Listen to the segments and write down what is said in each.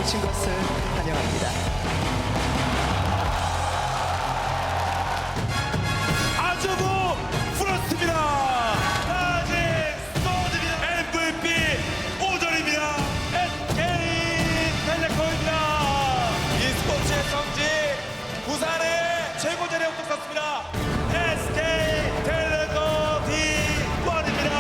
오신 것을 환영합니다. 아주부 프로스트입니다. 아직 소드입니다. MVP 오전입니다. SK텔레콤입니다. e스포츠의 성지 부산의 최고 자리에 옥독 섰습니다. SK텔레콤 D1입니다.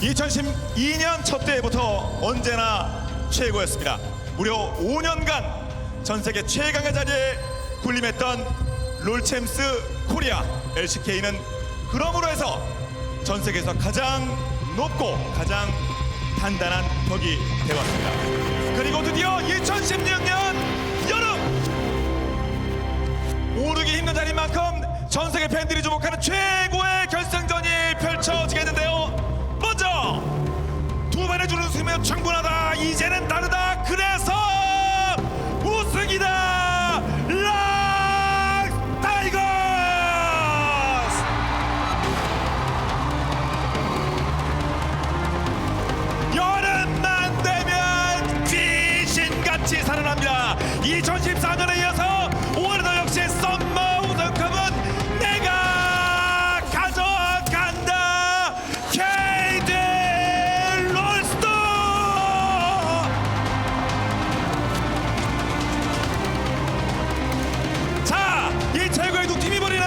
(2012년) 첫 대회부터 언제나 최고였습니다. 무려 5년간 전 세계 최강의 자리에 군림했던 롤챔스 코리아 LCK는 그러므로 해서 전 세계에서 가장 높고 가장 단단한 벽이 되었습니다. 그리고 드디어 2016년 여름 오르기 힘든 자리인 만큼 전 세계 팬들이 주목하는 최고의 결승전이 펼쳐지겠는데요. 먼저 두 번의 주는 수면 충분하다. 이제는 다르다. 그래서 우승이다. 락 타이거스. 여름만 되면 귀신같이 살아납니다. 2014년에 이어서 올해도 역시 썸머 우승컵은 내가 가져간다. KT 롤스터. 자, 이 최고의 두 팀이 벌이는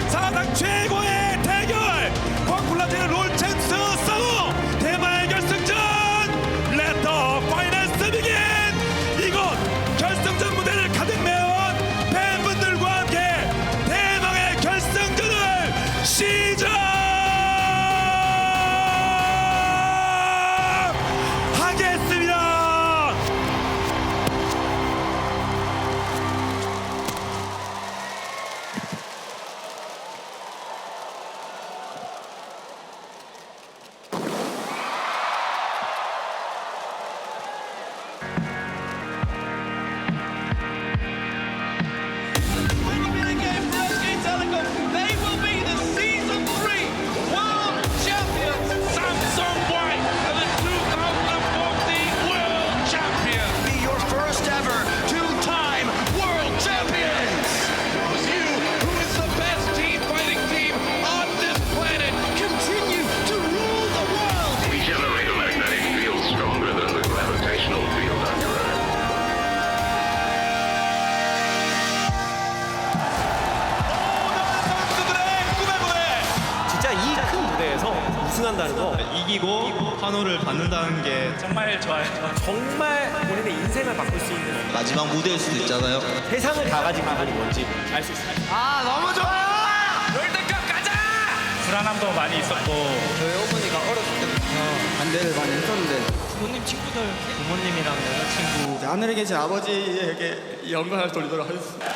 사상 최고의 대결, 콩쿨라제는 롤챔스 서우 대망의 결승전. Let the finals begin. 이곳 결승전 무대를 가득 메운 팬분들과 함께 대망의 결승전을 시작하겠습니다. They will be the Season 3 World Champions. Samsung White are the 2014 World Champions. Be your first ever two-time world champions. Shows you who is the best team fighting team on this planet. Continue to rule the world. We generate a magnetic field stronger than the gravitational field under Earth. 선수들의 꿈의 무대. 진짜 이 큰 무대에서 우승한다는 거 이기고 환호를 받는다는 게 정말 좋아요. 정말 본인의 인생을 바꿀 수 있는 마지막 무대일 수도 있잖아요. 세상을 다 가진 기분이 뭔지 알 수 있습니다. 롤드컵 가자. 불안함도 많이 있었고 저희 어머니가 어렸을 때부터 반대를 많이 했었는데 부모님 친구들 부모님이랑 여자친구 하늘에 계신 아버지에게 영광을 돌리도록 하겠습니다.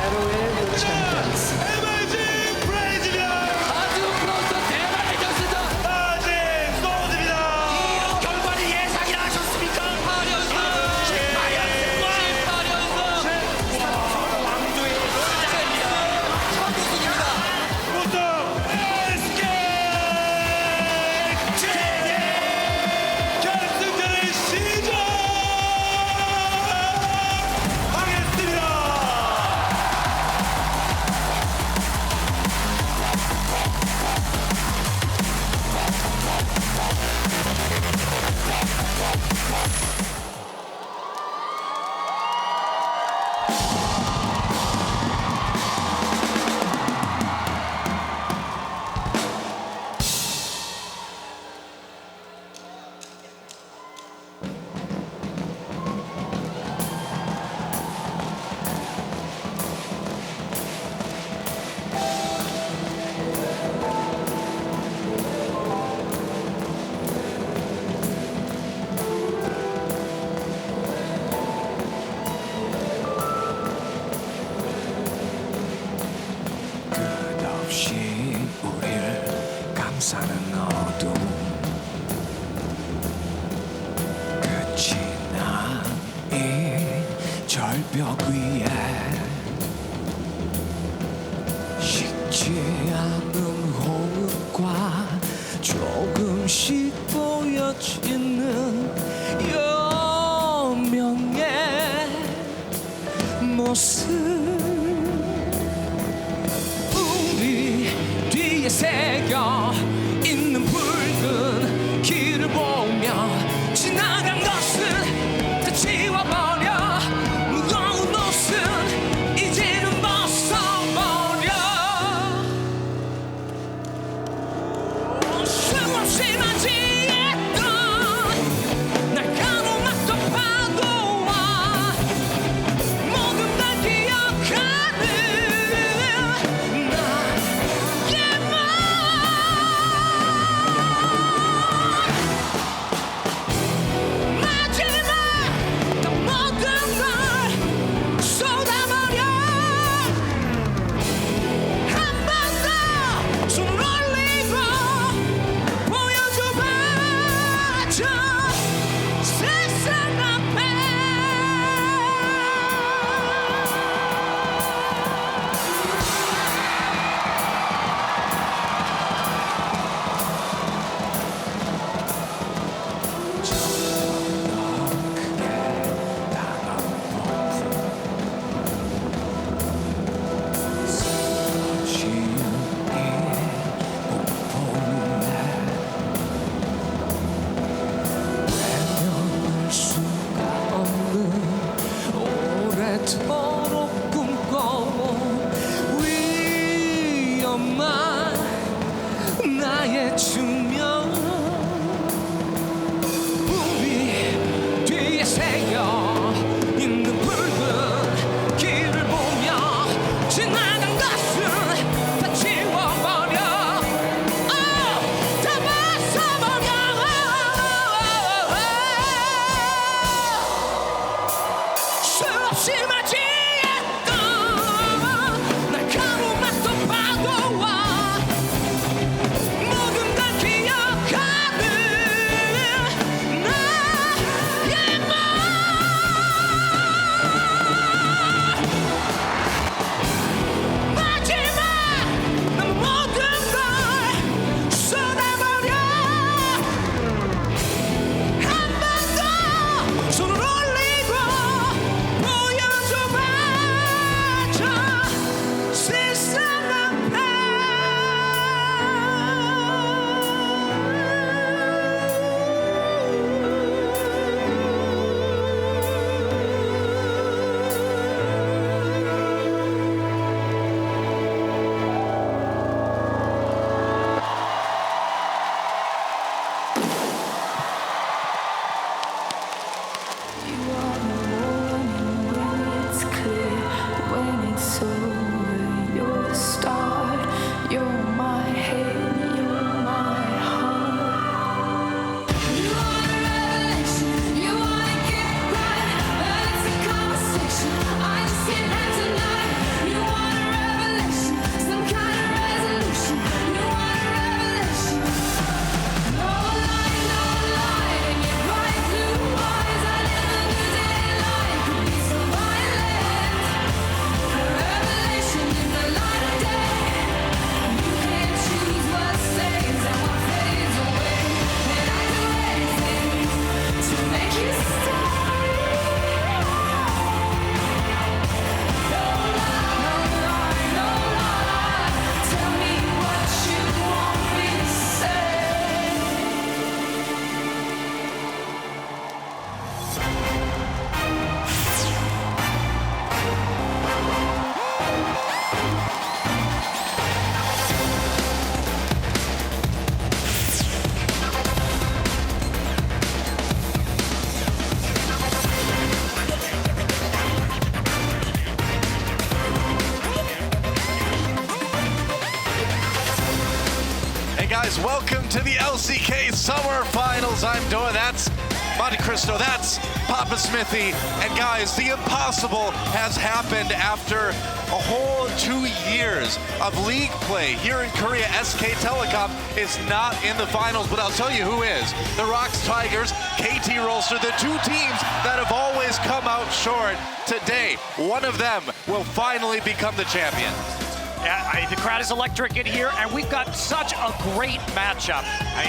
LOL 챔피언스. 에merging 프레이즈입니다. 아주 프로스 대만의 결승전. 아직 소드입니다. 결과는 예상이 하셨습니까? 18연승. 18연승. 왕조의 첫 우승입니다. 우승 SK 결승전을 시작하겠습니다. 벽 위에 식지 않은 호흡과 조금씩 보여지는 여명의 모습 우리 뒤에 새겨 있는 붉은 길을 보며 지나간 것은 다 지워버려 무거운 옷은 이제는 벗어버려 숨없이 맞이했던 날 가로막던 파도와 모든 걸 기억하는 나의 마지막 또 모든 걸 쏟아버려 한 번 더 손을 올리고 보여줘봐 저 세상 앞에 오래도록 꿈꿔온 위험한 나의 주명 우리 뒤에 새겨 있는 붉은 길을 보며 지나간 것은 다 지워버려 다 벗어버려 수없이 맞이했던 날 가로막던 파도와 모든 걸 기억하는 나의 마지막 난 모든 걸 쏟아버려 한 번 더 손을 올리고 보여줘봐 저 세상 앞에 You are the warning when it's clear, when it's over. You're the start, you're my head, you're my heart. You are a revelation, you want to get right, but it's a conversation. I just can't have tonight. You want a revelation, some kind of resolution. You want a revelation. No lie, and your bright blue eyes. I never knew daylight could be so violent. A revelation in the light of day. You can't choose what stays and what fades away, and I do anything to make you stay. No lie, no lie. Tell me what you want me to say. Hey guys, welcome to the LCK Summer Finals. I'm Doa, that's Monte Cristo, that's Papa Smithy. And guys, the impossible has happened after a whole 2 years of league play here in Korea. SK Telecom is not in the finals, but I'll tell you who is. The Rocks Tigers, KT Rolster, the two teams that have always come out out short today. One of them will finally become the champion. Yeah, the crowd is electric in here, and we've got such a great matchup.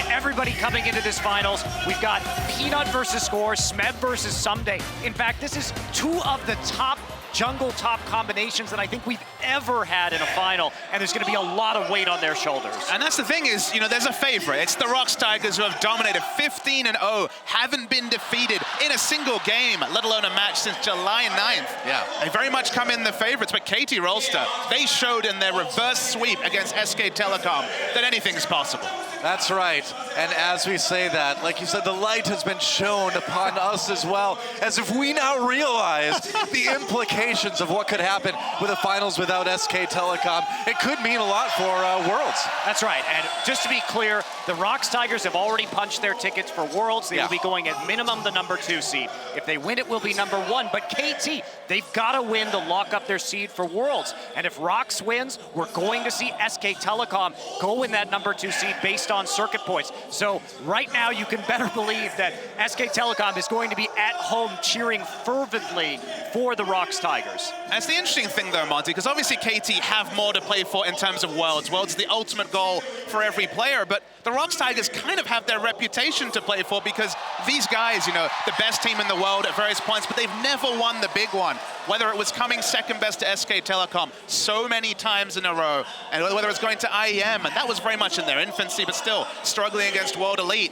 Everybody coming into this finals. We've got Peanut versus Score, Smeb versus Someday. In fact, this is two of the top jungle top combinations that I think we've ever had in a final, and there's going to be a lot of weight on their shoulders. And that's the thing is, you know, there's a favorite. It's the Rocks Tigers who have dominated 15-0, haven't been defeated in a single game, let alone a match since July 9th. Yeah. They very much come in the favorites, but KT Rolster, they showed in their reverse sweep against SK Telecom that anything's possible. That's right. And as we say that, like you said, the light has been shown upon us as well, as if we now realize the implications of what could happen with the finals without SK Telecom. It could mean a lot for Worlds. That's right. And just to be clear, the Rocks Tigers have already punched their tickets for Worlds. They will be going at minimum the #2 seed. If they win, it will be #1. But KT, they've got to win to lock up their seed for Worlds. And if Rocks wins, we're going to see SK Telecom go in that #2 seed based on circuit points. So right now, you can better believe that SK Telecom is going to be at home cheering fervently for the Rocks Tigers. That's the interesting thing though, Monty, because obviously KT have more to play for in terms of Worlds. Worlds is the ultimate goal for every player, but the Rocks Tigers kind of have their reputation to play for because these guys, you know, the best team in the world at various points, but they've never won the big one. Whether it was coming second best to SK Telecom so many times in a row, and whether it's going to IEM, and that was very much in their infancy, but still struggling against World Elite.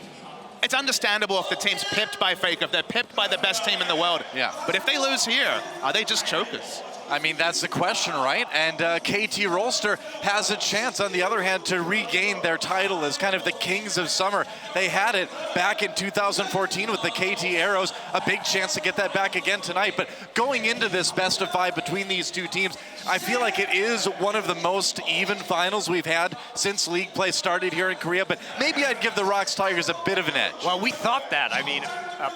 It's understandable if the team's pipped by Faker, if they're pipped by the best team in the world. Yeah. But if they lose here, are they just chokers? I mean, that's the question, right? And KT Rolster has a chance, on the other hand, to regain their title as kind of the kings of summer. They had it back in 2014 with the KT Arrows, a big chance to get that back again tonight. But going into this best of 5 between these two teams, I feel like it is one of the most even finals we've had since league play started here in Korea. But maybe I'd give the Rocks Tigers a bit of an edge. Well, we thought that. I mean,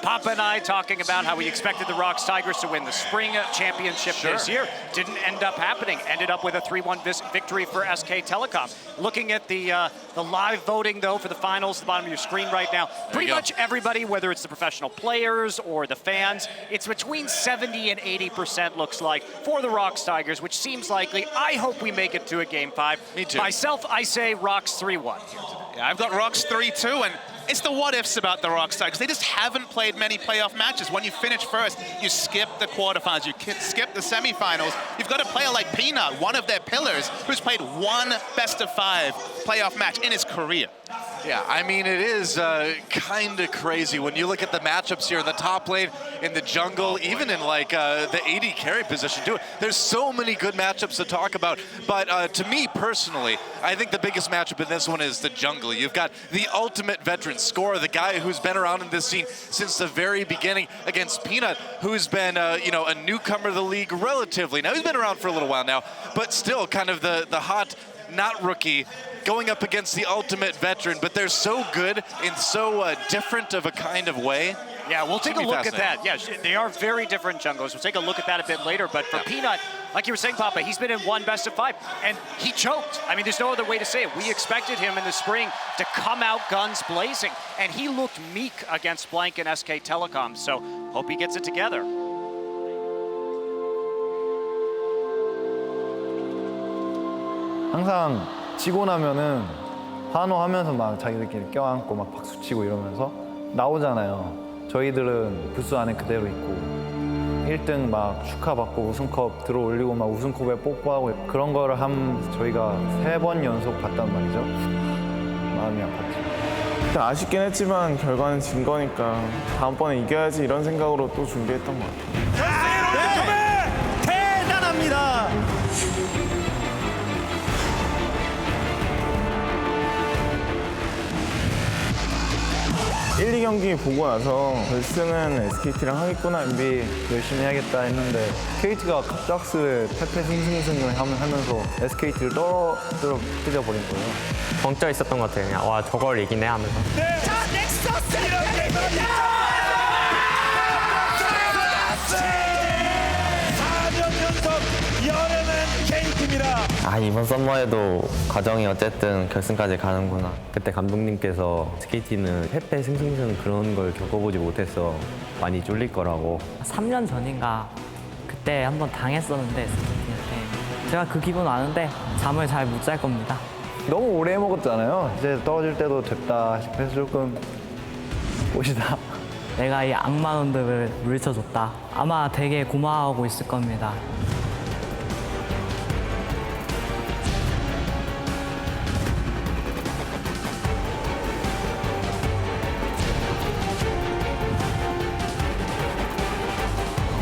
Papa and I talking about how we expected the Rocks Tigers to win the spring championship this year. Didn't end up happening. Ended up with a 3-1 victory for SK Telecom. Looking at the live voting, though, for the finals, the bottom of your screen right now, pretty much everybody, whether it's the professional players or the fans, it's between 70 and 80% looks like for the Rocks Tigers, which seems likely. I hope we make it to a Game 5. Me too. Myself, I say Rocks 3-1. Yeah, I've got Rocks 3-2, and it's the what-ifs about the Rocks Tigers. They just haven't played many playoff matches. When you finish first, you skip the quarterfinals, you skip the semifinals. You've got a player like Peanut, one of their pillars, who's played one best-of-5 playoff match in his career. Yeah, I mean, it is kind of crazy when you look at the matchups here in the top lane, in the jungle, even in like the AD carry position too. There's so many good matchups to talk about, but to me personally, I think the biggest matchup in this one is the jungle. You've got the ultimate veteran Score, the guy who's been around in this scene since the very beginning, against Peanut, who's been you know, a newcomer to the league relatively. Now he's been around for a little while now, but still kind of the hot, not rookie, going up against the ultimate veteran, but they're so good in so different of a kind of way. Yeah, we'll take a look at that. Yeah, they are very different jungles. We'll take a look at that a bit later. But for Peanut, like you were saying, Papa, he's been in one best-of-5, and he choked. I mean, there's no other way to say it. We expected him in the spring to come out guns blazing, and he looked meek against Blank and SK Telecom. So hope he gets it together. 항상 지고 나면은 환호하면서 막 자기들끼리 껴안고 막 박수치고 이러면서 나오잖아요. 저희들은 부스 안에 그대로 있고 1등 막 축하받고 우승컵 들어올리고 막 우승컵에 뽀뽀하고 그런 거를 저희가 3번 연속 봤단 말이죠. 마음이 아팠죠. 아쉽긴 했지만 결과는 진 거니까 다음번에 이겨야지 이런 생각으로 또 준비했던 것 같아요. 대단합니다. 1, 2경기 보고 나서 결승은 SKT랑 하겠구나. 준비 열심히 해야겠다 했는데 KT가 갑작스레 패패승승승을 하면서 SKT를 떨어뜨려버린 거예요. 벙쪄 있었던 것 같아요. 그냥 와, 저걸 이기네 하면서. 자, 넥서스 이렇게 4년 연속 열애는 KT입니다. 이번 썸머에도 과정이 어쨌든 결승까지 가는구나. 그때 감독님께서 SKT는 패패 승승승 그런 걸 겪어보지 못해서 많이 쫄릴 거라고. 3년 전인가 그때 한번 당했었는데 SKT한테 제가 그 기분 아는데 잠을 잘 못 잘 겁니다. 너무 오래 해먹었잖아요. 이제 떨어질 때도 됐다 싶어서 조금 보시다. 내가 이 악마놈들을 물리쳐줬다. 아마 되게 고마워하고 있을 겁니다.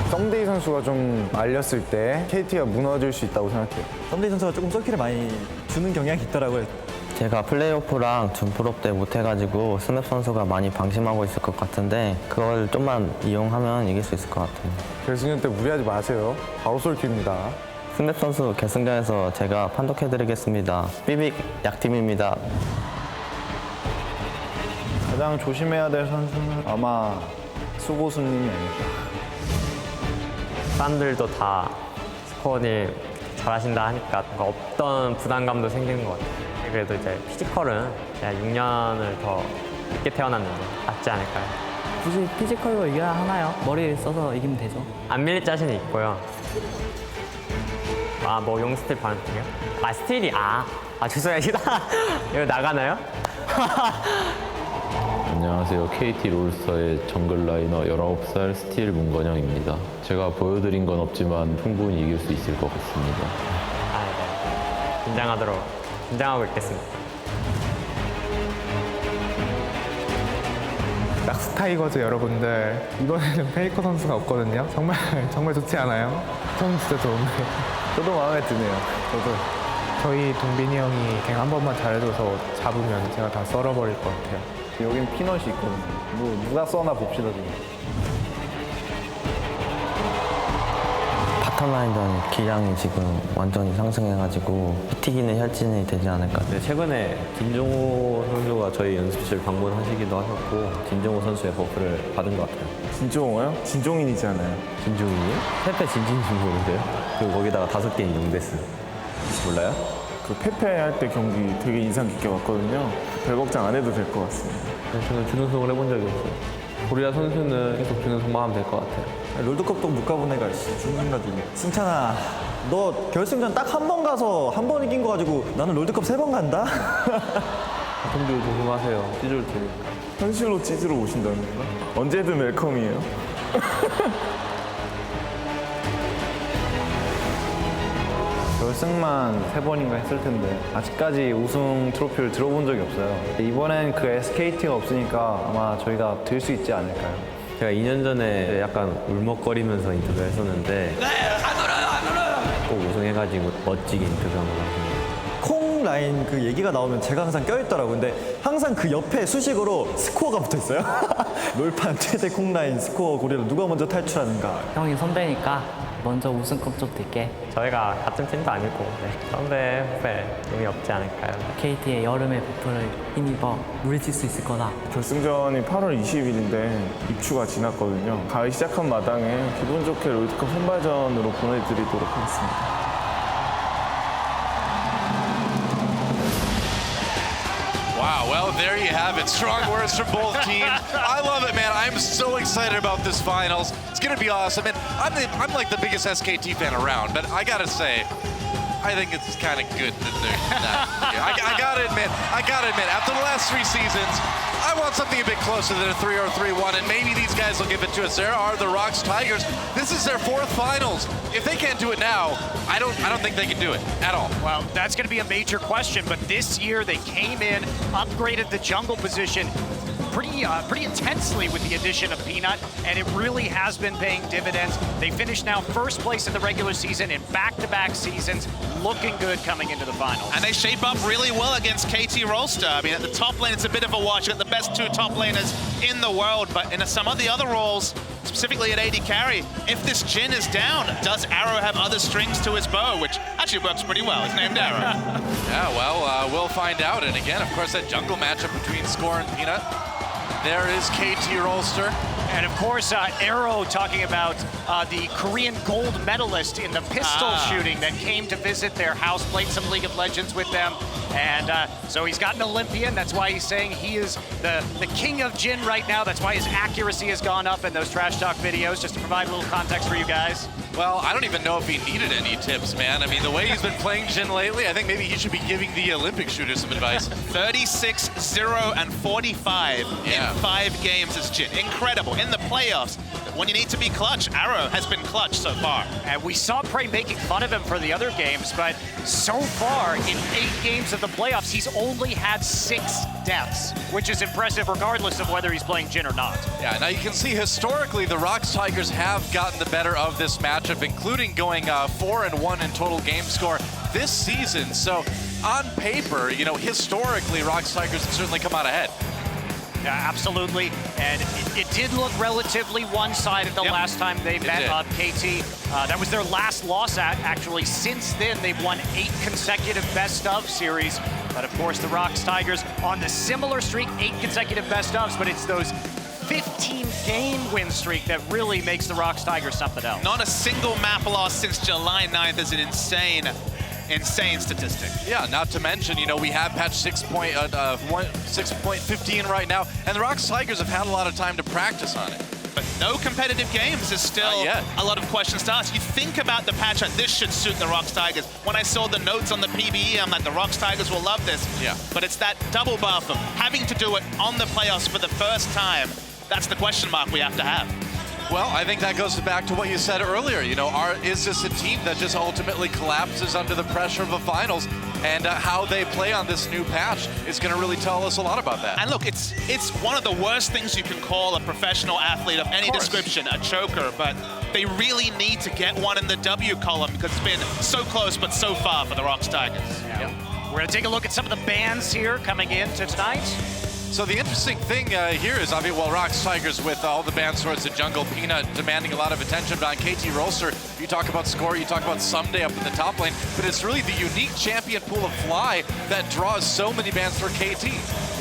썸데이 선수가 좀 말렸을 때 KT가 무너질 수 있다고 생각해요. 썸데이 선수가 조금 썰키를 많이 주는 경향이 있더라고요. 제가 플레이오프랑 준프로 때 못해가지고 스냅 선수가 많이 방심하고 있을 것 같은데 그걸 좀만 이용하면 이길 수 있을 것 같아요. 결승전 때 무리하지 마세요. 바로 쏠킵니다. 스냅 선수 결승전에서 제가 판독해드리겠습니다. 삐빅 약팀입니다. 가장 조심해야 될 선수는 아마 수고수님이 아닐까. 사람들도 다 스코어님 잘하신다 하니까 뭔가 없던 부담감도 생기는 것 같아요. 그래도 이제 피지컬은 제가 6년을 더 늦게 태어났는데 낫지 않을까요? 굳이 피지컬로 이겨야 하나요? 머리를 써서 이기면 되죠. 안 밀릴 자신이 있고요. 뭐 용스틸 반응이요? 스틸이 죄송합니다. 이거 나가나요? 안녕하세요. KT 롤스터의 정글 라이너 19살 스틸 문건영입니다. 제가 보여드린 건 없지만 충분히 이길 수 있을 것 같습니다. 네. 긴장하고 있겠습니다. 락스 타이거즈 여러분들, 이번에는 페이커 선수가 없거든요. 정말 좋지 않아요? 전 진짜 좋은데. 저도 마음에 드네요. 저희 동빈이 형이 그냥 한 번만 잘해줘서 잡으면 제가 다 썰어버릴 것 같아요. 여긴 피넛이 있거든요. 누가 써나 봅시다 지금. 바텀라인전 기량이 지금 완전히 상승해가지고 튀기는 혈진이 되지 않을까. 최근에 김종호 선수가 저희 연습실 방문하시기도 하셨고 진종호 선수의 버프를 받은 것 같아요. 진종호요? 진종인이잖아요. 진종이요? 페페 진진중 모르세요? 거기다가 5개 인용됐어. 몰라요? 그 페페 할 때 경기 되게 인상 깊게 봤거든요. 별 걱정 안 해도 될 것 같습니다. 저는 준우승을 해본 적이 없어요. 코리아 선수는 계속 준우승만 하면 될 것 같아요. 롤드컵도 못 가본 애가 준우승가지고. 승찬아, 너 결승전 딱 한 번 가서 한 번 이긴 거 가지고 나는 롤드컵 3번 간다? 바텀도 조심하세요. 찢을 테니까. 현실로 찢으러 오신다는 건가? 언제든 웰컴이에요. 결승만 3번인가 했을 텐데 아직까지 우승 트로피를 들어본 적이 없어요. 이번엔 그 SKT가 없으니까 아마 저희가 들 수 있지 않을까요? 제가 2년 전에 약간 울먹거리면서 인터뷰를 했었는데 안 울어요! 꼭 우승해가지고 멋지게 인터뷰 한번 하십니다. 콩 라인 그 얘기가 나오면 제가 항상 껴있더라고요. 근데 항상 그 옆에 수식으로 스코어가 붙어 있어요. 롤판 최대 콩 라인 스코어 고리로 누가 먼저 탈출하는가. 형이 선배니까 먼저 우승컵 좀 들게. 저희가 같은 팀도 아니고 선배, 후배 의미 없지 않을까요? KT의 여름의 버프를 힘입어 물리칠 수 있을 거다. 결승전이 8월 20일인데 입추가 지났거든요. 가을 시작한 마당에 기분 좋게 롤드컵 선발전으로 보내드리도록 하겠습니다. Wow, well, there you have it. Strong words from both teams. I love it, man. I'm so excited about this finals. It's going to be awesome. And I'm like the biggest SKT fan around, but I got to say, I think it's kind of good that they're not here. I got to admit, after the last 3 seasons, I want something a bit closer than a 3 or 3-1, and maybe these guys will give it to us. There are the Rocks Tigers. This is their 4th finals. If they can't do it now, I don't think they can do it at all. Well, that's going to be a major question, but this year they came in, upgraded the jungle position pretty intensely with the addition of Peanut, and it really has been paying dividends. They finished now 1st place in the regular season in back-to-back seasons, looking good coming into the finals. And they shape up really well against KT Rolster. I mean, at the top lane, it's a bit of a wash. You got the best 2 top laners in the world, but in some of the other roles, specifically at AD carry, if this Jhin is down, does Arrow have other strings to his bow, which actually works pretty well. He's named Arrow. Yeah, well, we'll find out. And again, of course, that jungle matchup between Score and Peanut. There is KT Rolster. And of course, Arrow talking about the Korean gold medalist in the pistol shooting that came to visit their house, played some League of Legends with them. And so he's got an Olympian. That's why he's saying he is the king of Jin right now. That's why his accuracy has gone up in those trash talk videos, just to provide a little context for you guys. Well, I don't even know if he needed any tips, man. I mean, the way he's been playing Jin lately, I think maybe he should be giving the Olympic shooters some advice. 36, 0, and 45 in 5 games as Jin. Incredible. In the playoffs, when you need to be clutch, Arrow has been clutch so far. And we saw Prey making fun of him for the other games, but so far in 8 games of the playoffs, he's only had 6 deaths, which is impressive regardless of whether he's playing Jin or not. Yeah, now you can see historically the ROX Tigers have gotten the better of this matchup, including going 4-1 in total game score this season. So on paper, you know, historically, ROX Tigers have certainly come out ahead. Yeah, absolutely. And it did look relatively one-sided the last time they met KT. That was their last loss actually. Since then, they've won 8 consecutive best-of series. But of course, the ROX Tigers on the similar streak, 8 consecutive best-ofs, but it's those 15-game win streak that really makes the ROX Tigers something else. Not a single map loss since July 9th is an insane statistic. Yeah, not to mention, you know, we have patch 6.15 right now, and the ROX Tigers have had a lot of time to practice on it. But no competitive games is still a lot of questions to ask. You think about the patch, this should suit the ROX Tigers. When I saw the notes on the PBE, I'm like, the ROX Tigers will love this. Yeah. But it's that double buff of having to do it on the playoffs for the first time. That's the question mark we have to have. Well, I think that goes back to what you said earlier. You know, is this a team that just ultimately collapses under the pressure of the finals? And how they play on this new patch is going to really tell us a lot about that. And look, it's one of the worst things you can call a professional athlete of any description, a choker, but they really need to get one in the W column because it's been so close but so far for the ROX Tigers. Yeah. We're going to take a look at some of the bans here coming into tonight. So the interesting thing here is, obviously, well, ROX Tigers with all the ban swords in jungle, Peanut demanding a lot of attention, but on KT Rolster, you talk about Score, you talk about Someday up in the top lane, but it's really the unique champion pool of Fly that draws so many bans for KT.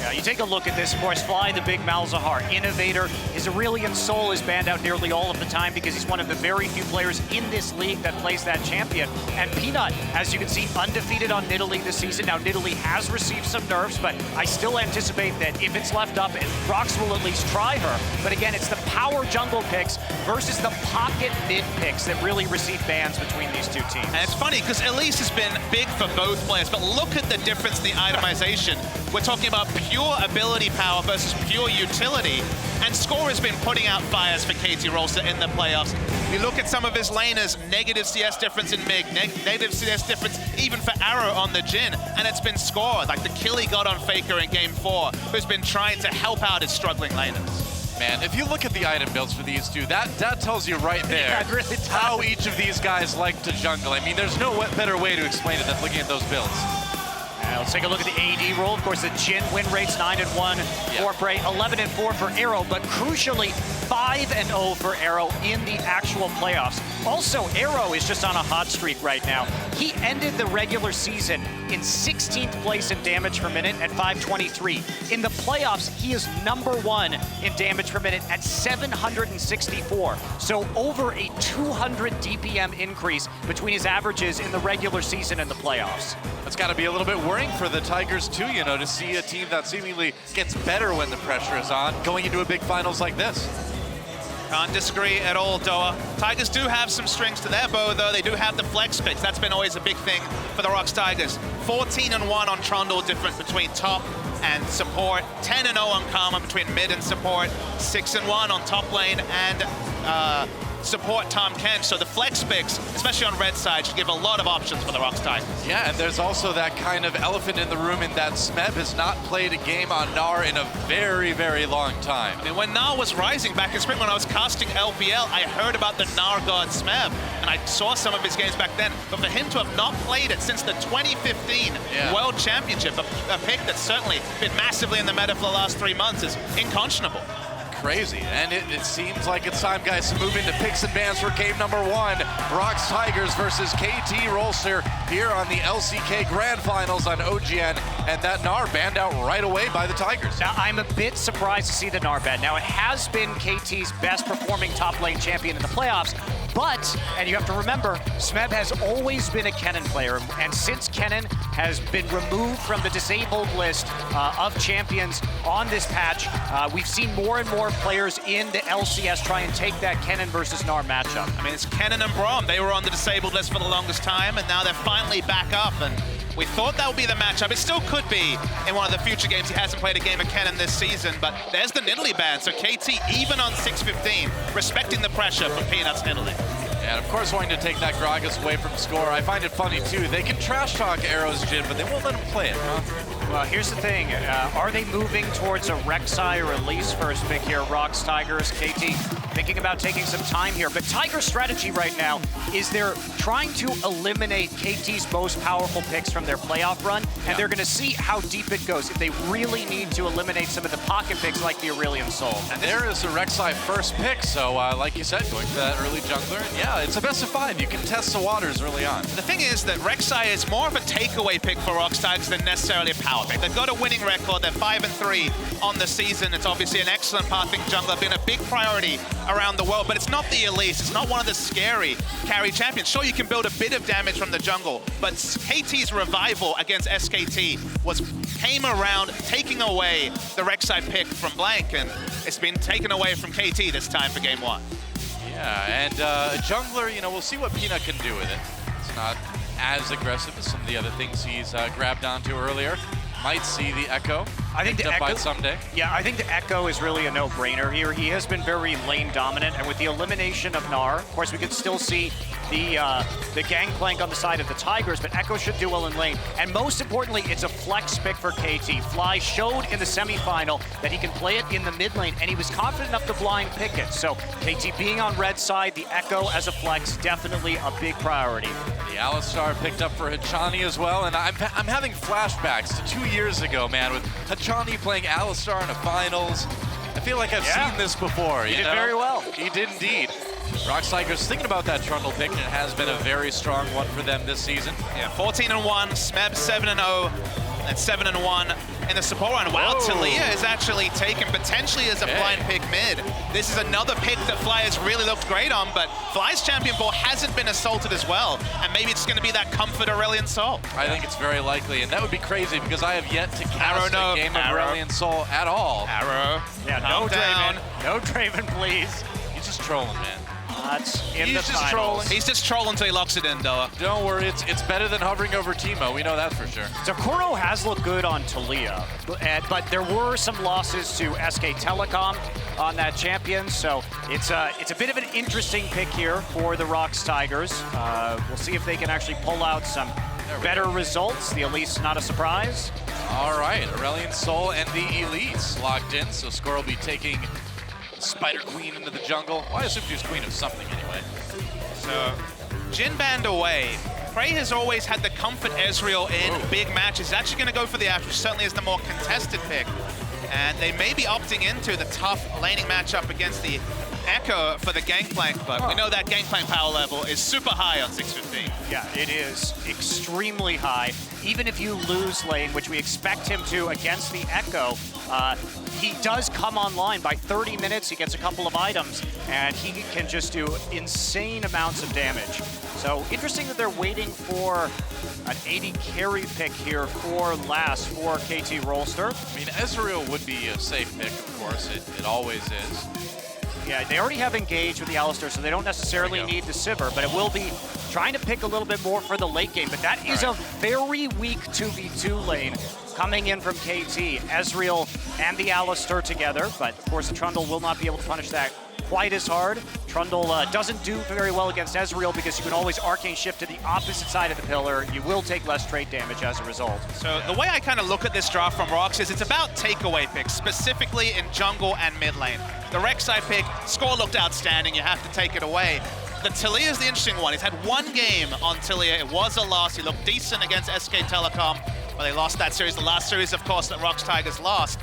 Yeah, you take a look at this, of course, Fly, the big Malzahar, Innovator. His Aurelion Soul is banned out nearly all of the time because he's one of the very few players in this league that plays that champion. And Peanut, as you can see, undefeated on Nidalee this season. Now, Nidalee has received some nerfs, but I still anticipate that if it's left up, ROX will at least try her. But again, it's the power jungle picks versus the pocket mid picks that really receive bans between these two teams. And it's funny because Elise has been big for both players, but look at the difference in the itemization. We're talking about pure ability power versus pure utility. And Score has been putting out fires for KT Rolster in the playoffs. You look at some of his laners, negative CS difference in MiG, negative CS difference even for Arrow on the Jin, and it's been Score, like the kill he got on Faker in Game 4, who's been trying to help out his struggling laners. Man, if you look at the item builds for these two, that tells you right there how each of these guys like to jungle. I mean, there's no better way to explain it than looking at those builds. Let's take a look at the AD roll. Of course, the Jin win rates 9-1 for Prey, 11-4 for Arrow, but crucially 5-0 for Arrow in the actual playoffs. Also, Arrow is just on a hot streak right now. He ended the regular season in 16th place in damage per minute at 523. In the playoffs, he is #1 in damage per minute at 764. So over a 200 DPM increase between his averages in the regular season and the playoffs. That's got to be a little bit worrying for the Tigers too, you know, to see a team that seemingly gets better when the pressure is on going into a big finals like this. Can't disagree at all, Doa. Tigers do have some strings to their bow, though. They do have the flex picks. That's been always a big thing for the ROX Tigers. 14-1 on Trundle, difference between top and support. 10-0 on Karma between mid and support. 6-1 on top lane and support Tahm Kench. So the flex picks, especially on red side, should give a lot of options for the ROX Tigers. Yeah, and there's also that kind of elephant in the room in that Smeb has not played a game on Gnar in a very, very long time. I mean, when Gnar was rising back in spring, when I was casting LPL, I heard about the Gnar god Smeb, and I saw some of his games back then. But for him to have not played it since the 2015 World Championship, a pick that's certainly been massively in the meta for the last 3 months, is unconscionable. crazy. And it seems like it's time, guys, to move into picks and bans for game number 1. Rocks Tigers versus KT Rolster here on the LCK Grand Finals on OGN. And that Gnar banned out right away by the Tigers. Now, I'm a bit surprised to see the Gnar ban. Now, it has been KT's best performing top lane champion in the playoffs, but, and you have to remember, Smeb has always been a Kennen player, and since Kennen has been removed from the disabled list of champions on this patch, we've seen more and more players in the LCS try and take that Kennen versus Gnar matchup. I mean, it's Kennen and Braum. They were on the disabled list for the longest time, and now they're finally back up, and we thought that would be the matchup. It still could be in one of the future games. He hasn't played a game of Kennen this season, but there's the Nidalee ban. So KT, even on 6-15, respecting the pressure for Peanuts Nidalee. And of course, wanting to take that Gragas away from score. I find it funny, too. They can trash talk Arrow's Jhin, but they won't let him play it, huh? Well, here's the thing. Are they moving towards a Rek'Sai release first pick here? Rocks, Tigers, KT thinking about taking some time here. But Tiger's strategy right now is they're trying to eliminate KT's most powerful picks from their playoff run, and they're going to see how deep it goes if they really need to eliminate some of the pocket picks like the Aurelion Sol. And there is the Rek'Sai first pick, so like you said, going to that early jungler. Yeah, it's a best of 5. You can test the waters early on. The thing is that Rek'Sai is more of a takeaway pick for Rocks Tigers than necessarily a power pick. They've got a winning record. They're 5-3 on the season. It's obviously an excellent pathing jungler, been a big priority around the world, but it's not the Elise. It's not one of the scary carry champions. Sure, you can build a bit of damage from the jungle, but KT's revival against SKT came around taking away the Rek'Sai pick from Blank, and it's been taken away from KT this time for game 1. Yeah, and a jungler, you know, we'll see what Peanut can do with it. It's not as aggressive as some of the other things he's grabbed onto earlier. Might see the Echo. I think the Echo someday. Yeah, I think the Echo is really a no-brainer here. He has been very lane dominant, and with the elimination of Gnar, of course, we could still see the gangplank on the side of the Tigers, but Echo should do well in lane. And most importantly, it's a flex pick for KT. Fly showed in the semifinal that he can play it in the mid lane, and he was confident enough to blind pick it. So KT being on red side, the Echo as a flex, definitely a big priority. The Alistar picked up for Hachani as well, and I'm having flashbacks to 2 years ago, man, with Hachani playing Alistar in the finals. I feel like I've seen this before. He did very well. He did indeed. Rocks Tigers thinking about that Trundle pick, and it has been a very strong one for them this season. Yeah, 14-1, Smeb 7-0, and 7-1 in the support run. Wow, Taliyah is actually taken potentially as a blind pick mid. This is another pick that Fly has really looked great on, but Fly's champion ball hasn't been assaulted as well, and maybe it's going to be that comfort Aurelion Sol. I think it's very likely, and that would be crazy because I have yet to cast a game of Aurelion Sol at all. Arrow. Yeah, no Draven. No Draven, please. He's just trolling, man. He's just trolling. He's just trolling until he locks it in, Doa. Don't worry, it's better than hovering over Teemo. We know that for sure. So Kuro has looked good on Taliyah, but there were some losses to SK Telecom on that champion. So it's a bit of an interesting pick here for the Rocks Tigers. We'll see if they can actually pull out some better results. The Elise not a surprise. All right, Aurelion Sol and the Elise locked in. So Score will be taking Spider Queen into the jungle. Well, I assume she was queen of something anyway. So, Jhin banned away. Prey has always had the comfort Ezreal in big matches. He's actually going to go for the Ashe, which certainly is the more contested pick. And they may be opting into the tough laning matchup against the Echo for the Gangplank, but we know that Gangplank power level is super high on 615. Yeah, it is extremely high. Even if you lose lane, which we expect him to against the Echo, he does come online by 30 minutes. He gets a couple of items, and he can just do insane amounts of damage. So interesting that they're waiting for an 80 carry pick here for last for KT Rolster. I mean, Ezreal would be a safe pick, of course. It always is. Yeah, they already have engaged with the Alistar, so they don't necessarily need the Sivir, but it will be trying to pick a little bit more for the late game. But that is a very weak 2v2 lane coming in from KT. Ezreal and the Alistar together, but of course the Trundle will not be able to punish that quite as hard. Trundle doesn't do very well against Ezreal because you can always arcane shift to the opposite side of the pillar. You will take less trade damage as a result. So the way I kind of look at this draft from Rocks is it's about takeaway picks, specifically in jungle and mid lane. The Rek'Sai pick, Score looked outstanding, you have to take it away. The Taliyah is the interesting one. He's had one game on Taliyah. It was a loss. He looked decent against SK Telecom, but they lost that series. The last series, of course, that Rocks Tigers lost.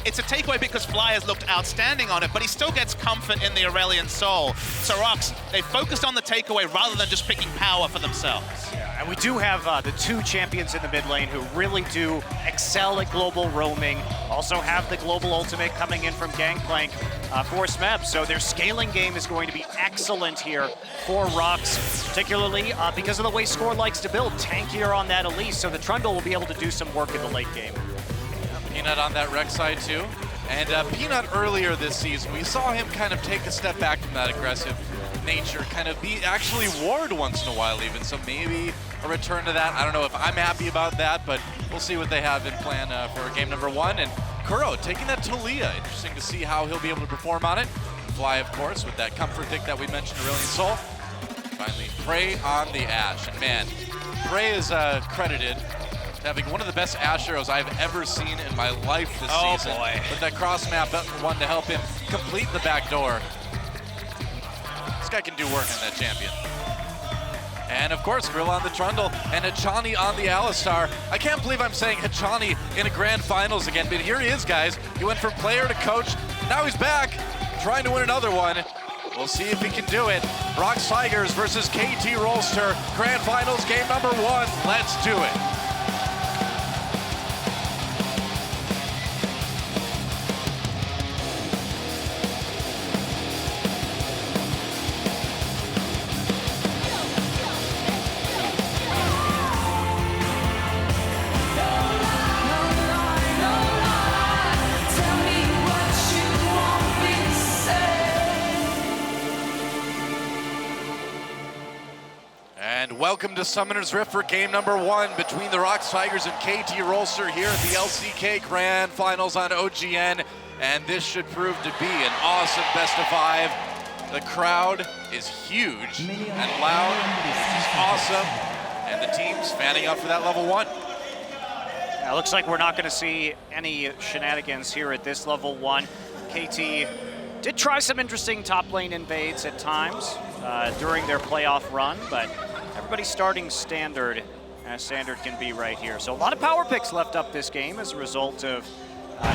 it's a takeaway because Fly has looked outstanding on it, but he still gets comfort in the Aurelion Soul. So Rox, they focused on the takeaway rather than just picking power for themselves. And we do have the two champions in the mid lane who really do excel at global roaming. Also have the global ultimate coming in from Gangplank for Smeb. So their scaling game is going to be excellent here for Rox, particularly because of the way Score likes to build. Tankier on that Elise, so the Trundle will be able to do some work in the late game. Peanut on that Rex side too. And Peanut earlier this season, we saw him kind of take a step back from that aggressive nature, kind of be actually ward once in a while even, so maybe a return to that. I don't know if I'm happy about that, but we'll see what they have in plan for game number 1. And Kuro taking that Taliyah, interesting to see how he'll be able to perform on it. Fly, of course, with that comfort pick that we mentioned, Aurelion Sol. Finally, Prey on the Ashe, and man, Prey is credited to having one of the best Ashe arrows I've ever seen in my life this season. Oh boy. With that cross map button 1 to help him complete the back door. This guy can do work on that champion. And of course, Grill on the Trundle and Hachani on the Alistar. I can't believe I'm saying Hachani in a grand finals again, but here he is, guys. He went from player to coach. Now he's back, trying to win another one. We'll see if he can do it. Rox Tigers versus KT Rolster. Grand finals game number 1. Let's do it. Welcome to Summoner's Rift for game number 1 between the Rox Tigers and KT Rolster here at the LCK Grand Finals on OGN. And this should prove to be an awesome best of 5. The crowd is huge and loud, which is awesome. And the team's fanning up for that level 1. Yeah, looks like we're not going to see any shenanigans here at this level 1. KT did try some interesting top lane invades at times during their playoff run, but everybody's starting standard, as standard can be right here. So a lot of power picks left up this game as a result of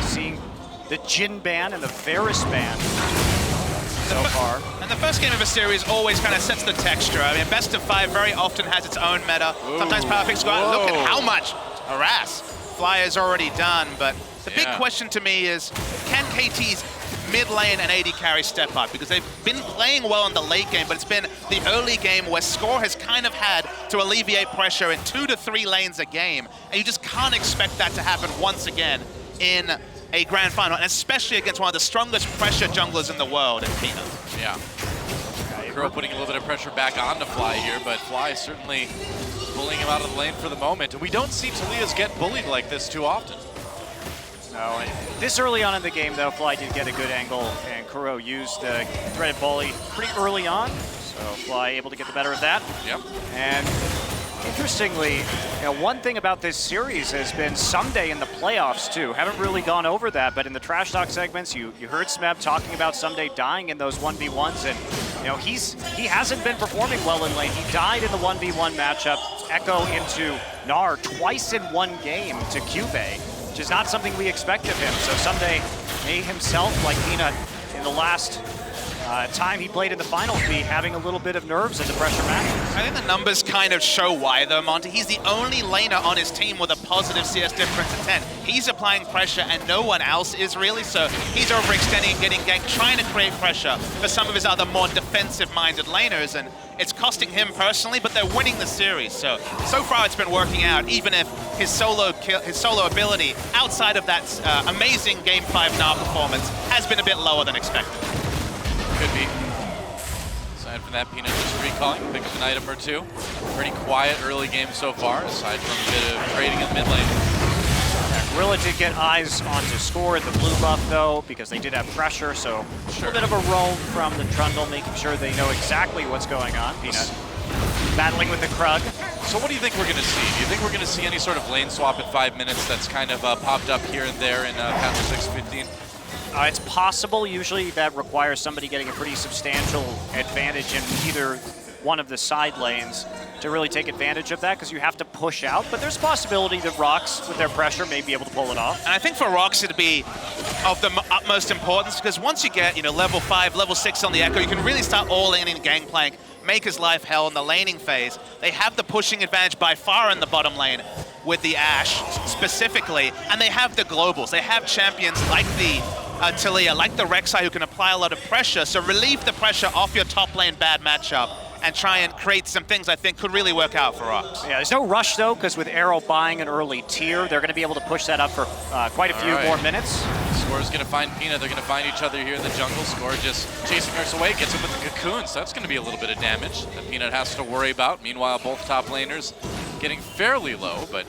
seeing the Jhin ban and the Varus ban so far. And the first game of a series always kind of sets the texture. I mean, best of 5 very often has its own meta. Sometimes power picks go out and look at how much harass Fly is already done. But the big question to me is, can KT's mid lane and AD carry step up? Because they've been playing well in the late game, but it's been the early game where Score has kind of had to alleviate pressure in 2 to 3 lanes a game, and you just can't expect that to happen once again in a grand final, and especially against one of the strongest pressure junglers in the world in Peanut. Yeah. Kuro putting a little bit of pressure back on to Fly here, but Fly certainly pulling him out of the lane for the moment. And we don't see Taliyahs get bullied like this too often. No, this early on in the game, though, Fly did get a good angle, and Kuro used the threaded bully pretty early on, so Fly able to get the better of that. Yep. And interestingly, one thing about this series has been Ssumday in the playoffs, too. Haven't really gone over that, but in the Trash Talk segments, you heard Smeb talking about Ssumday dying in those 1v1s, and he hasn't been performing well in lane. He died in the 1v1 matchup, Echo into Gnar twice in one game to Cubey, which is not something we expect of him. So Ssumday may himself, like Peanut, in the last time he played in the finals, be having a little bit of nerves in the pressure matches. I think the numbers kind of show why, though, Monty. He's the only laner on his team with a positive CS difference of 10. He's applying pressure, and no one else is really, so he's overextending and getting ganked, trying to create pressure for some of his other more defensive-minded laners, and it's costing him personally, but they're winning the series. So far it's been working out, even if his solo ability outside of that amazing Game 5 Gnar performance has been a bit lower than expected. Could be. Aside from that, Peanut just recalling, pick up an item or 2. Pretty quiet early game so far, aside from a bit of trading in the mid lane. Gorilla did get eyes onto Score in the blue buff, though, because they did have pressure, so a little bit of a roam from the Trundle, making sure they know exactly what's going on. Peanut battling with the Krug. So what do you think we're going to see? Do you think we're going to see any sort of lane swap at 5 minutes that's kind of popped up here and there in Counter 6-15? It's possible. Usually that requires somebody getting a pretty substantial advantage in either one of the side lanes to really take advantage of that, because you have to push out. But there's a possibility that Rox, with their pressure, may be able to pull it off. And I think for Rox it'd be of the utmost importance, because once you get, level 5, level 6 on the Echo, you can really start all-in Gangplank, make his life hell in the laning phase. They have the pushing advantage by far in the bottom lane with the Ashe specifically, and they have the globals. They have champions like the Taliyah, like the Rek'Sai, who can apply a lot of pressure, so relieve the pressure off your top lane bad matchup and try and create some things I think could really work out for Rox. Yeah, there's no rush though, because with Arrow buying an early tier, they're going to be able to push that up for quite a few more minutes. Score's going to find Peanut. They're going to find each other here in the jungle. Score just chasing Nurse away, gets him with the cocoon, so that's going to be a little bit of damage that Peanut has to worry about. Meanwhile, both top laners getting fairly low, but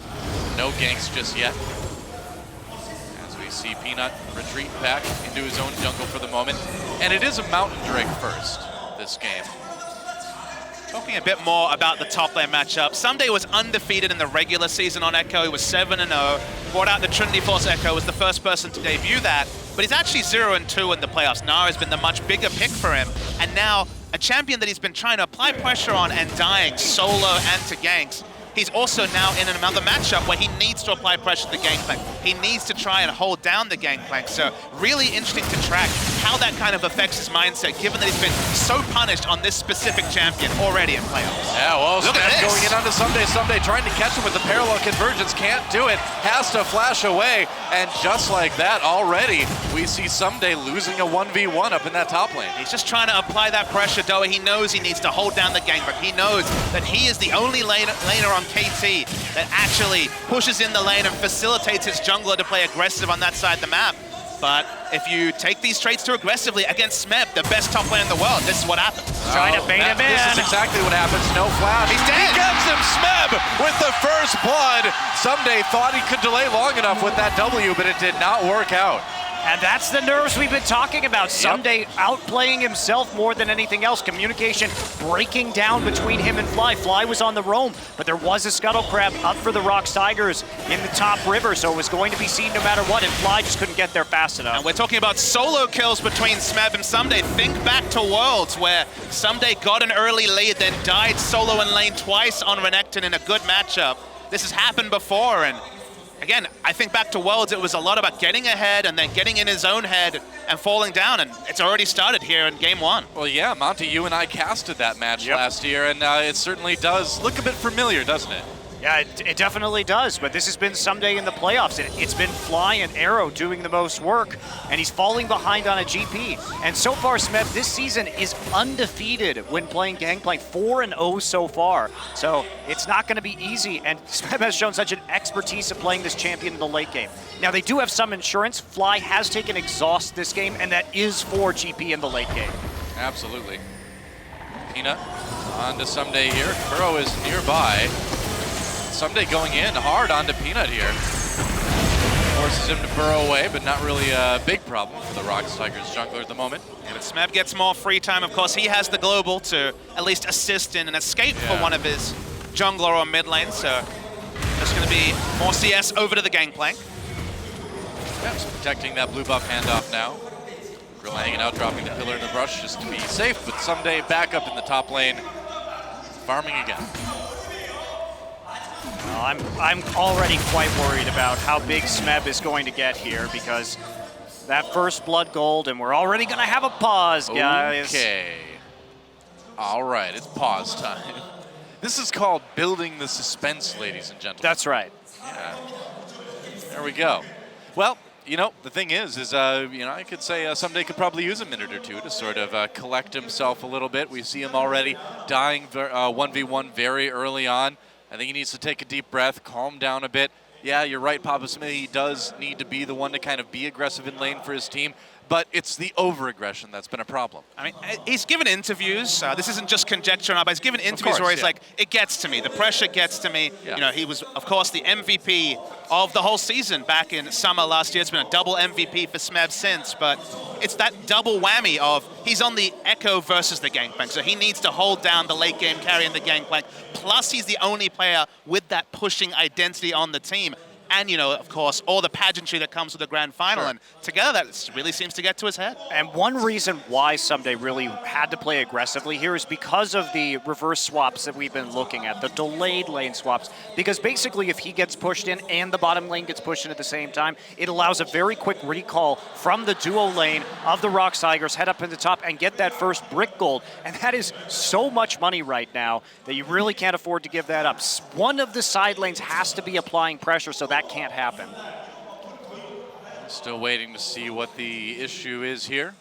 no ganks just yet. As we see Peanut retreat back into his own jungle for the moment. And it is a Mountain Drake first this game. Talking a bit more about the top lane matchup, Ssumday was undefeated in the regular season on Echo. He was 7-0, brought out the Trinity Force Echo, was the first person to debut that, but he's actually 0-2 in the playoffs. Nara has been the much bigger pick for him, and now a champion that he's been trying to apply pressure on and dying solo and to ganks. He's also now in another matchup where he needs to apply pressure to the Gangplank. He needs to try and hold down the Gangplank. So really interesting to track how that kind of affects his mindset, given that he's been so punished on this specific champion already in playoffs. Yeah, well, Look at Snap this. going in onto Ssumday. Ssumday trying to catch him with the parallel convergence. Can't do it. Has to flash away. And just like that, already, we see Ssumday losing a 1v1 up in that top lane. He's just trying to apply that pressure, Doa. He knows he needs to hold down the Gangplank. He knows that he is the only laner on KT that actually pushes in the lane and facilitates his jungler to play aggressive on that side of the map. But if you take these traits too aggressively against Smeb, the best top lane in the world, this is what happens. Trying to bait him in. This is exactly what happens. No flash. He's dead. He gets him, Smeb, with the first blood. Ssumday thought he could delay long enough with that W, but it did not work out. And that's the nerves we've been talking about. Ssumday outplaying himself more than anything else. Communication breaking down between him and Fly. Fly was on the roam, but there was a Scuttle Crab up for the Rox Tigers in the top river, so it was going to be seen no matter what, and Fly just couldn't get there fast enough. And we're talking about solo kills between Smeb and Ssumday. Think back to Worlds, where Ssumday got an early lead, then died solo in lane twice on Renekton in a good matchup. This has happened before, and again, I think back to Worlds, it was a lot about getting ahead and then getting in his own head and falling down, and it's already started here in game 1. Well, yeah, Monty, you and I casted that match last year, and it certainly does look a bit familiar, doesn't it? Yeah, it definitely does, but this has been Ssumday in the playoffs. It's been Fly and Arrow doing the most work, and he's falling behind on a GP. And so far, Smeb this season is undefeated when playing Gangplank, 4-0 so far. So it's not going to be easy, and Smeb has shown such an expertise at playing this champion in the late game. Now, they do have some insurance. Fly has taken Exhaust this game, and that is for GP in the late game. Absolutely. Peanut on to Ssumday here. Burrow is nearby. Ssumday going in hard onto Peanut here. Forces him to burrow away, but not really a big problem for the Rox Tigers jungler at the moment. Yeah, but Smeb gets more free time. Of course, he has the global to at least assist in an escape for one of his jungler or mid lane, so there's going to be more CS over to the Gangplank. Yeah, just protecting that blue buff handoff now. Gorilla hanging out, dropping the pillar in the brush just to be safe, but Ssumday back up in the top lane, farming again. I'm already quite worried about how big Smeb is going to get here, because that first blood gold, and we're already going to have a pause, guys. Okay. All right, it's pause time. This is called building the suspense, ladies and gentlemen. That's right. Yeah. There we go. Well, you know, the thing is I could say Ssumday could probably use a minute or two to sort of collect himself a little bit. We see him already dying 1v1 very early on. I think he needs to take a deep breath, calm down a bit. Yeah, you're right, Papa Smith. He does need to be the one to kind of be aggressive in lane for his team, but it's the over-aggression that's been a problem. I mean, he's given interviews. This isn't just conjecture, but he's given interviews where he's like, it gets to me. The pressure gets to me. Yeah. You know, he was, of course, the MVP of the whole season back in summer last year. It's been a double MVP for Smeb since, but it's that double whammy of he's on the Echo versus the Gangplank, so he needs to hold down the late game carry in the Gangplank, plus he's the only player with that pushing identity on the team. and, you know, of course, all the pageantry that comes with the grand final. And together, that really seems to get to his head. And one reason why Someday really had to play aggressively here is because of the reverse swaps that we've been looking at, the delayed lane swaps. Because basically, if he gets pushed in and the bottom lane gets pushed in at the same time, it allows a very quick recall from the duo lane of the Rocks Tigers, head up in the top and get that first brick gold. And that is so much money right now that you really can't afford to give that up. One of the side lanes has to be applying pressure, so that can't happen. Still waiting to see what the issue is here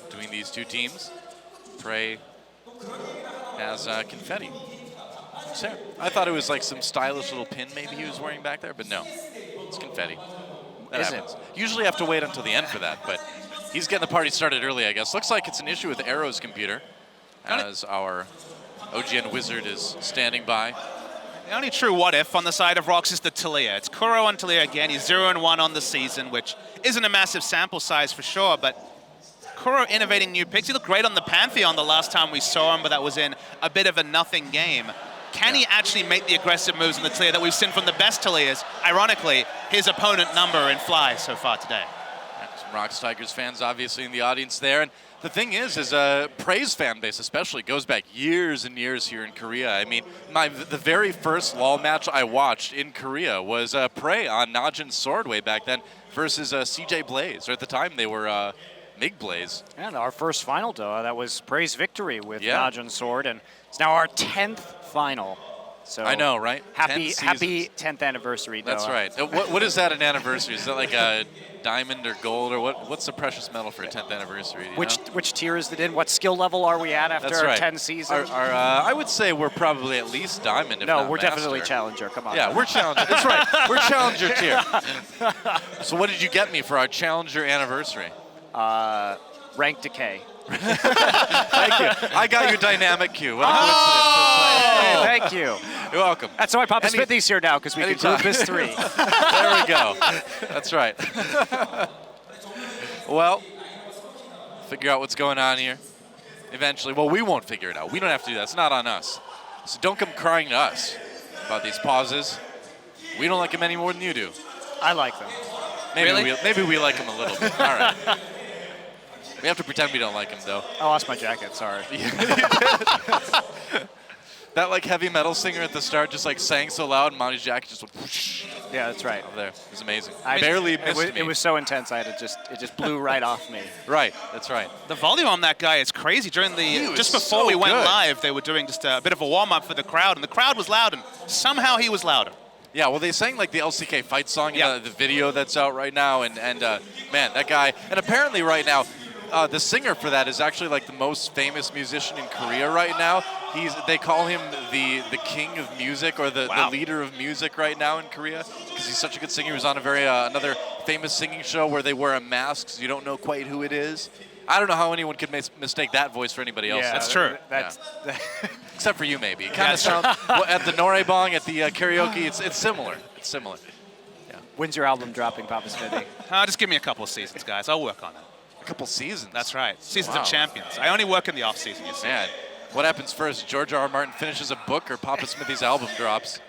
between these two teams. Prey has confetti. So, I thought it was like some stylish little pin maybe he was wearing back there, but no, it's confetti. That Is happens. Usually have to wait until the end for that, but he's getting the party started early, I guess. Looks like it's an issue with Arrow's computer, as our OGN wizard is standing by. The only true what if on the side of Rocks is the Talia. It's Kuro on Talia again. He's 0-1 on the season, which isn't a massive sample size for sure, but Kuro innovating new picks. He looked great on the Pantheon the last time we saw him, but that was in a bit of a nothing game. Can he actually make the aggressive moves on the Talia that we've seen from the best Talias? Ironically, his opponent number in Fly so far today. Some Rocks Tigers fans obviously in the audience there. And the thing is Prey's fan base especially goes back years and years here in Korea. I mean, the very first LoL match I watched in Korea was Prey on Najin's Sword way back then versus CJ Blaze. Or at the time they were Mig Blaze. And our first final, though, that was Prey's victory with Najin's Sword, and it's now our 10th final. So I know, right? Happy 10th anniversary, Doa. That's right. What is that an anniversary? Is that like a diamond or gold, or what's the precious metal for a 10th anniversary? Do you know? Which tier is it in? What skill level are we at after That's right. 10 seasons? I would say we're probably at least diamond, if no, not we're master. definitely challenger. Come on. Yeah, we're challenger. That's right. We're challenger tier. So what did you get me for our challenger anniversary? Rank decay. Thank you. I got your dynamic cue. What a coincidence. Hey, thank you. You're welcome. That's why Papa Smithy's here now, because we can group this 3. There we go. That's right. Well, figure out what's going on here. Eventually. Well, we won't figure it out. We don't have to do that. It's not on us. So don't come crying to us about these pauses. We don't like them any more than you do. I like them. Maybe we like them a little bit. All right. We have to pretend we don't like him, though. I lost my jacket, sorry. That like heavy metal singer at the start just like sang so loud, and Monty's jacket just went whoosh. Yeah, that's right. Over there. It was amazing. I barely missed me. It was so intense, it just blew right off me. Right, that's right. The volume on that guy is crazy. During the just before we went live, they were doing just a bit of a warm-up for the crowd, and the crowd was loud, and somehow he was louder. Yeah, well, they sang like the LCK fight song in the video that's out right now, and man, that guy, and apparently right now, the singer for that is actually like the most famous musician in Korea right now. They call him the king of music, or the leader of music right now in Korea, because he's such a good singer. He was on a another famous singing show where they wear a mask so you don't know quite who it is. I don't know how anyone could mistake that voice for anybody else. Yeah, that's true. Except for you, maybe. It kind of sounds at the Noraebang, at the karaoke. It's similar. It's similar. Yeah. When's your album dropping, Papa Smithy? Just give me a couple of seasons, guys. I'll work on it. A couple seasons. That's right. Seasons of Champions. I only work in the off season. You see. Man, what happens first? George R. R. Martin finishes a book, or Papa Smithy's album drops?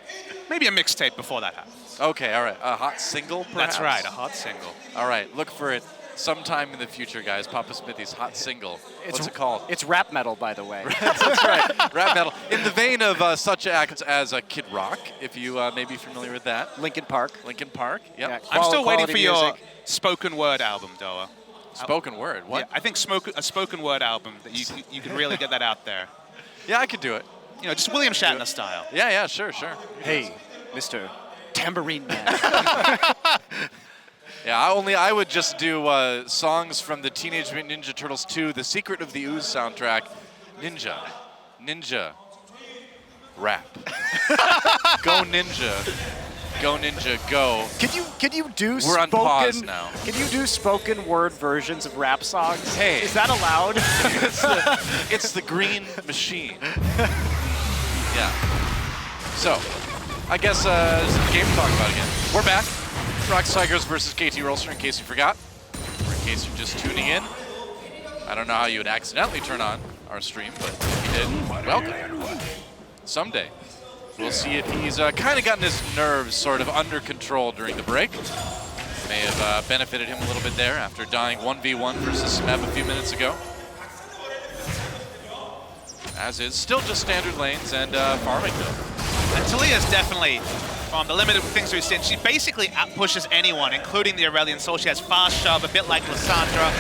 Maybe a mixtape before that happens. Okay, all right. A hot single, perhaps? That's right. A hot single. All right. Look for it sometime in the future, guys. Papa Smithy's hot single. What's it called? It's rap metal, by the way. That's right. Rap metal. In the vein of such acts as Kid Rock, if you may be familiar with that. Linkin Park. Linkin Park. Yep. Yeah, I'm still waiting for your spoken word album, Doa. Spoken word? What? Yeah, I think a spoken word album that you can really get that out there. Yeah, I could do it. You know, just William Shatner style. Yeah, sure. Hey, Mr. Tambourine Man. Yeah, I would just do songs from the Teenage Mutant Ninja Turtles 2, The Secret of the Ooze soundtrack. Ninja, rap. Go Ninja. Go Ninja, go. Can you do We're spoken? on pause now. Can you do spoken word versions of rap songs? Hey, is that allowed? it's the Green Machine. Yeah. So, I guess there's a game to talk about again. We're back. Rocks Tigers versus KT Rolster, in case you forgot, or in case you're just tuning in. I don't know how you would accidentally turn on our stream, but if you did, welcome. Someday. We'll see if he's kind of gotten his nerves sort of under control during the break. May have benefited him a little bit there after dying 1v1 versus Smeb a few minutes ago. As is still just standard lanes and farming though. And Talia's definitely, from the limited things we've seen, she basically out-pushes anyone, including the Aurelion Soul. She has fast shove, a bit like Lissandra.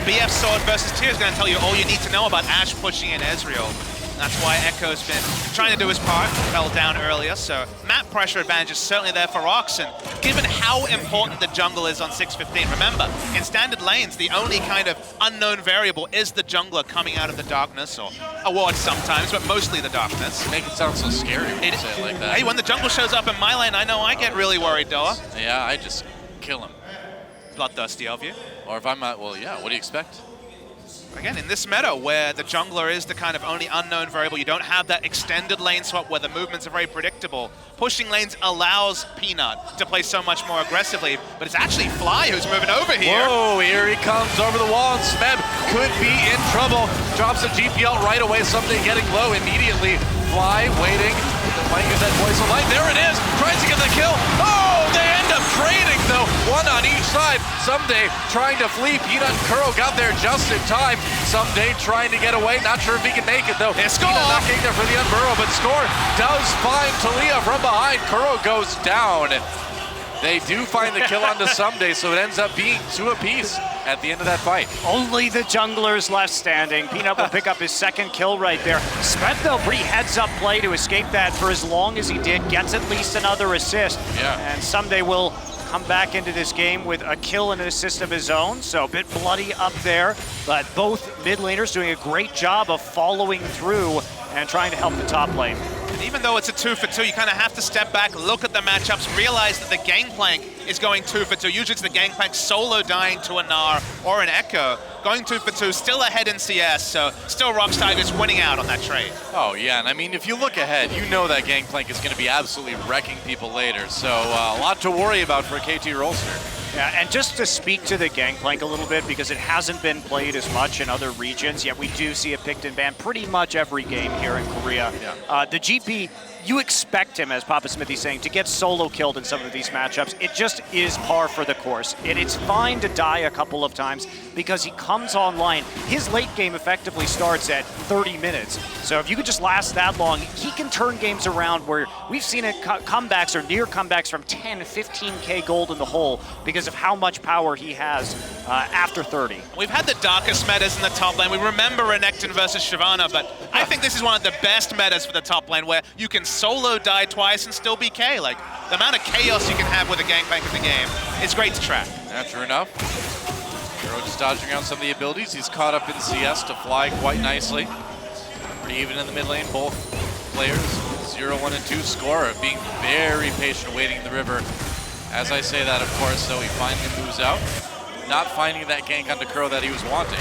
BF Sword versus Tyr is going to tell you all you need to know about Ashe pushing in Ezreal. That's why Echo's been trying to do his part, fell down earlier, so map pressure advantage is certainly there for Rox, and given how important the jungle is on 615, remember, in standard lanes, the only kind of unknown variable is the jungler coming out of the darkness, or a ward sometimes, but mostly the darkness. Make it sound so scary when you say it like that. Hey, when the jungle shows up in my lane, I know I get really worried, Doa. Yeah, I just kill him. Bloodthirsty of you. Or if I'm not, well, yeah, what do you expect? Again, in this meta where the jungler is the kind of only unknown variable, you don't have that extended lane swap where the movements are very predictable. Pushing lanes allows Peanut to play so much more aggressively, but it's actually Fly who's moving over here. Whoa, here he comes over the wall, and Smeb could be in trouble. Drops a GPL right away, Someday getting low immediately. Fly waiting, might use that voice of light. There it is, tries to get the kill. Oh, they end up trading though, one on each side. Someday trying to flee, Peanut and Kuro got there just in time. Someday trying to get away, not sure if he can make it though. Peanut not getting there for the unburrow, but Score does find Talia from behind. Kuro goes down. They do find the kill onto Someday, so it ends up being 2 apiece at the end of that fight. Only the junglers left standing. Peanut will pick up his second kill right there. Smeb, though, pretty heads-up play to escape that for as long as he did. Gets at least another assist. Yeah. And Someday will come back into this game with a kill and an assist of his own, so a bit bloody up there. But both mid laners doing a great job of following through and trying to help the top lane. And even though it's a 2-for-2, you kind of have to step back, look at the matchups, realize that the Gangplank is going 2-for-2. Usually it's the Gangplank solo dying to a Gnar or an Echo. Going 2-for-2, still ahead in CS, so still Rox Tigers winning out on that trade. Oh yeah, and I mean, if you look ahead, you know that Gangplank is going to be absolutely wrecking people later, so a lot to worry about for KT Rolster. Yeah, and just to speak to the Gangplank a little bit, because it hasn't been played as much in other regions, yet we do see it picked and banned pretty much every game here in Korea. Yeah. The GP, you expect him, as Papa Smithy's saying, to get solo killed in some of these matchups. It just is par for the course. It's fine to die a couple of times because he comes online. His late game effectively starts at 30 minutes. So if you could just last that long, he can turn games around where we've seen it comebacks or near comebacks from 10, 15K gold in the hole because of how much power he has after 30. We've had the darkest metas in the top lane. We remember Renekton versus Shyvana, but I think this is one of the best metas for the top lane where you can solo die twice and still be K. Like, the amount of chaos you can have with a Gangplank in the game is great to track. Yeah, true enough. Kuro just dodging around some of the abilities. He's caught up in CS to Fly quite nicely. Pretty even in the mid lane, both players, 0, 1, and 2 score, being very patient waiting in the river. As I say that, of course, though, he finally moves out, not finding that gank onto Kuro that he was wanting.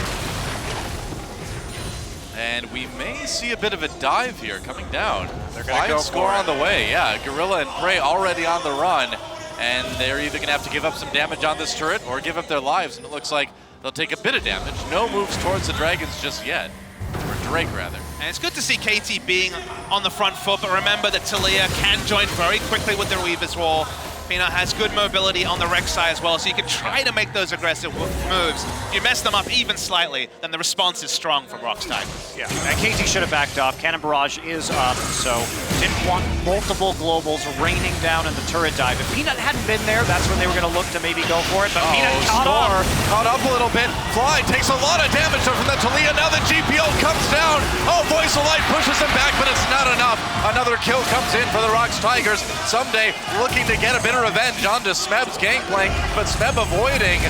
And we may see a bit of a dive here coming down. They're going to go Score on the way, yeah. Gorilla and Prey already on the run, and they're either going to have to give up some damage on this turret or give up their lives, and it looks like they'll take a bit of damage. No moves towards the Dragons just yet, or Drake rather. And it's good to see KT being on the front foot, but remember that Talia can join very quickly with the Weaver's Wall. Peanut has good mobility on the Rek'Sai as well, so you can try to make those aggressive moves. If you mess them up even slightly, then the response is strong from Rox Tigers. Yeah, and KT should have backed off. Cannon Barrage is up, so didn't want multiple globals raining down in the turret dive. If Peanut hadn't been there, that's when they were going to look to maybe go for it, but Peanut caught up a little bit. Fly takes a lot of damage from the Talia. Now the GPO comes down. Oh, Voice of Light pushes him back, but it's not enough. Another kill comes in for the Rox Tigers. Someday looking to get a bit of revenge onto Smeb's Gangplank, but Smeb avoiding,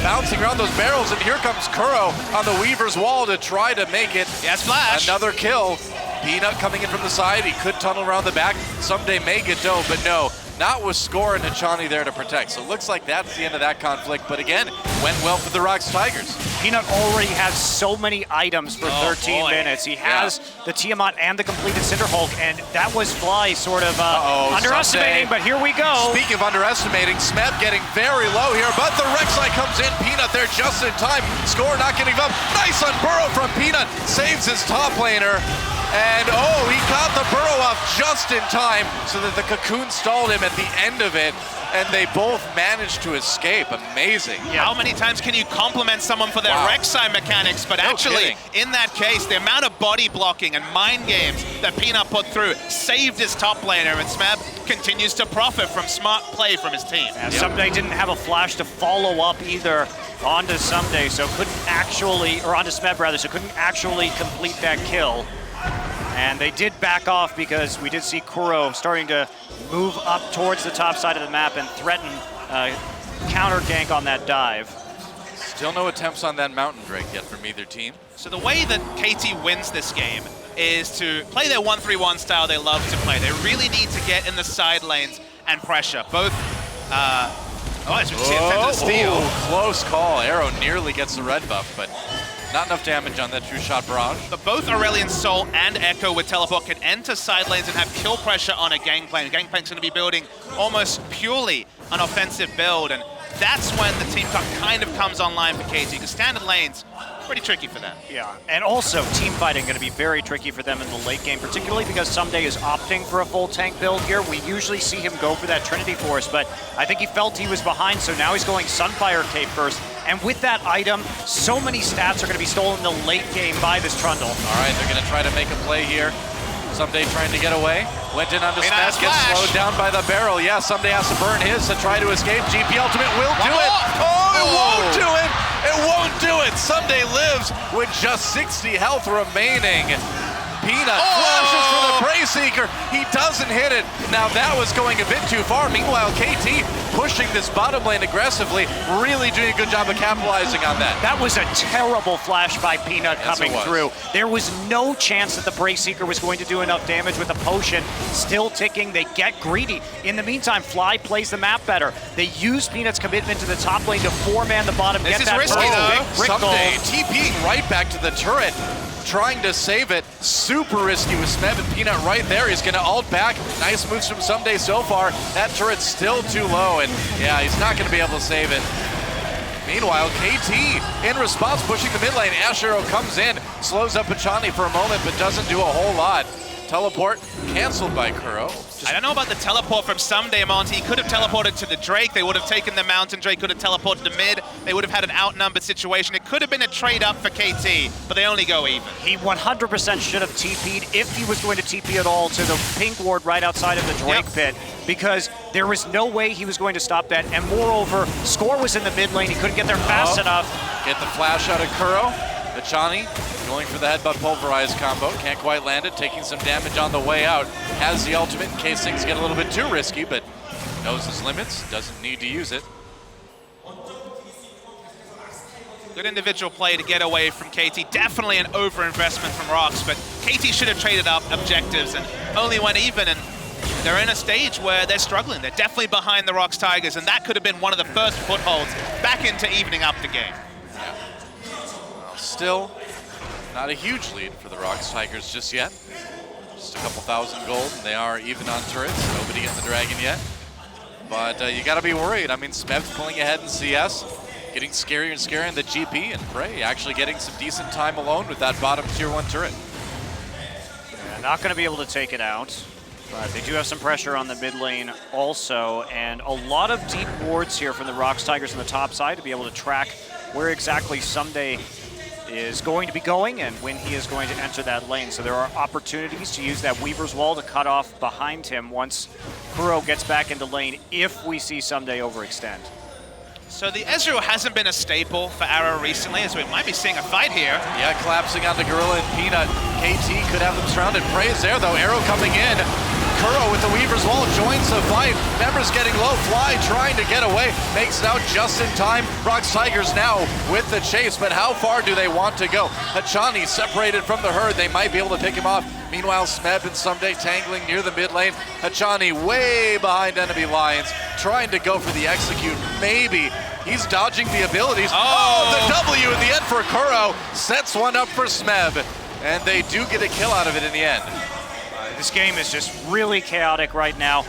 bouncing around those barrels, and here comes Kuro on the Weaver's Wall to try to make it. Yes, Flash. Another kill. Peanut coming in from the side. He could tunnel around the back. Someday make it though, but no. Not with Score and Nachani there to protect. So it looks like that's the end of that conflict. But again, went well for the Rox Tigers. Peanut already has so many items for 13 minutes. He has the Tiamat and the completed Cinderhulk, and that was Fly sort of underestimating, but here we go. Speaking of underestimating, Smeb getting very low here, but the Rek'Sai comes in. Peanut there just in time. Score not getting up. Nice unburrow from Peanut. Saves his top laner. And oh, he caught the burrow off just in time so that the cocoon stalled him at the end of it, and they both managed to escape. Amazing. How many times can you compliment someone for their Rek'Sai mechanics? But actually, in that case, the amount of body blocking and mind games that Peanut put through saved his top laner, and Smeb continues to profit from smart play from his team. And Someday didn't have a flash to follow up either onto Someday, so couldn't actually, or onto Smeb rather, so couldn't actually complete that kill. And they did back off because we did see Kuro starting to move up towards the top side of the map and threaten counter gank on that dive. Still no attempts on that Mountain Drake yet from either team. So the way that KT wins this game is to play their 1-3-1 style they love to play. They really need to get in the side lanes and pressure. Both, as we see, attempted steal. Close call. Arrow nearly gets the red buff, but not enough damage on that true shot barrage. But both Aurelion Sol and Echo with teleport can enter side lanes and have kill pressure on a Gangplank. Gangplank's going to be building almost purely an offensive build, and that's when the team kind of comes online for KT, because standard lanes, pretty tricky for them. Yeah, and also team fighting going to be very tricky for them in the late game, particularly because Someday is opting for a full tank build here. We usually see him go for that Trinity Force, but I think he felt he was behind, so now he's going Sunfire Cape first. And with that item, so many stats are going to be stolen in the late game by this Trundle. All right, they're going to try to make a play here. Someday trying to get away. Went in onto Smash, gets slowed down by the barrel. Yeah, Someday has to burn his to try to escape. GP Ultimate will do it. Oh, it won't do it. It won't do it. Someday lives with just 60 health remaining. Peanut flashes for the Prey Seeker. He doesn't hit it. Now that was going a bit too far. Meanwhile, KT pushing this bottom lane aggressively, really doing a good job of capitalizing on that. That was a terrible flash by Peanut coming through. There was no chance that the Prey Seeker was going to do enough damage with a potion. Still ticking, they get greedy. In the meantime, Fly plays the map better. They use Peanut's commitment to the top lane to four-man the bottom. This is risky though. Someday TPing right back to the turret, trying to save it. Super risky with Smeb and Peanut right there. He's gonna ult back. Nice moves from Someday so far. That turret's still too low, and yeah, he's not gonna be able to save it. Meanwhile, KT in response pushing the mid lane. Ash Arrow comes in, slows up Pachani for a moment, but doesn't do a whole lot. Teleport canceled by Kuro. I don't know about the teleport from Someday, Monty. He could have teleported to the Drake. They would have taken the Mountain Drake, could have teleported to mid. They would have had an outnumbered situation. It could have been a trade up for KT, but they only go even. He 100% should have TP'd if he was going to TP at all to the pink ward right outside of the Drake pit, because there was no way he was going to stop that. And moreover, Score was in the mid lane. He couldn't get there fast enough. Get the flash out of Kuro. Pachani going for the headbutt pulverize combo. Can't quite land it, taking some damage on the way out. Has the ultimate in case things get a little bit too risky, but knows his limits, doesn't need to use it. Good individual play to get away from KT. Definitely an overinvestment from Rox, but KT should have traded up objectives and only went even, and they're in a stage where they're struggling. They're definitely behind the Rox Tigers, and that could have been one of the first footholds back into evening up the game. Still not a huge lead for the Rox Tigers just yet. Just a couple thousand gold, and they are even on turrets. Nobody getting the dragon yet. But you gotta be worried. I mean, Smeb's pulling ahead in CS, getting scarier and scarier in the GP, and Prey actually getting some decent time alone with that bottom tier 1 turret. Yeah, not gonna be able to take it out, but they do have some pressure on the mid lane also, and a lot of deep wards here from the Rox Tigers on the top side to be able to track where exactly Someday is going to be going and when he is going to enter that lane. So there are opportunities to use that Weaver's Wall to cut off behind him once Kuro gets back into lane if we see Someday overextend. So the Ezreal hasn't been a staple for Arrow recently, as we might be seeing a fight here. Yeah, collapsing onto Gorilla and Peanut. KT could have them surrounded. Prey is there though, Arrow coming in. Kuro with the Weaver's Wall joins the fight. Members getting low. Fly trying to get away. Makes it out just in time. Rox Tigers now with the chase, but how far do they want to go? Hachani separated from the herd. They might be able to pick him off. Meanwhile, Smeb and Someday tangling near the mid lane. Hachani way behind enemy lines, trying to go for the execute. Maybe. He's dodging the abilities. Oh, the W in the end for Kuro. Sets one up for Smeb. And they do get a kill out of it in the end. This game is just really chaotic right now.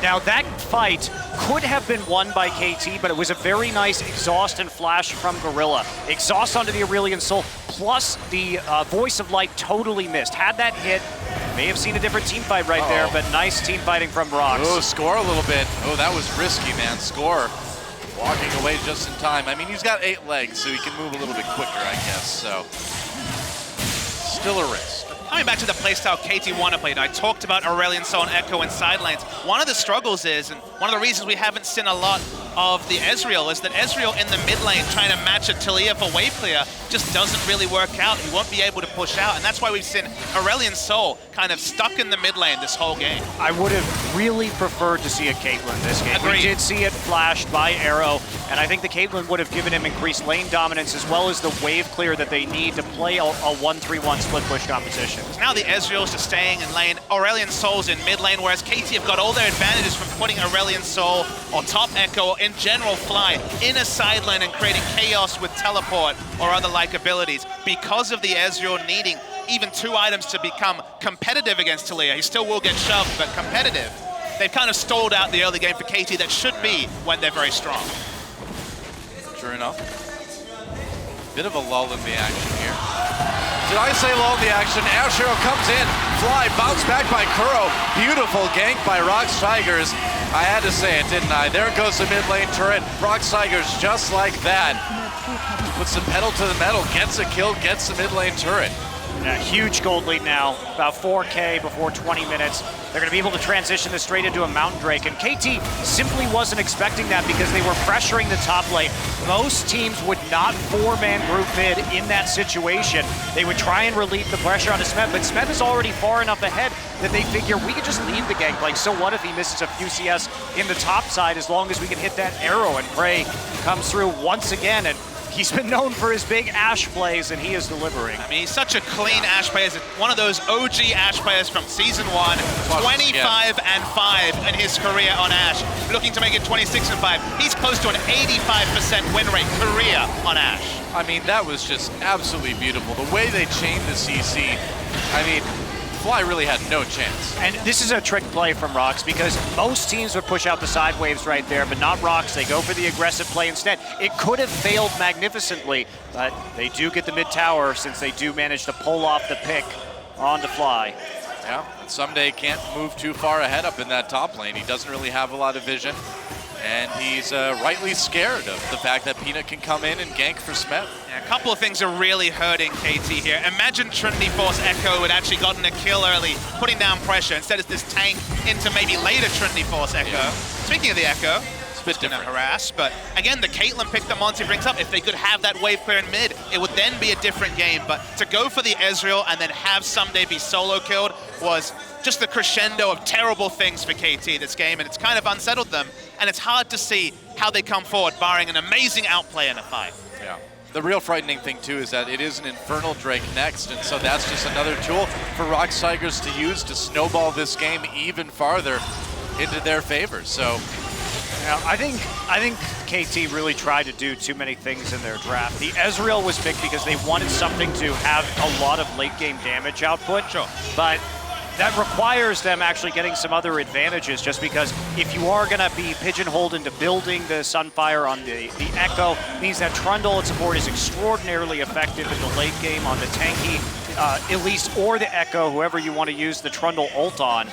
Now that fight could have been won by KT, but it was a very nice exhaust and flash from Gorilla. Exhaust onto the Aurelion Sol, plus the Voice of Light totally missed. Had that hit, May have seen a different team fight right there, but nice team fighting from Rox. Oh, Score a little bit. Oh, that was risky, man. Score walking away just in time. I mean, he's got 8 legs, so he can move a little bit quicker, I guess. So, still a risk. Coming back to the playstyle KT want to play, I talked about Aurelion Sol and Echo in side lanes. One of the struggles is, and one of the reasons we haven't seen a lot of the Ezreal, is that Ezreal in the mid lane trying to match a Taliyah for wave clear just doesn't really work out. He won't be able to push out, and that's why we've seen Aurelion Sol kind of stuck in the mid lane this whole game. I would have really preferred to see a Caitlyn this game. Agreed. We did see it flashed by Arrow, and I think the Caitlyn would have given him increased lane dominance as well as the wave clear that they need to play a 1-3-1 split push competition. Now the Ezreal's just staying in lane, Aurelion Sol's in mid lane, whereas KT have got all their advantages from putting Aurelion Sol or top Echo, or in general Fly, in a side lane and creating chaos with teleport or other like abilities. Because of the Ezreal needing even 2 items to become competitive against Taliyah. He still will get shoved, but competitive. They've kind of stalled out the early game for KT that should be when they're very strong. Sure enough. Bit of a lull in the action here. Did I say lull in the action? Ash Arrow comes in. Fly bounced back by Kuro. Beautiful gank by Rox Tigers. I had to say it, didn't I? There goes the mid lane turret. Rox Tigers just like that. Puts the pedal to the metal, gets a kill, gets the mid lane turret. Yeah, huge gold lead now, about 4K before 20 minutes. They're going to be able to transition this straight into a Mountain Drake, and KT simply wasn't expecting that because they were pressuring the top lane. Most teams would not 4-man group mid in that situation. They would try and relieve the pressure onto Smet, but Smet is already far enough ahead that they figure we could just leave the gangplank. So what if he misses a few CS in the top side as long as we can hit that arrow, and Prey comes through once again, and he's been known for his big Ashe plays, and he is delivering. I mean, he's such a clean Ashe player. He's one of those OG Ashe players from Season 1, 25-5 in his career on Ashe, looking to make it 26-5. He's close to an 85% win rate career on Ashe. I mean, that was just absolutely beautiful. The way they chained the CC, I mean, Fly really had no chance. And this is a trick play from Rox because most teams would push out the side waves right there, but not Rox. They go for the aggressive play instead. It could have failed magnificently, but they do get the mid tower since they do manage to pull off the pick onto Fly. Yeah, and Someday can't move too far ahead up in that top lane. He doesn't really have a lot of vision, and he's rightly scared of the fact that Peanut can come in and gank for Smet. Yeah, a couple of things are really hurting KT here. Imagine Trinity Force Echo had actually gotten a kill early, putting down pressure. Instead it's this tank into maybe later Trinity Force Echo. Yeah. Speaking of the Echo, bit different. Harass, but again, the Caitlyn pick that Monty brings up, if they could have that wave clear in mid, it would then be a different game. But to go for the Ezreal and then have Someday be solo killed was just the crescendo of terrible things for KT this game, and it's kind of unsettled them, and it's hard to see how they come forward, barring an amazing outplay in a fight. Yeah. The real frightening thing, too, is that it is an Infernal Drake next, and so that's just another tool for Rox Tigers to use to snowball this game even farther into their favor. So, yeah, I think KT really tried to do too many things in their draft. The Ezreal was picked because they wanted something to have a lot of late game damage output. Sure. But that requires them actually getting some other advantages, just because if you are going to be pigeonholed into building the Sunfire on the Echo, means that Trundle and support is extraordinarily effective in the late game on the tanky Elise or the Echo, whoever you want to use the Trundle ult on.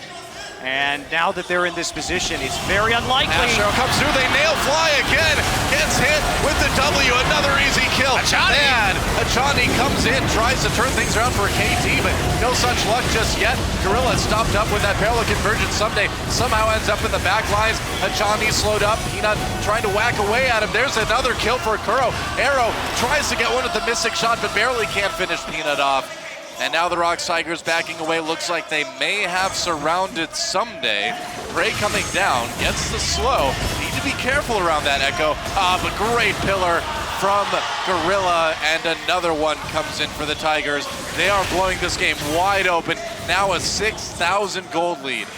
And now that they're in this position, it's very unlikely. Ash Arrow comes through, they nail Fly again. Gets hit with the W, another easy kill. Ajani! And Ajani comes in, tries to turn things around for KT, but no such luck just yet. Gorilla stopped up with that parallel convergence Someday. Somehow ends up in the back lines. Ajani slowed up. Peanut trying to whack away at him. There's another kill for Kuro. Arrow tries to get one with the Mystic shot, but barely can't finish Peanut off. And now the Rox Tigers backing away. Looks like they may have surrounded Someday. Prey coming down, gets the slow. Need to be careful around that Echo. But great pillar from Gorilla, and another one comes in for the Tigers. They are blowing this game wide open. Now a 6,000 gold lead.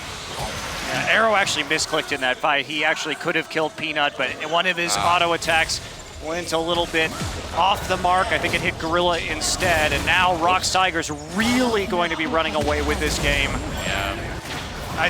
Yeah, Arrow actually misclicked in that fight. He actually could have killed Peanut, but one of his auto attacks went a little bit off the mark. I think it hit Gorilla instead, and now Rox Tigers really going to be running away with this game. Yeah.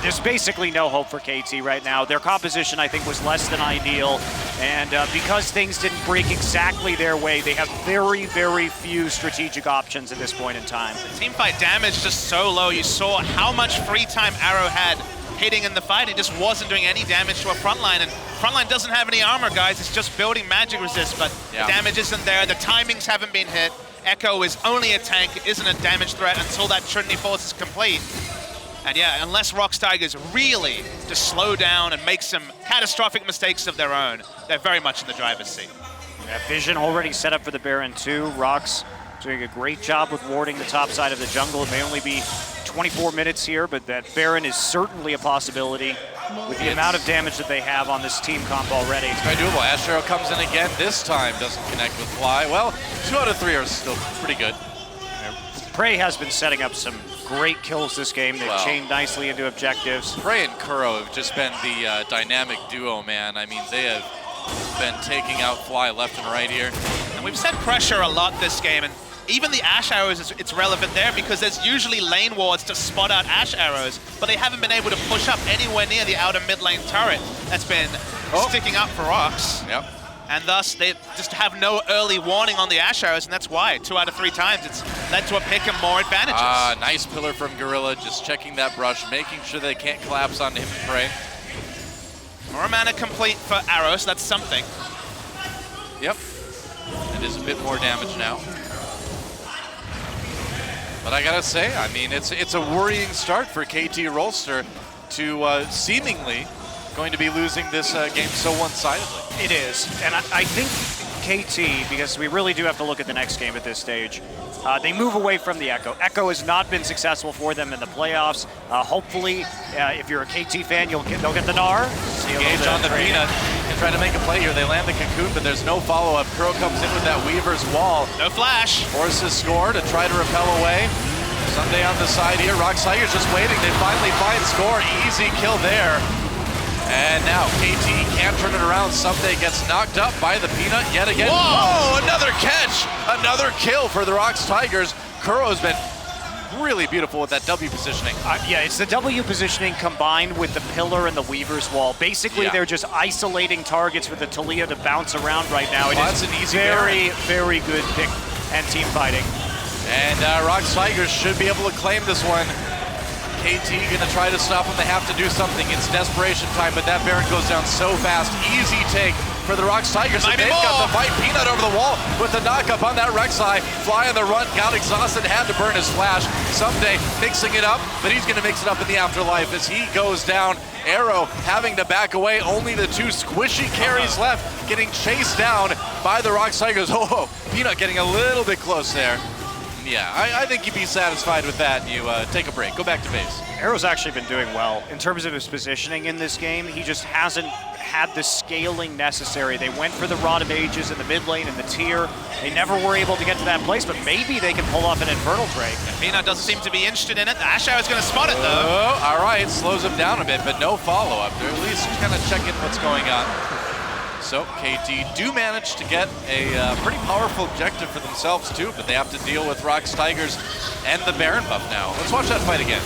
There's basically no hope for KT right now. Their composition, I think, was less than ideal. And because things didn't break exactly their way, they have very, very few strategic options at this point in time. The teamfight damage just so low. You saw how much free time Arrow had hitting in the fight. It just wasn't doing any damage to a frontline. And frontline doesn't have any armor, guys. It's just building magic resist, but the damage isn't there. The timings haven't been hit. Echo is only a tank, isn't a damage threat until that Trinity Force is complete. And yeah, unless Rox Tigers really just slow down and make some catastrophic mistakes of their own, they're very much in the driver's seat. Yeah, Vision already set up for the Baron 2. Rox doing a great job with warding the top side of the jungle. It may only be 24 minutes here, but that Baron is certainly a possibility with the amount of damage that they have on this team comp already. It's very doable. Ash Arrow comes in again. This time doesn't connect with Fly. Well, 2 out of 3 are still pretty good. Prey has been setting up some great kills this game. They've chained nicely into objectives. Prey and Kuro have just been the dynamic duo, man. I mean, they have been taking out Fly left and right here. And we've set pressure a lot this game, and even the Ash Arrows, it's relevant there because there's usually lane wards to spot out Ash Arrows, but they haven't been able to push up anywhere near the outer mid lane turret that's been sticking up for Rox. Yep. And thus, they just have no early warning on the Ash Arrows, and that's why 2 out of 3 times it's led to a pick and more advantages. Nice pillar from Gorilla, just checking that brush, making sure they can't collapse onto him and Prey. More mana complete for Arrows, that's something. Yep. It is a bit more damage now. But I gotta say, I mean, it's a worrying start for KT Rolster to seemingly going to be losing this game so one-sidedly. It is, and I think KT, because we really do have to look at the next game at this stage, they move away from the Echo. Echo has not been successful for them in the playoffs. Hopefully, if you're a KT fan, they'll get the Gnar. Engage on the Peanut and try to make a play here. They land the Cocoon, but there's no follow-up. Kuro comes in with that Weaver's Wall. No flash. Forces Score to try to repel away. Sunday on the side here. Rox Tigers just waiting. They finally find Score. Easy kill there. And now KT can't turn it around. Someday gets knocked up by the Peanut yet again. Whoa, another catch! Another kill for the Rox Tigers. Kuro's been really beautiful with that W positioning. Yeah, it's the W positioning combined with the Pillar and the Weaver's Wall. Basically, they're just isolating targets for the Taliyah to bounce around right now. It is an easy very, very good pick and team fighting. And Rox Tigers should be able to claim this one. KT gonna try to stop them. They have to do something. It's desperation time, but that Baron goes down so fast. Easy take for the Rox Tigers. And they've got the fight. Peanut over the wall with the knockup on that Rek'Sai. Fly on the run, got exhausted, had to burn his flash. Someday mixing it up, but he's gonna mix it up in the afterlife as he goes down. Arrow having to back away. Only the 2 squishy carries left, getting chased down by the Rox Tigers. Oh, Peanut getting a little bit close there. Yeah, I think you'd be satisfied with that. You take a break, go back to base. Arrow's actually been doing well in terms of his positioning in this game. He just hasn't had the scaling necessary. They went for the Rod of Ages in the mid lane and the tier. They never were able to get to that place, but maybe they can pull off an Infernal Drake. Peanut doesn't seem to be interested in it. The Ash Arrow's going to spot it, though. Oh, all right, slows him down a bit, but no follow-up. They're at least kind of checking what's going on. So KT do manage to get a pretty powerful objective for themselves too, but they have to deal with Rox Tigers and the Baron buff now. Let's watch that fight again.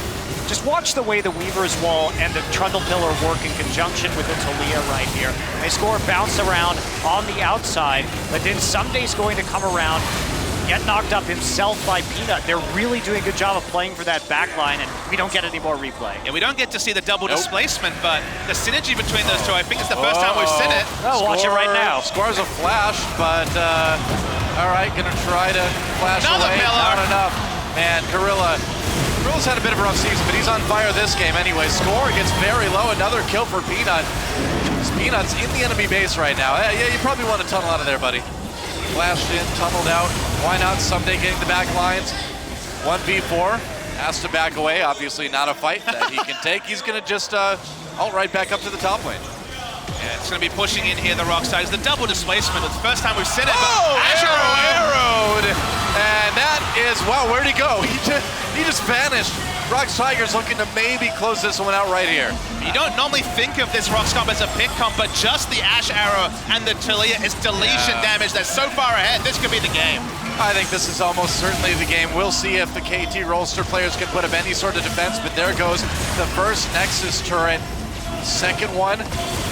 Just watch the way the Weaver's Wall and the Trundle Pillar work in conjunction with the Taliyah right here. They score bounce around on the outside, but then Sunday's going to come around, get knocked up himself by Peanut. They're really doing a good job of playing for that backline, and we don't get any more replay. Yeah, we don't get to see the double displacement, but the synergy between those two, I think it's the first time we've seen it. Oh, watch it right now. Scores a flash, but all right, gonna try to flash Another away. Miller. Not enough. Man, Gorilla's had a bit of a rough season, but he's on fire this game anyway. Score gets very low. Another kill for Peanut. Peanut's in the enemy base right now. Yeah, you probably want to tunnel out of there, buddy. Flashed in, tunneled out. Why not? Someday getting the back lines. 1v4. Has to back away. Obviously not a fight that he can take. He's going to just ult right back up to the top lane. Yeah, it's going to be pushing in here, the Rox Tigers. The double displacement. It's the first time we've seen it. Oh, arrowed. And that is, wow, where'd he go? He just vanished. Rox Tigers looking to maybe close this one out right here. You don't normally think of this Rox comp as a pick comp, but just the Ash Arrow and the Taliyah is deletion damage. They're so far ahead. This could be the game. I think this is almost certainly the game. We'll see if the KT Rolster players can put up any sort of defense, but there goes the first Nexus turret. Second one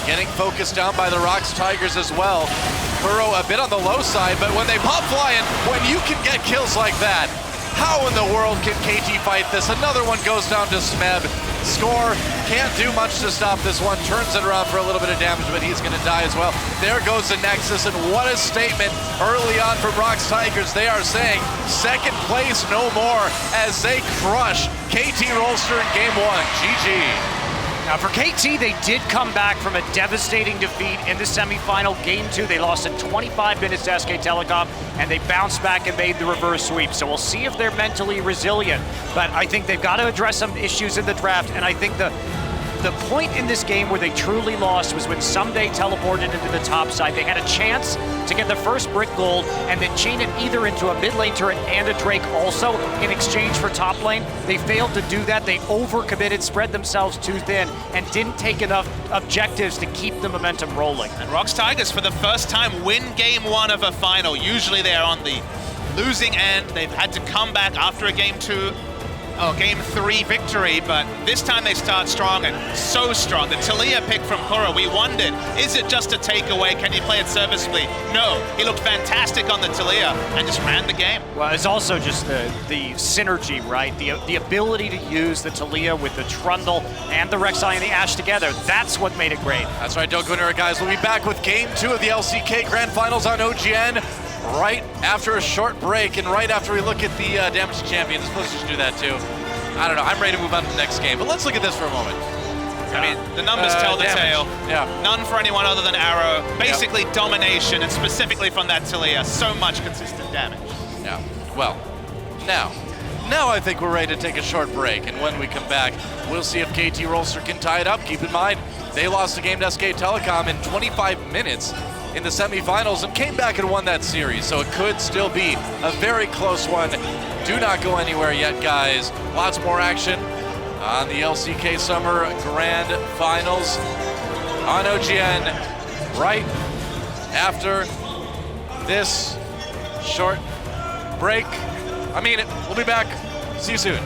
getting focused down by the Rocks Tigers as well. Kuro a bit on the low side, but when they pop flying, when you can get kills like that, how in the world can KT fight this? Another one goes down to Smeb. Score can't do much to stop this one. Turns it around for a little bit of damage, but he's going to die as well. There goes the Nexus, and what a statement early on from Rocks Tigers. They are saying second place no more as they crush KT Rolster in game one. GG. Now for KT, they did come back from a devastating defeat in the semifinal. Game 2, they lost in 25 minutes to SK Telecom, and they bounced back and made the reverse sweep. So we'll see if they're mentally resilient. But I think they've got to address some issues in the draft, and I think the point in this game where they truly lost was when Someday teleported into the top side. They had a chance to get the first brick gold and then chain it either into a mid lane turret and a Drake also in exchange for top lane. They failed to do that. They overcommitted, spread themselves too thin, and didn't take enough objectives to keep the momentum rolling. And Rocks Tigers, for the first time, win game 1 of a final. Usually they're on the losing end. They've had to come back after a game 2. Game 3 victory, but this time they start strong, and so strong. The Taliyah pick from Kuro, we wondered, is it just a takeaway? Can he play it serviceably? No, he looked fantastic on the Taliyah and just ran the game. Well, it's also just the synergy, right? The ability to use the Taliyah with the Trundle and the Rek'Sai and the Ashe together. That's what made it great. That's right, Doug Winter, guys. We'll be back with game 2 of the LCK Grand Finals on OGN right after a short break and right after we look at the Damage Champions. I suppose we should do that too. I don't know, I'm ready to move on to the next game, but let's look at this for a moment. I mean, the numbers tell the tale. Yeah. None for anyone other than Arrow. Basically domination, and specifically from that Taliyah, so much consistent damage. Yeah, well, now I think we're ready to take a short break, and when we come back, we'll see if KT Rolster can tie it up. Keep in mind, they lost the game to SK Telecom in 25 minutes in the semifinals and came back and won that series, so it could still be a very close one. Do not go anywhere yet, guys. Lots more action on the LCK Summer Grand Finals on OGN right after this short break. I mean it. We'll be back. See you soon.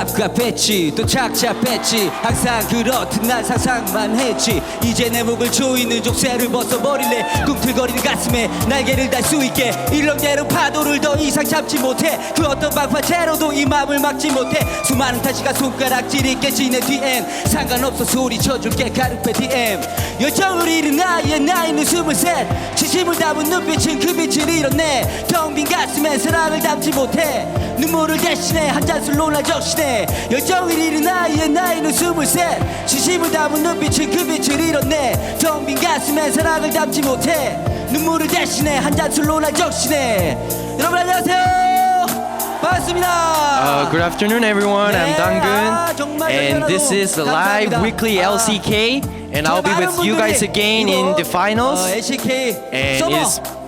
랍과 배치 또 착잡했지 항상 그렇듯 난 상상만 했지 이제 내 목을 조이는 족쇄를 벗어버릴래 꿈틀거리는 가슴에 날개를 달 수 있게 일렁대는 파도를 더 이상 참지 못해 그 어떤 방파제로도 이 맘을 막지 못해 수많은 타지가 손가락질이 깨지네 뒤엔 상관없어 소리쳐줄게 가르페 DM 열정을 잃은 나이는 23 진심을 담은 눈빛은 그 빛을 잃었네 텅 빈 가슴에 사랑을 담지 못해 눈물을 대신해 한 잔술 놀라 적시네 열정을 잃은 나이는 23 진심을 담은 눈빛은 그 빛을 잃었네 텅 빈 가슴에 사랑을 담지 못해 눈물을 대신해 한 잔술 놀라 적시네 여러분 안녕하세요 반갑습니다. Good afternoon, everyone. I'm Danggun, and this is the live weekly LCK, and I'll be with you guys again in the finals.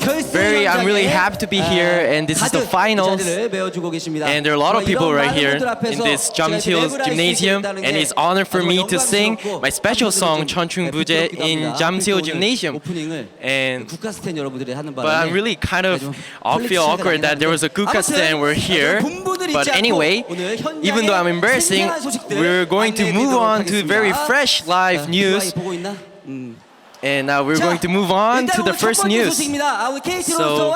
And I'm really happy to be here, and this is the finals. And there are a lot of people right here in this Jamsil Gymnasium, and it's an honor for me to sing my special song Cheonchung Buje in Jamsil Gymnasium. But I'm really kind of feel awkward that there was a Kuka stand. We're here. But anyway, even though I'm embarrassing, we're going to move on to very fresh live news. And now we're going to move on to the first news. So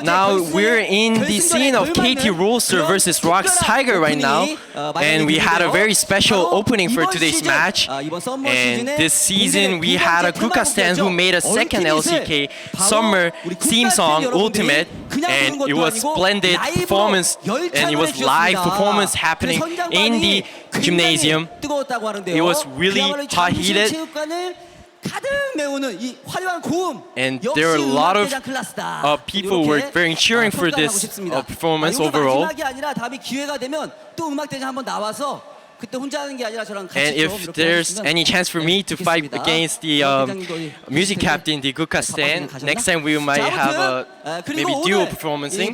now we're in the scene of KT Rolster versus Rocks Tiger right now, and we had a very special opening for today's match. And this season we had a Kuka Stan who made a second LCK summer theme song Ultimate, and it was splendid performance, and it was live performance happening in the gymnasium. It was really hot heated. And there are a lot of people who were very cheering for this performance overall. And if there's any chance for me to fight against the music captain, the Kuka Stan, next time we might have a maybe duo performancing.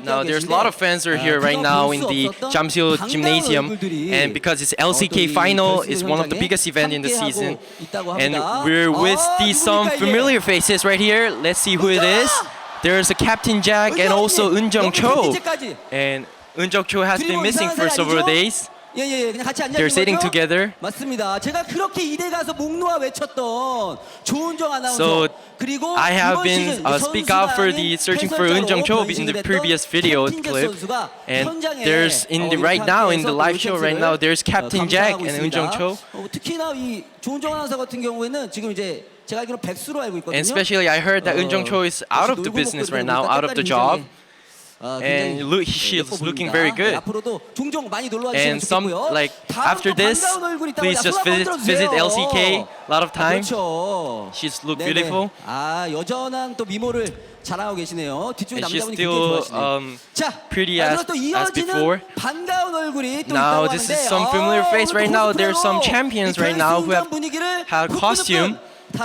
Now there's a lot of fans who are here right now in the Jamsil Gymnasium, and because it's LCK final, it's one of the biggest events in the season. And we're with some familiar faces right here. Let's see who it is. There's a Captain Jack and also Eunjung Cho. And Eunjung Cho has been missing for several days. They're sitting together. So I have been speak out for the searching for Eunjung Cho in the previous video clip, and there's right now in the live show right now there's Captain Jack and Eunjung Cho. And especially I heard that Eunjung Cho is out of the business right now, out of the job. And she's looking very good. And after this, please just visit LCK a lot of time. She's look beautiful. And she's still pretty as before. Now this is some familiar face right now. There's some champions right now who have had costume. It's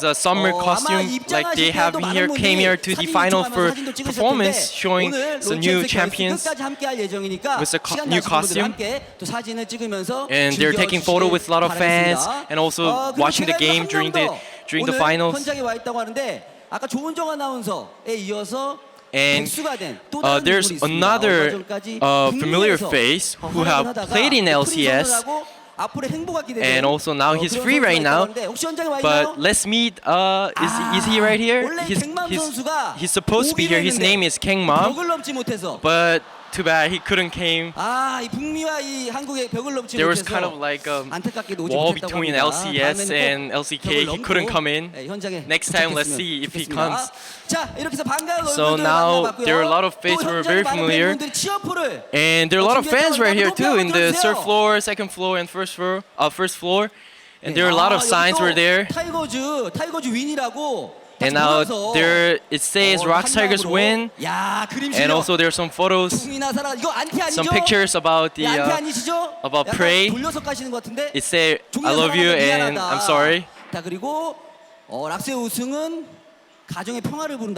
a summer costume like they have here, came here to the final for performance, showing some new champions with a new costume. And they're taking photo with a lot of fans and also watching the game during the finals. And there's another familiar face who have played in LCS. And also now he's free right now. But let's meet. Is he right here? He's supposed to be here. His name is Kang Ma. But too bad he couldn't came. There was kind of like a wall between LCS and LCK. He couldn't come in. Next time, let's see if he comes. So now there are a lot of faces who are very familiar, and there are a lot of fans right here too in the third floor, second floor, and first floor. And there are a lot of signs were there. And now there it says Rocks Tigers win, and also there are some photos, some pictures about the about Prey. It says I love you and I'm sorry.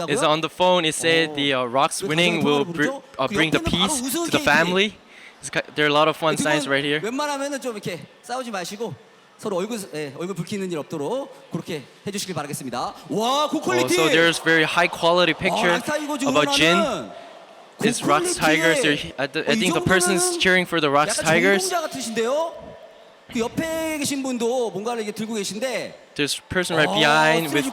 It's on the phone. It said the Rocks winning will bring the peace to the family. There are a lot of fun signs right here. 서로 얼굴 붉히는 일 없도록 그렇게 해주시길 바라겠습니다. 와, 고퀄리티. So there's very high quality picture about Jin. is Rocks Tigers. I think the person's cheering for the Rocks Tigers. 전공자 같으신데요? 그 옆에 계신 분도 뭔가를 이렇게 들고 계신데. There's a person right behind with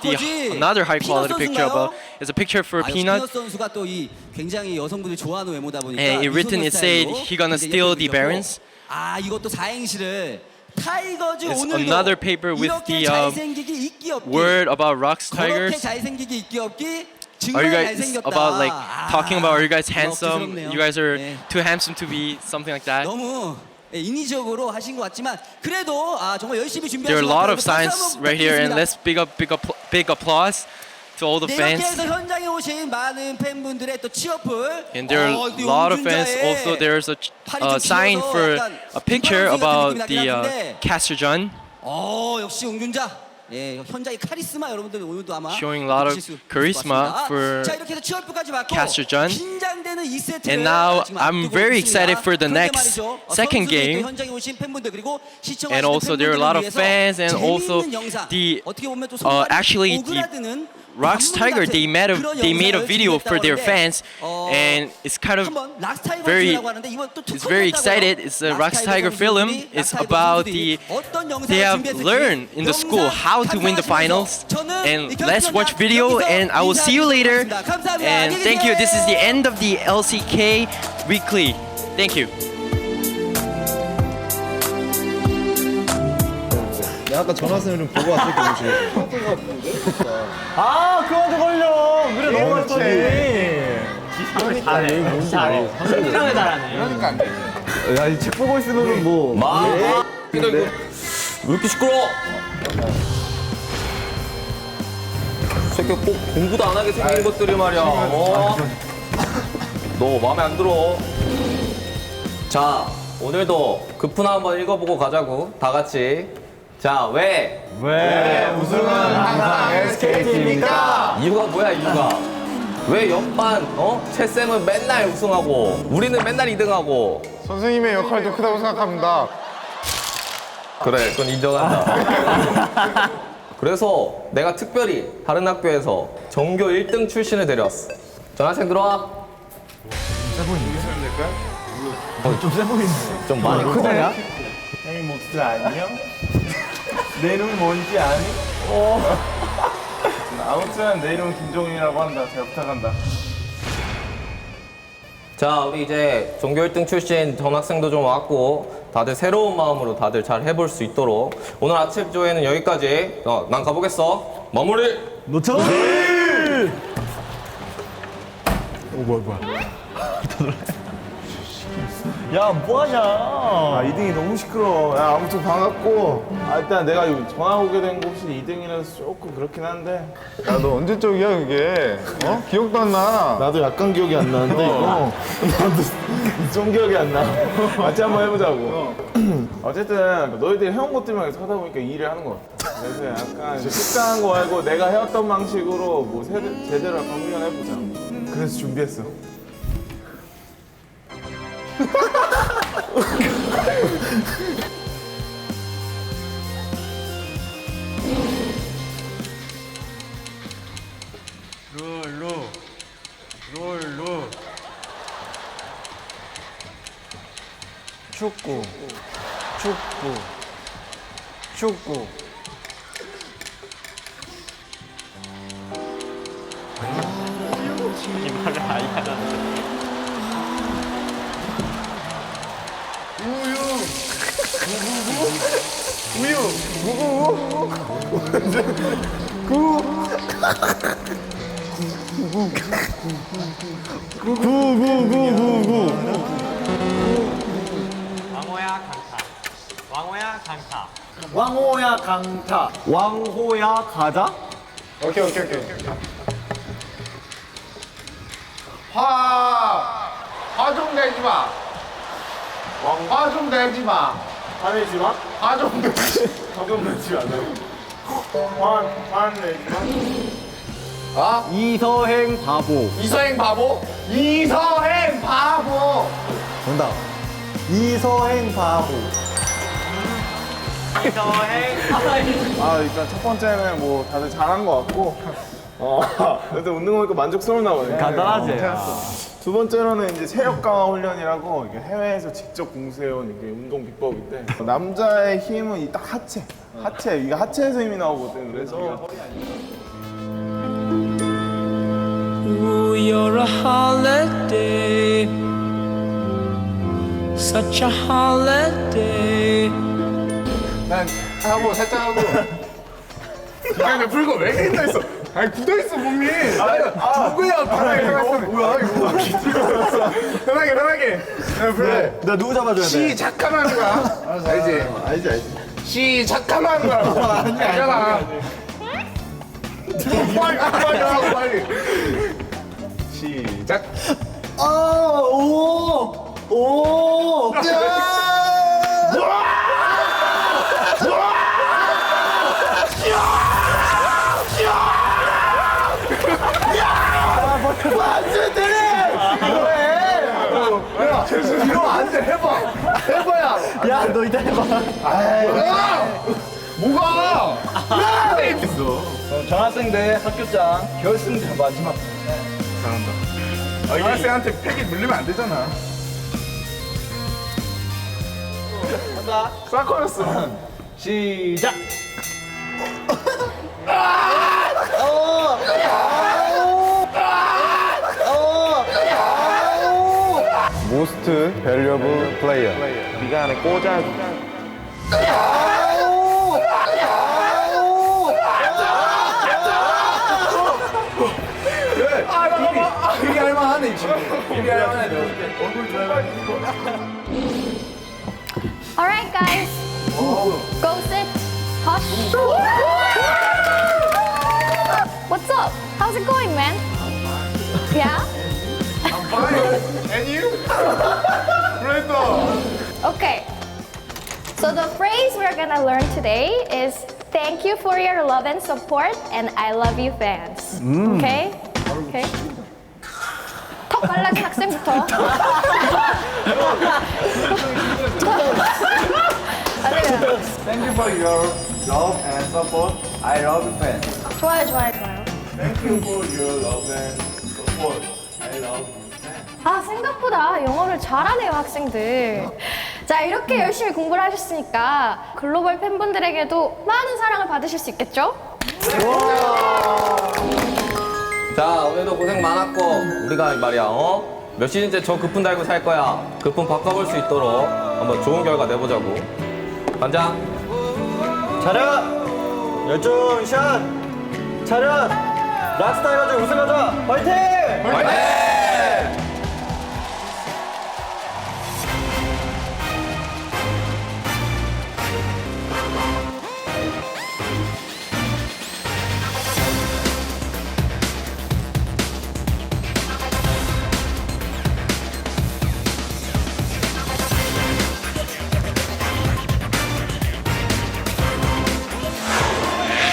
another high quality picture about. It's a picture for Peanut. 선수가 또 이 굉장히 여성분들 좋아하는 외모다 보니까. And it written it said he gonna steal the Barons. 아 이것도 사행시를 타이거즈 It's 오늘도 another paper with 이렇게 the 잘생기기 있기 없기. word about Rocks 그렇게 Tigers. 잘생기기 있기 없기. Are you 정말 guys 잘생겼다. about like talking about are you guys handsome? 억지스럽네요. You guys are 네. too handsome to be something like that. 너무 인위적으로 하신 것 같지만 그래도 정말 열심히 준비하신 There are a lot 것 of 같아요. signs right here, and let's big applause to all the 이렇게 fans. 해서 현장에 오신 많은 팬분들의 또 취업을 And there are a lot of fans. Also, there's a sign for a picture about the Caster John. 역시 웅준자. 예, 현장의 카리스마 여러분들 오늘도 아마 Showing a lot of 느끼실 수 있을 것 charisma 같습니다. for 자, 이렇게 해서 취업부까지 받고 Caster John. 긴장되는 이 세트를 And now 지금 I'm 앞두고 very 있습니다. excited for the 그런데 next 말이죠, second 선수들, 또 game. 현장에 오신 팬분들 그리고 시청하시는 And also there are a lot of 팬분들을 fans, and 위해서 also 재미있는 영상, the 어떻게 보면 또 손발이 actually the 오그라드는 Rocks Tiger, they made a video for their fans, and it's kind of it's very excited. It's a Rocks Tiger film. It's about they have learned in the school how to win the finals. And let's watch video, and I will see you later. And thank you. This is the end of the LCK weekly. Thank you. 내가 아까 전화선을 좀 보고 왔을 게 아 그거한테 걸려. 그래 너무 많지. 잘해. 상당히 잘하네. 그러니까 안 되지. 야, 이 책 보고 있으면 뭐. 왜 이렇게 시끄러워? 새끼 꼭 공부도 안 하게 생긴 것들이 말이야. 너 마음에 안 들어. 자, 오늘도 급훈 한번 읽어보고 가자고. 다 같이. 자, 왜 우승은 항상 SKT입니까? 이유가 뭐야, 이유가? 왜 옆반, 채쌤은 맨날 우승하고, 우리는 맨날 2등하고. 선생님의 역할도 크다고 생각합니다. 그래, 그건 인정한다. 그래서 내가 특별히 다른 학교에서 전교 1등 출신을 데려왔어. 전학생 들어와. 세 보이는데? 좀 세 보이는데. 좀 많이 크냐? 형이 몫을 안녕? 내 이름이 뭔지 아니? 아무튼 내 이름은 김종인이라고 한다. 잘 부탁한다. 자, 우리 이제 전교 1등 출신 전학생도 좀 왔고 다들 새로운 마음으로 다들 잘 해볼 수 있도록 오늘 아침 조회는 여기까지. 난 가보겠어. 마무리! 놓쳐! 뭐야. 야, 뭐하냐? 아, 2등이 너무 시끄러워. 야, 아무튼 반갑고. 일단 내가 전화 오게 된 곳이 2등이라서 조금 그렇긴 한데. 야, 너 언제적이야, 그게? 기억도 안 나. 나도 약간 기억이 안 나는데, 나도 좀 기억이 안 나. 같이 한번 해보자고. 어쨌든, 너희들이 해온 것들만 계속 하다 보니까 이 일을 하는 것 같아. 그래서 약간 식상한 거 말고 내가 해왔던 방식으로 뭐 제대로 한번 훈련해보자. 그래서 준비했어. 롤. 축구. 이 말을 아예 하는데. 왕호야 강타. 왕호야 가자? 오케이. 화 좀 내지 마. 화 좀 내지 마. 화내지 마? 화 좀 내지 말라고. 화 내지 마. 이서행 바보. 이서행 바보? 이서행 바보! 정답. 이서행 바보. 일단 첫 번째는 뭐 다들 잘한 것 같고. 그래도 웃는 거 보니까 만족스러운 나오네. 간단하지? 괜찮았어. 두 번째로는 이제 체력 강화 훈련이라고 이게 해외에서 직접 공수해온 이게 운동 비법인데 남자의 힘은 이 딱 하체, 이게 하체에서 힘이 나오거든. 그래서 Ooh, you're a holiday, such a holiday. 난 하고 살짝 하고 그냥 풀고 왜 이렇게 있어? 아니 굳어있어 몸이. 누구야? 뭐야 이거? 편하게. 나 누구 잡아줘야 돼? 시작하면 하는 거야. 알지. 시작하면 하는 거야. 알잖아. 빨리. 시작. 오. 완전 되네! 야, 이거 안 돼, 해봐야. 야, 너 이따 해봐. 뭐가? 전학생대 학교장 결승전 마지막. 잘한다. 전학생한테 팩이 물리면 안 되잖아. 한다. 싸커였어. 시작. 모스트 밸류어블 플레이어. 네가 안에 꽂아. 이게 할만하네 지금. 이게 할만해. 얼굴 Alright, guys. Go sit. Hush. What's up? How's it going, man? Yeah? I'm fine. And you? Okay. So the phrase we're gonna learn today is thank you for your love and support and I love you fans. Okay? Okay. 턱 갈라진 학생부터. Thank you for your love and support. I love you fans. 좋아요. Thank you for your love and support. I love you. 아, 생각보다 영어를 잘하네요, 학생들. 자, 이렇게 열심히 공부를 하셨으니까 글로벌 팬분들에게도 많은 사랑을 받으실 수 있겠죠? 자, 오늘도 고생 많았고 우리가 말이야 몇 시즌째 저 급분 달고 살 거야. 급분 바꿔볼 수 있도록 한번 좋은 결과 내보자고. 반장. 차렷! 열중 샷! 차렷! 락스타 해가지고 우승하자! 화이팅! 화이팅!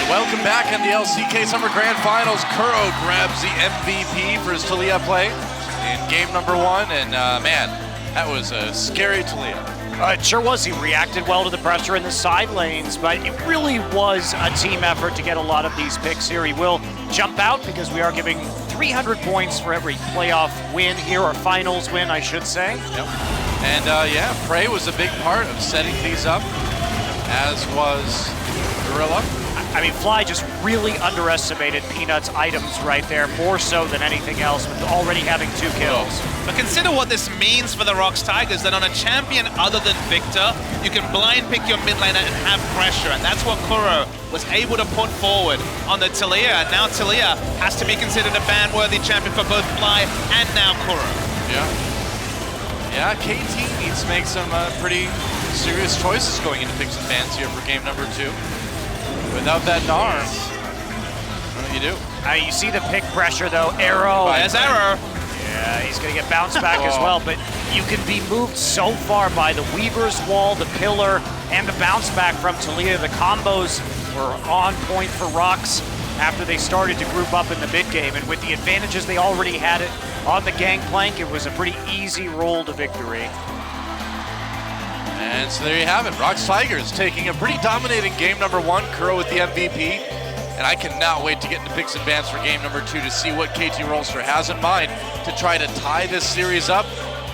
Welcome back in the LCK Summer Grand Finals. Kuro grabs the MVP for his Taliyah play in game number 1, and man, that was a scary Taliyah. It sure was. He reacted well to the pressure in the side lanes, but it really was a team effort to get a lot of these picks here. He will jump out because we are giving 300 points for every playoff win here, or finals win, I should say. Yep. And yeah, Prey was a big part of setting these up, as was Gorilla. I mean, Fly just really underestimated Peanut's items right there, more so than anything else, with already having 2 kills. But consider what this means for the Rox Tigers, that on a champion other than Victor, you can blind pick your mid laner and have pressure, and that's what Kuro was able to put forward on the Taliyah, and now Taliyah has to be considered a ban-worthy champion for both Fly and now Kuro. Yeah, KT needs to make some pretty serious choices going into picks and bans here for game number 2. Without that Gnar, what do you do? You see the pick pressure though, Arrow. There's Arrow. Yeah, he's gonna get bounced back as well, but you can be moved so far by the Weaver's Wall, the Pillar, and the bounce back from Taliyah. The combos were on point for Rox after they started to group up in the mid game, and with the advantages they already had it on the gangplank, it was a pretty easy roll to victory. And so there you have it. Rox Tigers taking a pretty dominating game number 1. Kuro with the MVP. And I cannot wait to get into picks and bans for game number 2 to see what KT Rolster has in mind to try to tie this series up.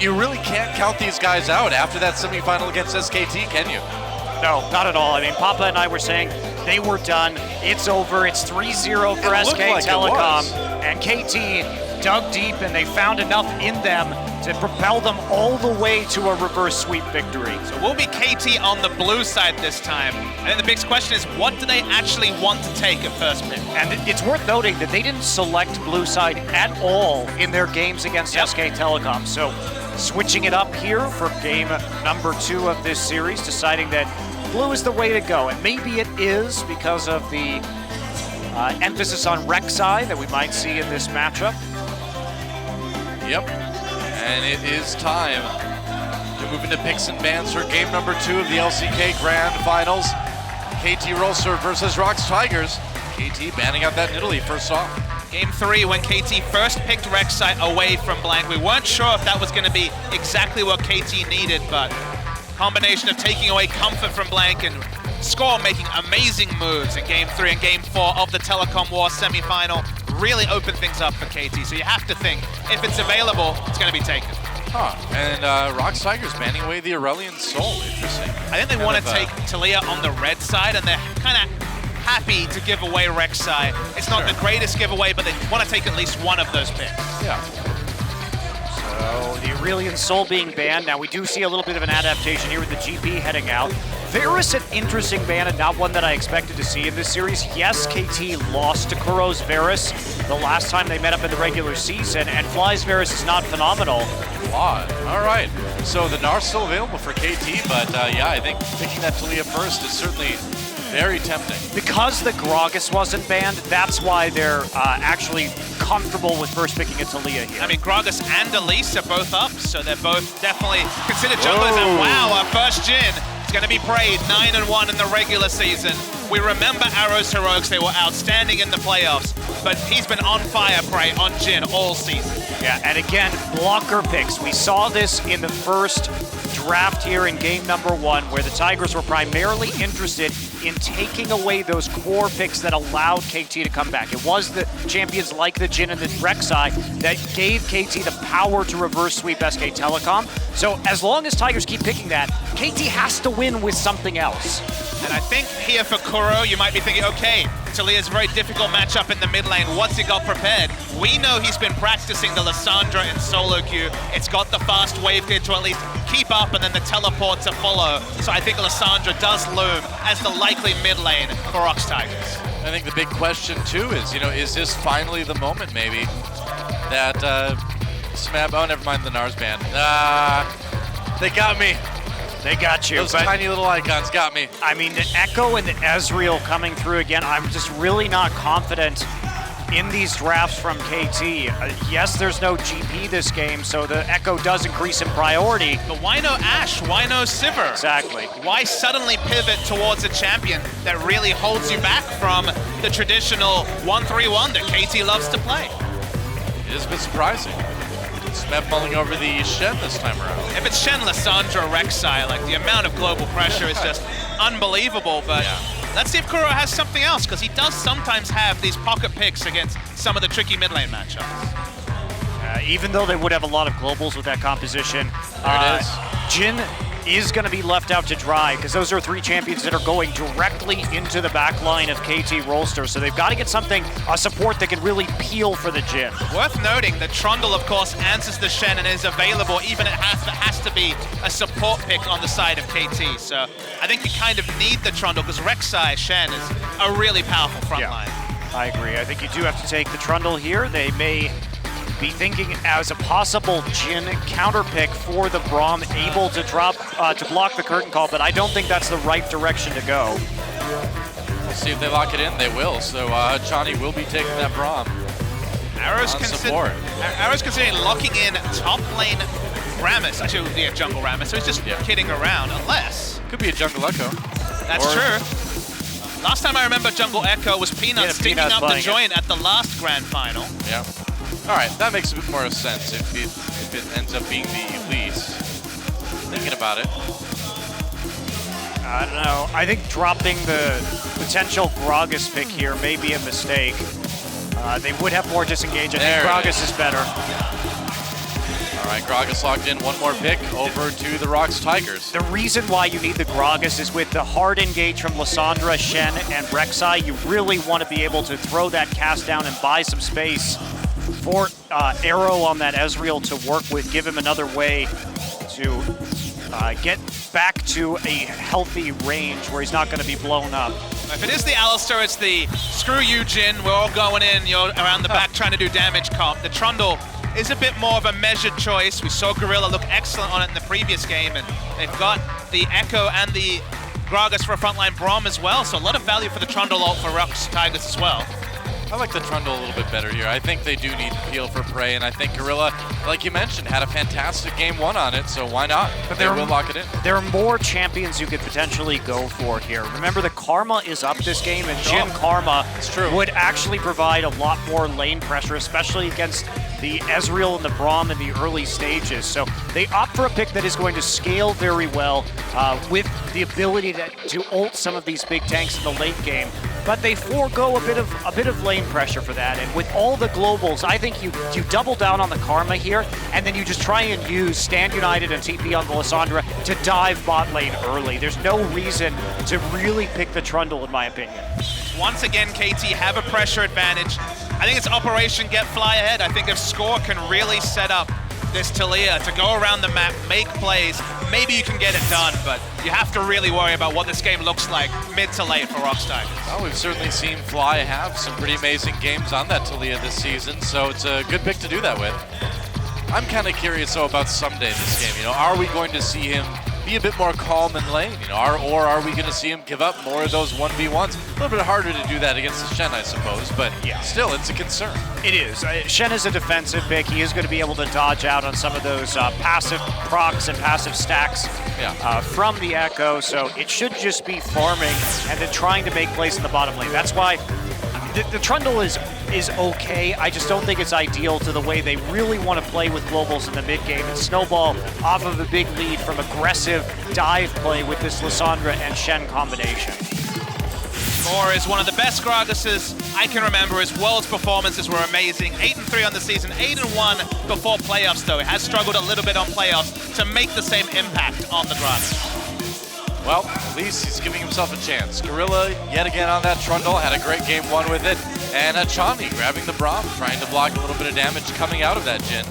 You really can't count these guys out after that semifinal against SKT, can you? No, not at all. I mean, Papa and I were saying they were done. It's over. It's 3-0 for SK Telecom. And KT dug deep and they found enough in them to propel them all the way to a reverse sweep victory. So we'll be KT on the blue side this time. And then the big question is, what do they actually want to take at first pick? And it's worth noting that they didn't select blue side at all in their games against SK Telecom. So switching it up here for game number 2 of this series, deciding that blue is the way to go. And maybe it is because of the emphasis on Rek'Sai that we might see in this matchup. Yep. And it is time to move into picks and bans for game number 2 of the LCK Grand Finals. KT Rolster versus ROX Tigers. KT banning out that Nidalee first off. Game 3, when KT first picked Rek'Sai away from Blank, we weren't sure if that was going to be exactly what KT needed, but combination of taking away comfort from Blank and Score making amazing moves in Game 3 and Game 4 of the Telecom War semifinal really opened things up for KT. So you have to think, if it's available, it's going to be taken. And ROX Tigers banning away the Aurelion Soul. Interesting. I think they want to take Taliyah on the red side, and they're kind of happy to give away Rek'Sai. It's not the greatest giveaway, but they want to take at least one of those picks. Yeah. So the Aurelion Soul being banned. Now we do see a little bit of an adaptation here with the GP heading out. Varus, an interesting ban and not one that I expected to see in this series. Yes, KT lost to Kuro's Varus the last time they met up in the regular season, and Fly's Varus is not phenomenal. All right. So the Nar's still available for KT, but yeah, I think picking that Taliyah first is certainly very tempting. Because the Gragas wasn't banned, that's why they're actually comfortable with first picking a Taliyah here. I mean, Gragas and Elise are both up, so they're both definitely considered junglers. And wow, our first Jhin is going to be prayed 9-1 in the regular season. We remember Arrow's heroics, they were outstanding in the playoffs, but he's been on fire, Prey, on Jhin all season. Yeah, and again, blocker picks. We saw this in the first draft here in game number 1, where the Tigers were primarily interested in taking away those core picks that allowed KT to come back. It was the champions like the Jhin and the Rek'Sai that gave KT the power to reverse sweep SK Telecom. So as long as Tigers keep picking that, KT has to win with something else. And I think here for Kuro, you might be thinking, okay, Taliyah's a very difficult matchup in the mid lane. What's he got prepared? We know he's been practicing the Lissandra in solo queue. It's got the fast wave gear to at least keep up and then the teleport to follow. So I think Lissandra does loom as the likely mid lane for ROX Tigers. I think the big question too is, is this finally the moment maybe that Smab, oh, never mind the Nars ban. They got me. They got you. Those tiny little icons got me. I mean, the Echo and the Ezreal coming through again, I'm just really not confident in these drafts from KT. Yes, there's no GP this game, so the Echo does increase in priority. But why no Ashe? Why no Sivir? Exactly. Why suddenly pivot towards a champion that really holds you back from the traditional 1-3-1 that KT loves to play? It is a bit surprising. Smeb mulling over the Shen this time around. If it's Shen, Lissandra, Rek'Sai, like the amount of global pressure is just unbelievable, but let's see if Kuro has something else, because he does sometimes have these pocket picks against some of the tricky mid lane matchups. Even though they would have a lot of globals with that composition, there it is. Jhin is going to be left out to dry, because those are 3 champions that are going directly into the back line of KT Rolster, so they've got to get something, a support that can really peel for the Jhin. Worth noting that Trundle, of course, answers the Shen and is available, even if it has to be a support pick on the side of KT. So I think you kind of need the Trundle, because Rek'Sai Shen is a really powerful front line. I agree. I think you do have to take the Trundle here. They may be thinking as a possible Jhin counter pick for the Braum, able to drop to block the curtain call, but I don't think that's the right direction to go. We'll see if they lock it in. They will. So Johnny will be taking that Braum. Arrow's considering locking in top lane Rammus. Actually, it would be a jungle Rammus, so he's just kidding around, unless... Could be a jungle Echo. That's true. Last time I remember jungle Echo was Peanuts sticking up the joint at the last grand final. Yeah. All right, that makes a bit more sense if it ends up being the Elise. Thinking about it. I don't know. I think dropping the potential Gragas pick here may be a mistake. They would have more disengage. I think Gragas is better. All right, Gragas locked in. One more pick over to the Rocks Tigers. The reason why you need the Gragas is with the hard engage from Lissandra, Shen, and Rek'Sai, you really want to be able to throw that cast down and buy some space for Arrow on that Ezreal to work with, give him another way to get back to a healthy range where he's not going to be blown up. If it is the Alistar, it's the screw you, Jin. We're all going in, you're around the back trying to do damage comp. The Trundle is a bit more of a measured choice. We saw Gorilla look excellent on it in the previous game, and they've got the Echo and the Gragas for a frontline Braum as well, so a lot of value for the Trundle ult for Rocks Tigers as well. I like the Trundle a little bit better here. I think they do need Peel for Prey, and I think Gorilla, like you mentioned, had a fantastic game one on it, so why not? But they will lock it in. There are more champions you could potentially go for here. Remember, the Karma is up this game, and Jhin Karma would actually provide a lot more lane pressure, especially against the Ezreal and the Braum in the early stages. So they opt for a pick that is going to scale very well with the ability to ult some of these big tanks in the late game. But they forego a bit of lane pressure for that. And with all the globals, I think you double down on the Karma here, and then you just try and use Stand United and TP on the Lissandra to dive bot lane early. There's no reason to really pick the Trundle, in my opinion. Once again, KT have a pressure advantage. I think it's Operation Get Fly Ahead. I think if Score can really set up this Taliyah to go around the map, make plays, maybe you can get it done, but you have to really worry about what this game looks like mid to late for Rocks Tigers. Well, we've certainly seen Fly have some pretty amazing games on that Taliyah this season, so it's a good pick to do that with. I'm kind of curious, though, about Someday in this game. You know, are we going to see him be a bit more calm in lane? You know, or are we going to see him give up more of those 1v1s? A little bit harder to do that against the Shen, I suppose, but still, it's a concern. It is. Shen is a defensive pick. He is going to be able to dodge out on some of those passive procs and passive stacks from the Echo, so it should just be farming and then trying to make plays in the bottom lane. That's why the Trundle is okay. I just don't think it's ideal to the way they really want to play with globals in the mid game and snowball off of a big lead from aggressive dive play with this Lissandra and Shen combination. Score is one of the best Gragases I can remember. His Worlds performances were amazing. 8-3 on the season, 8-1 before playoffs though. He has struggled a little bit on playoffs to make the same impact on the Gragas. Well, at least he's giving himself a chance. Gorilla, yet again on that Trundle, had a great game one with it. And Chami grabbing the Braum, trying to block a little bit of damage coming out of that Jhin.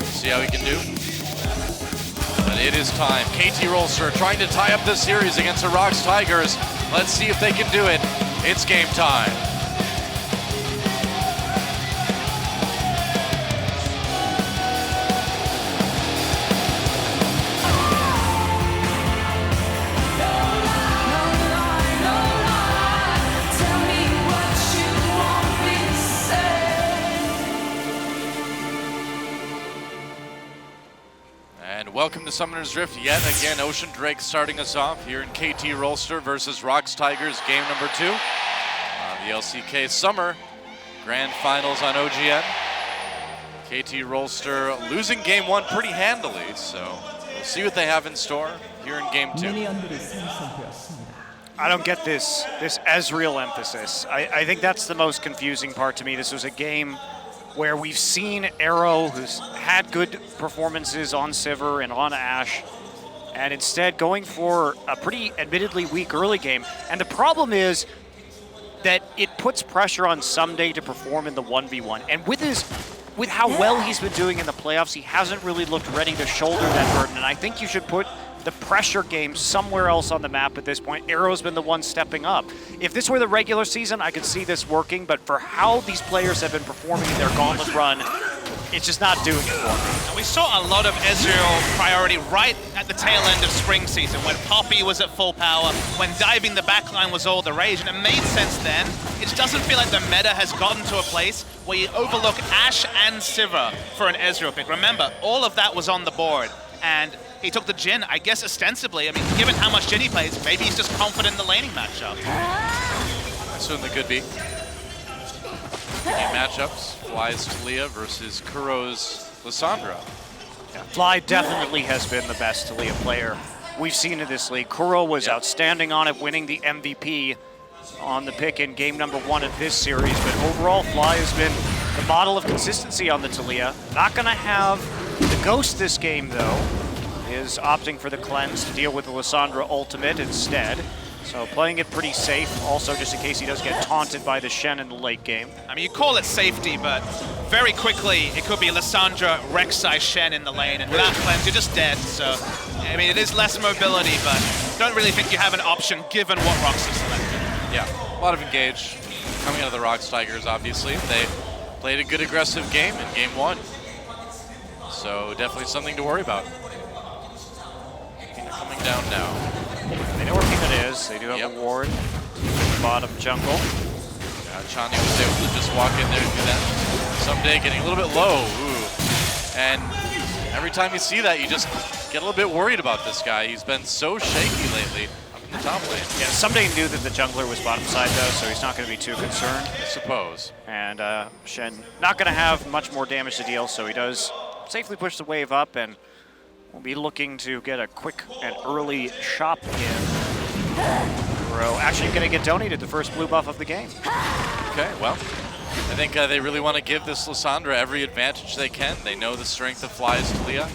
See how he can do. But it is time. KT Rolster trying to tie up this series against the Rocks Tigers. Let's see if they can do it. It's game time. Welcome to Summoner's Rift yet again. Ocean Drake starting us off here in KT Rolster versus Rocks Tigers, game number 2. The LCK Summer Grand Finals on OGN. KT Rolster losing game 1 pretty handily, so we'll see what they have in store here in game 2. I don't get this Ezreal emphasis. I think that's the most confusing part to me. This was a game where we've seen Arrow, who's had good performances on Sivir and on Ashe, and instead going for a pretty admittedly weak early game. And the problem is that it puts pressure on Someday to perform in the 1v1. And with how well he's been doing in the playoffs, he hasn't really looked ready to shoulder that burden. And I think you should put the pressure game somewhere else on the map at this point. Arrow's been the one stepping up. If this were the regular season, I could see this working, but for how these players have been performing in their gauntlet run, it's just not doing it for me. And we saw a lot of Ezreal priority right at the tail end of spring season when Poppy was at full power, when diving the backline was all the rage, and it made sense then. It just doesn't feel like the meta has gotten to a place where you overlook Ashe and Sivir for an Ezreal pick. Remember, all of that was on the board, and he took the Jhin, I guess ostensibly. I mean, given how much Jhin he plays, maybe he's just confident in the laning matchup. Certainly could be. Game matchups, Fly's Taliyah versus Kuro's Lissandra. Yeah, Fly definitely has been the best Taliyah player we've seen in this league. Kuro was outstanding on it, winning the MVP on the pick in game number 1 of this series. But overall, Fly has been the model of consistency on the Taliyah. Not going to have the Ghost this game, though. Is opting for the cleanse to deal with the Lissandra ultimate instead. So playing it pretty safe, also just in case he does get taunted by the Shen in the late game. I mean, you call it safety, but very quickly it could be Lissandra, Rek'Sai, Shen in the lane, and without cleanse, you're just dead. So, I mean, it is less mobility, but don't really think you have an option given what Rox has selected. Yeah, a lot of engage coming out of the Rox Tigers, obviously. They played a good aggressive game in game 1. So definitely something to worry about. Peanut coming down now. They know where Peanut is. They do have a ward. Bottom jungle. Yeah, Chani was able to just walk in there and do that. Someday getting a little bit low. Ooh. And every time you see that, you just get a little bit worried about this guy. He's been so shaky lately up in the top lane. Yeah, Someday knew that the jungler was bottom side though, so he's not going to be too concerned. I suppose. And Shen not going to have much more damage to deal, so he does safely push the wave up, and we'll be looking to get a quick and early shop in. Kuro actually going to get donated the first blue buff of the game. Okay, well, I think they really want to give this Lissandra every advantage they can. They know the strength of Fly's Taliyah.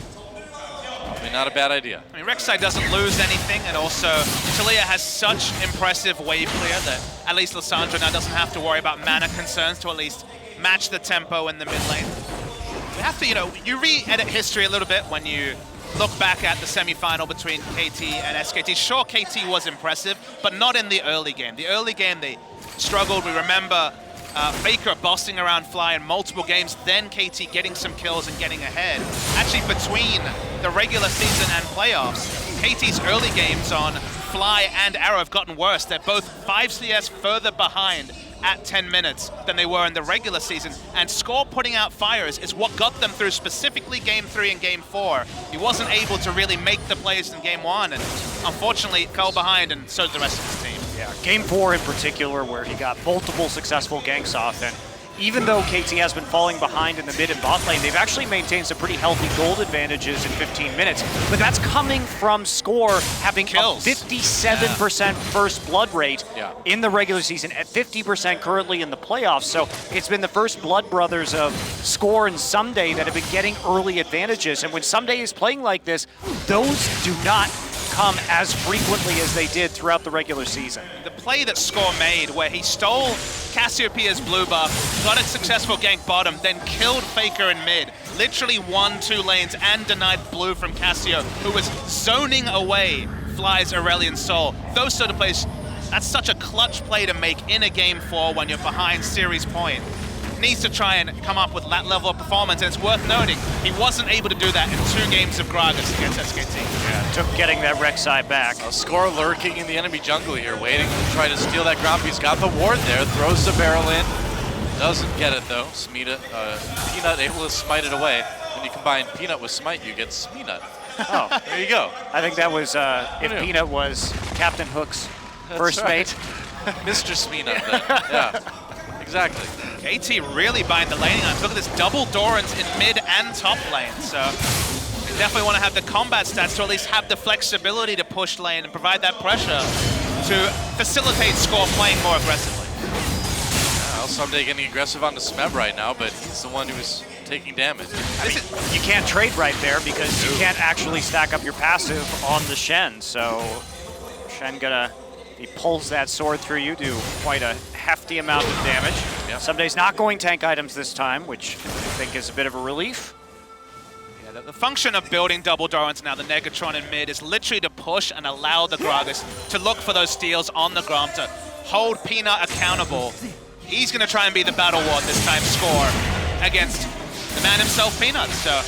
Probably not a bad idea. I mean, Rek'Sai doesn't lose anything, and also Taliyah has such impressive wave clear that at least Lissandra now doesn't have to worry about mana concerns to at least match the tempo in the mid lane. You have to, you re-edit history a little bit when you look back at the semi-final between KT and SKT. Sure, KT was impressive, but not in the early game. The early game, they struggled. We remember Faker bossing around Fly in multiple games, then KT getting some kills and getting ahead. Actually, between the regular season and playoffs, KT's early games on Fly and Arrow have gotten worse. They're both 5 CS further behind at 10 minutes than they were in the regular season, and Score putting out fires is what got them through specifically Game 3 and Game 4. He wasn't able to really make the plays in Game 1, and unfortunately fell behind, and so did the rest of his team. Yeah, Game 4 in particular, where he got multiple successful ganks off, and even though KT has been falling behind in the mid and bot lane, they've actually maintained some pretty healthy gold advantages in 15 minutes. But that's coming from Score having Kills. a 57% first blood rate in the regular season, at 50% currently in the playoffs. So it's been the first blood brothers of Score and Someday that have been getting early advantages. And when Someday is playing like this, those do not come as frequently as they did throughout the regular season. The play that Score made where he stole Cassiopeia's blue buff, got a successful gank bottom, then killed Faker in mid, literally won 2 lanes and denied blue from Cassio, who was zoning away Fly's Aurelion Soul. Those sort of plays, that's such a clutch play to make in a Game 4 when you're behind series point. Needs to try and come up with that level of performance, and it's worth noting he wasn't able to do that in 2 games of Gragas against SKT. Yeah, took getting that Rek'Sai back. A Score lurking in the enemy jungle here, waiting to try to steal that gromp. He's got the ward there, throws the barrel in, doesn't get it though. Peanut able to smite it away. When you combine Peanut with Smite, you get Smeanut. Oh, there you go. I think that was if Peanut was Captain Hook's first mate. Mr. Smeanut then, yeah. Exactly. KT really buying the laning up. Look at this double Dorans in mid and top lane. So you definitely want to have the combat stats to at least have the flexibility to push lane and provide that pressure to facilitate Score playing more aggressively. Well, Someday getting aggressive on the Smeb right now, but he's the one who's taking damage. You can't trade right there because you can't actually stack up your passive on the Shen. So Shen he pulls that sword through you, do quite a hefty amount of damage. Yep. Someday's not going tank items this time, which I think is a bit of a relief. Yeah, the function of building double Dorans now, the Negatron in mid, is literally to push and allow the Gragas to look for those steals on the Gromp, to hold Peanut accountable. He's going to try and be the battle ward this time, Score, against the man himself, Peanut. So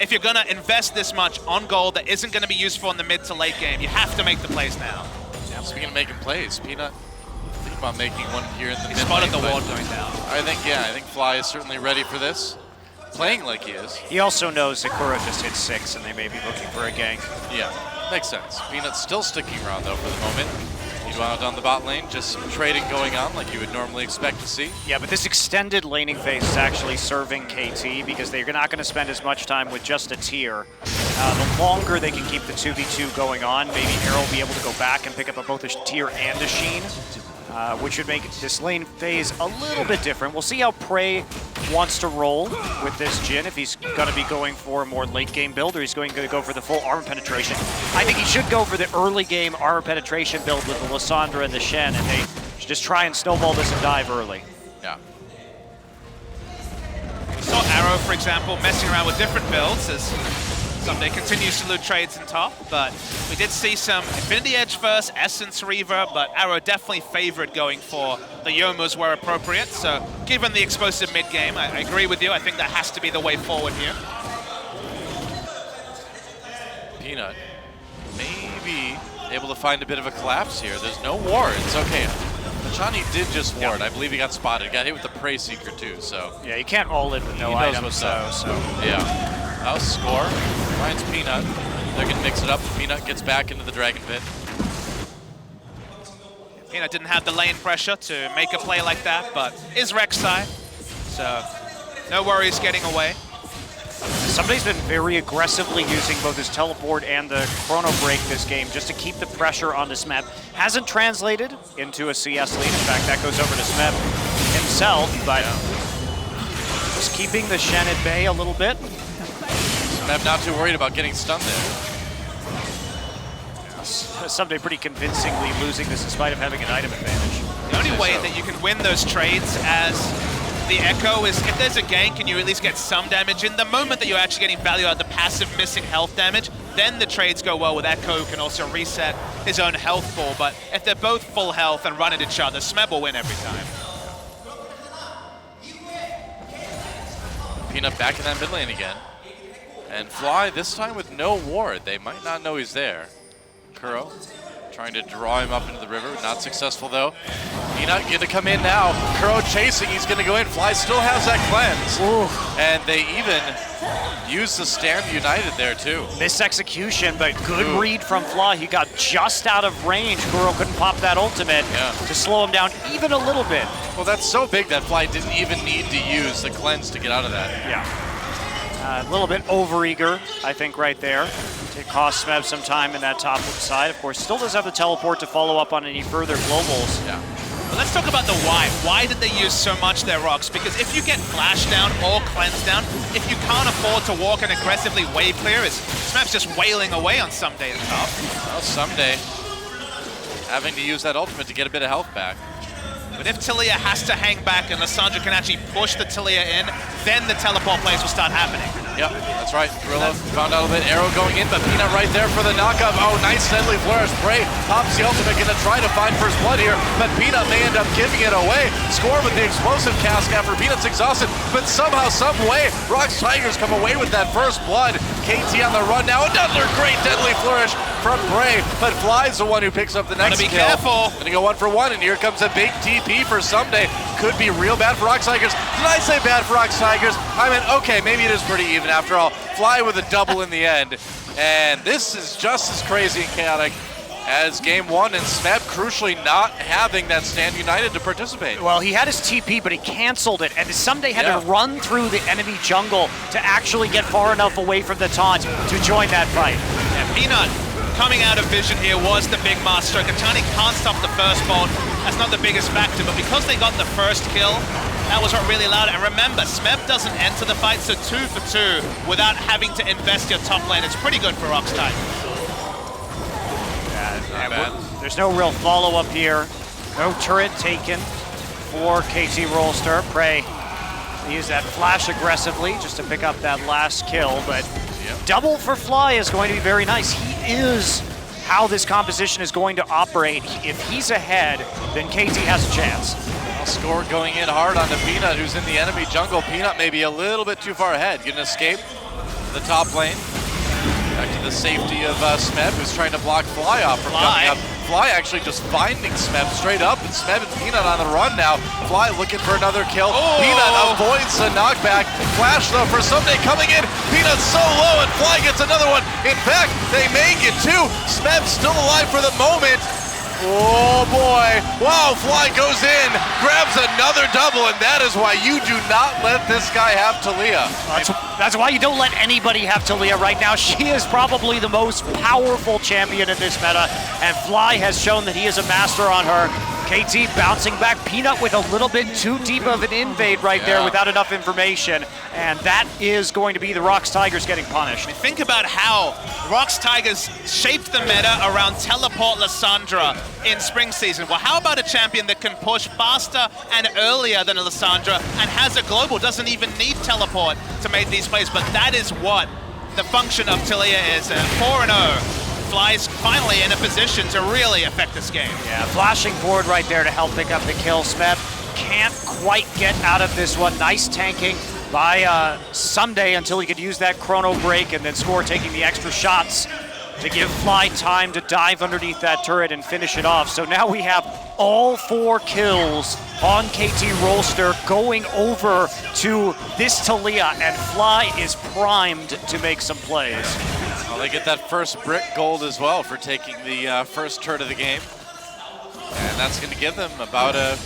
if you're going to invest this much on gold that isn't going to be useful in the mid to late game, you have to make the plays now. Yeah, speaking of making plays, Peanut, think about making one here in the mid. He spotted lane, the ward going down. I think Fly is certainly ready for this. Playing like he is. He also knows that Kuro just hit 6 and they may be looking for a gank. Yeah, makes sense. Peanut's still sticking around though for the moment. Meanwhile down the bot lane, just some trading going on like you would normally expect to see. Yeah, but this extended laning phase is actually serving KT because they're not going to spend as much time with just a tier. the longer they can keep the 2v2 going on, maybe Arrow will be able to go back and pick up both a Tyr and a Sheen, which would make this lane phase a little bit different. We'll see how Prey wants to roll with this Jhin, if he's going to be going for a more late game build or he's going to go for the full armor penetration. I think he should go for the early game armor penetration build with the Lissandra and the Shen, and they should just try and snowball this and dive early. Yeah. We saw Arrow, for example, messing around with different builds as Ssumday continues to loot trades in top, but we did see some Infinity Edge first, Essence Reaver, but Arrow definitely favored going for the Yomus where appropriate. So given the explosive mid game, I agree with you. I think that has to be the way forward here. Peanut maybe able to find a bit of a collapse here. There's no wards. Okay. Machani did just ward. I believe he got spotted. Got hit with the Prey Seeker too, so. Yeah, you can't all in with no items, so. Yeah. Now score. Finds Peanut. They're gonna mix it up. Peanut gets back into the Dragon Pit. Peanut didn't have the lane pressure to make a play like that, but is Rek'Sai, so no worries getting away. Somebody's been very aggressively using both his teleport and the chrono break this game just to keep the pressure on the Smeb. Hasn't translated into a CS lead. In fact, that goes over to Smeb himself, but just keeping the Shen at bay a little bit. Smeb not too worried about getting stunned there. Ssumday pretty convincingly losing this in spite of having an item advantage. The only way that you can win those trades as the Echo is if there's a gank and you at least get some damage in. The moment that you're actually getting value out of the passive missing health damage, then the trades go well with Echo, who can also reset his own health ball. But if they're both full health and run at each other, Smeb will win every time. Peanut back in that mid lane again. And Fly this time with no ward. They might not know he's there. Kuro trying to draw him up into the river. Not successful though. Peanut gonna come in now. Kuro chasing, he's gonna go in. Fly still has that cleanse. Ooh. And they even use the Stand United there too. Misexecution, but good read from Fly. He got just out of range. Kuro couldn't pop that ultimate to slow him down even a little bit. Well, that's so big that Fly didn't even need to use the cleanse to get out of that. Yeah. A little bit overeager, I think, right there. It cost Smeb some time in that top side. Of course, still does have the teleport to follow up on any further globals. Yeah. But let's talk about the why. Why did they use so much there, Rox? Because if you get flash down or cleanse down, if you can't afford to walk and aggressively wave clear, Smeb's just wailing away on Ssumday at the top. Well, Ssumday having to use that ultimate to get a bit of health back. But if Taliyah has to hang back and Lissandra can actually push the Taliyah in, then the teleport plays will start happening. Yep, that's right. Gorilla found out a bit. Arrow going in, but Peanut right there for the knockup. Oh, nice deadly flourish. Prey pops the ultimate, gonna try to find first blood here, but Peanut may end up giving it away. Score with the explosive cast after Peanut's exhausted, but somehow, some way, Rox Tigers come away with that first blood. KT on the run now. Another great deadly flourish from Prey, but Fly's the one who picks up the next kill. kill. Careful. Gonna go 1-for-1, and here comes a big TP for Ssumday. Could be real bad for Rox Tigers. Did I say bad for Rox Tigers? I mean, okay, maybe it is pretty even after all. Fly with a double in the end. And this is just as crazy and chaotic as game one, and Smeb crucially not having that Stand United to participate. Well, he had his TP, but he canceled it, and Ssumday had to run through the enemy jungle to actually get far enough away from the taunt to join that fight. And Peanut coming out of vision here was the big master stroke. Tiny can't stop the first bolt. That's not the biggest factor, but because they got the first kill, that was what really allowed it. And remember, Smeb doesn't enter the fight, so 2 for 2 without having to invest your top lane. It's pretty good for Rox Tigers. There's no real follow-up here. No turret taken for KT Rolster. Prey use that flash aggressively just to pick up that last kill, but double for Fly is going to be very nice. He is how this composition is going to operate. If he's ahead, then KT has a chance. Score going in hard on the Peanut, who's in the enemy jungle. Peanut maybe a little bit too far ahead. Gonna escape the top lane. Back to the safety of Smeb, who's trying to block Fly off from coming up. Fly actually just finding Smeb straight up, and Smeb and Peanut on the run now. Fly looking for another kill. Peanut avoids the knockback. Flash though for Ssumday coming in. Peanut so low, and Fly gets another one. In fact, they may get two. Smeb still alive for the moment. Oh boy, wow, Fly goes in, grabs another double, and that is why you do not let this guy have Talia. That's why you don't let anybody have Talia right now. She is probably the most powerful champion in this meta, and Fly has shown that he is a master on her. KT bouncing back, Peanut with a little bit too deep of an invade right there without enough information, and that is going to be the Rox Tigers getting punished. Think about how Rox Tigers shaped the meta around Teleport Lissandra in spring season. Well, how about a champion that can push faster and earlier than Lissandra and has a global, doesn't even need Teleport to make these plays, but that is what the function of Talia is. 4-0. Fly's finally in a position to really affect this game. Yeah, flashing forward right there to help pick up the kill. Smeb can't quite get out of this one. Nice tanking by Someday until he could use that chrono break, and then Score taking the extra shots to give Fly time to dive underneath that turret and finish it off. So now we have all 4 kills on KT Rolster going over to this Talia, and Fly is primed to make some plays. Well, they get that first brick gold as well for taking the first turret of the game. And that's going to give them about a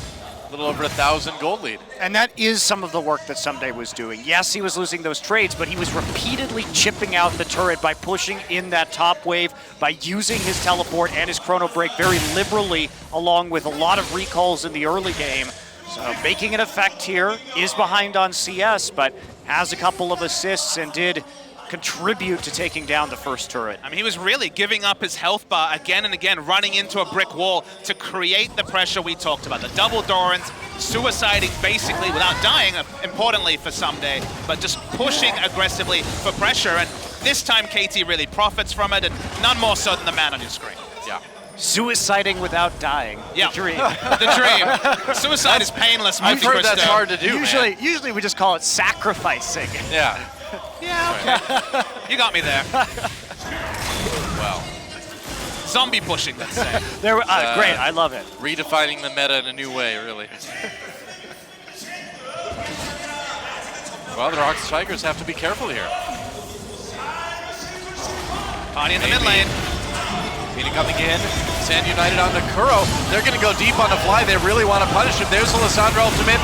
little over 1,000 gold lead. And that is some of the work that Someday was doing. Yes, he was losing those trades, but he was repeatedly chipping out the turret by pushing in that top wave, by using his teleport and his chrono break very liberally, along with a lot of recalls in the early game. So making an effect here, is behind on CS, but has a couple of assists and did contribute to taking down the first turret. I mean, he was really giving up his health bar again and again, running into a brick wall to create the pressure we talked about. The double Dorans, suiciding basically without dying, importantly for Someday, but just pushing aggressively for pressure. And this time KT really profits from it, and none more so than the man on your screen. Yeah. Suiciding without dying. Yeah. The dream. The dream. Suicide is painless. I've heard that's hard to do, Usually we just call it sacrificing. Yeah. Yeah, okay. You got me there. Well. Zombie pushing, let's say. Great, I love it. Redefining the meta in a new way, really. Well, the Rox Tigers have to be careful here. Party in the mid lane. Peanut coming in. Sand United onto Kuro. They're going to go deep on the Fly. They really want to punish him. There's the Lissandra ultimate.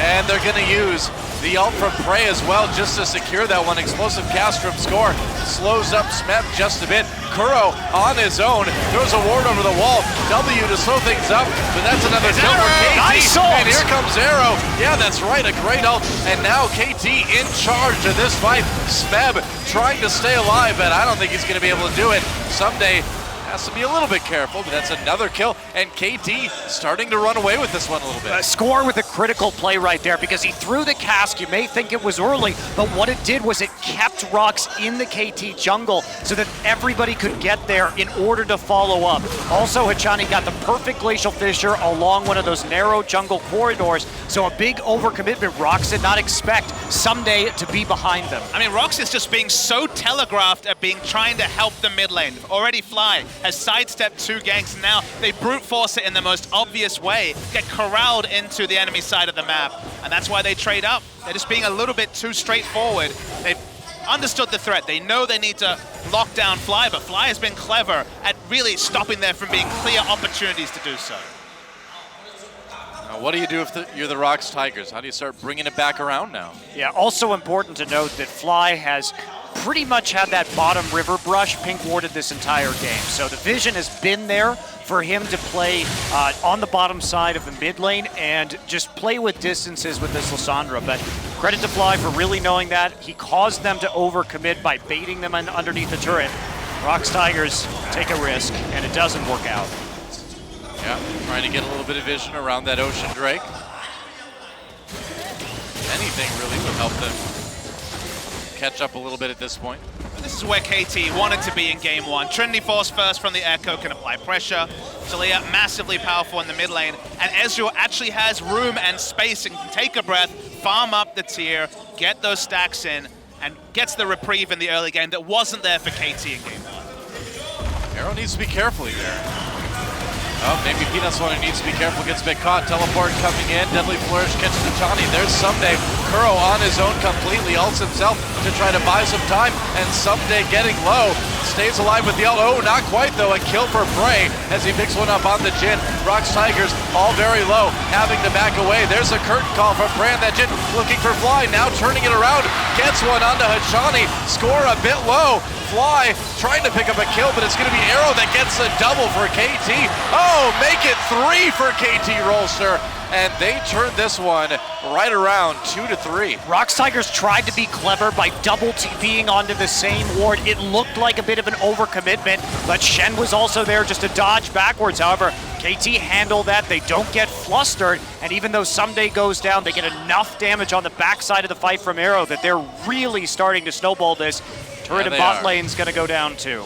And they're going to use the ult from Prey as well just to secure that one. Explosive cast from Score. Slows up Smeb just a bit. Kuro on his own. Throws a ward over the wall. W to slow things up. But that's another kill for KT. Nice and here comes Arrow. Yeah, that's right. A great ult. And now KT in charge of this fight. Smeb trying to stay alive, but I don't think he's going to be able to do it. Someday has to be a little bit careful, but that's another kill, and KT starting to run away with this one a little bit. Score with a critical play right there because he threw the cask. You may think it was early, but what it did was it kept Rox in the KT jungle so that everybody could get there in order to follow up. Also, Hachani got the perfect Glacial Fissure along one of those narrow jungle corridors, so a big overcommitment Rox did not expect Someday to be behind them. I mean, Rox is just being so telegraphed at trying to help the mid lane. Already Fly has sidestepped 2 ganks, and now they brute force it in the most obvious way, get corralled into the enemy side of the map, and that's why they trade up. They're just being a little bit too straightforward. They've understood the threat. They know they need to lock down Fly, but Fly has been clever at really stopping there from being clear opportunities to do so. Now, what do you do if you're the Rox Tigers? How do you start bringing it back around now? Yeah, also important to note that Fly has pretty much had that bottom river brush pink warded this entire game. So the vision has been there for him to play on the bottom side of the mid lane and just play with distances with this Lissandra. But credit to Fly for really knowing that. He caused them to overcommit by baiting them underneath the turret. Rox Tigers take a risk, and it doesn't work out. Yeah, trying to get a little bit of vision around that Ocean Drake. Anything really would help them catch up a little bit at this point. This is where KT wanted to be in game 1. Trinity Force first from the Echo can apply pressure. Talia massively powerful in the mid lane, and Ezreal actually has room and space and can take a breath, farm up the tier, get those stacks in, and gets the reprieve in the early game that wasn't there for KT in game 1. Arrow needs to be careful here. Oh, maybe Peanuts one who needs to be careful, gets a bit caught. Teleport coming in, Deadly Flourish catches Ajani. There's Someday. Kuro on his own completely, ults himself to try to buy some time, and Someday getting low. Stays alive with the ult. Oh, not quite though. A kill for Prey as he picks one up on the Jhin. Rox Tigers all very low, having to back away. There's a curtain call from Prey, and that Jhin looking for Fly, now turning it around. Gets one onto Hachani. Score a bit low. Fly trying to pick up a kill, but it's going to be Arrow that gets a double for KT. Oh, make it 3 for KT Rolster. And they turned this one right around 2-3. Rox Tigers tried to be clever by double TPing onto the same ward. It looked like a bit of an overcommitment, but Shen was also there just to dodge backwards. However, KT handled that. They don't get flustered, and even though Someday goes down, they get enough damage on the backside of the fight from Arrow that they're really starting to snowball this. Turret and bot lane's gonna go down too.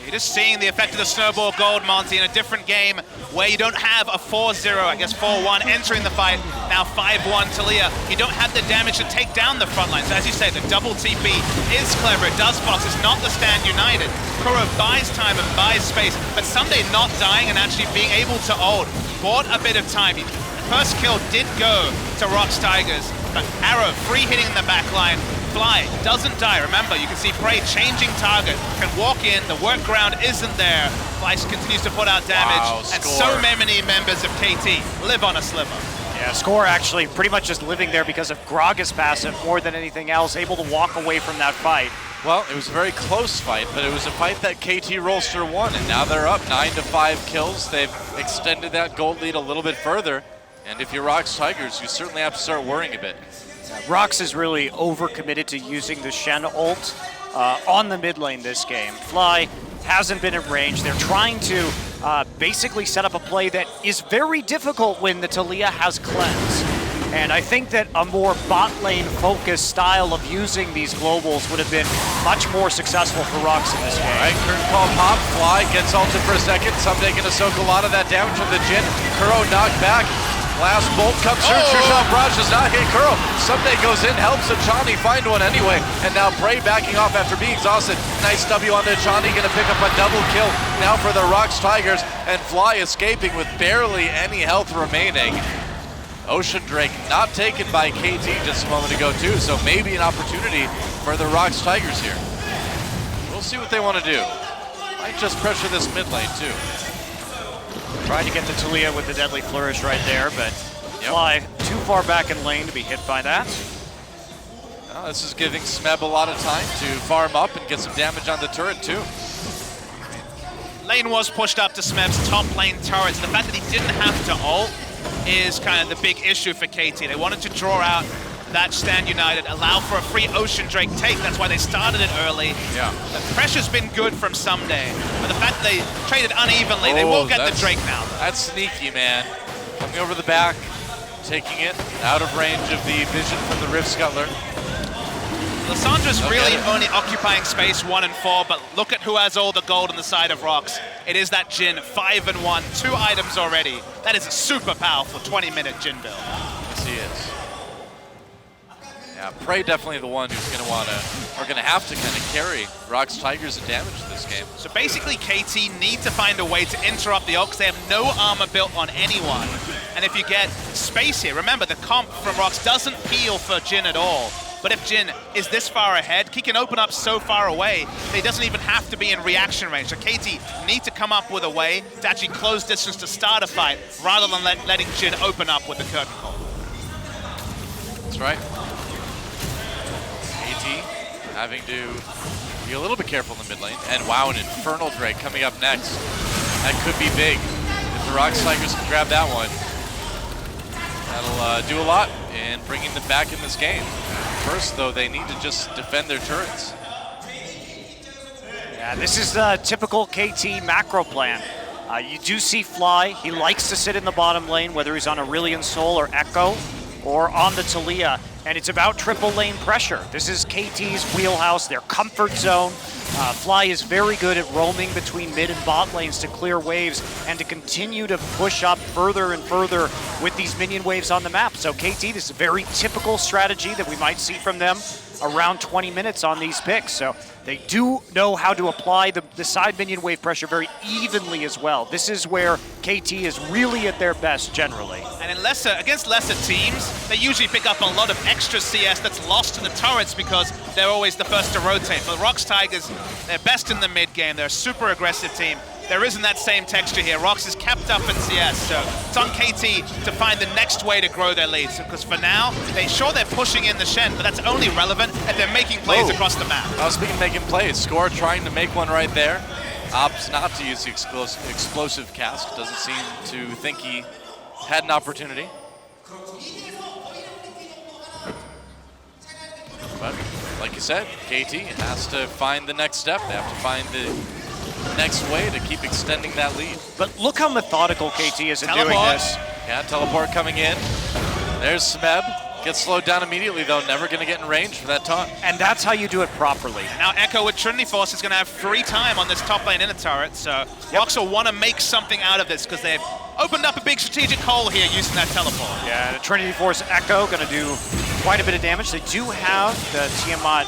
You're just seeing the effect of the snowball gold, Monty, in a different game where you don't have a 4-0, I guess 4-1 entering the fight, now 5-1 Taliyah. You don't have the damage to take down the front line. So as you say, the double TP is clever, it does box, it's not the stand united. Kuro buys time and buys space, but Someday not dying and actually being able to ult, bought a bit of time. The first kill did go to Rox Tigers, but Arrow free hitting in the back line. Fly doesn't die. Remember, you can see Prey changing target, can walk in, the workaround isn't there. Fly continues to put out damage, and so many members of KT live on a sliver. Yeah, Score actually pretty much just living there because of Gragas passive more than anything else, able to walk away from that fight. Well, it was a very close fight, but it was a fight that KT Rolster won, and now they're up 9-5 kills. They've extended that gold lead a little bit further, and if you're Rox Tigers, you certainly have to start worrying a bit. Rox is really overcommitted to using the Shen ult on the mid lane this game. Fly hasn't been in range. They're trying to basically set up a play that is very difficult when the Taliyah has cleanse. And I think that a more bot lane focused style of using these globals would have been much more successful for Rox in this game. All right, curtain call pop, Fly gets ulted for a second. Someday gonna soak a lot of that damage from the Jhin. Kuro knocked back. Last bolt comes through, True Shot Barrage does not hit Kuro. Someday goes in, helps Ajani find one anyway, and now Prey backing off after being exhausted. Nice W on Ajani, gonna pick up a double kill now for the Rox Tigers, and Fly escaping with barely any health remaining. Ocean Drake not taken by KT just a moment ago too, so maybe an opportunity for the Rox Tigers here. We'll see what they want to do. Might just pressure this mid lane too. Trying to get the Taliyah with the Deadly Flourish right there, but Fly too far back in lane to be hit by that. Well, this is giving Smeb a lot of time to farm up and get some damage on the turret too. Lane was pushed up to Smeb's top lane turrets. The fact that he didn't have to ult is kind of the big issue for KT. They wanted to draw out that stand united, allow for a free Ocean Drake take. That's why they started it early. Yeah. The pressure's been good from Someday, but the fact that they traded unevenly, they will get the Drake now. That's sneaky, man. Coming over the back, taking it out of range of the vision from the Rift Scuttler. Lissandra's really only occupying space 1 and 4, but look at who has all the gold on the side of Rox. It is that Jhin, 5 and 1, 2 items already. That is a super powerful 20-minute Jhin build. Yes, he is. Yeah, Prey definitely the one who's going to want to, or going to have to kind of carry Rox Tigers in damage this game. So basically, KT need to find a way to interrupt the ult because they have no armor built on anyone. And if you get space here, remember the comp from Rox doesn't peel for Jhin at all. But if Jhin is this far ahead, he can open up so far away that he doesn't even have to be in reaction range. So KT need to come up with a way to actually close distance to start a fight rather than letting Jhin open up with the curtain call. That's right. KT having to be a little bit careful in the mid lane. And wow, an Infernal Drake coming up next. That could be big. If the Rox Tigers can grab that one, that'll do a lot in bringing them back in this game. First, though, they need to just defend their turrets. Yeah, this is the typical KT macro plan. You do see Fly. He likes to sit in the bottom lane, whether he's on Aurelion Sol or Echo, or on the Taliyah, and it's about triple lane pressure. This is KT's wheelhouse, their comfort zone. Fly is very good at roaming between mid and bot lanes to clear waves and to continue to push up further and further with these minion waves on the map. So KT, this is a very typical strategy that we might see from them around 20 minutes on these picks. So they do know how to apply the side minion wave pressure very evenly as well. This is where KT is really at their best generally. And in against lesser teams, they usually pick up a lot of extra CS that's lost to the turrets because they're always the first to rotate. But Rox Tigers, they're best in the mid game. They're a super aggressive team. There isn't that same texture here. Rox is kept up in CS, so it's on KT to find the next way to grow their leads. Because for now, they're pushing in the Shen, but that's only relevant if they're making plays across the map. Speaking of making plays, Score trying to make one right there. Opts not to use the explosive cask. Doesn't seem to think he had an opportunity. But like you said, KT has to find the next step. They have to find the next way to keep extending that lead. But look how methodical KT is in doing this. Yeah, teleport coming in. There's Smeb. Gets slowed down immediately, though. Never going to get in range for that taunt. And that's how you do it properly. And now Echo with Trinity Force is going to have free time on this top lane in a turret, so Rox will want to make something out of this because they've opened up a big strategic hole here using that teleport. Yeah, and Trinity Force Echo going to do quite a bit of damage. They do have the Tiamat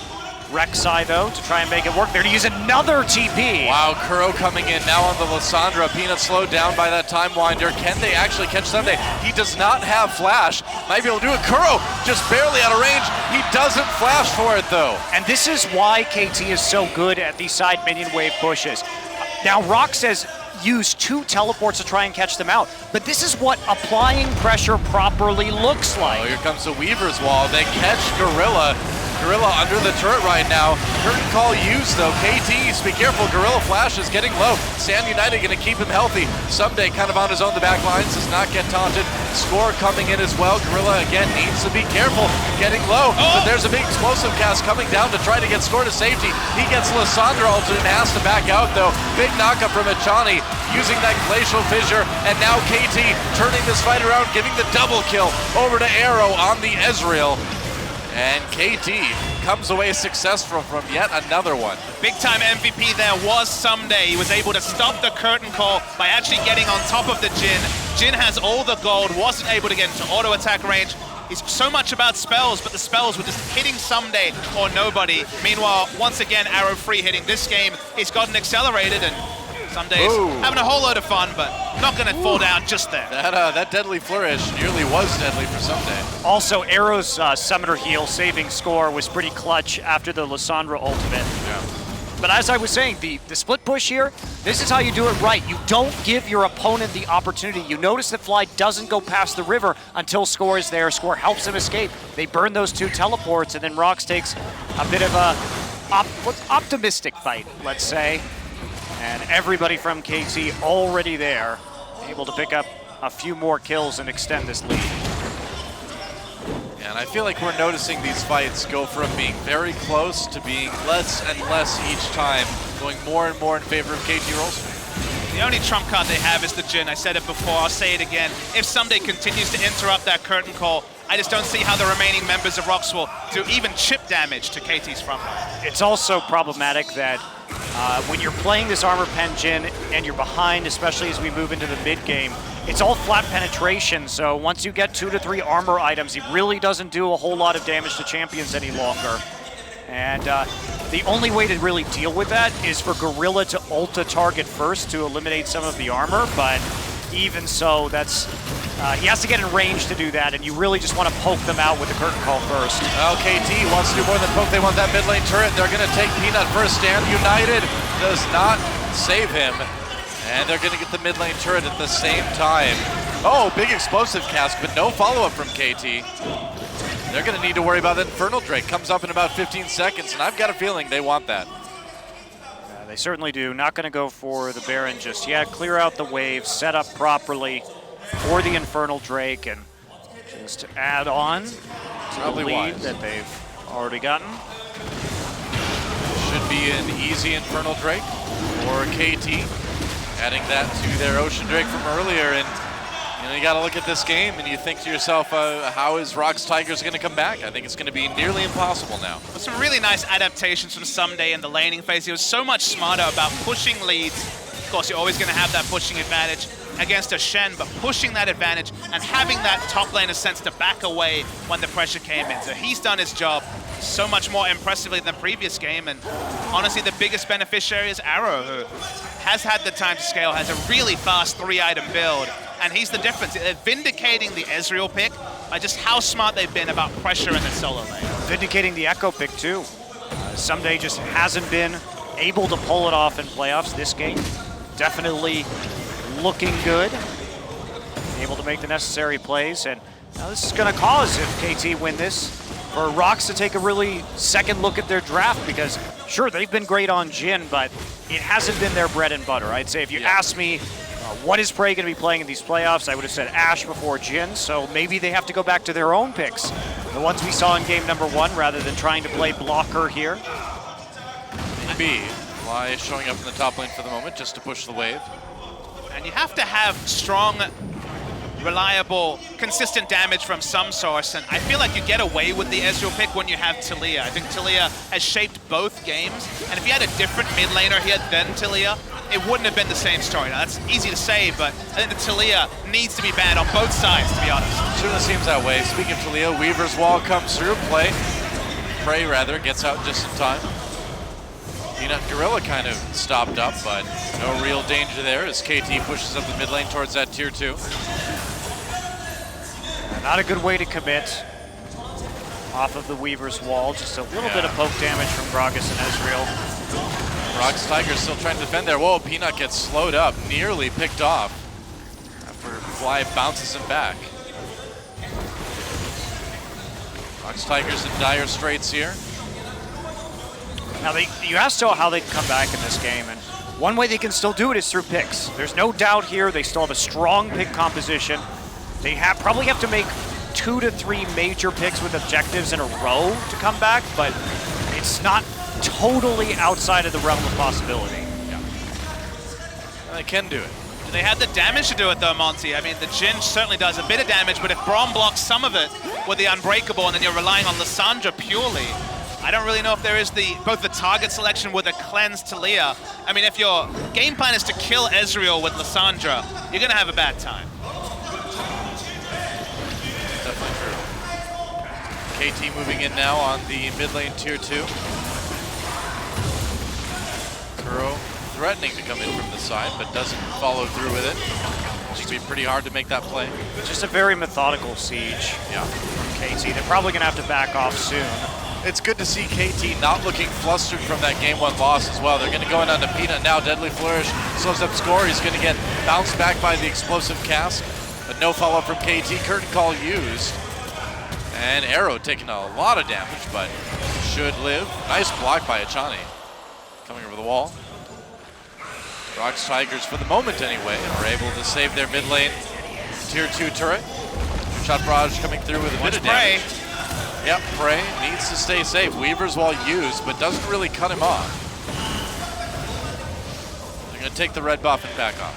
Rek'Sai, though, to try and make it work. They're going to use another TP. Wow, Kuro coming in now on the Lissandra. Peanut slowed down by that Time Winder. Can they actually catch Sunday? He does not have Flash. Might be able to do it. Kuro just barely out of range. He doesn't Flash for it, though. And this is why KT is so good at these side minion wave pushes. Now, Rox has used 2 teleports to try and catch them out, but this is what applying pressure properly looks like. Oh, here comes the Weaver's Wall. They catch Gorilla. Gorilla under the turret right now. Curtain call used though. KT's, be careful, Gorilla Flash is getting low. Sand United gonna keep him healthy. Someday kind of on his own the back lines, does not get taunted. Score coming in as well. Gorilla again needs to be careful, getting low. But there's a big explosive cast coming down to try to get Score to safety. He gets Lissandra ulted and has to back out though. Big knockup from Echani using that Glacial Fissure. And now KT turning this fight around, giving the double kill over to Arrow on the Ezreal. And KT comes away successful from yet another one. Big time MVP there was Someday. He was able to stop the curtain call by actually getting on top of the Jhin. Jhin has all the gold, wasn't able to get into auto attack range. He's so much about spells, but the spells were just hitting Someday or nobody. Meanwhile, once again, Arrow free hitting. This game, he's gotten accelerated and Someday is having a whole load of fun, but not going to fall down just there. That deadly flourish nearly was deadly for Someday. Also, Arrow's Summoner heal saving Score was pretty clutch after the Lissandra ultimate. Yeah. But as I was saying, the split push here, this is how you do it right. You don't give your opponent the opportunity. You notice that Fly doesn't go past the river until Score is there. Score helps him escape. They burn those 2 teleports, and then Rox takes a bit of a optimistic fight, let's say. And everybody from KT already there, able to pick up a few more kills and extend this lead. And I feel like we're noticing these fights go from being very close to being less and less each time, going more and more in favor of KT rolls. The only trump card they have is the Jhin. I said it before, I'll say it again. If Someday continues to interrupt that curtain call, I just don't see how the remaining members of Rox will do even chip damage to KT's front line. It's also problematic that when you're playing this armor pen Jhin and you're behind, especially as we move into the mid game, it's all flat penetration, so once you get 2 to 3 armor items, he really doesn't do a whole lot of damage to champions any longer. And the only way to really deal with that is for Gorilla to ult a target first to eliminate some of the armor, but even so, that's he has to get in range to do that, and you really just want to poke them out with the curtain call first. Well, KT wants to do more than poke. They want that mid lane turret. They're going to take Peanut first. Stand United does not save him, and they're going to get the mid lane turret at the same time. Oh, big explosive cast, but no follow-up from KT. They're going to need to worry about that Infernal Drake. Comes up in about 15 seconds, and I've got a feeling they want that. They certainly do. Not going to go for the Baron just yet. Clear out the waves, set up properly for the Infernal Drake, and just to add on to the lead that they've already gotten. Should be an easy Infernal Drake for KT. Adding that to their Ocean Drake from earlier, and And you got to look at this game and you think to yourself, how is Rocks Tigers going to come back? I think it's going to be nearly impossible now. Some really nice adaptations from Someday in the laning phase. He was so much smarter about pushing leads. Of course, you're always going to have that pushing advantage against a Shen, but pushing that advantage and having that top laner sense to back away when the pressure came in. So he's done his job so much more impressively than the previous game, and honestly the biggest beneficiary is Arrow, who has had the time to scale, has a really fast 3-item build, and he's the difference. They're vindicating the Ezreal pick by just how smart they've been about pressure in the solo lane. Vindicating the Echo pick too. Someday just hasn't been able to pull it off in playoffs this game. Definitely looking good, able to make the necessary plays, and now this is going to cause, if KT win this, for Rocks to take a really second look at their draft, because sure, they've been great on Jhin, but it hasn't been their bread and butter. I'd say if you asked me what is Prey going to be playing in these playoffs, I would have said Ashe before Jhin, so maybe they have to go back to their own picks, the ones we saw in game number 1, rather than trying to play blocker here. B, Fly showing up in the top lane for the moment just to push the wave. And you have to have strong, reliable, consistent damage from some source, and I feel like you get away with the Ezreal pick when you have Taliyah. I think Taliyah has shaped both games, and if you had a different mid laner here than Taliyah, it wouldn't have been the same story. Now that's easy to say, but I think the Taliyah needs to be banned on both sides, to be honest. Certainly seems that way. Speaking of Taliyah, Weaver's Wall comes through, Prey rather, gets out just in time. Peanut Gorilla kind of stopped up, but no real danger there as KT pushes up the mid lane towards that tier 2. Not a good way to commit off of the Weaver's Wall. Just a little bit of poke damage from Gragas and Ezreal. Rocks Tigers still trying to defend there. Whoa, Peanut gets slowed up, nearly picked off after Fly bounces him back. Rocks Tigers in dire straits here. Now, you asked how they can come back in this game, and one way they can still do it is through picks. There's no doubt here they still have a strong pick composition. They probably have to make 2 to 3 major picks with objectives in a row to come back, but it's not totally outside of the realm of possibility. Yeah. They can do it. They had the damage to do it though, Monty. I mean, the Jhin certainly does a bit of damage, but if Braum blocks some of it with the Unbreakable and then you're relying on Lissandra purely, I don't really know if there is both the target selection with a cleanse Taliyah. I mean, if your game plan is to kill Ezreal with Lissandra, you're going to have a bad time. Definitely true. KT moving in now on the mid lane tier 2. Kuro threatening to come in from the side, but doesn't follow through with it. Should be pretty hard to make that play. Just a very methodical siege from KT. They're probably going to have to back off soon. It's good to see KT not looking flustered from that game 1 loss as well. They're going to go in on the Peanut now. Deadly Flourish slows up score. He's going to get bounced back by the explosive cast, but no follow-up from KT. Curtain Call used. And Arrow taking a lot of damage, but should live. Nice block by Achane. Coming over the wall. Rocks Tigers, for the moment anyway, are able to save their mid lane tier 2 turret. Shot Barrage coming through with a bit of damage. Yep, Prey needs to stay safe. Weaver's Wall used, but doesn't really cut him off. They're going to take the red buff and back off.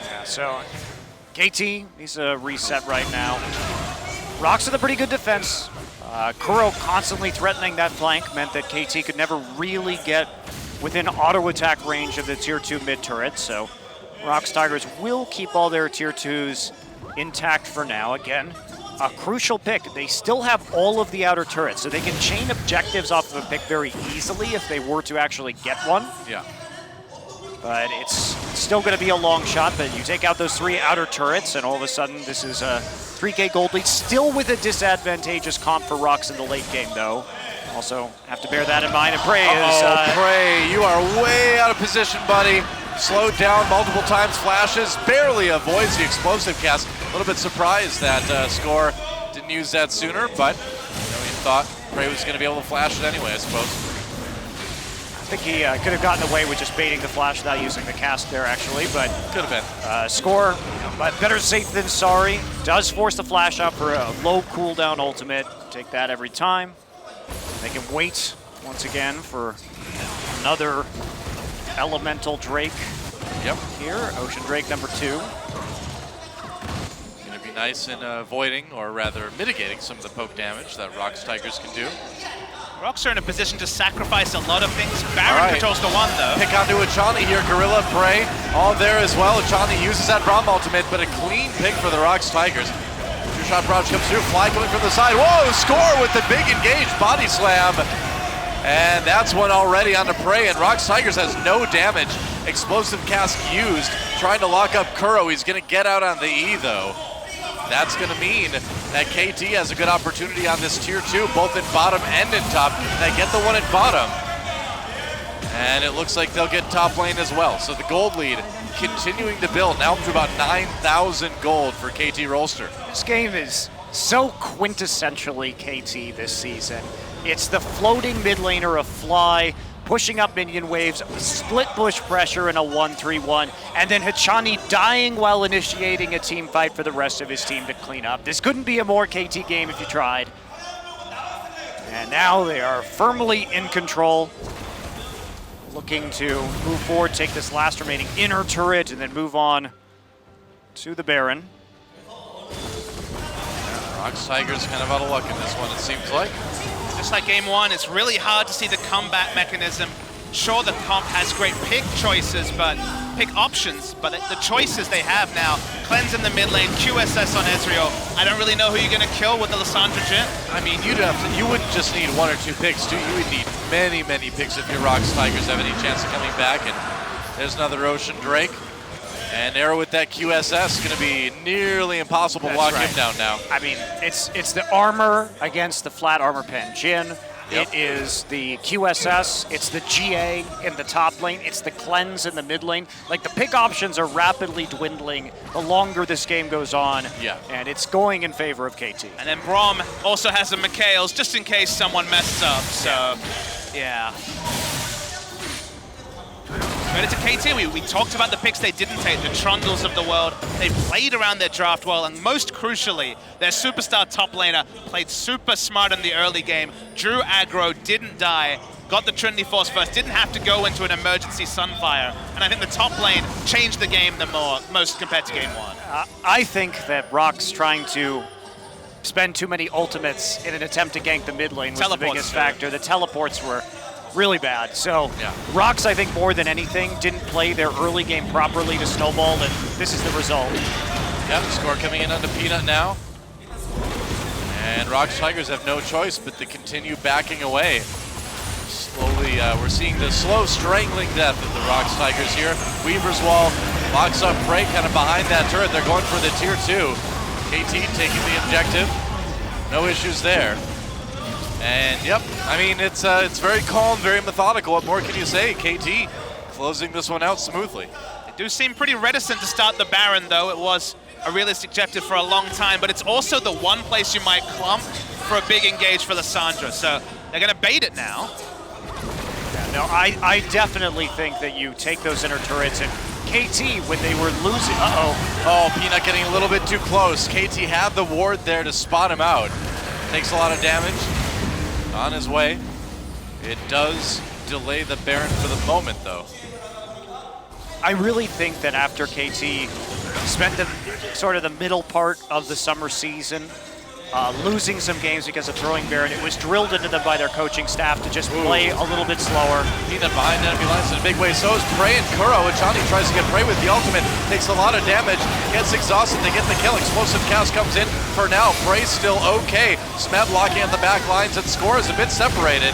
Yeah, so KT needs a reset right now. Rocks with a pretty good defense. Kuro constantly threatening that flank meant that KT could never really get within auto attack range of the tier 2 mid turret, so Rocks Tigers will keep all their tier 2s intact for now. Again, a crucial pick. They still have all of the outer turrets, so they can chain objectives off of a pick very easily if they were to actually get one. Yeah. But it's still going to be a long shot, but you take out those 3 outer turrets, and all of a sudden this is a 3K gold lead, still with a disadvantageous comp for Rocks in the late game, though. Also have to bear that in mind, and Prey is... Prey, you are way out of position, buddy. Slowed down multiple times, flashes, barely avoids the explosive cast. A little bit surprised that Score didn't use that sooner, but he thought Prey was going to be able to flash it anyway, I suppose. I think he could have gotten away with just baiting the flash without using the cast there, actually, but... Could have been. Score, but better safe than sorry. Does force the flash out for a low cooldown ultimate. Take that every time. They can wait once again for another Elemental Drake Yep. Here, Ocean Drake number 2. Gonna be nice in avoiding, or rather mitigating, some of the poke damage that Rocks Tigers can do. Rocks are in a position to sacrifice a lot of things. Baron controls the one, though. Pick onto Echani here. Gorilla, Prey, all there as well. Echani uses that Braum ultimate, but a clean pick for the Rocks Tigers. Two-shot barrage comes through. Fly coming from the side. Whoa, score with the big engaged body slam. And that's one already onto Prey, and Rocks Tigers has no damage. Explosive cask used, trying to lock up Kuro. He's gonna get out on the E, though. That's going to mean that KT has a good opportunity on this tier 2, both in bottom and in top. They get the one at bottom. And it looks like they'll get top lane as well. So the gold lead continuing to build, now up to about 9,000 gold for KT Rolster. This game is so quintessentially KT this season. It's the floating mid laner of Fly, pushing up minion waves, split bush pressure in a 1-3-1, and then Echani dying while initiating a team fight for the rest of his team to clean up. This couldn't be a more KT game if you tried. And now they are firmly in control, looking to move forward, take this last remaining inner turret, and then move on to the Baron. Rocks Tigers kind of out of luck in this one, it seems like. Just like game 1, it's really hard to see the combat mechanism. Sure, the comp has great pick choices, but pick options, but the choices they have now, Cleanse in the mid lane, QSS on Ezreal. I don't really know who you're gonna kill with the Lissandra Jhin. I mean, you wouldn't just need 1 or 2 picks, too. You would need many, many picks if your Rocks Tigers have any chance of coming back. And there's another Ocean Drake. And Arrow with that QSS is going to be nearly impossible to lock him down now. I mean, it's the armor against the flat armor pen. Jhin, Yep. it is the QSS, it's the GA in the top lane, it's the Cleanse in the mid lane. Like, the pick options are rapidly dwindling the longer this game goes on. Yeah. And it's going in favor of KT. And then Braum also has a Mikhail's just in case someone messes up, so yeah. Credit to KT, we talked about the picks they didn't take, the Trundles of the world. They played around their draft well, and most crucially, their superstar top laner played super smart in the early game, drew aggro, didn't die, got the Trinity Force first, didn't have to go into an emergency Sunfire, and I think the top lane changed the game the most compared to game 1. I think that Rock's trying to spend too many ultimates in an attempt to gank the mid lane was the biggest factor. The teleports were really bad. So Rocks, I think, more than anything, didn't play their early game properly to snowball, and this is the result. Yep, score coming in onto Peanut now. And Rocks Tigers have no choice but to continue backing away. Slowly, we're seeing the slow strangling death of the Rocks Tigers here. Weaver's Wall locks up Prey kind of behind that turret. They're going for the tier 2. KT taking the objective. No issues there. And yep, I mean, it's very calm, very methodical. What more can you say? KT closing this one out smoothly. They do seem pretty reticent to start the Baron, though. It was a realistic objective for a long time, but it's also the one place you might clump for a big engage for Lissandra. So they're going to bait it now. Yeah, no, I definitely think that you take those inner turrets, and KT, when they were losing, Oh, Peanut getting a little bit too close. KT had the ward there to spot him out. Takes a lot of damage. On his way. It does delay the Baron for the moment, though. I really think that after KT spent the sort of the middle part of the summer season losing some games because of throwing Baron, it was drilled into them by their coaching staff to just play a little bit slower. Peanut behind enemy lines in a big way. So is Prey and Kuro. Echani tries to get Prey with the ultimate. Takes a lot of damage. Gets exhausted. They get the kill. Explosive Cast comes in for now. Prey's still okay. Smeb blocking on the back lines, and Score is a bit separated.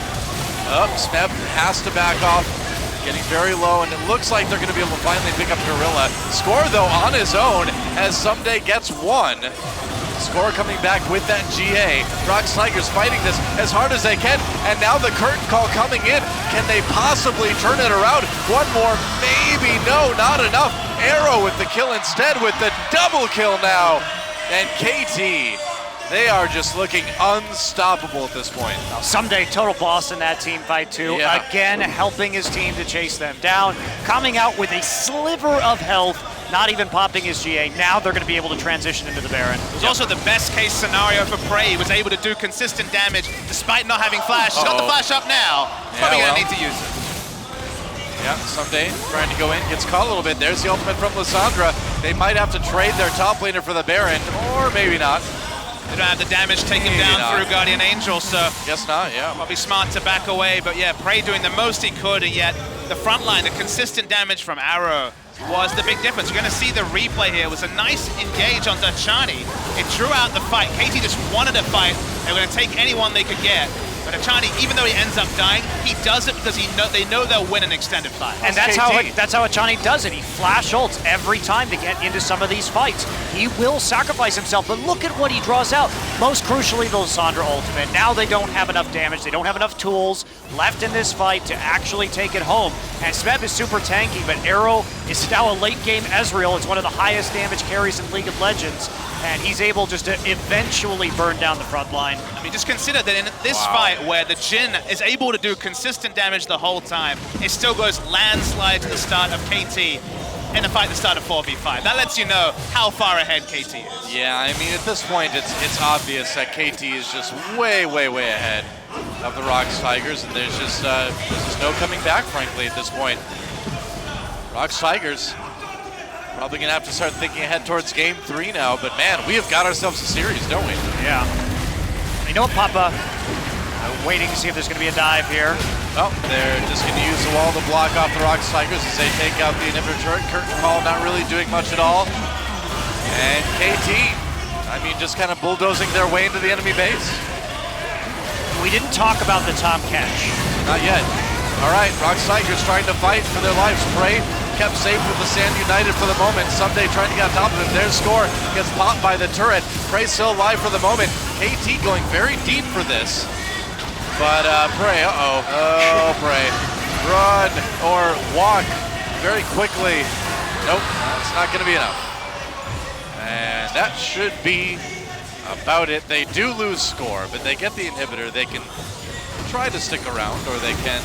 Smeb has to back off. Getting very low, and it looks like they're going to be able to finally pick up Gorilla. Score, though, on his own, as Someday gets one. Score coming back with that GA. Rocks Tigers fighting this as hard as they can, and now the curtain call coming in. Can they possibly turn it around? One more, maybe, no, not enough. Arrow with the kill instead, with the double kill now. And KT, they are just looking unstoppable at this point. Someday total boss in that team fight too. Yeah. Again, helping his team to chase them down, coming out with a sliver of health, not even popping his GA. Now they're going to be able to transition into the Baron. It was also the best case scenario for Prey. He was able to do consistent damage despite not having flash. He's got the flash up now. Probably going to need to use it. Yeah, Someday trying to go in, gets caught a little bit. There's the ultimate from Lissandra. They might have to trade their top laner for the Baron, or maybe not. They don't have the damage taken down through Guardian Angel, so guess not, yeah. Probably smart to back away, but yeah, Prey doing the most he could, and yet the front line, the consistent damage from Arrow was the big difference. You're going to see the replay here. It was a nice engage on Dachani. It drew out the fight. KT just wanted a fight. They were going to take anyone they could get. But Dachani, even though he ends up dying, he does it because they know they'll win an extended fight. And that's how Achani does it. He flash ults every time to get into some of these fights. He will sacrifice himself, but look at what he draws out. Most crucially, the Lissandra ultimate. Now they don't have enough damage. They don't have enough tools left in this fight to actually take it home. And Smeb is super tanky, but Arrow is now a late game Ezreal. It's one of the highest damage carries in League of Legends. And he's able just to eventually burn down the front line. I mean, just consider that in this fight where the Jhin is able to do consistent damage the whole time, it still goes landslide to the start of KT in the fight at the start of 4v5. That lets you know how far ahead KT is. Yeah, I mean, at this point, it's obvious that KT is just way, way, way ahead of the Rocks Tigers, and there's just no coming back, frankly, at this point. Rocks Tigers probably gonna have to start thinking ahead towards game 3 now, but man, we have got ourselves a series, don't we? Yeah. You know what, Papa? I'm waiting to see if there's gonna be a dive here. Oh, they're just gonna use the wall to block off the Rocks Tigers as they take out the inhibitor turret. Curtain Call not really doing much at all. And KT, I mean, just kind of bulldozing their way into the enemy base. We didn't talk about the Tahm Kench. Not yet. All right, Rocks Tigers trying to fight for their lives. Prey kept safe with the Sand United for the moment. Someday trying to get on top of him. Their score gets popped by the turret. Prey still alive for the moment. KT going very deep for this. But Prey, oh, Prey. Run or walk very quickly. Nope, that's not gonna be enough. And that should be about it. They do lose score, but they get the inhibitor. They can try to stick around, or they can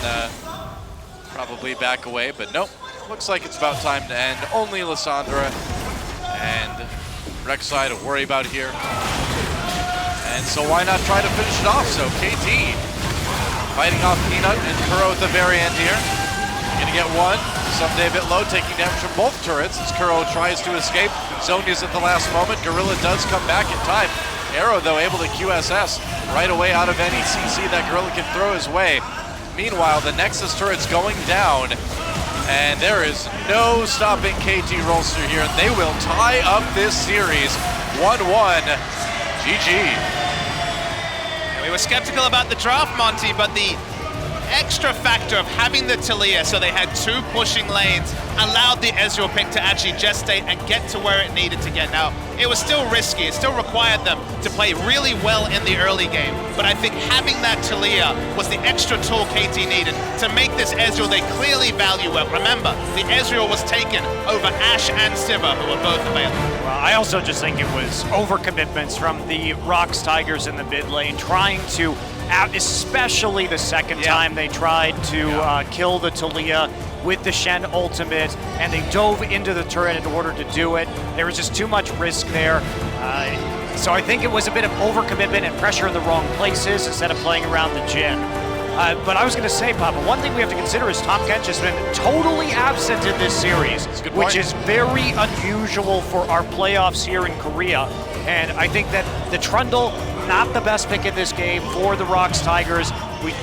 probably back away, but nope. Looks like it's about time to end. Only Lissandra and Rek'Sai to worry about here. And so why not try to finish it off? So KT fighting off Peanut and Kuro at the very end here. Gonna get one. Someday a bit low, taking damage from both turrets as Kuro tries to escape. Zhonya's at the last moment. Gorilla does come back in time. Arrow, though, able to QSS right away out of any CC that Gorilla can throw his way. Meanwhile, the Nexus turret's going down, and there is no stopping KT Rolster here. They will tie up this series 1-1. GG. We were skeptical about the draft, Monty, but the extra factor of having the Taliyah, so they had two pushing lanes, allowed the Ezreal pick to actually gestate and get to where it needed to get. Now, it was still risky. It still required them to play really well in the early game. But I think having that Taliyah was the extra tool KT needed to make this Ezreal they clearly value well. Remember, the Ezreal was taken over Ashe and Sivir, who were both available. Well, I also just think it was overcommitments from the Rocks Tigers in the mid lane, trying to, especially the second time they tried to kill the Taliyah with the Shen ultimate, and they dove into the turret in order to do it. There was just too much risk there. So I think it was a bit of overcommitment and pressure in the wrong places instead of playing around the Jhin. But I was going to say, Papa, one thing we have to consider is Tahm Kench has been totally absent in this series, which is very unusual for our playoffs here in Korea. And I think that the Trundle, not the best pick in this game for the Rocks Tigers.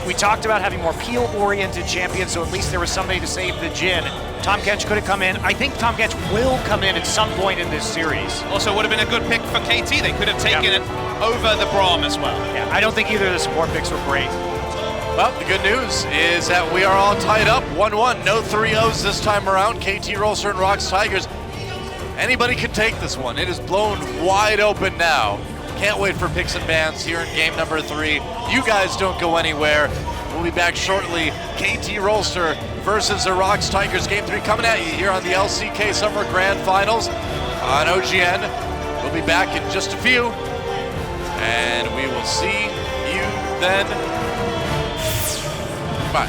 We talked about having more peel-oriented champions, so at least there was somebody to save the Jhin. Tahm Kench could have come in. I think Tahm Kench will come in at some point in this series. Also would have been a good pick for KT. They could have taken it over the Braum as well. Yeah, I don't think either of the support picks were great. Well, the good news is that we are all tied up 1-1. No 3-0s this time around. KT Rolster and Rocks Tigers. Anybody can take this one. It is blown wide open now. Can't wait for picks and bans here in game number 3. You guys don't go anywhere. We'll be back shortly. KT Rolster versus the Rocks Tigers. Game 3 coming at you here on the LCK Summer Grand Finals on OGN. We'll be back in just a few, and we will see you then. Bye.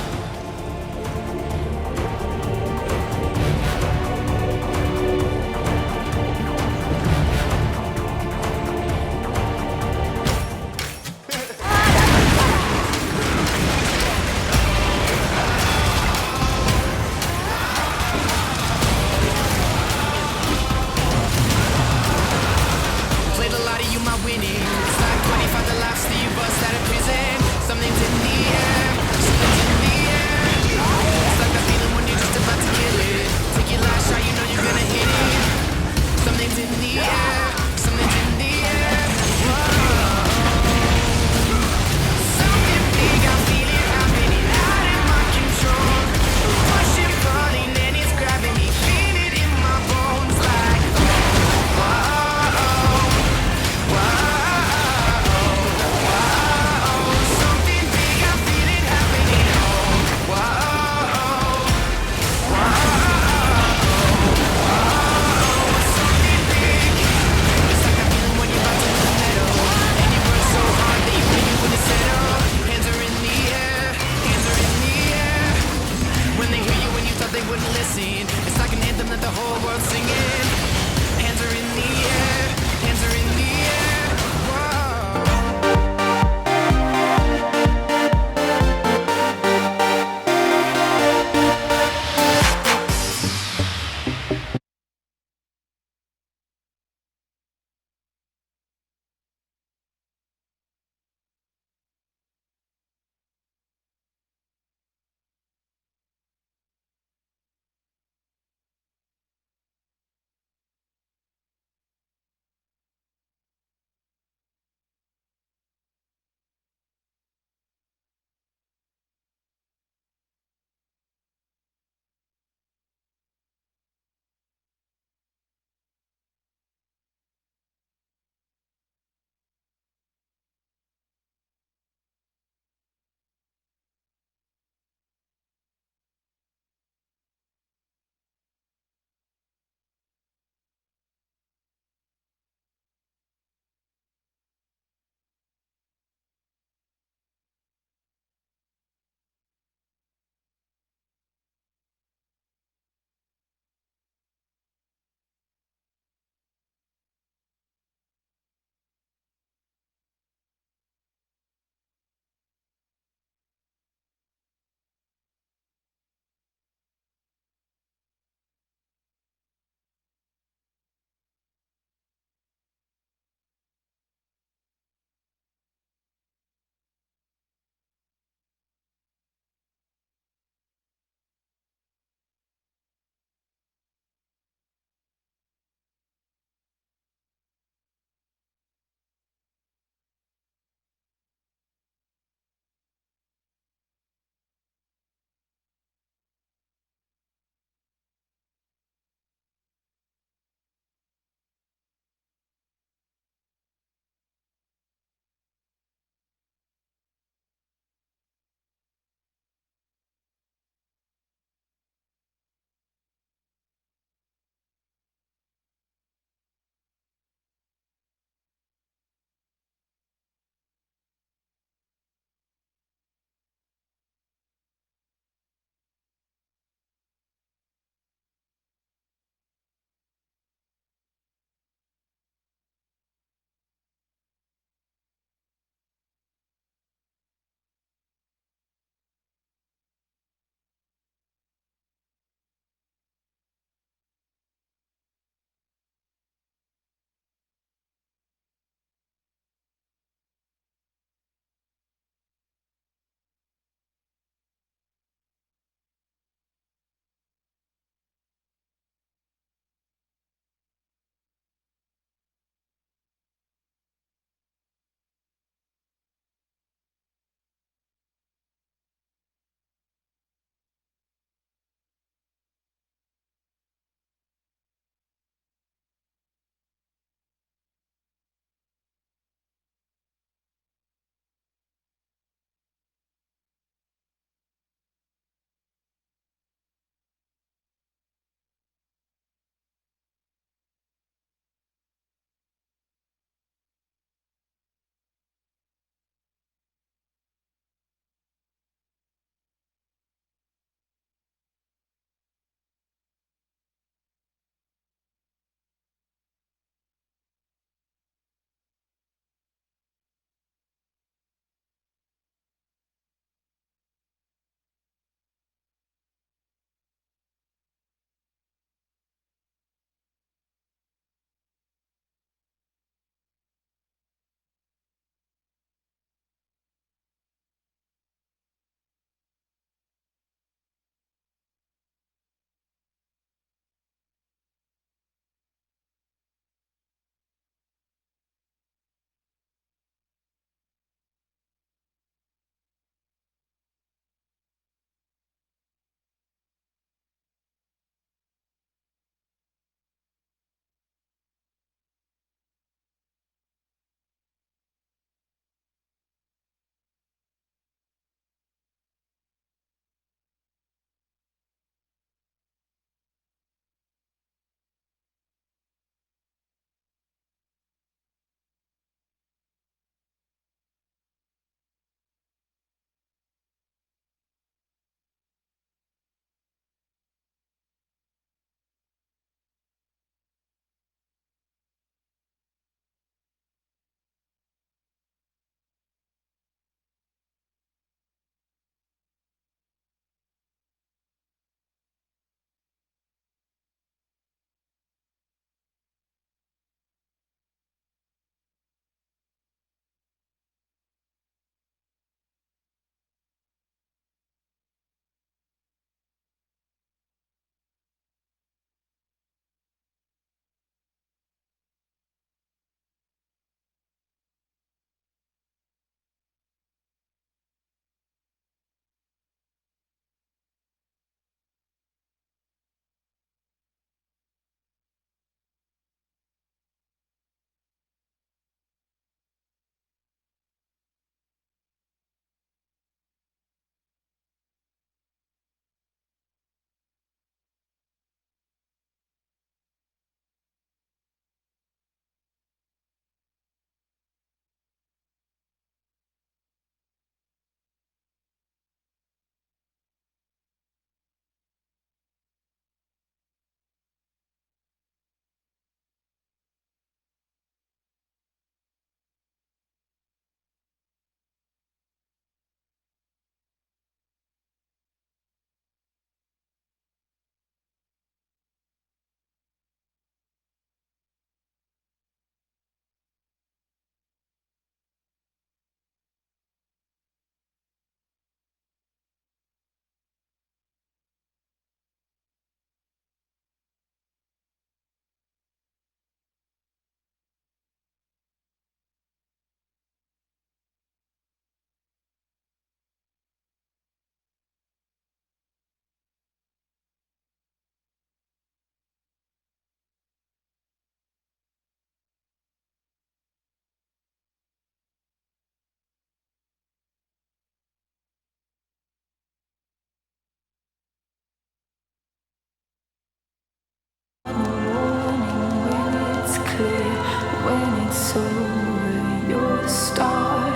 it's over, you're the start.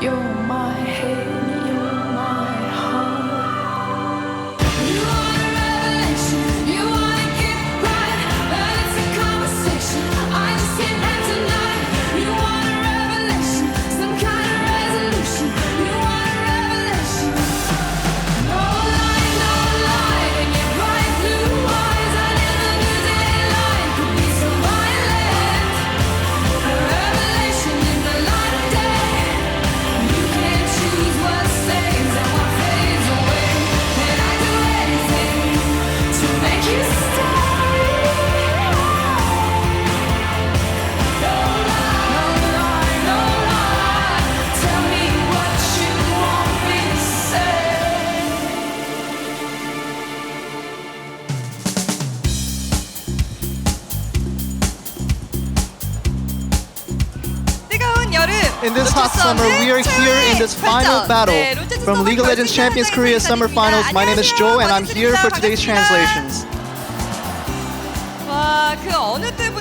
You're my head, you're my heart. You are a revelation, you wanna get right, but it's a conversation I just can't have tonight. You want a revelation, some kind of resolution. You want a revelation. No lie, and your bright blue eyes. I never knew daylight could be so violent. A revelation in the light of day. You can't choose what stays and what fades away, and I do anything to make you stay. No lie, no lie. Tell me what you want me to say. In this hot summer, we are here in this final battle from League of Legends Champions Korea Summer Finals. My name is Joe, and I'm here for today's translations.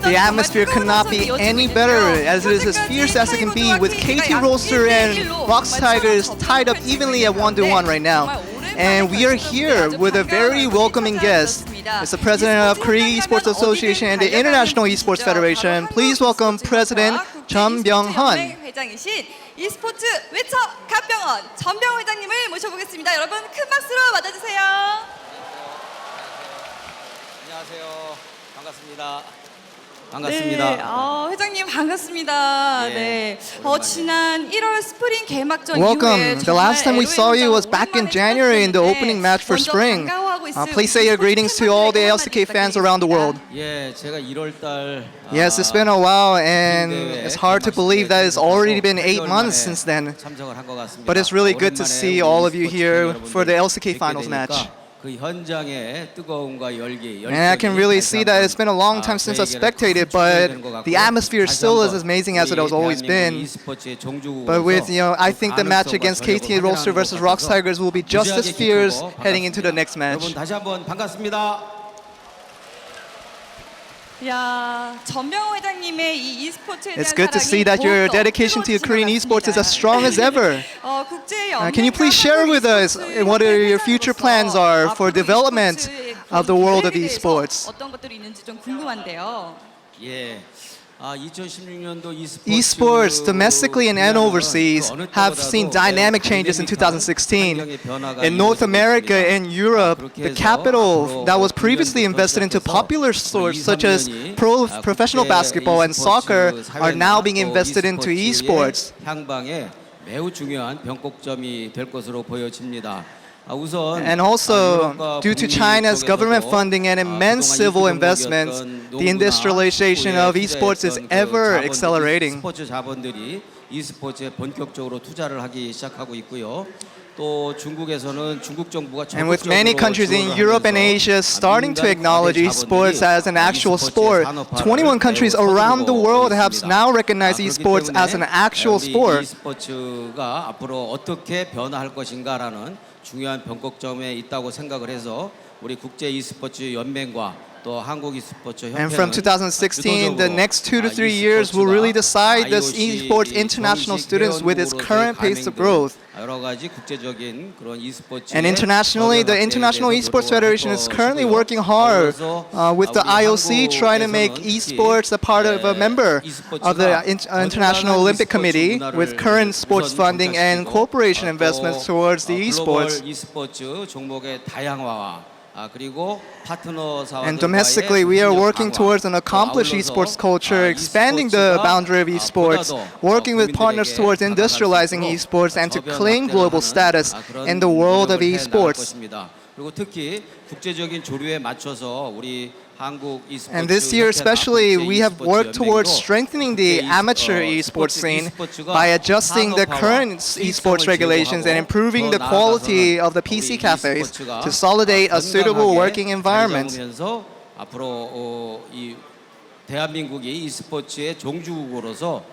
The atmosphere could not be any better, as it is as fierce as it can be, with KT Rolster and Rocks Tigers tied up evenly at 1-1 right now. And we are here with a very welcoming guest. It's the president of Korea Esports Association and the International Esports Federation. Please welcome President Chun Byung-hun. 회장이신 e스포츠 외쳐 갓병원 전병 회장님을 모셔보겠습니다. 여러분 큰 박수로 맞아주세요. 안녕하세요. 반갑습니다. 네, 회장님 반갑습니다. 네, 지난 1월 스프링 개막전 Welcome. 이후에 The last time we saw you was back in January in the opening match for spring. Please say your greetings to all the LCK fans around the world. 예, 제가 1월 달 Yes, it's been a while, and it's hard to believe that it's already been 8 months since then. 참석을 한 것 같습니다. But it's really good to see all of you here for the LCK finals match. 그 현장의 뜨거움과 열기, And I can really see that it's been a long time since I spectated, but the atmosphere still is as amazing as it has always been. But with, I think the match against KT Rolster versus Rocks Tigers will be just as fierce heading into the next match. 여러분 다시 한번 반갑습니다. 야, 전병호 회장님의 이 e스포츠에 대한 It's good to see that your dedication to Korean esports is as strong as ever. Can you please share with us what your future plans are for development of the world of esports? 어떤 것들이 있는지 좀 궁금한데요. 예. 2016년도 Esports, domestically and overseas, have seen dynamic changes in 2016. In North America and Europe, the capital that was previously invested into popular sports such as professional basketball and soccer are now being invested into esports. 향방에 매우 중요한 변곡점이 될 것으로 보여집니다. And also, due to China's government funding and immense civil investments, the industrialization of esports is ever accelerating. 스포츠 자본들이 e스포츠에 본격적으로 투자를 하기 시작하고 있고요. 또 중국에서는 중국 정부가 And with many countries in Europe and Asia starting to acknowledge esports as an actual sport, 21 countries around the world have now recognized esports as an actual sport. e스포츠가 앞으로 어떻게 변화할 것인가라는 중요한 변곡점에 있다고 생각을 해서 우리 국제 e스포츠 연맹과 또 한국 e스포츠 협회는 And from 2016, the next 2 to 3 years will really decide the esports international students with its current pace of growth. 여러 가지 국제적인 그런 e스포츠 And internationally, the International Esports Federation is currently working hard with the IOC trying to make esports a part of a member of the International Olympic Committee with current sports funding and corporation investments towards the esports. e스포츠 종목의 다양화와 그리고 파트너 And domestically, we are working towards an accomplished esports culture, expanding the boundary of esports, working with partners towards industrializing esports and to claim global status in the world of esports. 그리고 특히 국제적인 조류에 맞춰서 우리 And this year especially, we have worked towards strengthening the amateur esports scene by adjusting the current esports regulations and improving the quality of the PC cafes to consolidate a suitable working environment. 앞으로 이 대한민국이 e스포츠의 종주국으로서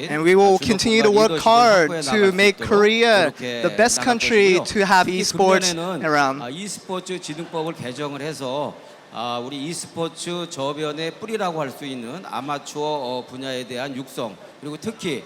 And we will continue to work hard to make Korea the best country to have esports around. e스포츠 지능법을 개정을 해서 우리 e스포츠 저변의 뿌리라고 할 수 있는 아마추어 분야에 대한 육성 그리고 특히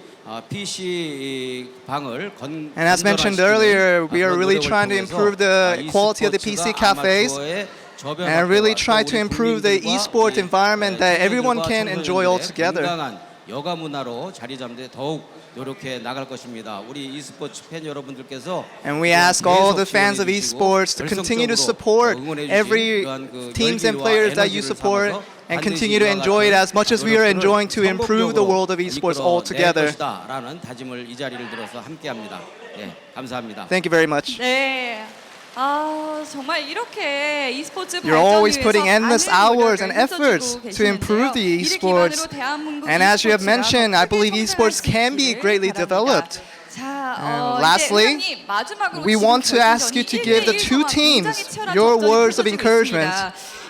PC 방을 And as mentioned earlier, we are really trying to improve the quality of the PC cafes and really try to improve the esports environment that everyone can enjoy all together. 건강한 여가 문화로 자리 잡는 데 더욱 노력해 나갈 것입니다. 우리 e스포츠 팬 여러분들께서 And we ask all the fans of esports to continue to support every teams and players that you support and continue to enjoy it as much as we are enjoying to improve the world of esports all together. 라는 다짐을 이 자리를 들어서 함께합니다. 예, 감사합니다. Thank you very much. 네. 정말 이렇게 e스포츠 You're always putting endless hours and efforts to improve the esports. And as you have mentioned, I believe esports can be greatly developed. And lastly, we want to ask you to give the two teams your words of encouragement.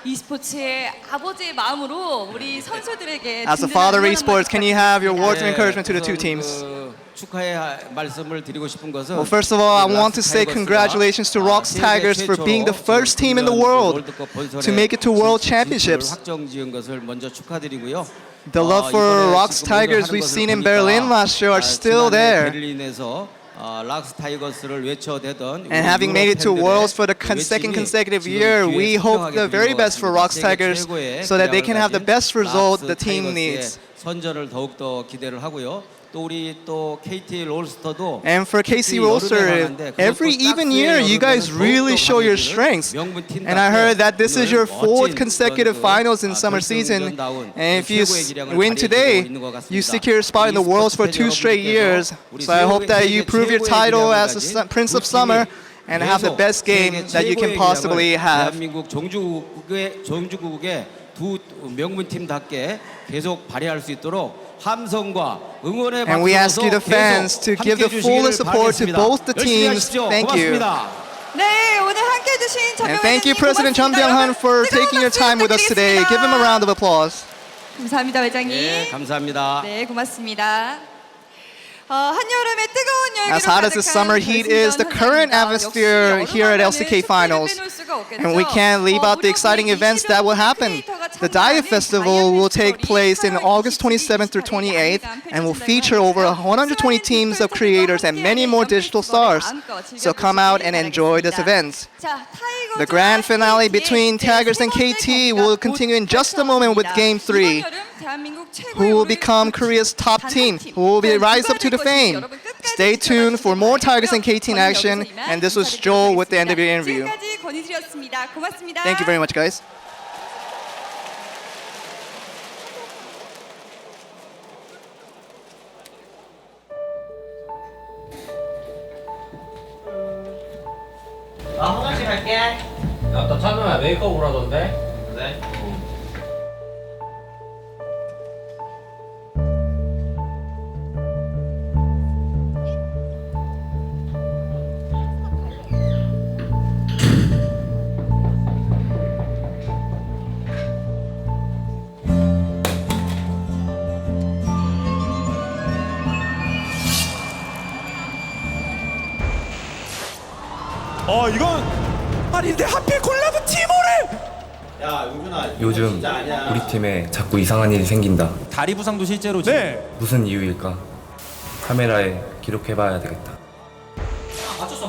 e스포츠의 아버지의 마음으로 우리 선수들에게 As a father of esports, can you have your words of encouragement to the two teams? 축하의 말씀을 드리고 싶은 것은 Well, first of all, I want to say congratulations to ROX Tigers for being the first team in the world to make it to World Championships. 확정지은 것을 먼저 축하드리고요. The love for ROX Tigers we've seen in Berlin last year are still there. 베를린에서 락스 타이거스를 외쳐대던 And having made it to Worlds for the second consecutive year, we hope the very best for ROX Tigers so that they can have the best result the team needs. 선전을 더욱더 기대를 하고요. 또 우리 또 KT 롤스터도 And for KC Rolster, every even year you guys really show your strengths. And I heard that this is your 4th consecutive finals in summer season. And if you win today, you secure a spot in the Worlds for 2 straight years. So I hope that you prove your title as the Prince of Summer and have the best game that you can possibly have. 대한민국 종주국의 두 명문팀답게 계속 발휘할 수 있도록 함성과 응원의 And we ask you, the fans, to give the fullest support to both the teams. Thank you. 네, 오늘 함께 해주신 정 And thank you, President Chun Byung-hun, for taking your time with us today. Give him a round of applause. 감사합니다, 회장님. 네, 감사합니다. 네, 고맙습니다. 한여름의 뜨거운 열기로 As hot as the summer heat is, the current atmosphere here at LCK Finals, and we can't leave out the exciting events that will happen. The Dive Festival will take place in August 27th through 28th and will feature over 120 teams of creators and many more digital stars. So come out and enjoy this event. The grand finale between Tigers and KT will continue in just a moment with Game 3. Who will become Korea's top team? Who will rise up to the fame? Stay tuned for more Tigers and KT in action. And this was Joel with the end of your interview. Thank you very much, guys. 나 화장실 갈게. 야, 나 찬호야 메이크업 오라던데. 그래? 이건 아닌데 하필 콜라보 티모를. 야, 용준아. 요즘 우리 팀에 자꾸 이상한 일이 생긴다. 다리 부상도 실제로 무슨 이유일까? 카메라에 기록해봐야 되겠다. 맞췄어.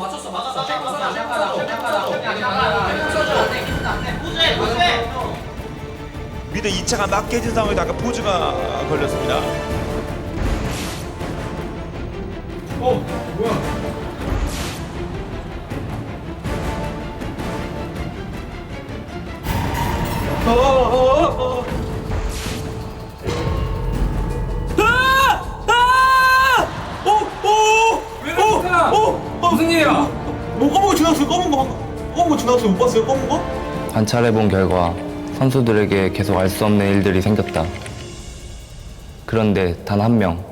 미드 2차가 막 깨진 상황에다가 포즈가 걸렸습니다. 뭐야? 무슨 일이야? 검은 거 지나갔어요. 검은 거 지나갔어요. 못 봤어요? 검은 거? 관찰해본 결과 선수들에게 계속 알 수 없는 일들이 생겼다. 그런데 단 한 명,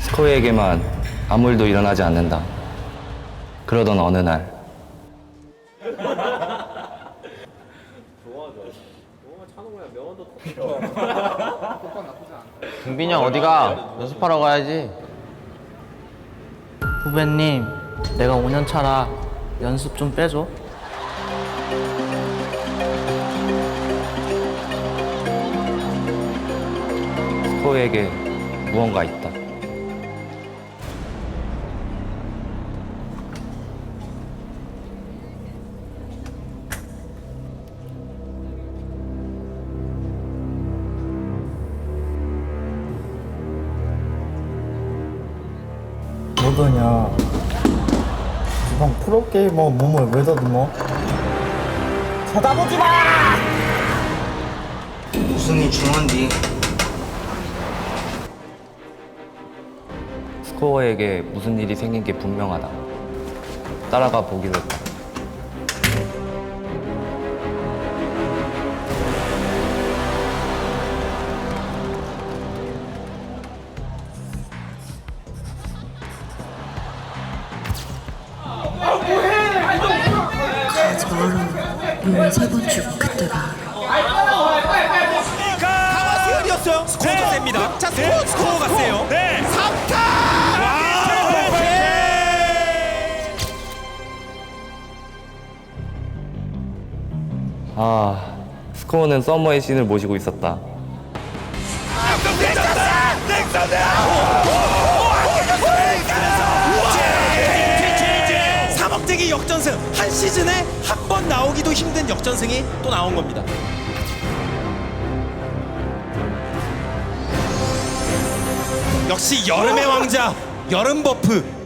스코어에게만 아무 일도 일어나지 않는다. 그러던 어느 날 동빈이 형 어디가? 연습하러 가야지. 후배님, 내가 5년 차라 연습 좀 빼줘. 스코어에게 무언가 있다. 뭐더냐 이방 프로게이머 몸을 왜 더듬어? 쳐다보지 마! 무슨 일 중요한지. 스코어에게 무슨 일이 생긴 게 분명하다. 따라가 보기로 했다. 가지 마라. 용이 세번 주고 그때가. 가와스였어요. 스코어가 셉니다. 자, 스코어가 세요. 네. 3타! 스코어는 서머의 신을 모시고 있었다. 삼억대기 역전승 한 시즌에 한 번 나오기도 힘든 역전승이 또 나온 겁니다. 역시 여름의 왕자 여름 버프.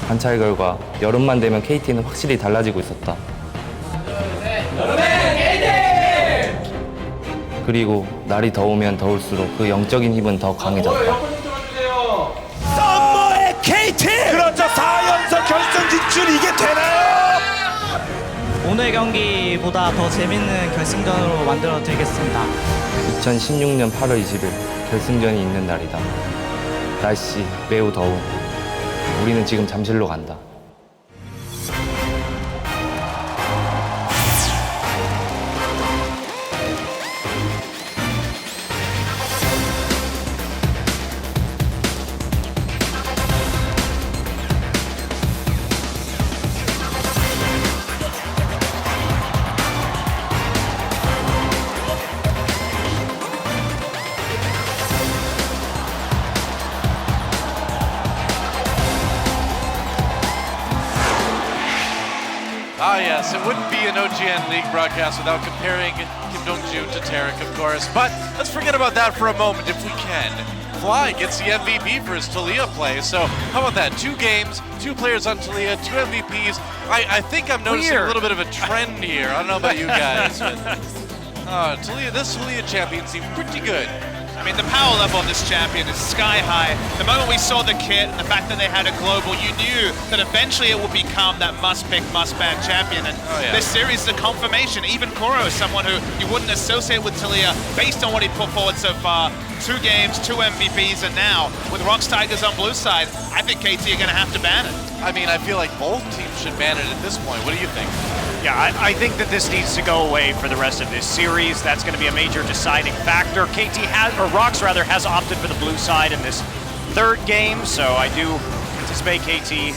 관찰 결과 여름만 되면 KT는 확실히 달라지고 있었다. 그리고 날이 더우면 더울수록 그 영적인 힘은 더 강해졌다. 썸머의 KT! 그렇죠. 4연속 결승 진출 이게 되나요? 오늘 경기보다 더 재밌는 결승전으로 만들어 드리겠습니다. 2016년 8월 20일 결승전이 있는 날이다. 날씨 매우 더운. 우리는 지금 잠실로 간다. Yes, it wouldn't be an OGN League broadcast without comparing Kim Dong-joon to Tarek, of course. But let's forget about that for a moment if we can. Fly gets the MVP for his Talia play. So how about that? 2 games, 2 players on Talia, 2 MVPs. I think I'm noticing a little bit of a trend here. I don't know about you guys. But, this Talia champion seems pretty good. I mean, the power level of this champion is sky high. The moment we saw the kit, the fact that they had a global, you knew that eventually it would become that must-pick, must-ban champion. And this series is a confirmation. Even Kuro is someone who you wouldn't associate with Talia based on what he put forward so far. 2 games, 2 MVPs, and now with Rox Tigers on blue side, I think KT are going to have to ban it. I mean, I feel like both teams should ban it at this point. What do you think? Yeah, I think that this needs to go away for the rest of this series. That's going to be a major deciding factor. Rox has opted for the blue side in this 3rd game, so I do anticipate KT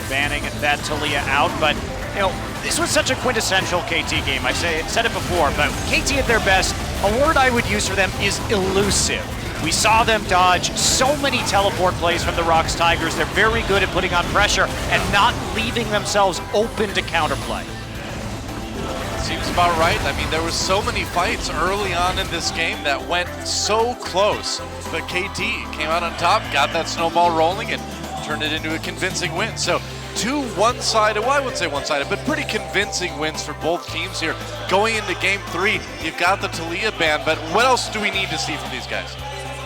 banning that Talia out. But you know, this was such a quintessential KT game. I said it before, but KT at their best, a word I would use for them is elusive. We saw them dodge so many teleport plays from the Rox Tigers. They're very good at putting on pressure and not leaving themselves open to counterplay. Seems about right. I mean, there were so many fights early on in this game that went so close. But KT came out on top, got that snowball rolling, and turned it into a convincing win. So 2 one-sided, well, I wouldn't say one-sided, but pretty convincing wins for both teams here. Going into Game 3, you've got the Talia ban, but what else do we need to see from these guys?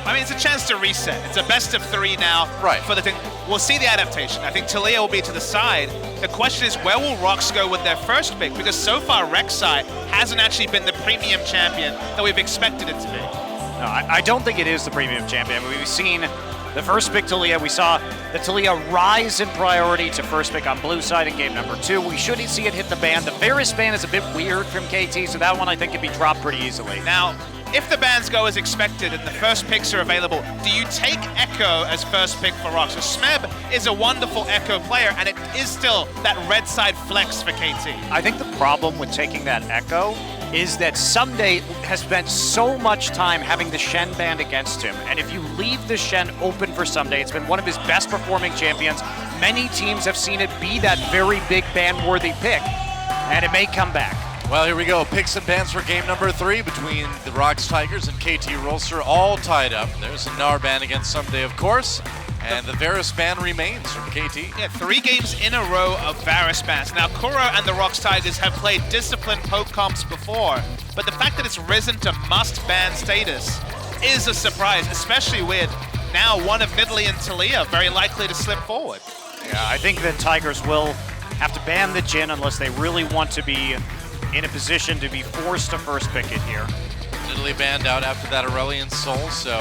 I mean, it's a chance to reset. It's a best of 3 now. Right. For the thing, we'll see the adaptation. I think Talia will be to the side. The question is, where will Rox go with their first pick? Because so far, Rek'Sai hasn't actually been the premium champion that we've expected it to be. No, I don't think it is the premium champion. We've seen the first pick Talia. We saw the Talia rise in priority to first pick on blue side in game number 2. We should see it hit the ban. The Varus ban is a bit weird from KT, so that one I think can be dropped pretty easily. Now, if the bans go as expected and the first picks are available, do you take Echo as first pick for Rox? So Smeb is a wonderful Echo player, and it is still that red side flex for KT. I think the problem with taking that Echo is that Someday has spent so much time having the Shen banned against him. And if you leave the Shen open for Someday, it's been one of his best performing champions. Many teams have seen it be that very big ban-worthy pick, and it may come back. Well, here we go. Picks and bans for game number 3 between the Rocks Tigers and KT Rolster, all tied up. There's a Gnar ban against Someday, of course, and the Varus ban remains from KT. Yeah, 3 games in a row of Varus bans. Now, Kuro and the Rocks Tigers have played disciplined poke comps before, but the fact that it's risen to must-ban status is a surprise, especially with now one of Nidalee and Taliyah very likely to slip forward. Yeah, I think that Tigers will have to ban the Jhin unless they really want to be in a position to be forced to first pick it here. Nidalee banned out after that Aurelion Soul, so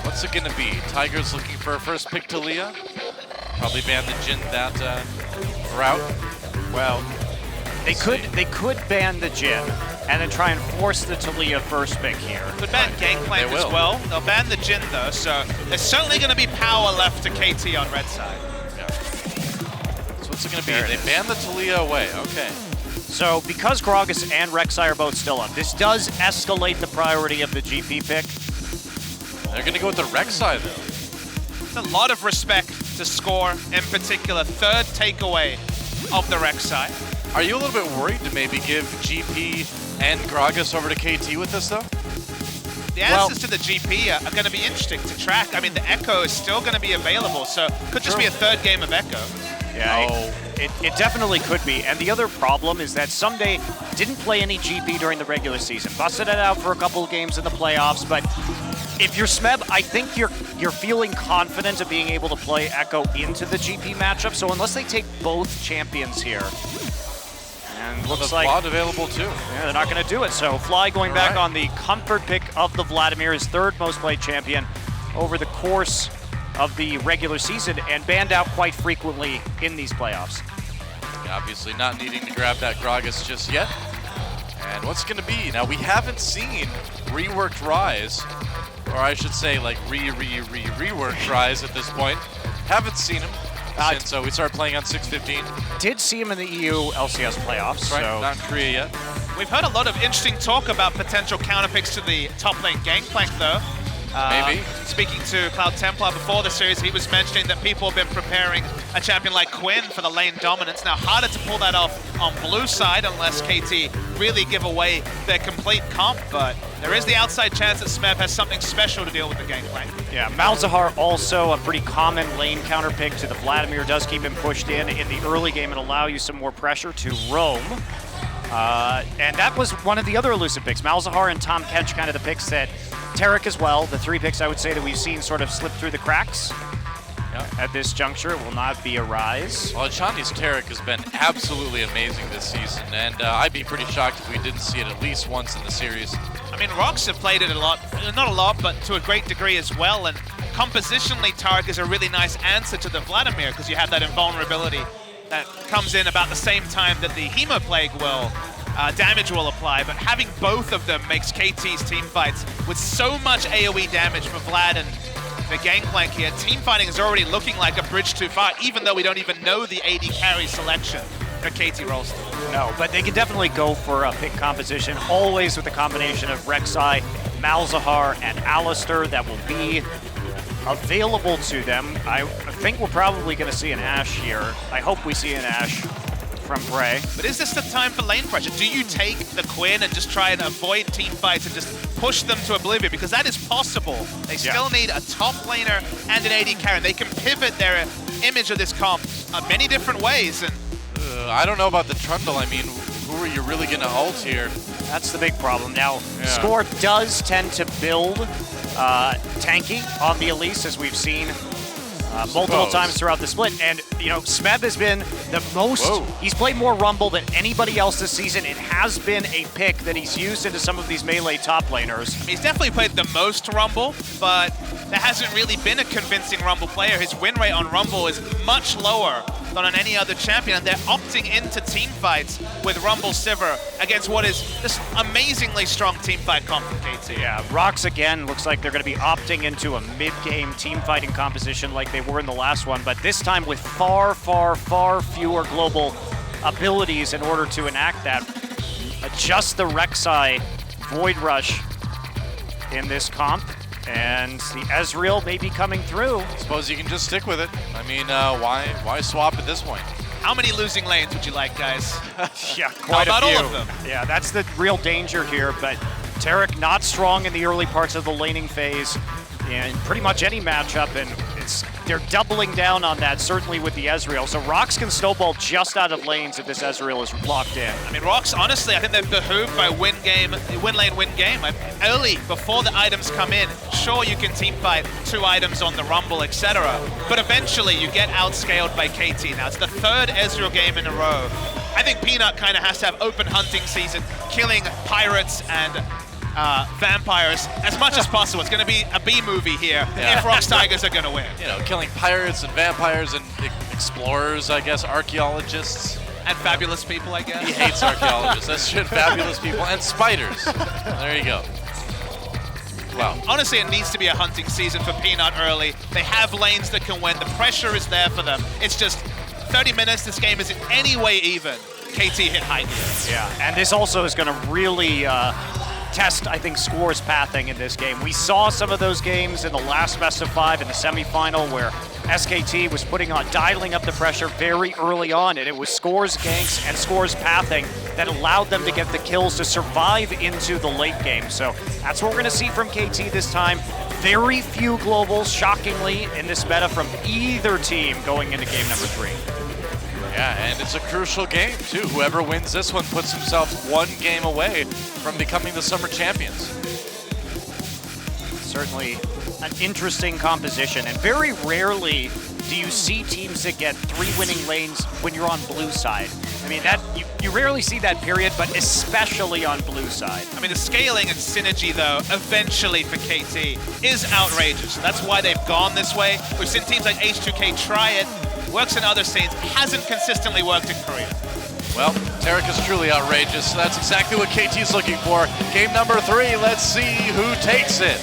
what's it gonna be? Tigers looking for a first pick Taliyah? Probably ban the Jhin that route. Well, they could ban the Jhin and then try and force the Taliyah first pick here. Could ban Gangplank as well. They'll ban the Jhin though, so there's certainly going to be power left to KT on red side. Yeah. So what's it going to be? They ban the Taliyah away. Okay. So because Gragas and Rek'Sai are both still up, this does escalate the priority of the GP pick. They're going to go with the Rek'Sai though. It's a lot of respect to Score, in particular. 3rd takeaway of the Rek'Sai. Are you a little bit worried to maybe give GP and Gragas over to KT with this though? The answers to the GP are going to be interesting to track. I mean, the Echo is still going to be available, so could just be a 3rd game of Echo. Yeah, it definitely could be. And the other problem is that Someday didn't play any GP during the regular season. Busted it out for a couple of games in the playoffs, but if you're Smeb, I think you're feeling confident of being able to play Echo into the GP matchup. So unless they take both champions here, and looks like Vlad available too. Yeah, they're not going to do it. So Fly going back on the comfort pick of the Vladimir, his 3rd most played champion over the course of the regular season, and banned out quite frequently in these playoffs. Yeah, obviously not needing to grab that Gragas just yet. And what's going to be? Now, we haven't seen reworked Rise, or I should say like reworked Rise at this point. Haven't seen him since we started playing on 615. Did see him in the EU LCS playoffs. Right, so not in Korea yet. We've heard a lot of interesting talk about potential counterpicks to the top lane Gangplank though. Maybe. Speaking to Cloud Templar before the series, he was mentioning that people have been preparing a champion like Quinn for the lane dominance. Now, harder to pull that off on blue side unless KT really give away their complete comp, but there is the outside chance that Smeb has something special to deal with the Gangplank. Yeah, Malzahar also a pretty common lane counter pick to the Vladimir, does keep him pushed in the early game and allow you some more pressure to roam. And that was one of the other elusive picks. Malzahar and Tahm Kench kind of the picks that Taric as well, the 3 picks I would say that we've seen sort of slip through the cracks. At this juncture, it will not be a Rise. Well, Chandi's Taric has been absolutely amazing this season, and I'd be pretty shocked if we didn't see it at least once in the series. I mean, Rocks have played it a lot, not a lot, but to a great degree as well, and compositionally Taric is a really nice answer to the Vladimir, because you have that invulnerability that comes in about the same time that the Hemoplague will damage will apply, but having both of them makes KT's teamfights with so much AoE damage for Vlad and the Gangplank here. Teamfighting is already looking like a bridge too far, even though we don't even know the AD carry selection for KT Rolster. No, but they can definitely go for a pick composition, always with a combination of Rek'Sai, Malzahar, and Alistar that will be available to them. I think we're probably going to see an Ashe here. I hope we see an Ashe from Bray. But is this the time for lane pressure? Do you take the Quinn and just try and avoid team fights and just push them to oblivion? Because that is possible. They still need a top laner and an AD carry. They can pivot their image of this comp many different ways. And I don't know about the Trundle. I mean, who are you really going to ult here? That's the big problem. Now, Score does tend to build tanky on the Elise, as we've seen multiple times throughout the split. And, you know, Smeb has been the most, he's played more Rumble than anybody else this season. It has been a pick that he's used into some of these melee top laners. I mean, he's definitely played the most Rumble, but there hasn't really been a convincing Rumble player. His win rate on Rumble is much lower than on any other champion, and they're opting into team fights with Rumble Sivir against what is this amazingly strong team fight comp from KT. Yeah, Rocks again looks like they're going to be opting into a mid-game team fighting composition like they were in the last one, but this time with far, far, far fewer global abilities in order to enact that. just the Rek'Sai Void Rush in this comp, and the Ezreal may be coming through. Suppose you can just stick with it. I mean, why swap at this point? How many losing lanes would you like, guys? Yeah, quite How about a few. all of them? Yeah, that's the real danger here, but Taric not strong in the early parts of the laning phase in pretty much any matchup, and they're doubling down on that, certainly with the Ezreal. So Rox can snowball just out of lanes if this Ezreal is locked in. I mean, Rox, honestly, I think they're behooved by win lane, win game. Early, before the items come in, sure, you can team fight 2 items on the Rumble, etc. But eventually, you get outscaled by KT. Now, it's the 3rd Ezreal game in a row. I think Peanut kind of has to have open hunting season, killing pirates and vampires as much as possible. It's going to be a B movie here if Rox Tigers are going to win. You know, killing pirates and vampires and explorers, I guess, archaeologists. And fabulous people, I guess. He hates archaeologists. That's shit. Fabulous people. And spiders. There you go. Wow. Honestly, it needs to be a hunting season for Peanut early. They have lanes that can win. The pressure is there for them. It's just 30 minutes. This game isn't any way even. KT hit high. Yeah, and this also is going to really test, I think, Score's pathing in this game. We saw some of those games in the last best of 5 in the semifinal where SKT was dialing up the pressure very early on, and it was Score's ganks and Score's pathing that allowed them to get the kills to survive into the late game. So that's what we're going to see from KT this time. Very few globals, shockingly, in this meta from either team going into game number 3. Yeah, and it's a crucial game, too. Whoever wins this one puts himself 1 game away from becoming the summer champions. Certainly an interesting composition, and very rarely do you see teams that get 3 winning lanes when you're on blue side. I mean, that you rarely see that, period, but especially on blue side. I mean, the scaling and synergy, though, eventually for KT is outrageous. That's why they've gone this way. We've seen teams like H2K try it. Works in other scenes, hasn't consistently worked in Korea. Well, Taric is truly outrageous. So that's exactly what KT's looking for. Game number 3, let's see who takes it.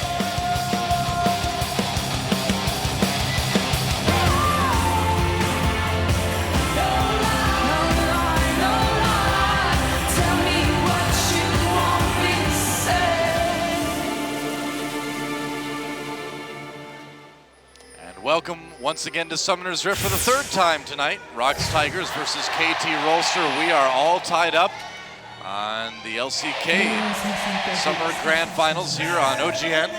Welcome once again to Summoner's Rift for the 3rd time tonight. Rox Tigers versus KT Rolster. We are all tied up on the LCK Summer Grand Finals here on OGN.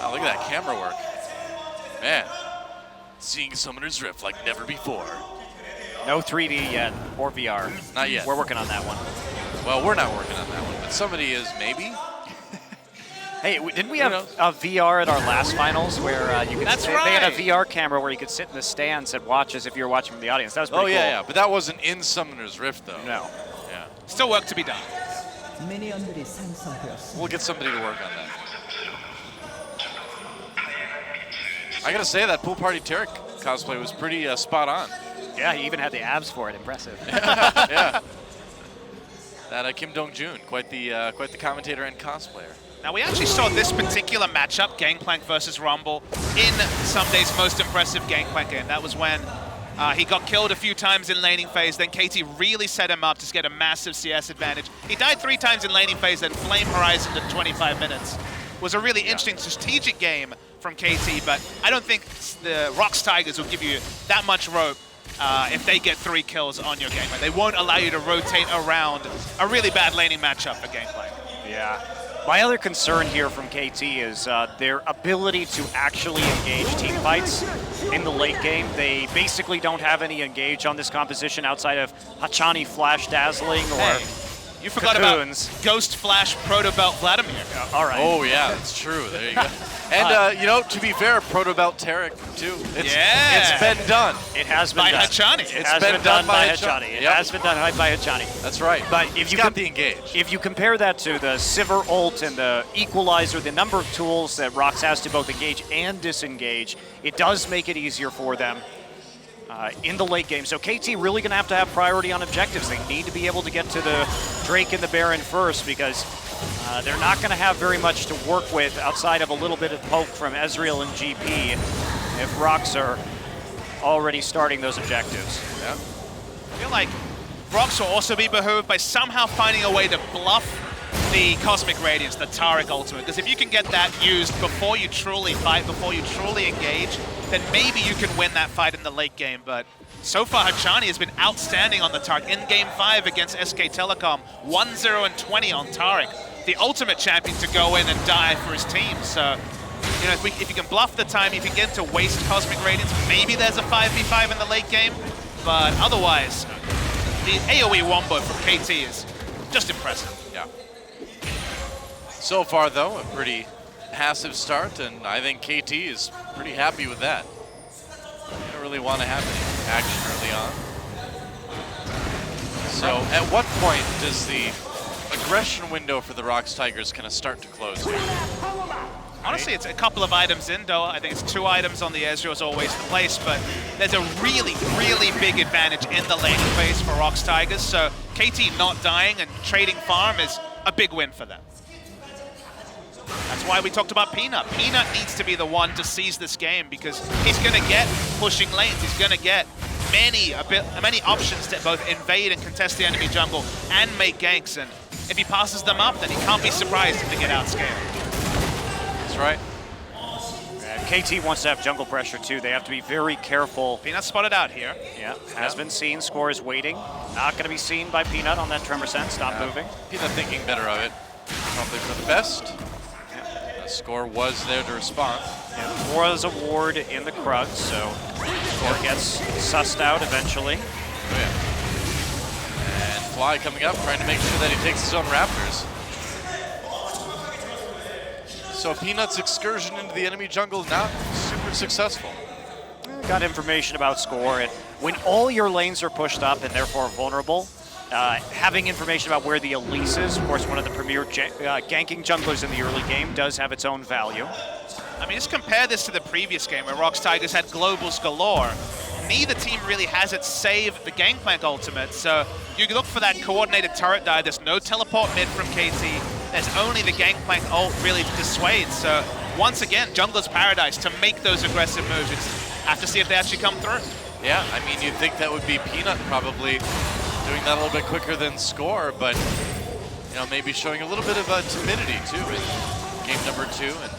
Oh, look at that camera work. Man, seeing Summoner's Rift like never before. No 3D yet, or VR. Not yet. We're working on that one. Well, we're not working on that one, but somebody is maybe. Hey, didn't we have a VR at our last finals where you could? They had a VR camera where you could sit in the stands and watch as if you were watching from the audience. That was pretty cool. Yeah, but that wasn't in Summoner's Rift though. No. Yeah. Still work to be done. We'll get somebody to work on that. I gotta say that Pool Party Taric cosplay was pretty spot on. Yeah, he even had the abs for it. Impressive. Yeah. That Kim Dong-jun, quite the commentator and cosplayer. Now, we actually saw this particular matchup, Gangplank versus Rumble, in Sunday's most impressive Gangplank game. That was when he got killed a few times in laning phase, then KT really set him up to get a massive CS advantage. He died 3 times in laning phase, then Flame Horizon in 25 minutes. It was a really interesting strategic game from KT, but I don't think the Rox Tigers will give you that much rope if they get 3 kills on your game. They won't allow you to rotate around a really bad laning matchup for Gangplank. Yeah. My other concern here from KT is their ability to actually engage team fights in the late game. They basically don't have any engage on this composition outside of Hachani Flash Dazzling or you forgot Cocoons. about Ghost Flash Proto Belt Vladimir. All right. Oh yeah, that's true. There you go. And you know, to be fair, Proto Belt Taric too. It's been done. It has been by done. Hachani. It has been done by Hachani. It has been done by Hachani. That's right. But if you got the engage. If you compare that to the Sivir ult and the Equalizer, the number of tools that Rox has to both engage and disengage, it does make it easier for them in the late game. So KT really going to have priority on objectives. They need to be able to get to the Drake and the Baron first because they're not going to have very much to work with outside of a little bit of poke from Ezreal and GP if Rox are already starting those objectives. Yeah. I feel like Rox will also be behooved by somehow finding a way to bluff the Cosmic Radiance, the Taric ultimate, because if you can get that used before you truly fight, before you truly engage, then maybe you can win that fight in the late game. But so far, Hachani has been outstanding on the Taric in Game 5 against SK Telecom, 1-0-20 on Taric, the ultimate champion to go in and die for his team. So, you know, if you can bluff the time, if you get to waste Cosmic Radiance, maybe there's a 5v5 in the late game, but otherwise, the AoE wombo from KT is just impressive. Yeah. So far, though, a pretty passive start, and I think KT is pretty happy with that. They don't really want to have any action early on. So, at what point does the aggression window for the Rox Tigers kind of start to close here? Honestly, it's a couple of items in, though. I think it's 2 items on the Ezreal is always the place, but there's a really, really big advantage in the laning phase for Rox Tigers, so KT not dying and trading farm is a big win for them. That's why we talked about Peanut. Peanut needs to be the one to seize this game because he's going to get pushing lanes. He's going to get many options to both invade and contest the enemy jungle and make ganks, and if he passes them up, then he can't be surprised if they get outscaled. That's right. KT wants to have jungle pressure too. They have to be very careful. Peanut spotted out here. Yeah, has been seen. Score is waiting. Not going to be seen by Peanut on that Tremor Sense. Stop moving. Peanut thinking better of it. Probably for the best. Score was there to respond. Yeah, was a ward in the Krug, so Score gets sussed out eventually. Oh, yeah. And Fly coming up, trying to make sure that he takes his own Raptors. So Peanut's excursion into the enemy jungle not super successful. Got information about Score, and when all your lanes are pushed up and therefore vulnerable, having information about where the Elise is, of course, one of the premier ganking junglers in the early game, does have its own value. I mean, just compare this to the previous game where Rox Tigers had globals galore. Neither team really has it save the Gangplank ultimate, so you look for that coordinated turret dive. There's no teleport mid from KT. There's only the Gangplank ult really to dissuade. So once again, jungler's paradise to make those aggressive moves. You just have to see if they actually come through. Yeah, I mean, you'd think that would be Peanut probably doing that a little bit quicker than Score, but you know, maybe showing a little bit of timidity too in game number 2, and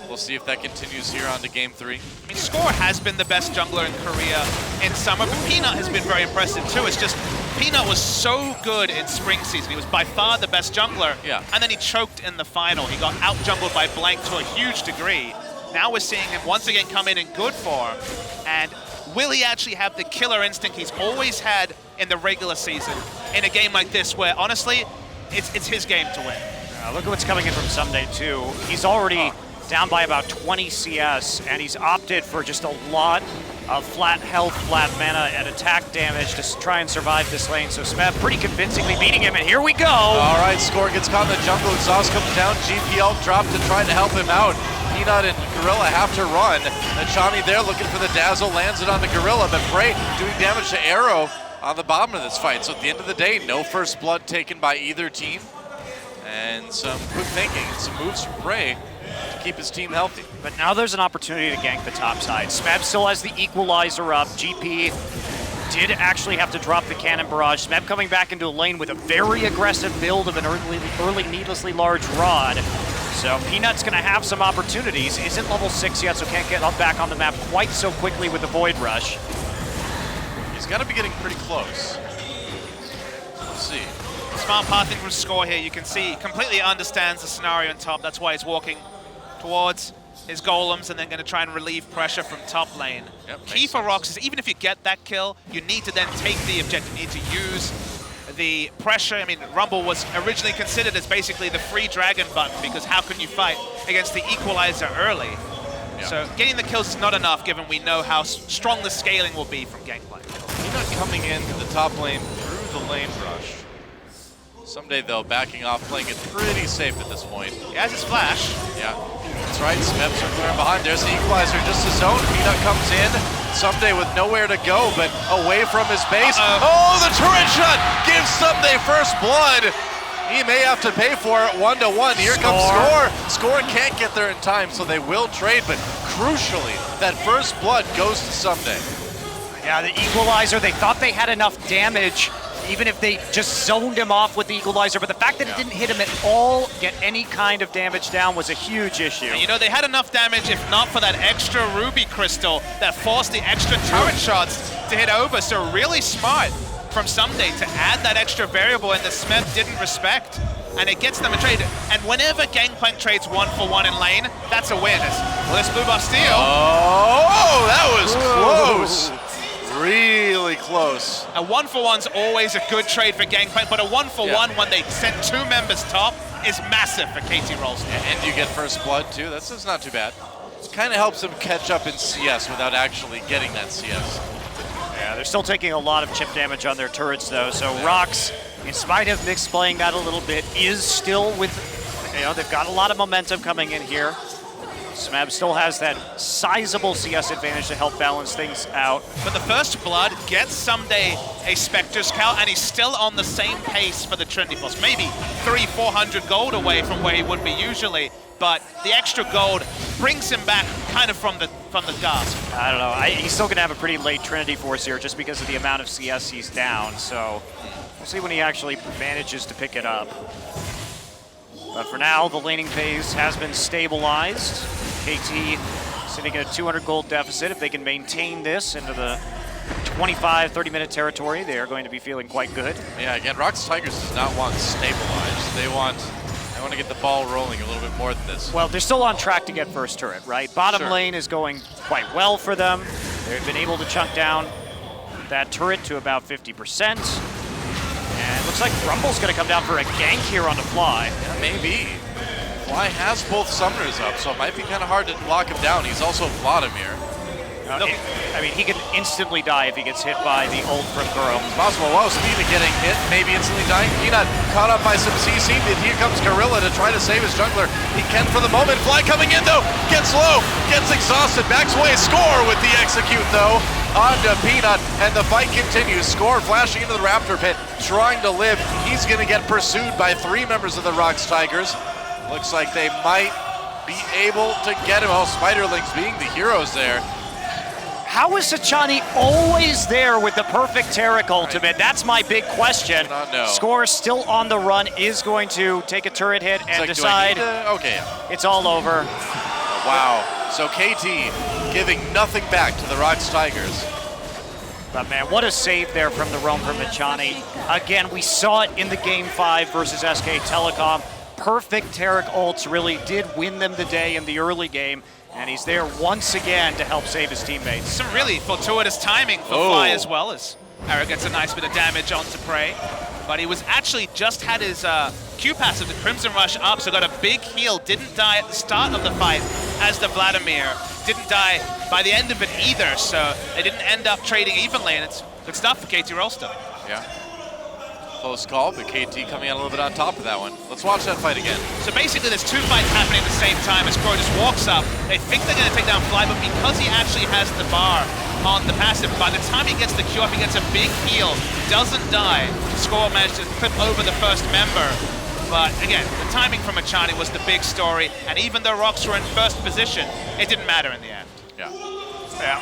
we'll see if that continues here on to game 3. I mean, Score has been the best jungler in Korea in summer, but Peanut has been very impressive too. It's just Peanut was so good in spring season. He was by far the best jungler, and then he choked in the final. He got out-jungled by Blank to a huge degree. Now we're seeing him once again come in good form, and will he actually have the killer instinct he's always had in the regular season in a game like this where, honestly, it's his game to win? Look at what's coming in from Someday, too. He's already down by about 20 CS, and he's opted for just a lot of flat health, flat mana, and attack damage to try and survive this lane. So Smeb pretty convincingly beating him, and here we go! All right, Score gets caught in the jungle. Exhaust comes down. GPL dropped to try to help him out. Peanut and Gorilla have to run. Hachani there looking for the dazzle, lands it on the Gorilla, but Prey doing damage to Arrow on the bottom of this fight. So at the end of the day, no first blood taken by either team. And some quick thinking, some moves from Prey to keep his team healthy. But now there's an opportunity to gank the top side. Smeb still has the equalizer up. GP did actually have to drop the cannon barrage. Smeb coming back into a lane with a very aggressive build of an early needlessly large rod. So Peanut's going to have some opportunities. Isn't level 6 yet, so can't get back on the map quite so quickly with the Void Rush. He's got to be getting pretty close. We'll see. Smart pathing from Score here. You can see he completely understands the scenario on top. That's why he's walking towards his golems and then going to try and relieve pressure from top lane. Key for Rox is even if you get that kill, you need to then take the objective. You need to use the pressure. I mean, Rumble was originally considered as basically the free dragon button because how can you fight against the equalizer early? So getting the kills is not enough given we know how strong the scaling will be from Gangplank. Peanut coming into the top lane through the lane rush. Someday, though, backing off, playing it pretty safe at this point. He has his flash. Yeah, that's right. Smebs are clearing behind. There's the equalizer, just his own. Peanut comes in. Someday with nowhere to go, but away from his base. Oh, the turret shot gives Someday first blood. He may have to pay for it 1-1. Here comes Score. Score can't get there in time, so they will trade, but crucially, that first blood goes to Someday. Yeah, the equalizer, they thought they had enough damage even if they just zoned him off with the equalizer, but the fact that it didn't hit him at all, get any kind of damage down, was a huge issue. And you know, they had enough damage, if not for that extra Ruby Crystal that forced the extra turret shots to hit over. So really smart from Someday to add that extra variable, and the Smeb didn't respect. And it gets them a trade. And whenever Gangplank trades 1-for-1 in lane, that's a win. Well, this blue buff steal. Oh, that was close. Really close. A 1-for-1's always a good trade for Gangplank, but a 1-for-1 when they send 2 members top is massive for KT Rolster. And you get first blood too. That's not too bad. It kind of helps them catch up in CS without actually getting that CS. Yeah, they're still taking a lot of chip damage on their turrets though, so Rox, in spite of Mix playing that a little bit, is still with, they've got a lot of momentum coming in here. Smeb still has that sizable CS advantage to help balance things out. But the first blood gets Someday a Spectre's Cowl, and he's still on the same pace for the Trinity Force. Maybe 300-400 gold away from where he would be usually, but the extra gold brings him back kind of from the gasp. I don't know, he's still gonna have a pretty late Trinity Force here just because of the amount of CS he's down, so we'll see when he actually manages to pick it up. But for now, the laning phase has been stabilized. KT sitting at a 200 gold deficit. If they can maintain this into the 25-30-minute territory, they are going to be feeling quite good. Yeah, again, Rox Tigers does not want stabilized. They want to get the ball rolling a little bit more than this. Well, they're still on track to get first turret, right? Bottom lane is going quite well for them. They've been able to chunk down that turret to about 50%. And it looks like Rumble's going to come down for a gank here on the Fly. Yeah, maybe. Fly has both summoners up, so it might be kind of hard to lock him down. He's also Vladimir. I mean, he can instantly die if he gets hit by the ult from Kuro. It's possible. Wow, Speed getting hit, maybe instantly dying. Peanut caught up by some CC, but here comes Gorilla to try to save his jungler. He can for the moment. Fly coming in though, gets low, gets exhausted, backs away. Score with the execute though. Onto Peanut, and the fight continues. Score flashing into the Raptor pit, trying to live. He's gonna get pursued by 3 members of the Rox Tigers. Looks like they might be able to get him. Oh, Spiderlings being the heroes there. How is Sachani always there with the perfect Taric ultimate? That's my big question. Score still on the run, is going to take a turret hit and decide it's all over. Wow, so KT giving nothing back to the Rox Tigers. But man, what a save there from the Realm from Michani. Again, we saw it in the Game 5 versus SK Telecom. Perfect Taric ults really did win them the day in the early game. And he's there once again to help save his teammates. Some really fortuitous timing for Fly as well, as Eric gets a nice bit of damage onto Prey. But he was actually just had his Q passive, the Crimson Rush up, so got a big heal. Didn't die at the start of the fight as the Vladimir. Didn't die by the end of it either, so they didn't end up trading evenly, and it's good stuff for KT Rolster. Yeah. Close call, but KT coming out a little bit on top of that one. Let's watch that fight again. So basically there's 2 fights happening at the same time as Crow just walks up. They think they're going to take down Fly, but because he actually has the bar on the passive, by the time he gets the Q up, he gets a big heal, doesn't die. Score managed to clip over the first member. But again, the timing from Michani was the big story, and even though Rox were in first position, it didn't matter in the end.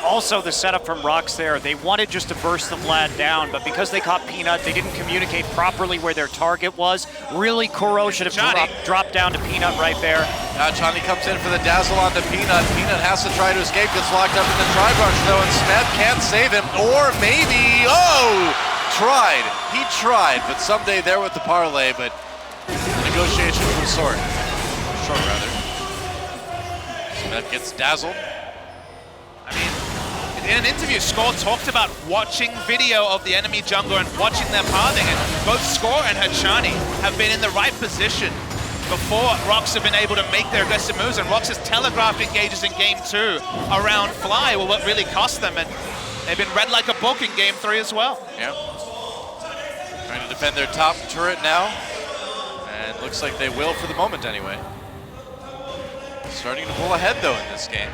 Also, the setup from Rox there, they wanted just to burst the Vlad down, but because they caught Peanut, they didn't communicate properly where their target was. Really, Kuro should have dropped down to Peanut right there. Johnny comes in for the dazzle onto Peanut. Peanut has to try to escape, gets locked up in the tri-bunch though, and Smeb can't save him. Or maybe, tried. He tried, but Someday there with the parlay, but the negotiation was short, rather. Smeb gets dazzled. I mean, in an interview, Score talked about watching video of the enemy jungler and watching their pathing, and both Score and Hachani have been in the right position before Rox have been able to make their aggressive moves, and Rox's telegraphed engages in Game 2 around Fly were what really cost them, and they've been read like a book in Game 3 as well. Yeah. Trying to defend their top turret now, and looks like they will for the moment anyway. Starting to pull ahead though in this game.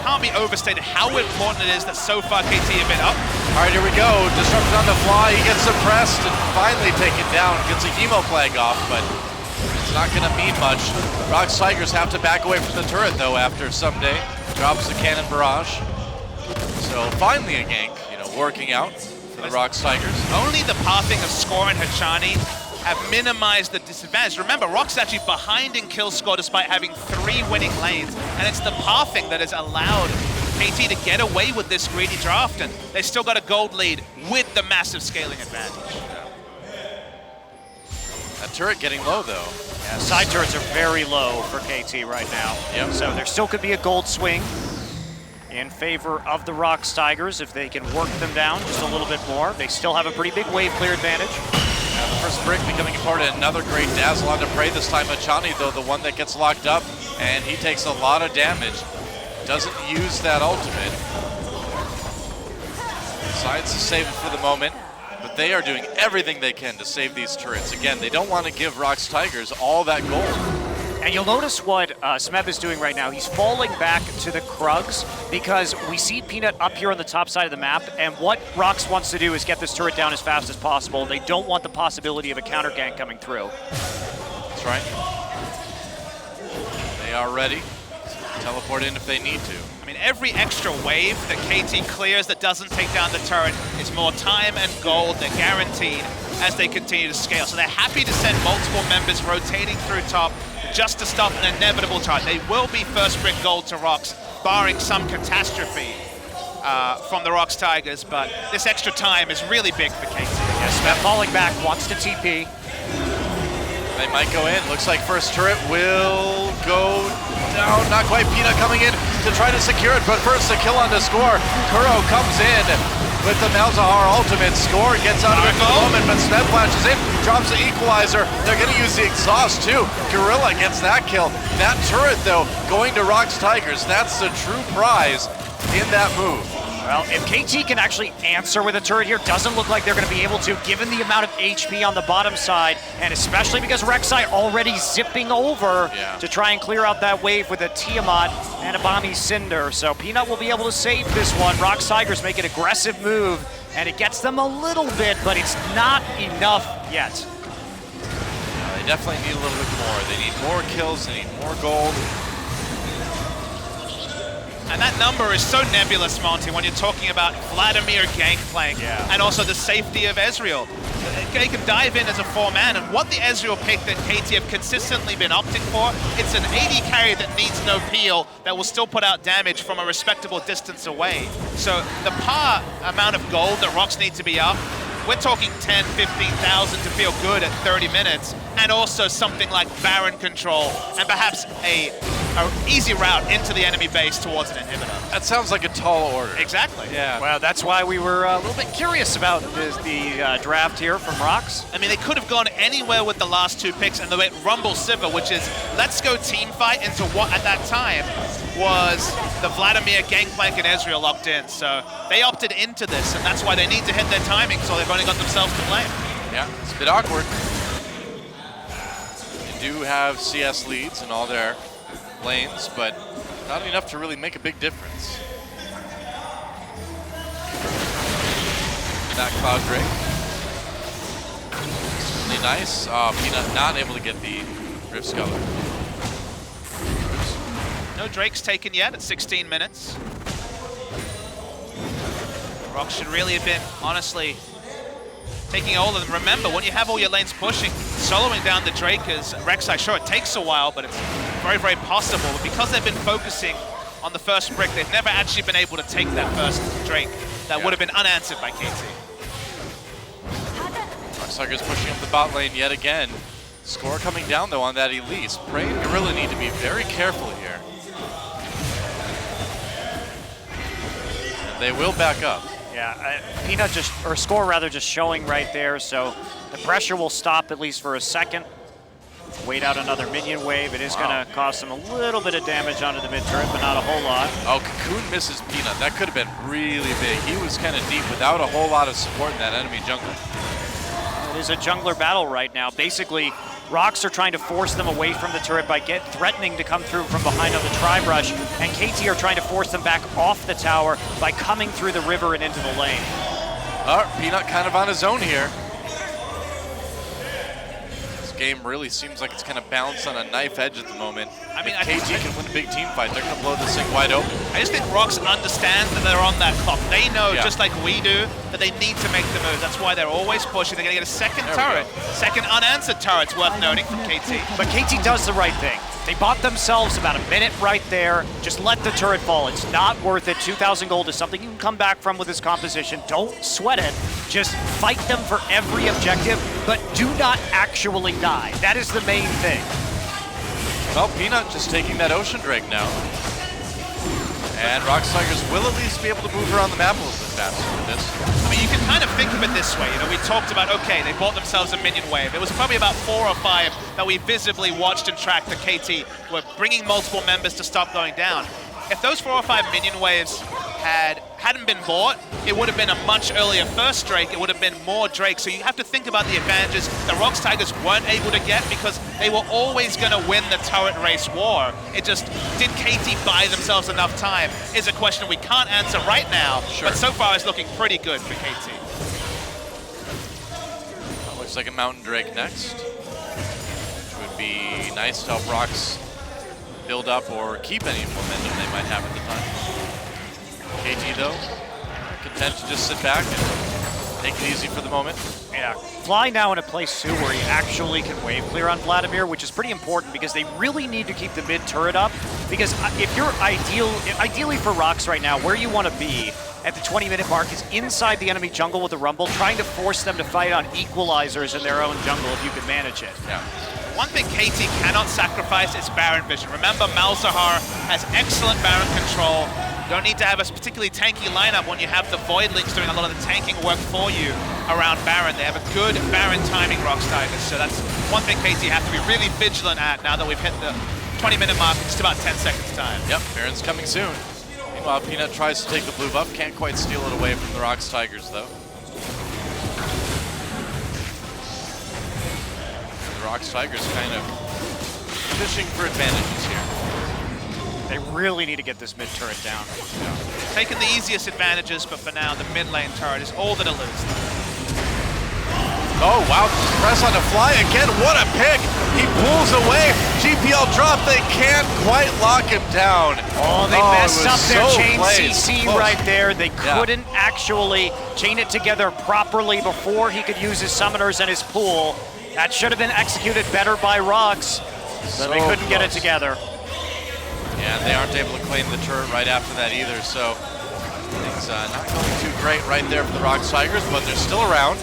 Can't be overstated how important it is that so far KT have been up. All right, here we go. Disruption on the Fly. He gets suppressed and finally taken down. Gets a Hemo Plague off, but it's not going to mean much. Rox Tigers have to back away from the turret, though, after Someday drops the Cannon Barrage. So finally a gank, working out for the Rox Tigers. Only the pathing of Score and Hachani have minimized the disadvantage. Remember, Rox is actually behind in kill score despite having 3 winning lanes, and it's the pathing that has allowed KT to get away with this greedy draft, and they still got a gold lead with the massive scaling advantage. That turret getting low, though. Yeah, side turrets are very low for KT right now. Yep. So there still could be a gold swing in favor of the Rox Tigers if they can work them down just a little bit more. They still have a pretty big wave clear advantage. The first brick becoming a part of another great dazzle on the prey. This time Hachani, though, the one that gets locked up, and he takes a lot of damage. Doesn't use that ultimate. Decides to save it for the moment, but they are doing everything they can to save these turrets. Again, they don't want to give Rox Tigers all that gold. And you'll notice what Smeb is doing right now. He's falling back to the Krugs because we see Peanut up here on the top side of the map, and what Rox wants to do is get this turret down as fast as possible. They don't want the possibility of a counter gank coming through. That's right. They are ready. Teleport in if they need to. I mean, every extra wave that KT clears that doesn't take down the turret is more time and gold. They're guaranteed as they continue to scale. So they're happy to send multiple members rotating through top just to stop an inevitable charge. They will be first brick gold to Rox, barring some catastrophe from the Rox Tigers, but this extra time is really big for KT. Yes, Smeb falling back, wants to TP. They might go in. Looks like first turret will go down. Not quite. Peanut coming in to try to secure it, but first the kill on the Score. Kuro comes in with the Malzahar ultimate. Score gets out of it for the moment, but Smeb flashes in, drops the equalizer. They're going to use the exhaust too. Gorilla gets that kill. That turret, though, going to Rox Tigers. That's the true prize in that move. Well, if KT can actually answer with a turret here, doesn't look like they're going to be able to, given the amount of HP on the bottom side, and especially because Rek'Sai already zipping over to try and clear out that wave with a Tiamat and a Bami Cinder. So Peanut will be able to save this one. Rox Tigers make an aggressive move, and it gets them a little bit, but it's not enough yet. They definitely need a little bit more. They need more kills, they need more gold. And that number is so nebulous, Monty, when you're talking about Vladimir Gangplank and also the safety of Ezreal. They can dive in as a 4-man, and what the Ezreal pick that KT have consistently been opting for, it's an AD carry that needs no peel, that will still put out damage from a respectable distance away. So the par amount of gold that Rox need to be up, we're talking 10, 15,000 to feel good at 30 minutes, and also something like Baron control, and perhaps a easy route into the enemy base towards an inhibitor. That sounds like a tall order. Exactly. Yeah. Well, that's why we were a little bit curious about the draft here from Rox. I mean, they could have gone anywhere with the last 2 picks, and they went Rumble Sivir, which is let's go team fight into what at that time was the Vladimir, Gangplank, and Ezreal locked in. So they opted into this, and that's why they need to hit their timing, so they've only got themselves to blame. Yeah, it's a bit awkward. They do have CS leads in all their lanes, but not enough to really make a big difference. That Cloud Drake. Really nice. Peanut not able to get the Rift Sculler. No Drake's taken yet at 16 minutes. Rox should really have been, honestly, taking all of them. Remember, when you have all your lanes pushing, soloing down the Drake is Rek'Sai. Sure, it takes a while, but it's very, very possible. But because they've been focusing on the first brick, they've never actually been able to take that first Drake. That would have been unanswered by KT. Rox Tigers pushing up the bot lane yet again. Score coming down, though, on that Elise. Prey and Gorilla need to be very careful here. And they will back up. Yeah, Peanut or Score rather, just showing right there, so the pressure will stop at least for a second. Wait out another minion wave. It is going to cost them a little bit of damage onto the mid turret, but not a whole lot. Oh, Cocoon misses Peanut. That could have been really big. He was kind of deep without a whole lot of support in that enemy jungle. It is a jungler battle right now. Basically, Rox are trying to force them away from the turret by threatening to come through from behind on the Tri-Brush, and KT are trying to force them back off the tower by coming through the river and into the lane. Peanut kind of on his own here. game really seems like it's kind of balanced on a knife edge at the moment. I mean, if KT can win a big team fight, they're going to blow this thing wide open. I just think Rox understands that they're on that clock. They know, Yeah. just like we do, that they need to make the move. That's why they're always pushing. They're going to get a second There we turret. Second unanswered turret's worth noting from KT. But KT does the right thing. They bought themselves about a minute right there. Just let the turret fall. It's not worth it. 2,000 gold is something you can come back from with this composition. Don't sweat it. Just fight them for every objective, but do not actually die. That is the main thing. Well, Peanut just taking that Ocean Drake now. And Rox Tigers will at least be able to move around the map a little bit faster with this. I mean, you can kind of think of it this way. You know, we talked about, okay, they bought themselves a minion wave. It was probably about 4 or 5 that we visibly watched and tracked the KT were bringing multiple members to stop going down. If those 4 or 5 minion waves hadn't been bought, it would have been a much earlier first Drake. It would have been more Drake. So you have to think about the advantages the Rox Tigers weren't able to get because they were always going to win the turret race war. It just, did KT buy themselves enough time is a question we can't answer right now. Sure. But so far it's looking pretty good for KT. Looks like a Mountain Drake next, which would be nice to help Rox build up or keep any momentum they might have at the time. KT though, content to just sit back and take it easy for the moment. Yeah, Fly now in a place too where he actually can wave clear on Vladimir, which is pretty important because they really need to keep the mid turret up. Because if you're ideally for Rox right now, where you want to be at the 20-minute mark is inside the enemy jungle with the Rumble, trying to force them to fight on equalizers in their own jungle if you can manage it. Yeah. One thing KT cannot sacrifice is Baron vision. Remember, Malzahar has excellent Baron control. You don't need to have a particularly tanky lineup when you have the Voidlings doing a lot of the tanking work for you around Baron. They have a good Baron timing, Rox Tigers, so that's one thing KT have to be really vigilant at now that we've hit the 20-minute mark in just about 10 seconds time. Yep, Baron's coming soon. Meanwhile, Peanut tries to take the blue buff, can't quite steal it away from the Rox Tigers though. The Rox Tigers kind of fishing for advantages here. They really need to get this mid turret down. Taking the easiest advantages, but for now, the mid lane turret is all that it loses. Oh, wow, press on the Fly again, what a pick! He pulls away, GPL drop, they can't quite lock him down. Oh, they messed up their chain played. CC Close. right there. They couldn't actually chain it together properly before he could use his summoners and his pool. That should have been executed better by Rox, but they couldn't get it together. Yeah, and they aren't able to claim the turret right after that either, so things not going too great right there for the Rox Tigers, but they're still around.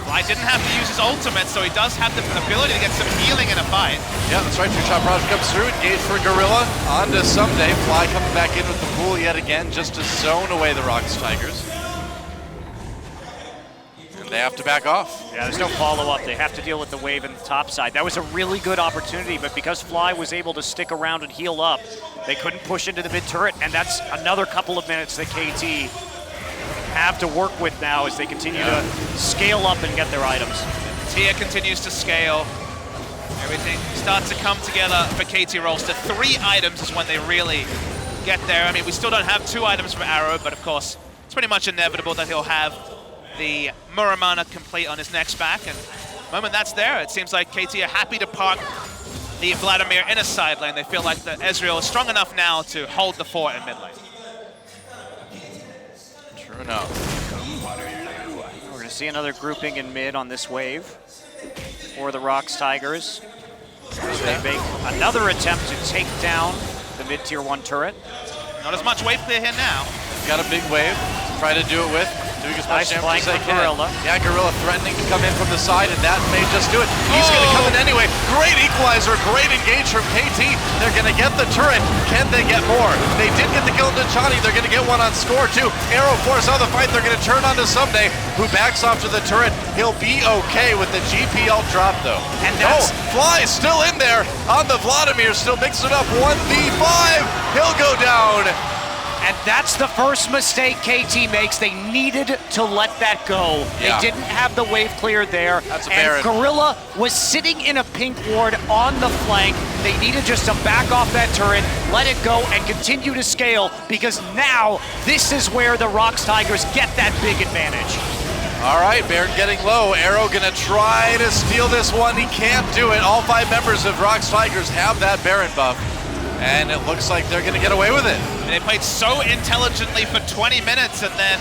Fly didn't have to use his ultimate, so he does have the ability to get some healing in a fight. Yeah, that's right, two-shot barrage comes through, engage for Gorilla, on to Someday. Fly coming back in with the pool yet again, just to zone away the Rox Tigers. And they have to back off. Yeah, there's no follow-up. They have to deal with the wave in the top side. That was a really good opportunity, but because Fly was able to stick around and heal up, they couldn't push into the mid-turret, and that's another couple of minutes that KT have to work with now as they continue to scale up and get their items. Tia continues to scale. Everything starts to come together for KT Rolster. 3 items is when they really get there. I mean, we still don't have 2 items from Arrow, but of course, it's pretty much inevitable that he'll have the Muramana complete on his next back. And the moment that's there, it seems like KT are happy to park the Vladimir in a side lane. They feel like the Ezreal is strong enough now to hold the fort in mid lane. True enough. We're going to see another grouping in mid on this wave for the Rox Tigers. As they make another attempt to take down the mid-tier 1 turret. Not as much wave clear here now. Got a big wave to try to do it with. Doing as much damage as they can. Gorilla. Yeah, Gorilla threatening to come in from the side, and that may just do it. He's going to come in anyway. Great equalizer, great engage from KT. They're going to get the turret. Can they get more? They did get the kill into Chani. They're going to get one on score, too. Arrow Force out of the fight. They're going to turn on to Someday, who backs off to the turret. He'll be okay with the GPL drop, though. And that's... Fly still in there on the Vladimir, still mixing it up. 1v5. He'll go down. And that's the first mistake KT makes. They needed to let that go. Yeah. They didn't have the wave clear there. That's a and Baron. Gorilla was sitting in a pink ward on the flank. They needed just to back off that turret, let it go, and continue to scale, because now this is where the Rox Tigers get that big advantage. All right, Baron getting low. Arrow gonna try to steal this one. He can't do it. All 5 members of Rox Tigers have that Baron buff. And it looks like they're gonna get away with it. And they played so intelligently for 20 minutes, and then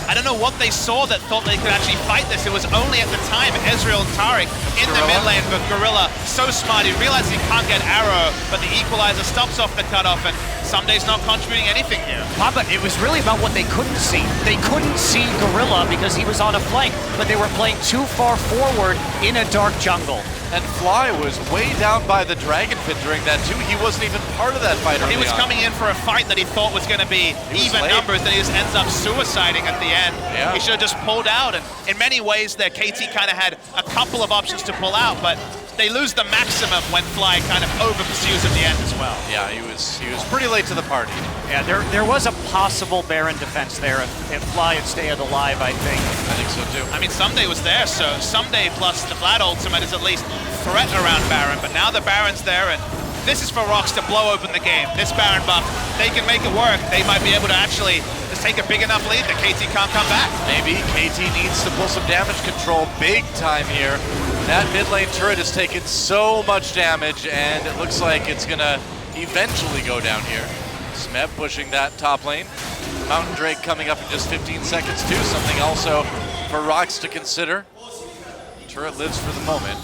I don't know what they saw that thought they could actually fight this. It was only at the time Ezreal and Taric in the mid lane, but Gorilla, so smart, he realized he can't get Arrow, but the equalizer stops off the cutoff, and Sumday's not contributing anything here. Papa, it was really about what they couldn't see. They couldn't see Gorilla because he was on a flank, but they were playing too far forward in a dark jungle. And Fly was way down by the Dragon Pit during that too. He wasn't even part of that fight early He was on. coming in for a fight that he thought was going to be even numbers, then he just ends up suiciding at the end. Yeah. He should have just pulled out, and in many ways there, KT kind of had a couple of options to pull out, but they lose the maximum when Fly kind of over pursues at the end as well. Yeah, he was pretty late to the party. Yeah, there was a possible Baron defense there if Fly had stayed alive, I think. I think so too. I mean, Someday was there, so Someday plus the Vlad ultimate is at least threat around Baron, but now the Baron's there, and this is for Rox to blow open the game. This Baron buff, they can make it work. They might be able to actually just take a big enough lead that KT can't come back. Maybe KT needs to pull some damage control big time here. That mid lane turret has taken so much damage, and it looks like it's gonna eventually go down here. Smeb pushing that top lane. Mountain Drake coming up in just 15 seconds too, something also for Rox to consider. Turret lives for the moment.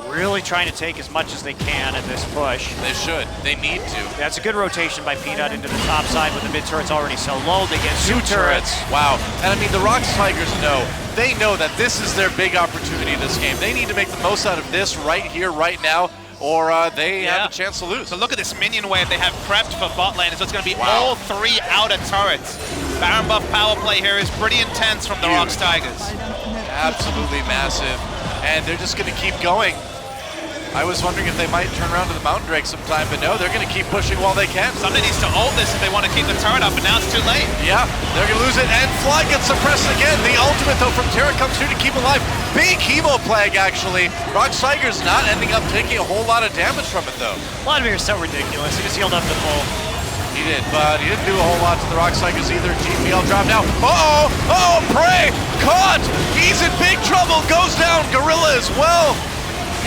Really trying to take as much as they can in this push. They should. They need to. That's a good rotation by Peanut into the top side with the mid turret's already so low. They get 2 turrets. Wow. And I mean, the Rox Tigers know that this is their big opportunity this game. They need to make the most out of this right here, right now, or they have a chance to lose. So look at this minion wave they have prepped for bot lane. So it's going to be all 3 outer turrets. Baron buff power play here is pretty intense from the Rox Tigers. Absolutely massive. And they're just going to keep going. I was wondering if they might turn around to the Mountain Drake sometime, but no, they're going to keep pushing while they can. Somebody needs to ult this if they want to keep the turret up, but now it's too late. Yeah, they're going to lose it, and Fly gets suppressed again. The ultimate, though, from Terra comes through to keep alive. Big Hemo Plague, actually. Rox Tigers not ending up taking a whole lot of damage from it, though. Vladimir is so ridiculous. He just healed up the full. He did, but he didn't do a whole lot to the Rox Tigers either. GPL dropped out. Uh-oh! Oh, Prey! Caught! He's in big trouble. Goes down. Gorilla as well.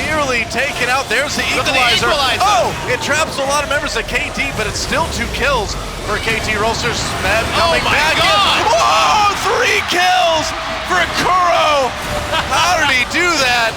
Nearly taken out. There's the equalizer. Oh, it traps a lot of members of KT, but it's still 2 kills for KT Rollster. Smeb coming back in. Whoa, 3 kills for Kuro. How did he do that?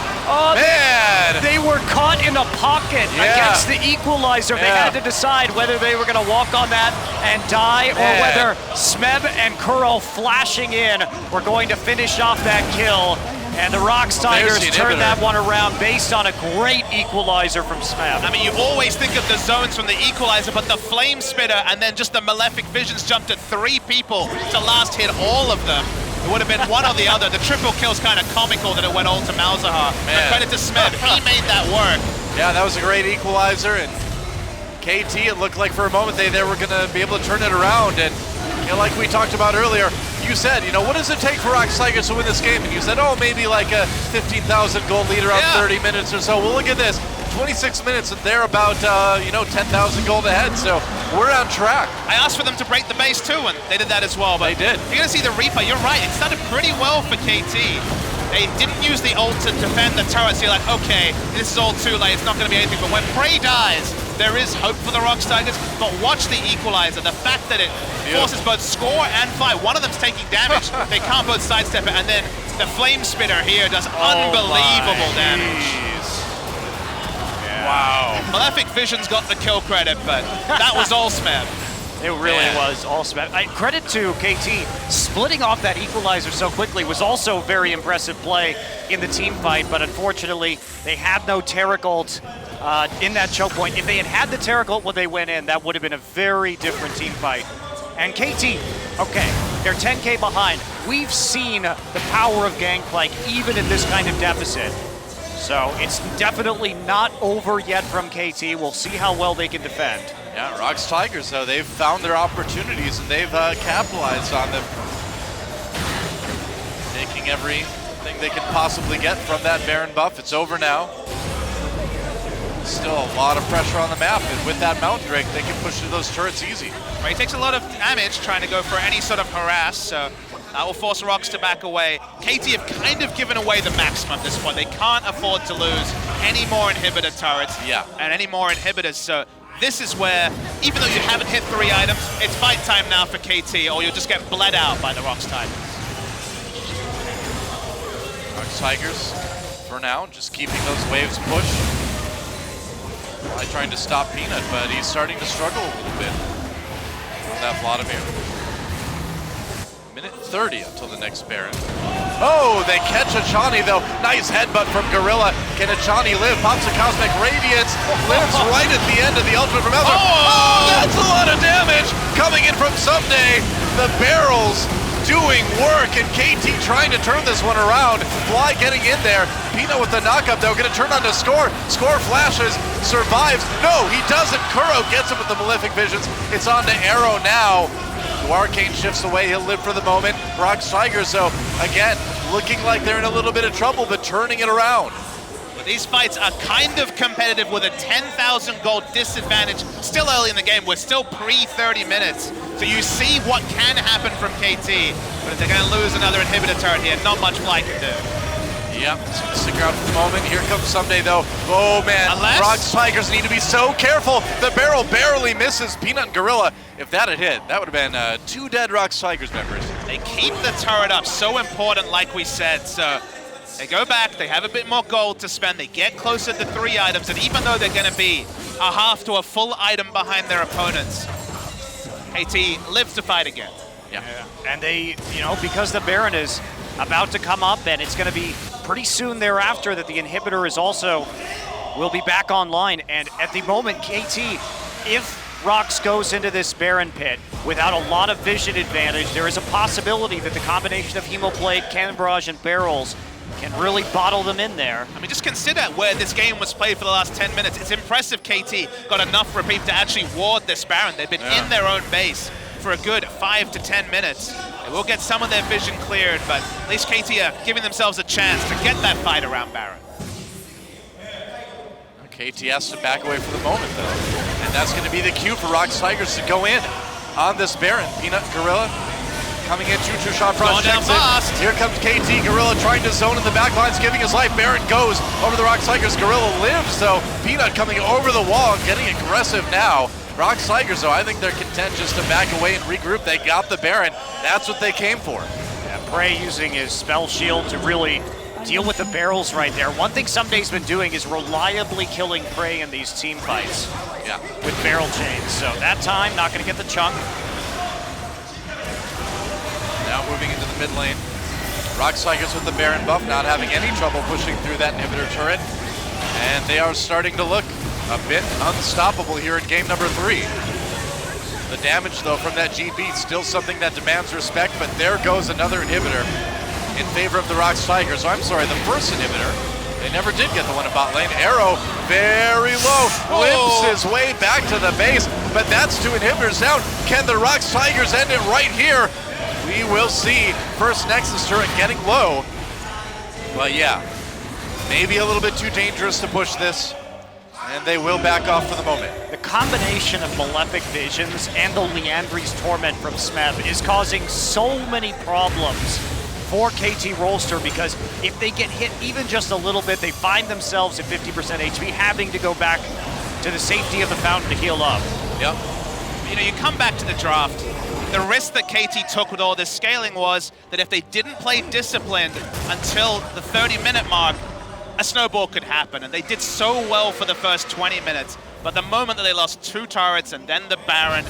Man. They were caught in a pocket against the equalizer. They had to decide whether they were going to walk on that and die, or whether Smeb and Kuro flashing in were going to finish off that kill. And the Rox Tigers turned that one around based on a great equalizer from Smeb. I mean, you always think of the zones from the equalizer, but the Flame Spitter and then just the Malefic Visions jumped at 3 people to last hit all of them. It would have been one or the other. The triple kill's kind of comical that it went all to Malzahar. But credit to Smeb, he made that work. Yeah, that was a great equalizer, and KT, it looked like for a moment they were going to be able to turn it around, and like we talked about earlier, you said, what does it take for Rox Tigers to win this game? And you said, oh, maybe like a 15,000 gold leader out 30 minutes or so. Well, look at this, 26 minutes, and they're about, 10,000 gold ahead, so we're on track. I asked for them to break the base too, and they did that as well. But they did. You're going to see the Reaper, you're right, it started pretty well for KT. They didn't use the ult to defend the turret, so you're like, okay, this is all too late, it's not going to be anything. But when Prey dies, there is hope for the Rox Tigers, but watch the equalizer. The fact that it forces both score and fight. One of them's taking damage. They can't both sidestep it, and then the Flame Spitter here does unbelievable damage. Wow. Malefic Vision's got the kill credit, but that was all Smeb. It really was all Smeb. Credit to KT. Splitting off that equalizer so quickly was also very impressive play in the team fight, but unfortunately, they had no Taric ult in that choke point. If they had had the Taric ult when they went in, that would have been a very different team fight. And KT, okay, they're 10K behind. We've seen the power of Gangplank even in this kind of deficit. So it's definitely not over yet from KT. We'll see how well they can defend. Yeah, Rox Tigers, though, they've found their opportunities and they've capitalized on them. Taking everything they can possibly get from that Baron buff. It's over now. still a lot of pressure on the map, and with that Mountain Drake, they can push through those turrets easy. Right, he takes a lot of damage trying to go for any sort of harass, so that will force Rox to back away. KT have kind of given away the maximum at this point. They can't afford to lose any more inhibitor turrets and any more inhibitors, so this is where, even though you haven't hit 3 items, it's fight time now for KT, or you'll just get bled out by the Rox Tigers. Rox Tigers, for now, just keeping those waves pushed. Probably trying to stop Peanut, but he's starting to struggle a little bit from that Vladimir. Minute 30 until the next Baron. Oh, they catch Achani though. Nice headbutt from Gorilla. Can Achani live? Pops a Cosmic Radiance. Lives right at the end of the ultimate from Elder. Oh, that's a lot of damage coming in from Someday. The barrels doing work, and KT trying to turn this one around. Fly getting in there. Peanut with the knockup though, gonna turn on to Score. Score flashes, survives. No, he doesn't. Kuro gets him with the Malefic Visions. It's on to Arrow now. Arcane shifts away, he'll live for the moment. Rox Tigers, though, again, looking like they're in a little bit of trouble, but turning it around. But these fights are kind of competitive with a 10,000 gold disadvantage. Still early in the game, we're still pre-30 minutes. So you see what can happen from KT, but if they're gonna lose another inhibitor turret here, not much Fly can do. Yep, just gonna stick around for the moment. Here comes Someday though. Oh man, Rox Tigers need to be so careful. The barrel barely misses Peanut and Gorilla. If that had hit, that would have been 2 dead Rox Tigers members. They keep the turret up, so important like we said. So they go back, they have a bit more gold to spend, they get closer to 3 items, and even though they're gonna be a half to a full item behind their opponents, KT lives to fight again. Yeah. And they, you know, because the Baron is about to come up, and it's gonna be pretty soon thereafter that the inhibitor is also, will be back online. And at the moment, KT, if Rox goes into this Baron pit without a lot of vision advantage, there is a possibility that the combination of Hemoblade, Cannon Barrage, and Barrels can really bottle them in there. I mean, just consider where this game was played for the last 10 minutes. It's impressive KT got enough reprieve to actually ward this Baron. They've been in their own base for a good 5 to 10 minutes. They will get some of their vision cleared, but at least KT are giving themselves a chance to get that fight around Baron. KT has to back away for the moment though. And that's gonna be the cue for Rox Tigers to go in on this Baron. Peanut, Gorilla coming in, Choo Shot Frost checks in. Here comes KT, Gorilla trying to zone in the back lines, giving his life. Baron goes over the Rox Tigers, Gorilla lives though. Peanut coming over the wall, getting aggressive now. Rox Tigers though, I think they're content just to back away and regroup. They got the Baron, that's what they came for. Yeah, Prey using his spell shield to really deal with the barrels right there. One thing Someday's been doing is reliably killing Prey in these team fights. Yeah. With barrel chains. So that time, not gonna get the chunk. Now moving into the mid lane. Rox Tigers with the Baron buff, not having any trouble pushing through that inhibitor turret. And they are starting to look a bit unstoppable here in game number 3. The damage though from that GB, still something that demands respect, but there goes another inhibitor in favor of the Rox Tigers. I'm sorry, the first inhibitor, they never did get the one in bot lane. Arrow, very low, limps his way back to the base, but that's 2 inhibitors down. Can the Rox Tigers end it right here? We will see. First Nexus turret getting low, but yeah, maybe a little bit too dangerous to push this, and they will back off for the moment. The combination of Malefic Visions and the Liandry's Torment from Smeb is causing so many problems for KT Rolster, because if they get hit even just a little bit, they find themselves at 50% HP, having to go back to the safety of the fountain to heal up. Yep. You know, you come back to the draft, the risk that KT took with all this scaling was that if they didn't play disciplined until the 30-minute mark, a snowball could happen, and they did so well for the first 20 minutes. But the moment that they lost 2 turrets and then the Baron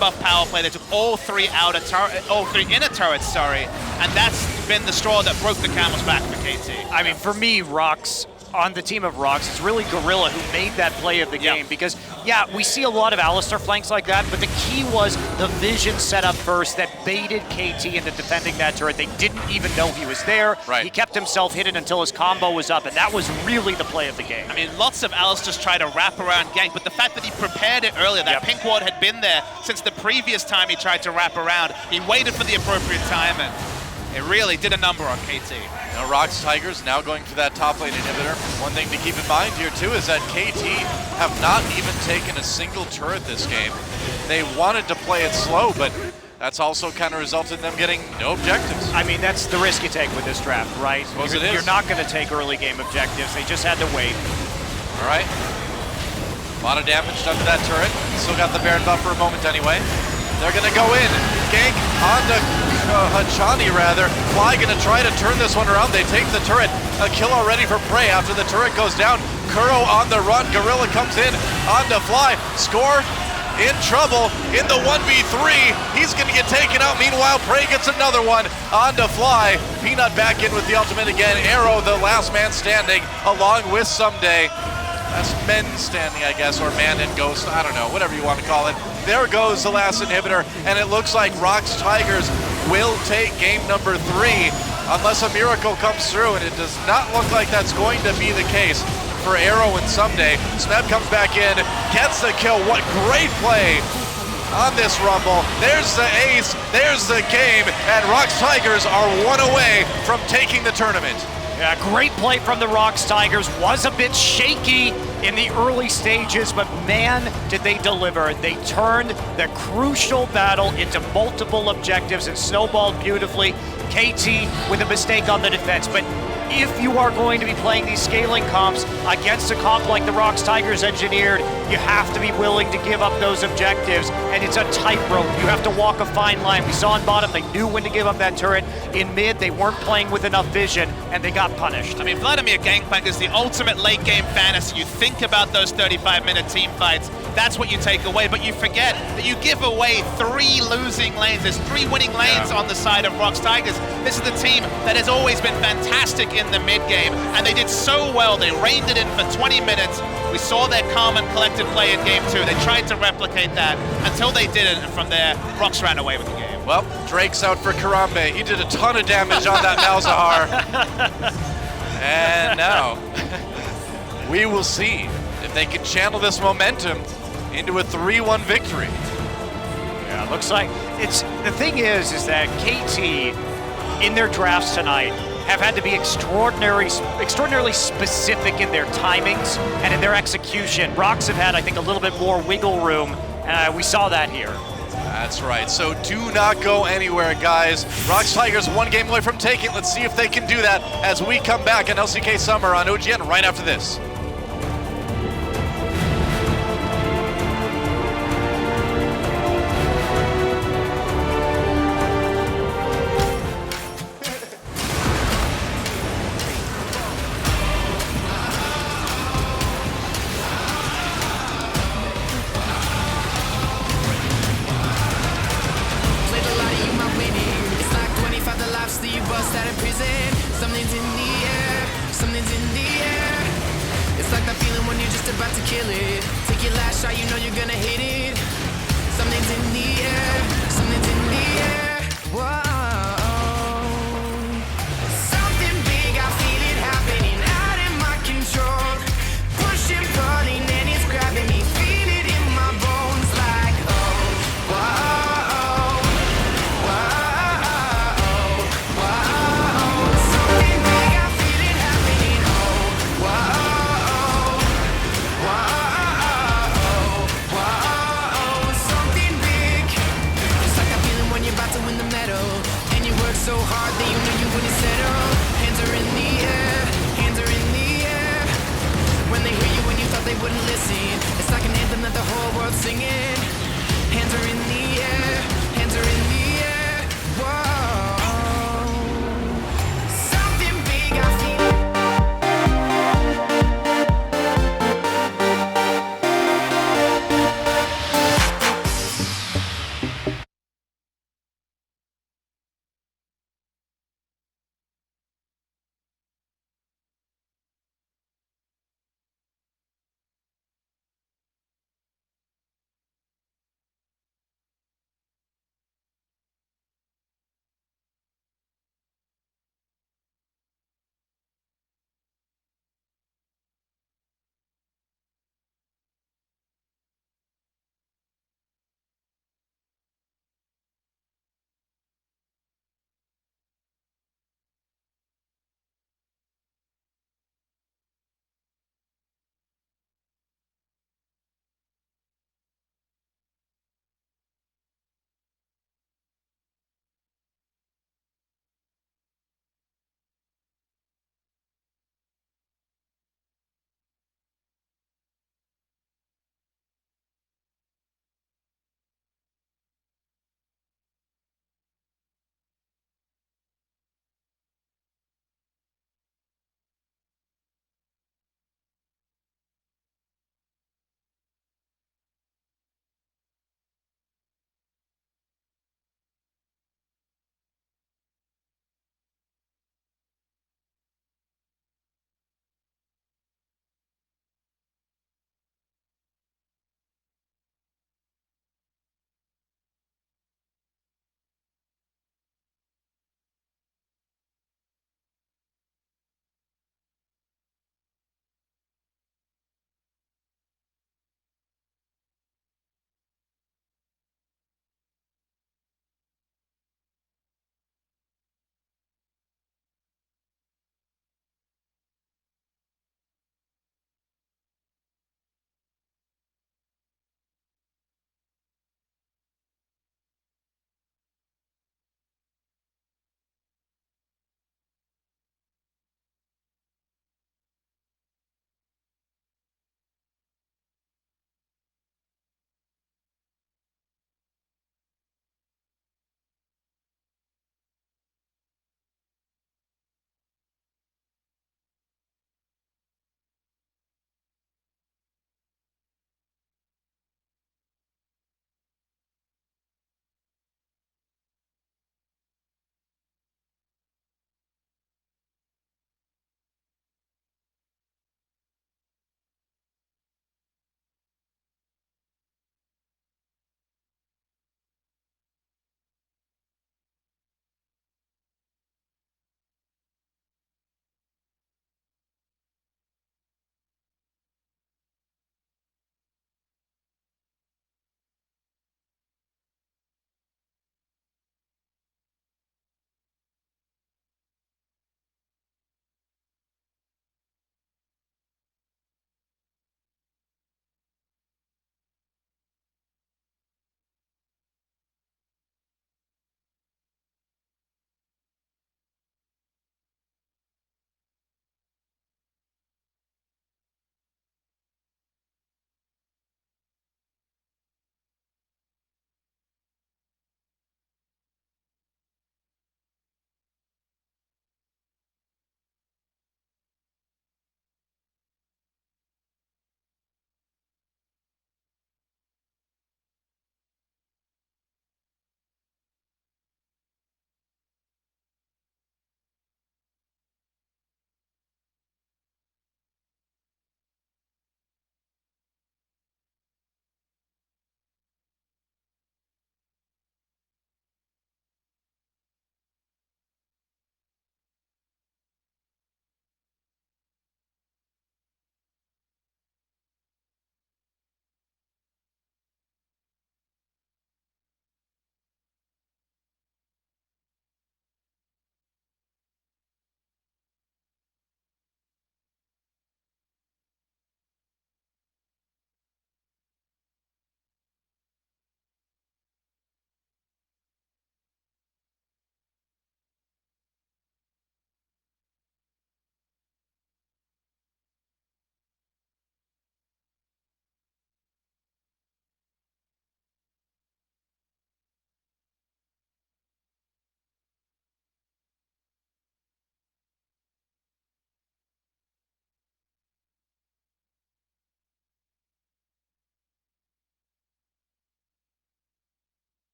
buff power play, they took all 3 inner turrets, and that's been the straw that broke the camel's back for KT. I mean, for me, Rox, on the team of Rox, it's really Gorilla who made that play of the game, because, yeah, we see a lot of Alistar flanks like that, but the key was the vision set up first that baited KT into defending that turret. They didn't even know he was there. Right. He kept himself hidden until his combo was up, and that was really the play of the game. I mean, lots of Alistars try to wrap around gank, but the fact that he prepared it earlier, that pink ward had been there since the previous time he tried to wrap around. He waited for the appropriate time, and it really did a number on KT. Now Rocks Tigers now going for that top lane inhibitor. One thing to keep in mind here too is that KT have not even taken a single turret this game. They wanted to play it slow, but that's also kind of resulted in them getting no objectives. I mean, that's the risk you take with this draft, right? Suppose it is. You're not going to take early game objectives. They just had to wait. All right. A lot of damage done to that turret. Still got the Baron buff for a moment anyway. They're going to go in. Gank onto Hachani, rather. Fly going to try to turn this one around. They take the turret. A kill already for Prey after the turret goes down. Kuro on the run. Gorilla comes in onto Fly. Score in trouble in the 1v3. He's going to get taken out. Meanwhile, Prey gets another one onto Fly. Peanut back in with the ultimate again. Arrow, the last man standing, along with Someday. That's men standing, I guess, or man and ghost. I don't know, whatever you want to call it. There goes the last inhibitor, and it looks like Rocks Tigers will take game number 3 unless a miracle comes through, and it does not look like that's going to be the case for Arrow and Someday. Smeb comes back in, gets the kill. What great play on this Rumble. There's the ace, there's the game, and Rocks Tigers are one away from taking the tournament. Yeah, great play from the Rocks Tigers. Was a bit shaky in the early stages, but man, did they deliver. They turned the crucial battle into multiple objectives and snowballed beautifully. KT with a mistake on the defense, but if you are going to be playing these scaling comps against a comp like the Rocks Tigers engineered, you have to be willing to give up those objectives, and it's a tightrope. You have to walk a fine line. We saw in bottom, they knew when to give up that turret. In mid, they weren't playing with enough vision, and they got punished. I mean, Vladimir Gangplank is the ultimate late game fantasy. You think about those 35-minute team fights, that's what you take away, but you forget that you give away 3 losing lanes. There's 3 winning lanes on the side of Rocks Tigers. This is the team that has always been fantastic in the mid game, and they did so well. They reined it in for 20 minutes. We saw their calm and collected play in game 2. They tried to replicate that until they didn't, and from there, Rocks ran away with the game. Well, Drake's out for Karambe. He did a ton of damage on that Malzahar. And now, we will see if they can channel this momentum into a 3-1 victory. Yeah, looks like it's the thing is that KT in their drafts tonight have had to be extraordinarily specific in their timings and in their execution. Rocks have had, I think, a little bit more wiggle room. We saw that here. That's right, so do not go anywhere, guys. Rocks Tigers 1 game away from taking it. Let's see if they can do that as we come back on LCK Summer on OGN right after this. About to kill it. Take your last shot, you know you're gonna hit it. Something's in the air, something's in the air. Whoa.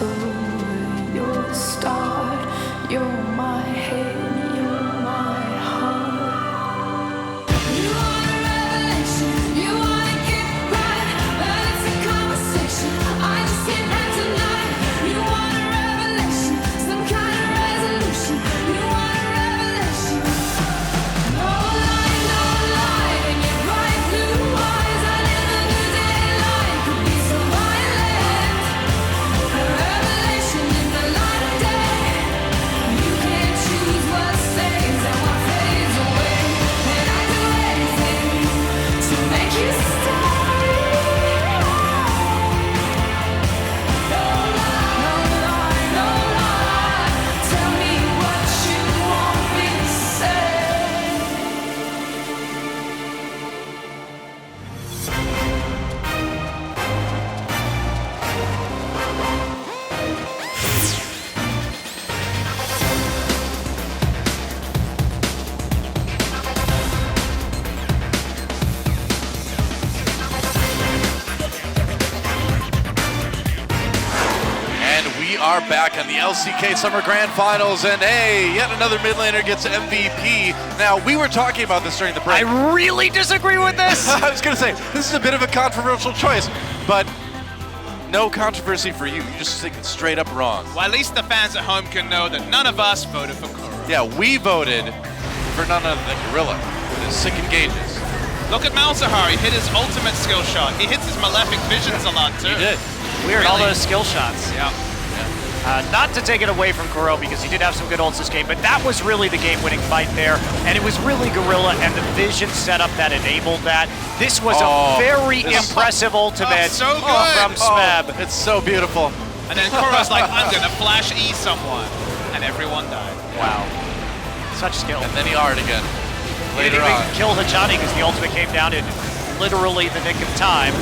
it's over, you're the start. You're my head, you're my heart. You want a revelation, you want to get right, but it's a conversation I just can't have tonight. You want a revelation, some kind of resolution. You want a revelation. No lie, and your bright blue eyes. I live under daylight, could be so violent. A revelation in the light of day. You can't choose what stays and what fades away, and I do anything to make you stay. No lie, no lie. Tell me what you want me to say. And we are back on the LCK Summer Grand Finals, and hey, yet another mid laner gets MVP. Now, we were talking about this during the break. I really disagree with this. I was going to say, this is a bit of a controversial choice, but no controversy for you. You just think it's straight up wrong. Well, at least the fans at home can know that none of us voted for Kuro. Yeah, we voted for none other than Gorilla with his sick engages. Look at Malzahar, he hit his ultimate skill shot. He hits his Malefic Visions a lot too. He did. Weird, all Really? those skill shots. Yeah. Not to take it away from Kuro because he did have some good ults this game, but that was really the game-winning fight there, and it was really Gorilla and the vision setup that enabled that. This was a very impressive ultimate so good. from Smeb. It's so beautiful. And then Kuro's like, I'm gonna flash E someone. And everyone died. Wow. Such skill. And then he R'd again. He didn't even kill Hajani because the ultimate came down in literally the nick of time.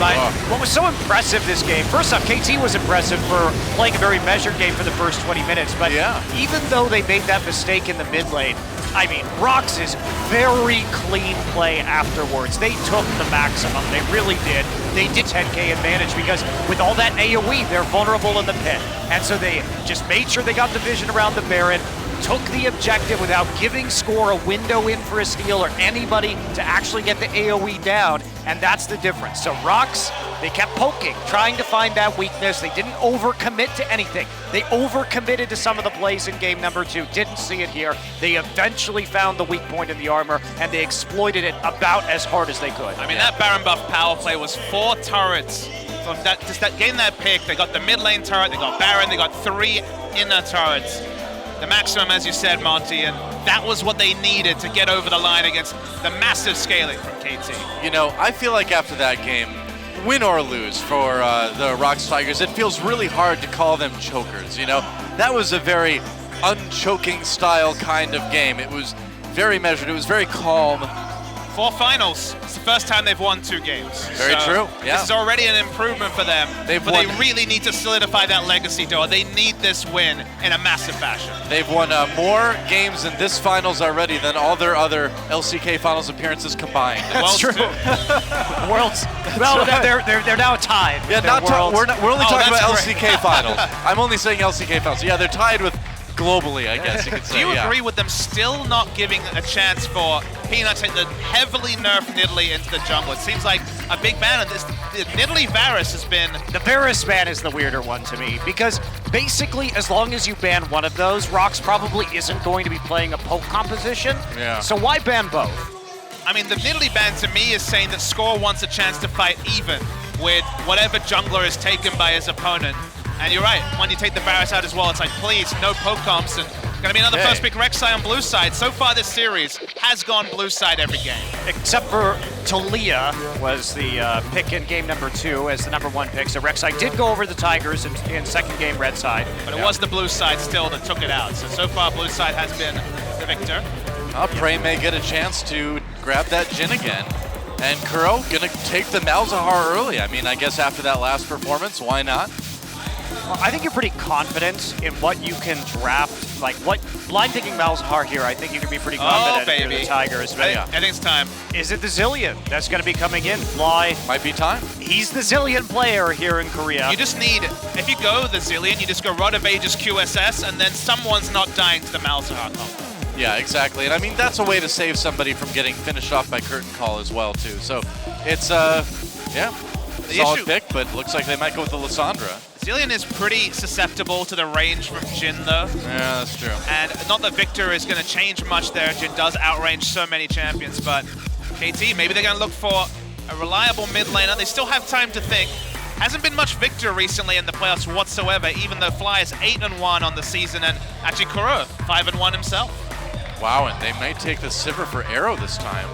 But what was so impressive this game, first off, KT was impressive for playing a very measured game for the first 20 minutes, but even though they made that mistake in the mid lane, I mean, Rox's very clean play afterwards. They took the maximum, they really did. They did 10k advantage because with all that AoE, they're vulnerable in the pit. And so they just made sure they got the vision around the Baron, took the objective without giving Score a window in for a steal or anybody to actually get the AoE down, and that's the difference. So Rox, they kept poking, trying to find that weakness. They didn't overcommit to anything. They overcommitted to some of the plays in game number 2. Didn't see it here. They eventually found the weak point in the armor, and they exploited it about as hard as they could. I mean, that Baron buff power play was 4 turrets. From that, just that getting that pick, they got the mid lane turret, they got Baron, they got 3 inner turrets. The maximum, as you said, Monty, and that was what they needed to get over the line against the massive scaling from KT. You know, I feel like after that game, win or lose for the Rox Tigers, it feels really hard to call them chokers, you know? That was a very unchoking style kind of game. It was very measured, it was very calm. 4 finals. It's the first time they've won 2 games. Very true, yeah. This is already an improvement for them, but they really need to solidify that legacy, Doa. They need this win in a massive fashion. They've won more games in this finals already than all their other LCK finals appearances combined. That's true. Worlds. Well, they're now tied. Yeah, we're only talking about LCK finals. finals. I'm only saying LCK finals. Yeah, they're tied with globally, I guess you could say. Do you agree with them still not giving a chance for Peanut to take the heavily nerfed Nidalee into the jungle? It seems like a big ban, and the Nidalee Varus has been... The Varus ban is the weirder one to me, because basically, as long as you ban one of those, Rox probably isn't going to be playing a poke composition. Yeah. So why ban both? I mean, the Nidalee ban to me is saying that Score wants a chance to fight even with whatever jungler is taken by his opponent. And you're right, when you take the Varus out as well, it's like, please, no poke comps, and gonna be another first pick Rek'Sai on blue side. So far this series has gone blue side every game. Except for Talia was the pick in game number 2 as the number 1 pick. So Rek'Sai did go over the Tigers in second game red side. But it was the blue side still that took it out. So far blue side has been the victor. Prey may get a chance to grab that Jhin again. And Kuro gonna take the Malzahar early. I mean, I guess after that last performance, why not? Well, I think you're pretty confident in what you can draft like what blind picking Malzahar here, I think you can be pretty confident if you're the Tigers. But I think it's time. Is it the Zillion that's going to be coming in? Fly. Might be time. He's the Zillion player here in Korea. You just need, if you go the Zillion, you just go Rod of Ages QSS, and then someone's not dying to the Malzahar combo. Yeah, exactly. And I mean, that's a way to save somebody from getting finished off by Curtain Call as well, too. So it's, yeah, solid pick, but looks like they might go with the Lissandra. Zillion is pretty susceptible to the range from Jin, though. Yeah, that's true. And not that Victor is going to change much there. Jin does outrange so many champions, but KT, maybe they're going to look for a reliable mid laner. They still have time to think. Hasn't been much Victor recently in the playoffs whatsoever, even though Fly is 8-1 on the season, and actually Kuro, 5-1 himself. Wow, and they may take the Sivir for Arrow this time.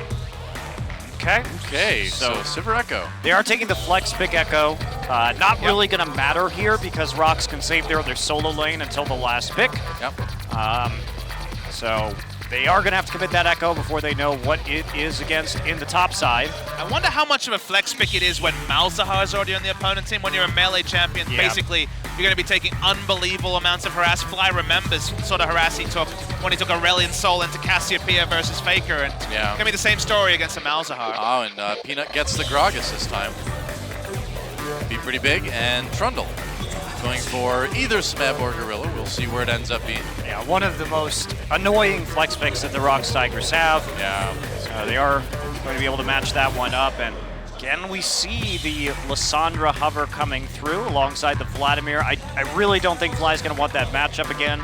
Okay. Okay, so Sivir Echo. They are taking the flex pick Echo. Not really going to matter here because Rocks can save their solo lane until the last pick. Yep. So they are going to have to commit that Echo before they know what it is against in the top side. I wonder how much of a flex pick it is when Malzahar is already on the opponent team. When you're a melee champion, basically you're going to be taking unbelievable amounts of harass. Fly remembers sort of harass he took when he took Aurelion Sol into Cassiopeia versus Faker, and it's going to be the same story against a Malzahar. Oh, and Peanut gets the Gragas this time. Be pretty big, and Trundle going for either Smeb or Gorilla. We'll see where it ends up being. Yeah, one of the most annoying flex picks that the Rocks Tigers have. Yeah. So they are going to be able to match that one up, and again, we see the Lissandra hover coming through alongside the Vladimir. I really don't think Fly's going to want that matchup again.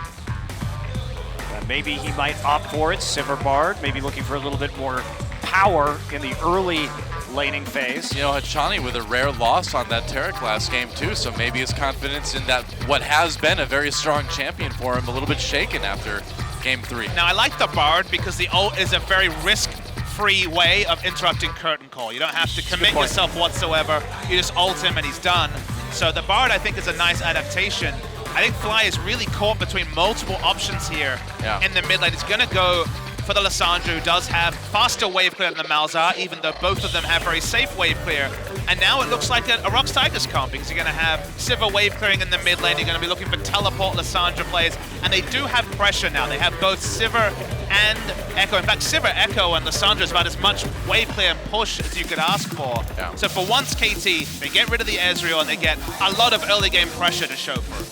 Maybe he might opt for it. Sivir Bard, maybe looking for a little bit more power in the early laning phase. You know, Hachani with a rare loss on that Taric last game too, so maybe his confidence in that what has been a very strong champion for him a little bit shaken after game 3. Now I like the Bard because the ult is a very risk-free way of interrupting Curtain Call. You don't have to commit yourself whatsoever. You just ult him and he's done. So the Bard I think is a nice adaptation. I think Fly is really caught between multiple options here in the mid lane. It's going to go for the Lissandra, who does have faster wave clear than the Malzahar, even though both of them have very safe wave clear. And now it looks like a Rocks Tigers comp, because you're going to have Sivir wave clearing in the mid lane. You're going to be looking for teleport Lissandra players, and they do have pressure now. They have both Sivir and Echo. In fact, Sivir, Echo, and Lissandra is about as much wave clear and push as you could ask for. Yeah. So for once, KT, they get rid of the Ezreal, and they get a lot of early game pressure to show for it.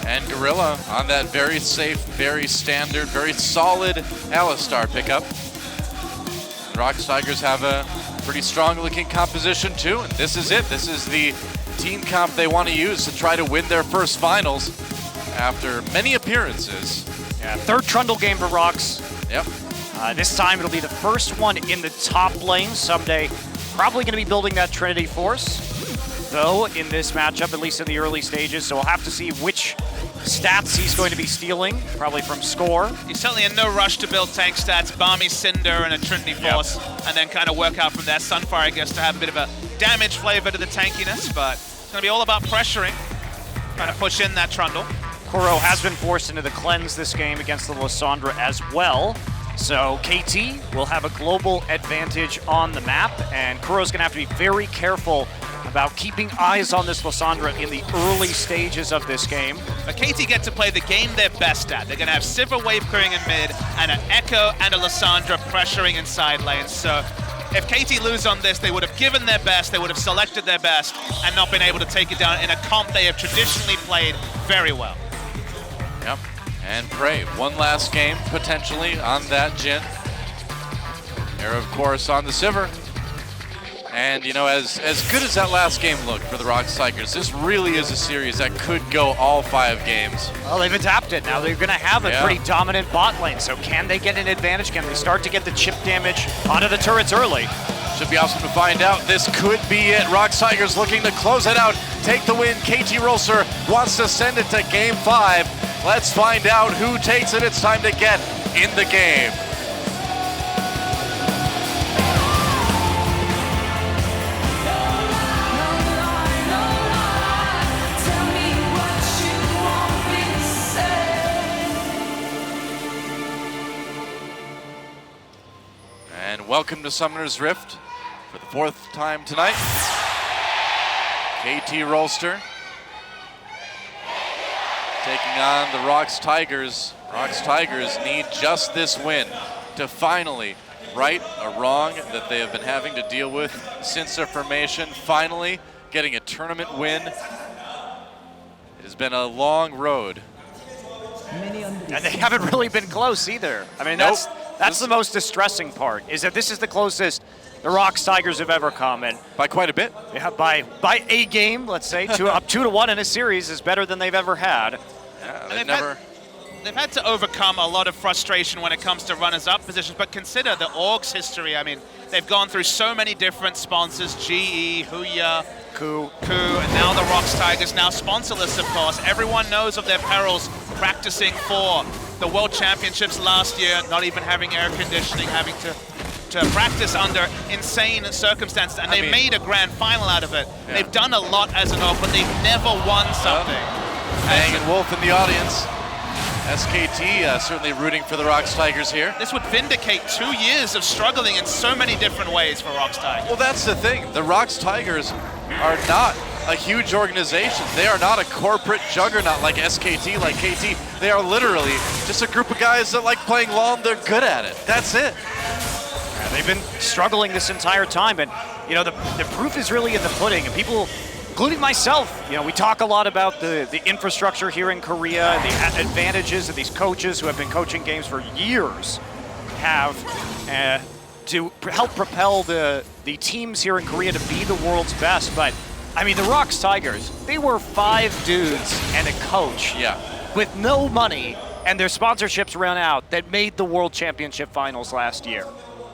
And Gorilla on that very safe, very standard, very solid Alistar pickup. The Rocks Tigers have a pretty strong looking composition too, and this is it. This is the team comp they want to use to try to win their first finals after many appearances. Yeah, third Trundle game for Rocks. Yep. This time it'll be the first one in the top lane. Someday probably going to be building that Trinity Force, though, in this matchup, at least in the early stages. So we'll have to see which stats he's going to be stealing, probably from Score. He's certainly in no rush to build tank stats, Balmy Cinder and a Trinity Force, and then kind of work out from there. Sunfire, I guess, to have a bit of a damage flavor to the tankiness, but it's going to be all about pressuring, trying to push in that Trundle. Kuro has been forced into the cleanse this game against the Lissandra as well. So KT will have a global advantage on the map, and Kuro's going to have to be very careful about keeping eyes on this Lissandra in the early stages of this game. But KT get to play the game they're best at. They're going to have Sivir wave clearing in mid, and an Echo and a Lissandra pressuring in side lanes. So if KT lose on this, they would have given their best, they would have selected their best, and not been able to take it down in a comp they have traditionally played very well. Yep. And Prey, one last game potentially on that Jhin. Here, of course, on the Sivir. And, you know, as good as that last game looked for the Rocks Tigers, this really is a series that could go all 5 games. Well, they've adapted. Now they're going to have a pretty dominant bot lane. So can they get an advantage? Can they start to get the chip damage onto the turrets early? Should be awesome to find out. This could be it. Rocks Tigers looking to close it out, take the win. KT Rolster wants to send it to Game 5. Let's find out who takes it. It's time to get in the game. And welcome to Summoner's Rift for the 4th time tonight. KT Rolster taking on the Rocks Tigers. Rocks Tigers need just this win to finally right a wrong that they have been having to deal with since their formation. Finally getting a tournament win. It has been a long road. And they haven't really been close either. I mean, that's the most distressing part, is that this is the closest the Rocks Tigers have ever come. And by quite a bit. Yeah, by a game, let's say, up 2-1 in a series is better than they've ever had. Yeah, they've had to overcome a lot of frustration when it comes to runners-up positions, but consider the org's history. I mean, they've gone through so many different sponsors, GE, Huya, Ku, and now the Rocks Tigers, now sponsorless, of course. Everyone knows of their perils practicing for the World Championships last year, not even having air conditioning, having to practice under insane circumstances, and they made a grand final out of it. Yeah. They've done a lot as an org, but they've never won something. Fang and Wolf in the audience. SKT certainly rooting for the Rocks Tigers here. This would vindicate 2 years of struggling in so many different ways for Rocks Tigers. Well, that's the thing. The Rocks Tigers are not a huge organization. They are not a corporate juggernaut like SKT, like KT. They are literally just a group of guys that like playing LoL and they're good at it. That's it. Yeah, they've been struggling this entire time, and you know the proof is really in the pudding. And people, including myself, you know, we talk a lot about the infrastructure here in Korea, and the advantages that these coaches who have been coaching games for years have to help propel the teams here in Korea to be the world's best. But I mean, the Rocks Tigers, they were 5 dudes and a coach with no money, and their sponsorships ran out, that made the World Championship Finals last year.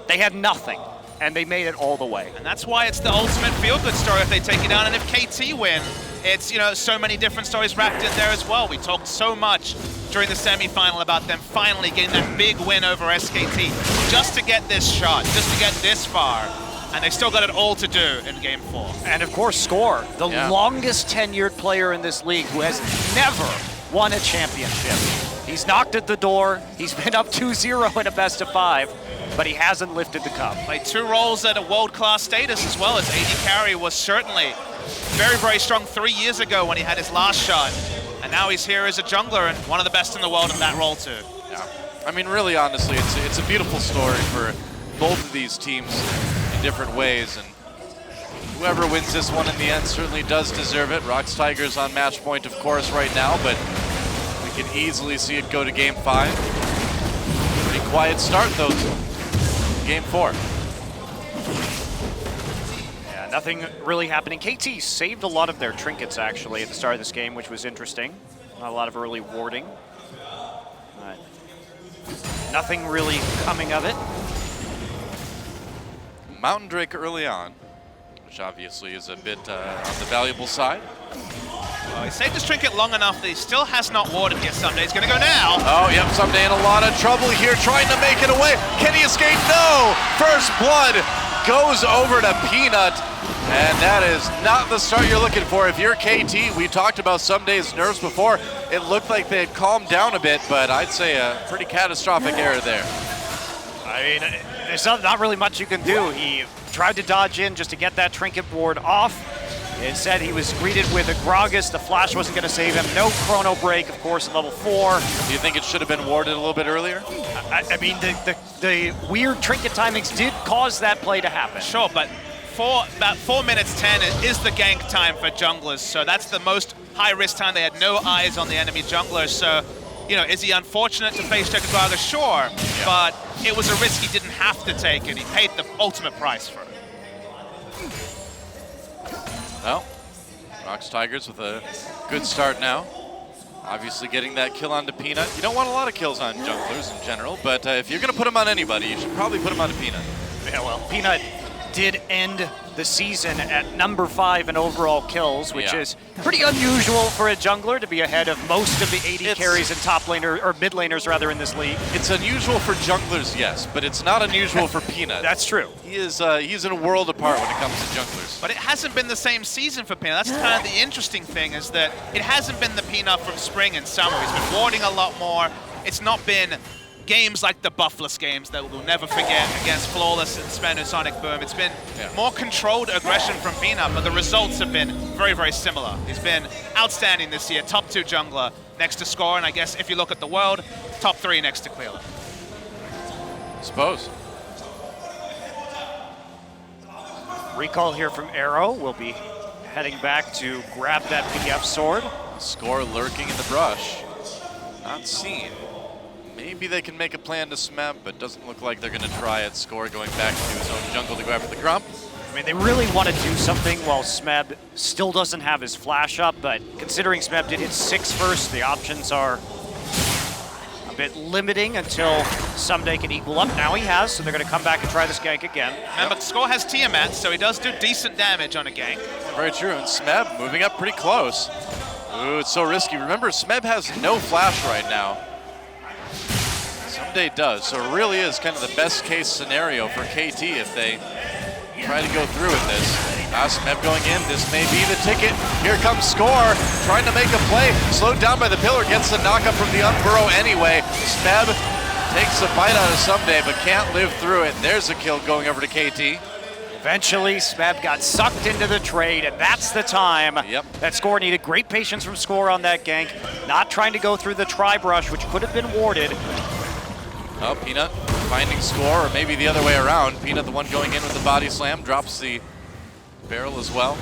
They had nothing, and they made it all the way. And that's why it's the ultimate feel-good story if they take it down. And if KT win, it's, you know, so many different stories wrapped in there as well. We talked so much during the semi-final about them finally getting that big win over SKT just to get this shot, just to get this far. And they still got it all to do in Game 4. And of course, Score, the longest tenured player in this league who has never won a championship. He's knocked at the door. He's been up 2-0 in a best of 5, but he hasn't lifted the cup. Played 2 roles at a world-class status as well, as AD Carry was certainly very, very strong 3 years ago when he had his last shot. And now he's here as a jungler and one of the best in the world in that role too. Yeah, I mean, really, honestly, it's a beautiful story for both of these teams in different ways. And whoever wins this one in the end certainly does deserve it. Rocks Tigers on match point, of course, right now, but we can easily see it go to Game 5. Pretty quiet start, though, Game 4. Yeah, nothing really happening. KT saved a lot of their trinkets, actually, at the start of this game, which was interesting. Not a lot of early warding. But nothing really coming of it. Mountain Drake early on, which obviously is a bit on the valuable side. Well, he saved his trinket long enough that he still has not warded yet. Someday he's going to go now. Oh, yep, Someday in a lot of trouble here, trying to make it away. Can he escape? No! First blood goes over to Peanut, and that is not the start you're looking for. If you're KT, we talked about Someday's nerves before. It looked like they had calmed down a bit, but I'd say a pretty catastrophic error there. I mean, there's not really much you can do. He tried to dodge in just to get that trinket ward off. Instead, he was greeted with a Gragas. The flash wasn't going to save him. No chrono break, of course, at level 4. Do you think it should have been warded a little bit earlier? I mean, the weird trinket timings did cause that play to happen. Sure, but about 4 minutes 10 is the gank time for junglers. So that's the most high-risk time. They had no eyes on the enemy junglers. So, you know, is he unfortunate to face Checker Gragas? Sure, but it was a risk he didn't have to take, and he paid the ultimate price for it. Well, Rocks Tigers with a good start now. Obviously getting that kill onto Peanut. You don't want a lot of kills on junglers in general, but if you're going to put him on anybody, you should probably put him onto Peanut. Yeah, well, Peanut did end the season at number 5 in overall kills, which is pretty unusual for a jungler to be ahead of most of the AD carries and top laner, or mid laners rather, in this league. It's unusual for junglers, yes, but it's not unusual for Peanut. That's true. He's in a world apart when it comes to junglers. But it hasn't been the same season for Peanut. That's kind of the interesting thing, is that it hasn't been the Peanut from spring and summer. He's been warding a lot more. It's not been games like the Buffless games that we'll never forget against Flawless and Spenu Sonic Boom. It's been more controlled aggression from Peanut, but the results have been very, very similar. He's been outstanding this year, top 2 jungler, next to Score, and I guess if you look at the world, top 3 next to Clear. Suppose. Recall here from Arrow. We'll be heading back to grab that PF sword. Score lurking in the brush. Not seen. Maybe they can make a plan to Smeb, but doesn't look like they're going to try it. Score going back to his own jungle to go after the Grump. I mean, they really want to do something while Smeb still doesn't have his flash up, but considering Smeb did hit 6 first, the options are a bit limiting until Someday can equal up. Now he has, so they're going to come back and try this gank again. Remember, Score has Tiamat, so he does do decent damage on a gank. Very true, and Smeb moving up pretty close. Ooh, it's so risky. Remember, Smeb has no flash right now. Someday does, so it really is kind of the best case scenario for KT if they try to go through with this. Smeb going in, this may be the ticket. Here comes Score, trying to make a play. Slowed down by the pillar, gets the knockup from the Unburrow anyway. Smeb takes a bite out of Someday, but can't live through it. There's a kill going over to KT. Eventually, Smeb got sucked into the trade, and that's the time that Score needed. Great patience from Score on that gank. Not trying to go through the tri-brush, which could have been warded. Oh, Peanut finding Score, or maybe the other way around. Peanut, the one going in with the body slam, drops the barrel as well.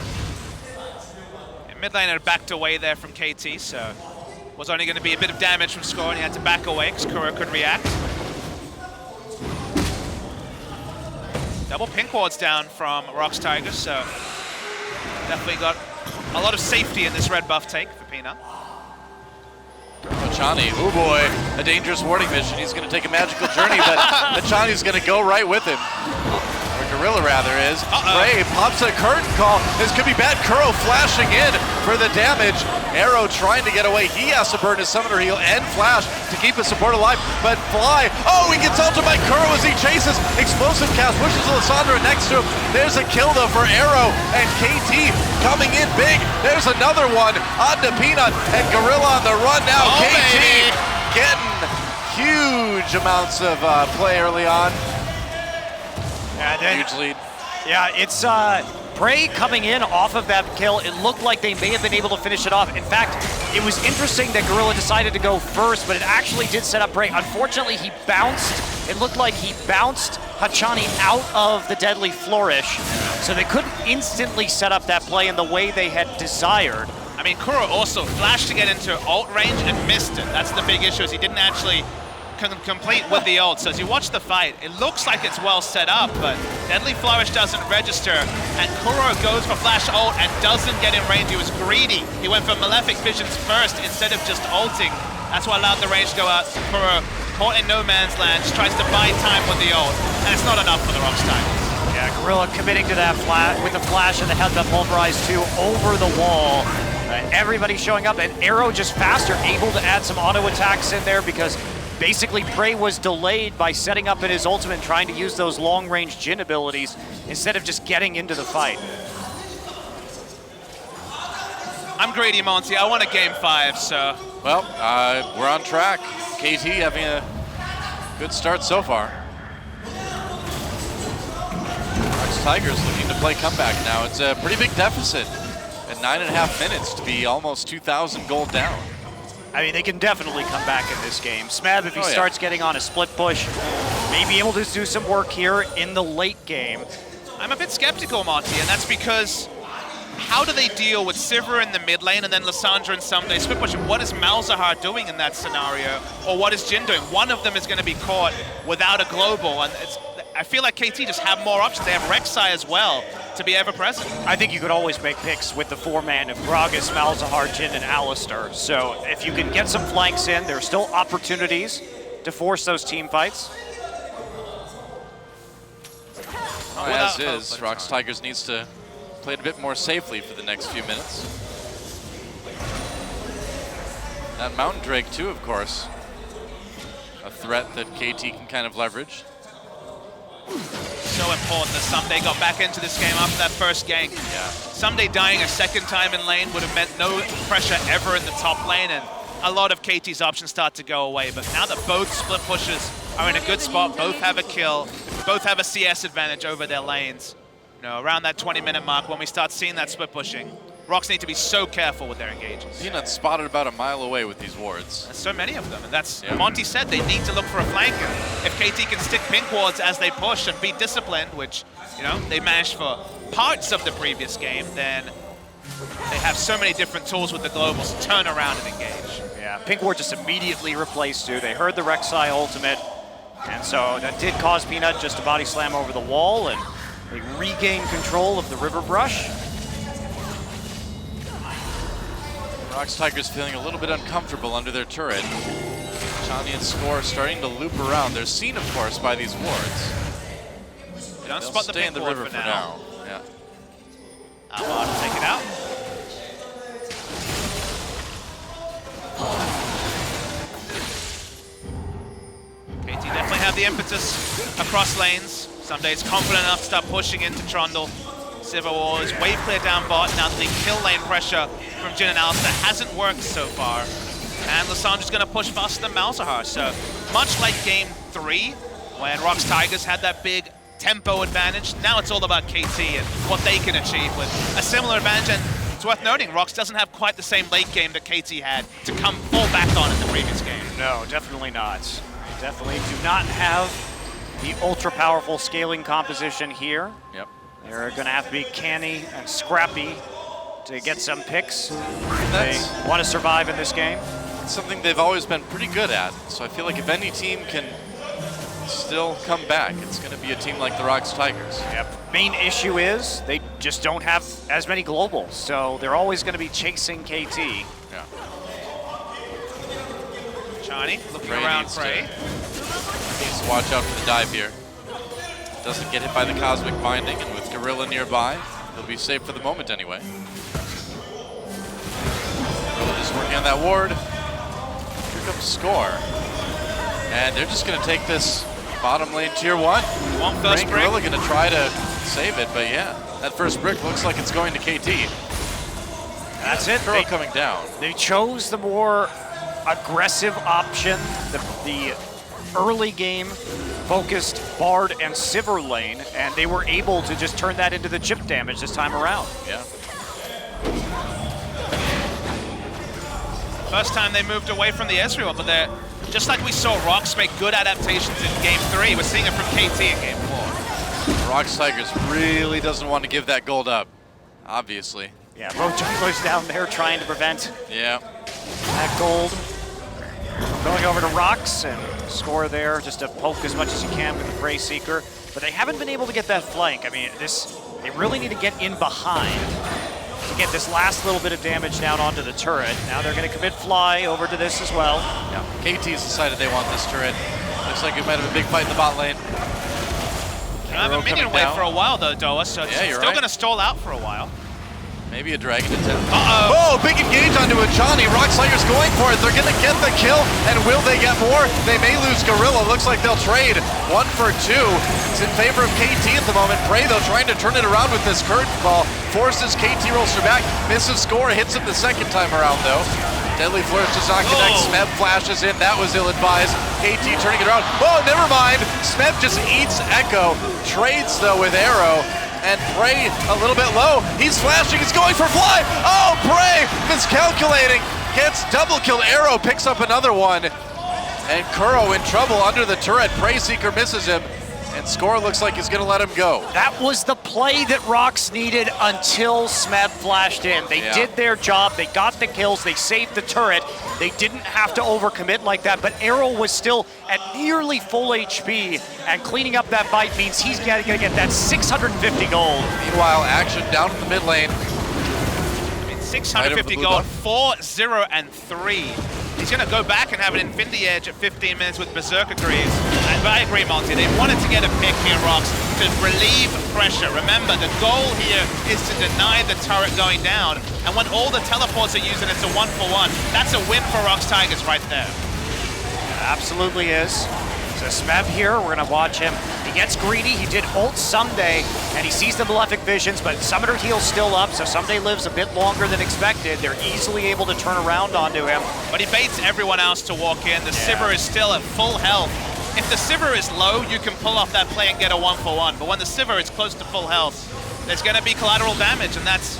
And mid laner backed away there from KT, so was only going to be a bit of damage from Score, and he had to back away because Kuro could react. Double pink wards down from Rox Tigers, so definitely got a lot of safety in this red buff take for Peanut. Machani, oh boy, a dangerous warding mission. He's going to take a magical journey, but Machani's going to go right with him. Or Gorilla rather is. Ray pops a curtain call. This could be bad. Kuro flashing in for the damage. Arrow trying to get away. He has to burn his summoner heal and flash to keep his support alive. But Fly, oh, he gets ulted by Kuro as he chases. Explosive cast, pushes Lissandra next to him. There's a kill though for Arrow, and KT coming in big. There's another one onto Peanut, and Gorilla on the run now. KT getting huge amounts of play early on. Huge lead. Yeah, it's Prey coming in off of that kill. It looked like they may have been able to finish it off. In fact, it was interesting that Gorilla decided to go first, but it actually did set up Prey. Unfortunately, he bounced. It looked like he bounced Hachani out of the Deadly Flourish, so they couldn't instantly set up that play in the way they had desired. I mean, Kuro also flashed to get into ult range and missed it. That's the big issue, is he didn't actually complete with the ult. So as you watch the fight, it looks like it's well set up, but Deadly Flourish doesn't register, and Kuro goes for flash ult and doesn't get in range. He was greedy. He went for Malefic Visions first instead of just ulting. That's what allowed the range to go out. Kuro, caught in no man's land, just tries to buy time with the ult, and it's not enough for the Rox Tigers. Yeah, Gorilla committing to that with the flash and the heads up Pulverize 2 over the wall. Everybody showing up, and Arrow just faster, able to add some auto attacks in there because basically Prey was delayed by setting up in his ultimate and trying to use those long-range Jhin abilities instead of just getting into the fight. I'm greedy, Monty. I want a game 5, so. Well, we're on track. KT having a good start so far. Rox Tigers looking to play comeback now. It's a pretty big deficit at 9.5 minutes to be almost 2,000 gold down. I mean, they can definitely come back in this game. Smeb, if he starts getting on a split push, may be able to do some work here in the late game. I'm a bit skeptical, Monty, and that's because how do they deal with Sivir in the mid lane and then Lissandra and Someday split push? What is Malzahar doing in that scenario? Or what is Jhin doing? One of them is going to be caught without a global, and I feel like KT just have more options. They have Rek'Sai as well to be ever present. I think you could always make picks with the 4-man of Gragas, Malzahar, Jhin, and Alistar. So if you can get some flanks in, there are still opportunities to force those team fights. As is, Rox Tigers needs to play it a bit more safely for the next few minutes. That Mountain Drake too, of course. A threat that KT can kind of leverage. So important that Someday got back into this game after that first gank. Yeah. Someday dying a second time in lane would have meant no pressure ever in the top lane, and a lot of KT's options start to go away. But now that both split pushers are in a good spot, both have a kill, both have a CS advantage over their lanes, you know, around that 20-minute mark when we start seeing that split pushing, Rocks need to be so careful with their engages. Peanut spotted about a mile away with these wards. There's so many of them, and that's, Monty said they need to look for a flanker. If KT can stick pink wards as they push and be disciplined, which, you know, they managed for parts of the previous game, then they have so many different tools with the globals to turn around and engage. Yeah, pink ward just immediately replaced too. They heard the Rek'Sai ultimate, and so that did cause Peanut just to body slam over the wall, and they regain control of the river brush. Rocks Tigers feeling a little bit uncomfortable under their turret. Johnny and Score starting to loop around. They're seen, of course, by these wards. They don't They'll spot the stay in pink the ward river for now. Yeah. Alvar to take it out. KT definitely have the impetus across lanes. Someday it's confident enough to start pushing into Trundle. Civil War is wave clear down bot. Now the kill lane pressure from Jhin and Alistar hasn't worked so far. And Lissandra's going to push faster than Malzahar. So much like game 3, when Rocks Tigers had that big tempo advantage, now it's all about KT and what they can achieve with a similar advantage. And it's worth noting, Rocks doesn't have quite the same late game that KT had to come fall back on in the previous game. No, definitely not. Definitely do not have the ultra-powerful scaling composition here. Yep. They're going to have to be canny and scrappy to get some picks. They want to survive in this game. It's something they've always been pretty good at. So I feel like if any team can still come back, it's going to be a team like the Rocks Tigers. Yep. Main issue is they just don't have as many globals, so they're always going to be chasing KT. Yeah. Johnny looking around Frey. Needs to watch out for the dive here. Doesn't get hit by the Cosmic Binding, and with Gorilla nearby, he'll be safe for the moment anyway. Gorilla just working on that ward. Here comes Score. And they're just going to take this bottom lane tier 1. Gorilla going to try to save it, but yeah, that first brick looks like it's going to KT. That's it. Kuro coming down. They chose the more aggressive option, the early game focused Bard and Sivir lane, and they were able to just turn that into the chip damage this time around. Yeah. First time they moved away from the Ezreal, but they're just like we saw Rocks make good adaptations in game 3, we're seeing it from KT in game 4. Rocks Tigers really doesn't want to give that gold up, obviously. Yeah, both junglers down there trying to prevent that gold. Going over to Rocks and Score there just to poke as much as you can with the Prey Seeker. But they haven't been able to get that flank. I mean, they really need to get in behind to get this last little bit of damage down onto the turret. Now they're going to commit Fly over to this as well. Yeah, KT's decided they want this turret. Looks like it might have a big fight in the bot lane. I have a minion wave for a while though, Doa, so it's still going to stall out for a while. Maybe a dragon attempt. Oh, big engage onto a Johnny. Rocks Tigers going for it. They're going to get the kill, and will they get more? They may lose Gorilla. Looks like they'll trade 1 for 2. It's in favor of KT at the moment. Prey, though, trying to turn it around with this curtain ball. Forces KT Rolster back. Misses Score. Hits him the second time around, though. Deadly Flourish does not connect. Smeb flashes in. That was ill-advised. KT turning it around. Oh, never mind. Smeb just eats Echo. Trades, though, with Arrow. And Prey a little bit low. He's flashing. He's going for Fly. Oh, Prey miscalculating. Gets double kill. Arrow picks up another one. And Kuro in trouble under the turret. Prey Seeker misses him. And Score looks like he's going to let him go. That was the play that Rocks needed until Smeb flashed in. They did their job. They got the kills. They saved the turret. They didn't have to overcommit like that, but Arrow was still at nearly full HP, and cleaning up that bite means he's going to get that 650 gold. Meanwhile, action down in the mid lane. 650 gold, 4-0 and 3. He's going to go back and have an Infinity Edge at 15 minutes with Berserker Greaves. And I agree, Monty, they wanted to get a pick here, Rocks, to relieve pressure. Remember, the goal here is to deny the turret going down. And when all the teleports are used and it's a 1-for-1, that's a win for Rocks Tigers right there. It absolutely is. So Smeb here, we're gonna watch him. He gets greedy, he did ult Someday, and he sees the Malefic Visions, but Summoner heal's still up, so Someday lives a bit longer than expected. They're easily able to turn around onto him. But he baits everyone else to walk in. The Sivir is still at full health. If the Sivir is low, you can pull off that play and get a 1-for-1. But when the Sivir is close to full health, there's gonna be collateral damage, and that's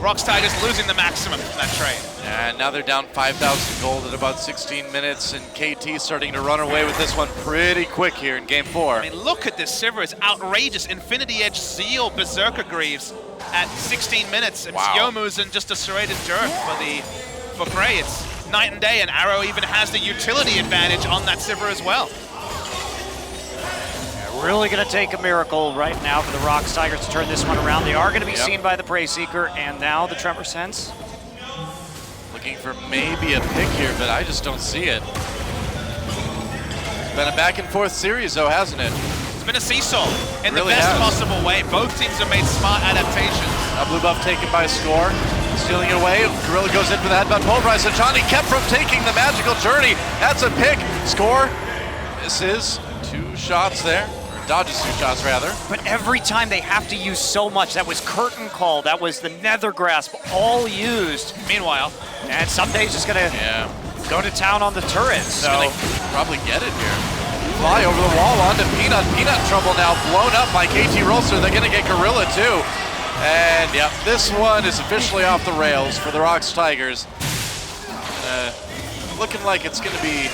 Rocks Tigers losing the maximum from that trade. And now they're down 5,000 gold at about 16 minutes, and KT starting to run away with this one pretty quick here in game 4. I mean, look at this Sivir. It's outrageous. Infinity Edge, Zeal, Berserker Greaves at 16 minutes. And Wow. Youmu's and just a serrated Jerk for Frey. It's night and day, and Arrow even has the utility advantage on that Sivir as well. Really going to take a miracle right now for the Rocks Tigers to turn this one around. They are going to be Yep. seen by the Prey Seeker, and now the Tremor Sense. Looking for maybe a pick here, but I just don't see it. It's been a back and forth series though, hasn't it? It's been a seesaw in Really the best has. possible way. Both teams have made smart adaptations. Now blue buff taken by Score, stealing it away. Gorilla goes in for the headbutt pulverize. Ajani kept from taking the magical journey. That's a pick. Score misses 2 shots there. Dodges 2 shots rather. But every time they have to use so much, that was Curtain Call, that was the Nether Grasp, all used. Meanwhile, and Sunday's just gonna go to town on the turret. He's So gonna probably get it here. Fly over the wall onto Peanut. Peanut in trouble now, blown up by KT Rolster. They're gonna get Gorilla too. And yeah, this one is officially off the rails for the Rocks Tigers. Looking like it's gonna be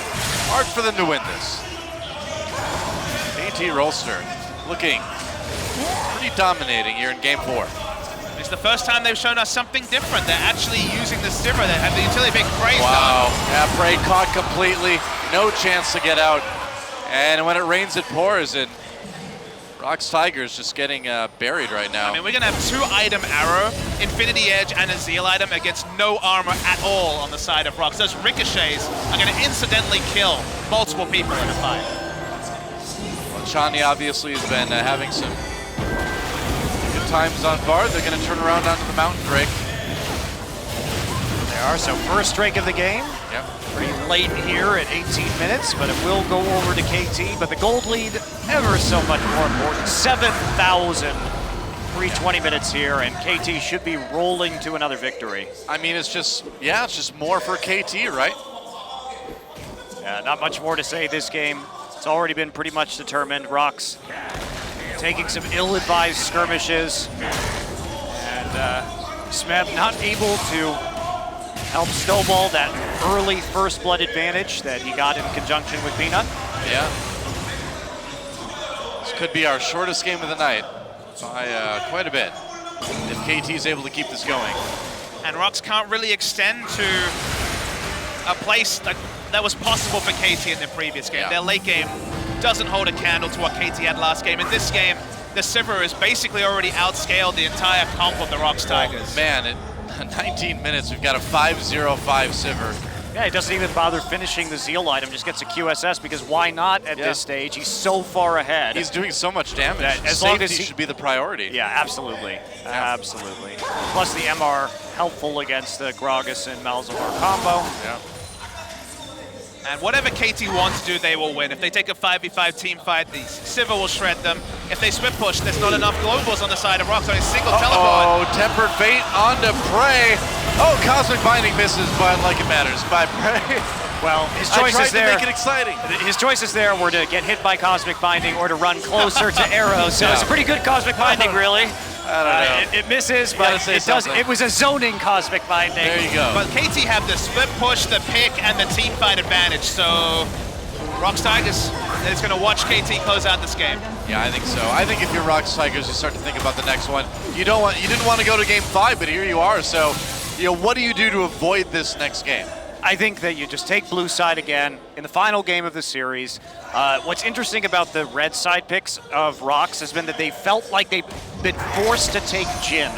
hard for them to win this. KT Rolster looking pretty dominating here in game 4. It's the first time they've shown us something different. They're actually using the Sivir. They have the utility pick. Prey's Wow, done. yeah, Prey caught completely. No chance to get out. And when it rains, it pours. And Rocks Tigers just getting buried right now. I mean, we're going to have 2-item Arrow, Infinity Edge, and a Zeal item against no armor at all on the side of Rocks. Those ricochets are going to incidentally kill multiple people in a fight. Well, Chani obviously has been having some good times on Bard. They're going to turn around onto the Mountain Drake. they are. So first Drake of the game. Yep. Pretty late here at 18 minutes, but it will go over to KT. But the gold lead, ever so much more important. 7,000, 320 minutes here, and KT should be rolling to another victory. I mean, it's just more for KT, right? Yeah, not much more to say this game. It's already been pretty much determined. Rocks taking some ill-advised skirmishes, and Smeb not able to help snowball that early first blood advantage that he got in conjunction with Peanut. Yeah. This could be our shortest game of the night by quite a bit, if KT's able to keep this going. And Rocks can't really extend to a place that was possible for KT in the previous game. Yeah. Their late game doesn't hold a candle to what KT had last game. In this game, the Sivir has basically already outscaled the entire comp of the Rocks Tigers. Man, at 19 minutes, we've got a 5-0-5 Sivir. Yeah, he doesn't even bother finishing the Zeal item, just gets a QSS because why not at this stage? He's so far ahead. He's doing so much damage. That as Safety long as he should be the priority. Yeah, absolutely. Absolutely. Plus the MR helpful against the Gragas and Malzahar combo. Yeah. And whatever KT wants to do, they will win. If they take a 5v5 team fight, the Sivir will shred them. If they split push, there's not enough globals on the side of Rocks, so a single teleport. Oh, Tempered Fate onto Prey. Oh, Cosmic Binding misses, but like it matters, by Prey. Well, his choices there. to make it exciting. His choices there were to get hit by Cosmic Binding or to run closer to Arrow. So it's a pretty good Cosmic Binding, really. I don't know. It misses, but it does. It was a zoning Cosmic Binding. There you go. But KT have the split push, the pick, and the team fight advantage. So Rocks Tigers is going to watch KT close out this game. Yeah, I think so. I think if you're Rocks Tigers, you start to think about the next one. You didn't want to go to game 5, but here you are. So, what do you do to avoid this next game? I think that you just take blue side again in the final game of the series. What's interesting about the red side picks of Rocks has been that they felt like they've been forced to take Jhin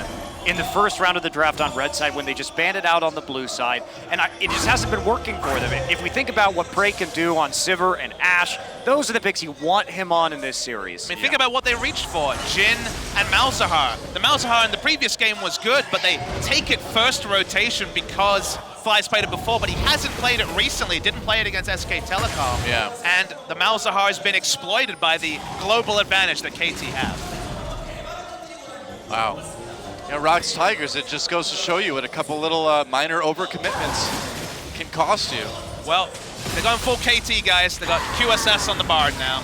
in the first round of the draft on red side when they just banded out on the blue side, and it just hasn't been working for them. If we think about what Prey can do on Sivir and Ashe, those are the picks you want him on in this series. I mean, think about what they reached for. Jhin and Malzahar. The Malzahar in the previous game was good, but they take it first rotation because Fly's played it before, but he hasn't played it recently. Didn't play it against SK Telecom. Yeah. And the Malzahar has been exploited by the global advantage that KT have. Wow. Rocks Tigers, it just goes to show you what a couple little minor overcommitments can cost you. Well, they're going full KT, guys. They got QSS on the Bard now.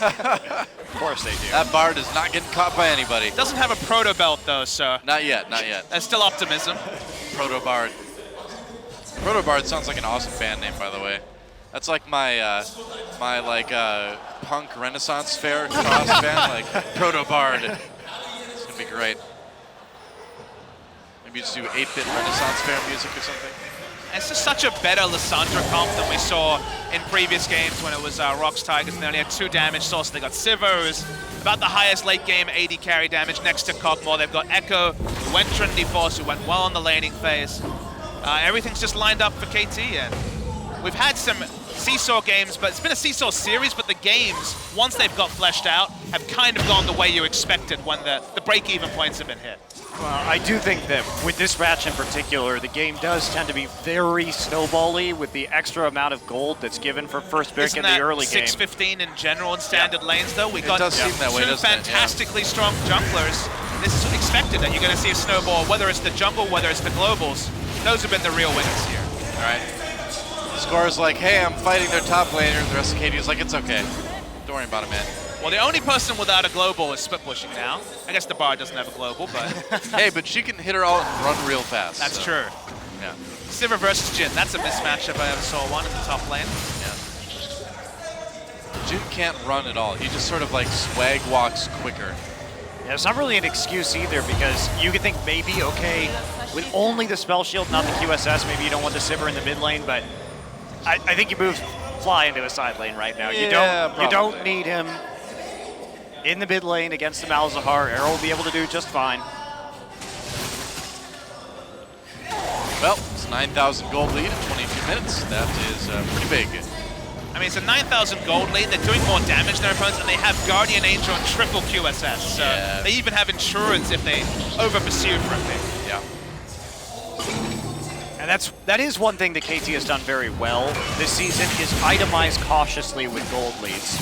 Of course they do. That Bard is not getting caught by anybody. Doesn't have a proto belt though, so. Not yet, not yet. There's still optimism. Proto Bard. Proto Bard sounds like an awesome band name, by the way. That's like my punk Renaissance fair cross band, like Proto Bard. It's gonna be great. Maybe just do 8-bit Renaissance fair music or something. It's just such a better Lissandra comp than we saw in previous games when it was Rocks Tigers and they only had 2 damage sources. They got Sivir, who's about the highest late game AD carry damage next to Kog'Maw. They've got Echo, who went Trinity Force, who went well on the laning phase. Everything's just lined up for KT, and we've had some seesaw games, but it's been a seesaw series, but the games, once they've got fleshed out, have kind of gone the way you expected when the break-even points have been hit. Well, I do think that with this match in particular, the game does tend to be very snowbally with the extra amount of gold that's given for first pick in the early game. 6-15 in general in standard lanes, though? We got does seem that way, two doesn't it? fantastically strong junglers. This is expected that you're going to see a snowball, whether it's the jungle, whether it's the globals. Those have been the real winners here. All right. Score's like, hey, I'm fighting their top laner. The rest of KT is like, it's okay. Don't worry about it, man. Well, the only person without a global is split pushing now. I guess the Bard doesn't have a global, but... Hey, but she can hit her all and run real fast. That's so. true. Yeah. Sivir versus Jhin, that's a mismatch if I ever saw one in the top lane. Yeah. Jhin can't run at all. He just sort of like swag walks quicker. Yeah, it's not really an excuse either because you could think maybe, okay, with only the spell shield, not the QSS, maybe you don't want the Sivir in the mid lane, but I think you move Fly into a side lane right now. Yeah, you don't need him in the mid lane against the Malzahar. Arrow will be able to do just fine. Well, it's 9,000 gold lead in 22 minutes. That is pretty big. I mean, it's a 9,000 gold lead. They're doing more damage than their opponents, and they have Guardian Angel and triple QSS. So they even have insurance if they over-pursue for a pick. Yeah. And that is one thing that KT has done very well this season is itemize cautiously with gold leads.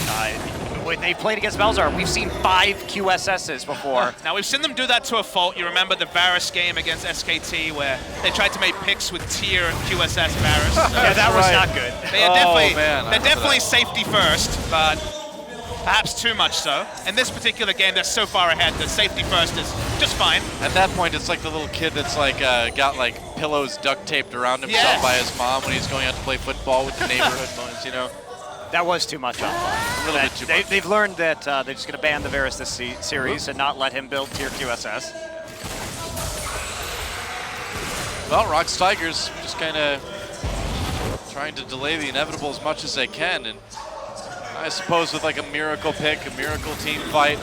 When they played against Malzahar, we've seen 5 QSSs before. Now, we've seen them do that to a fault. You remember the Varus game against SKT where they tried to make picks with tier QSS Varus. Yeah, that was not good. They are they're definitely safety first, but perhaps too much so. In this particular game, they're so far ahead that safety first is just fine. At that point, it's like the little kid that's like got like pillows duct taped around himself by his mom when he's going out to play football with the neighborhood boys, you know? That was too much on Fly. A little bit too much. They've learned that they're just going to ban the Varus this series and not let him build tier QSS. Well, Rocks Tigers just kind of trying to delay the inevitable as much as they can, and I suppose with like a miracle pick, a miracle team fight,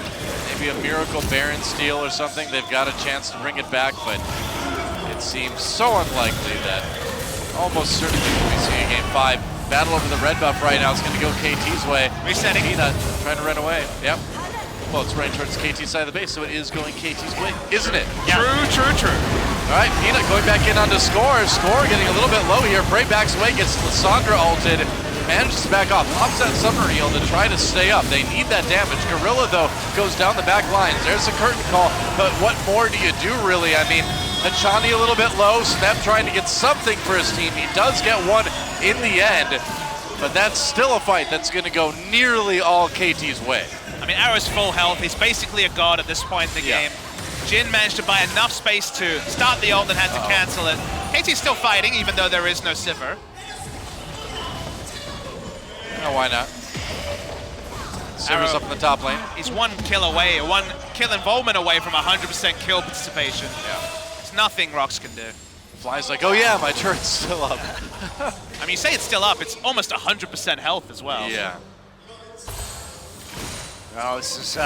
maybe a miracle Baron steal or something, they've got a chance to bring it back, but it seems so unlikely that almost certainly we'll be seeing Game 5. Battle over the red buff right now is going to go KT's way. Resetting. Peanut trying to run away. Yep. Well, it's running towards KT's side of the base, so it is going KT's way, isn't it? Yeah. True. All right, Peanut going back in onto Score. Score getting a little bit low here. Bray backs away, gets Lissandra ulted, manages to back off, pops that Summer Heal to try to stay up. They need that damage. Gorilla, though, goes down the back lines. There's a curtain call, but what more do you do, really? I mean, Achani a little bit low, Snap trying to get something for his team. He does get one in the end, but that's still a fight that's going to go nearly all KT's way. I mean, Arrow's full health. He's basically a god at this point in the game. Jhin managed to buy enough space to start the ult and had to cancel it. KT's still fighting, even though there is no Sivir. No, why not? Sivir's up in the top lane. He's one kill away, one kill involvement away from 100% kill participation. Yeah. It's nothing Rocks can do. Fly's like, oh yeah, my turret's still up. I mean, you say it's still up, it's almost 100% health as well. Yeah. Oh, this is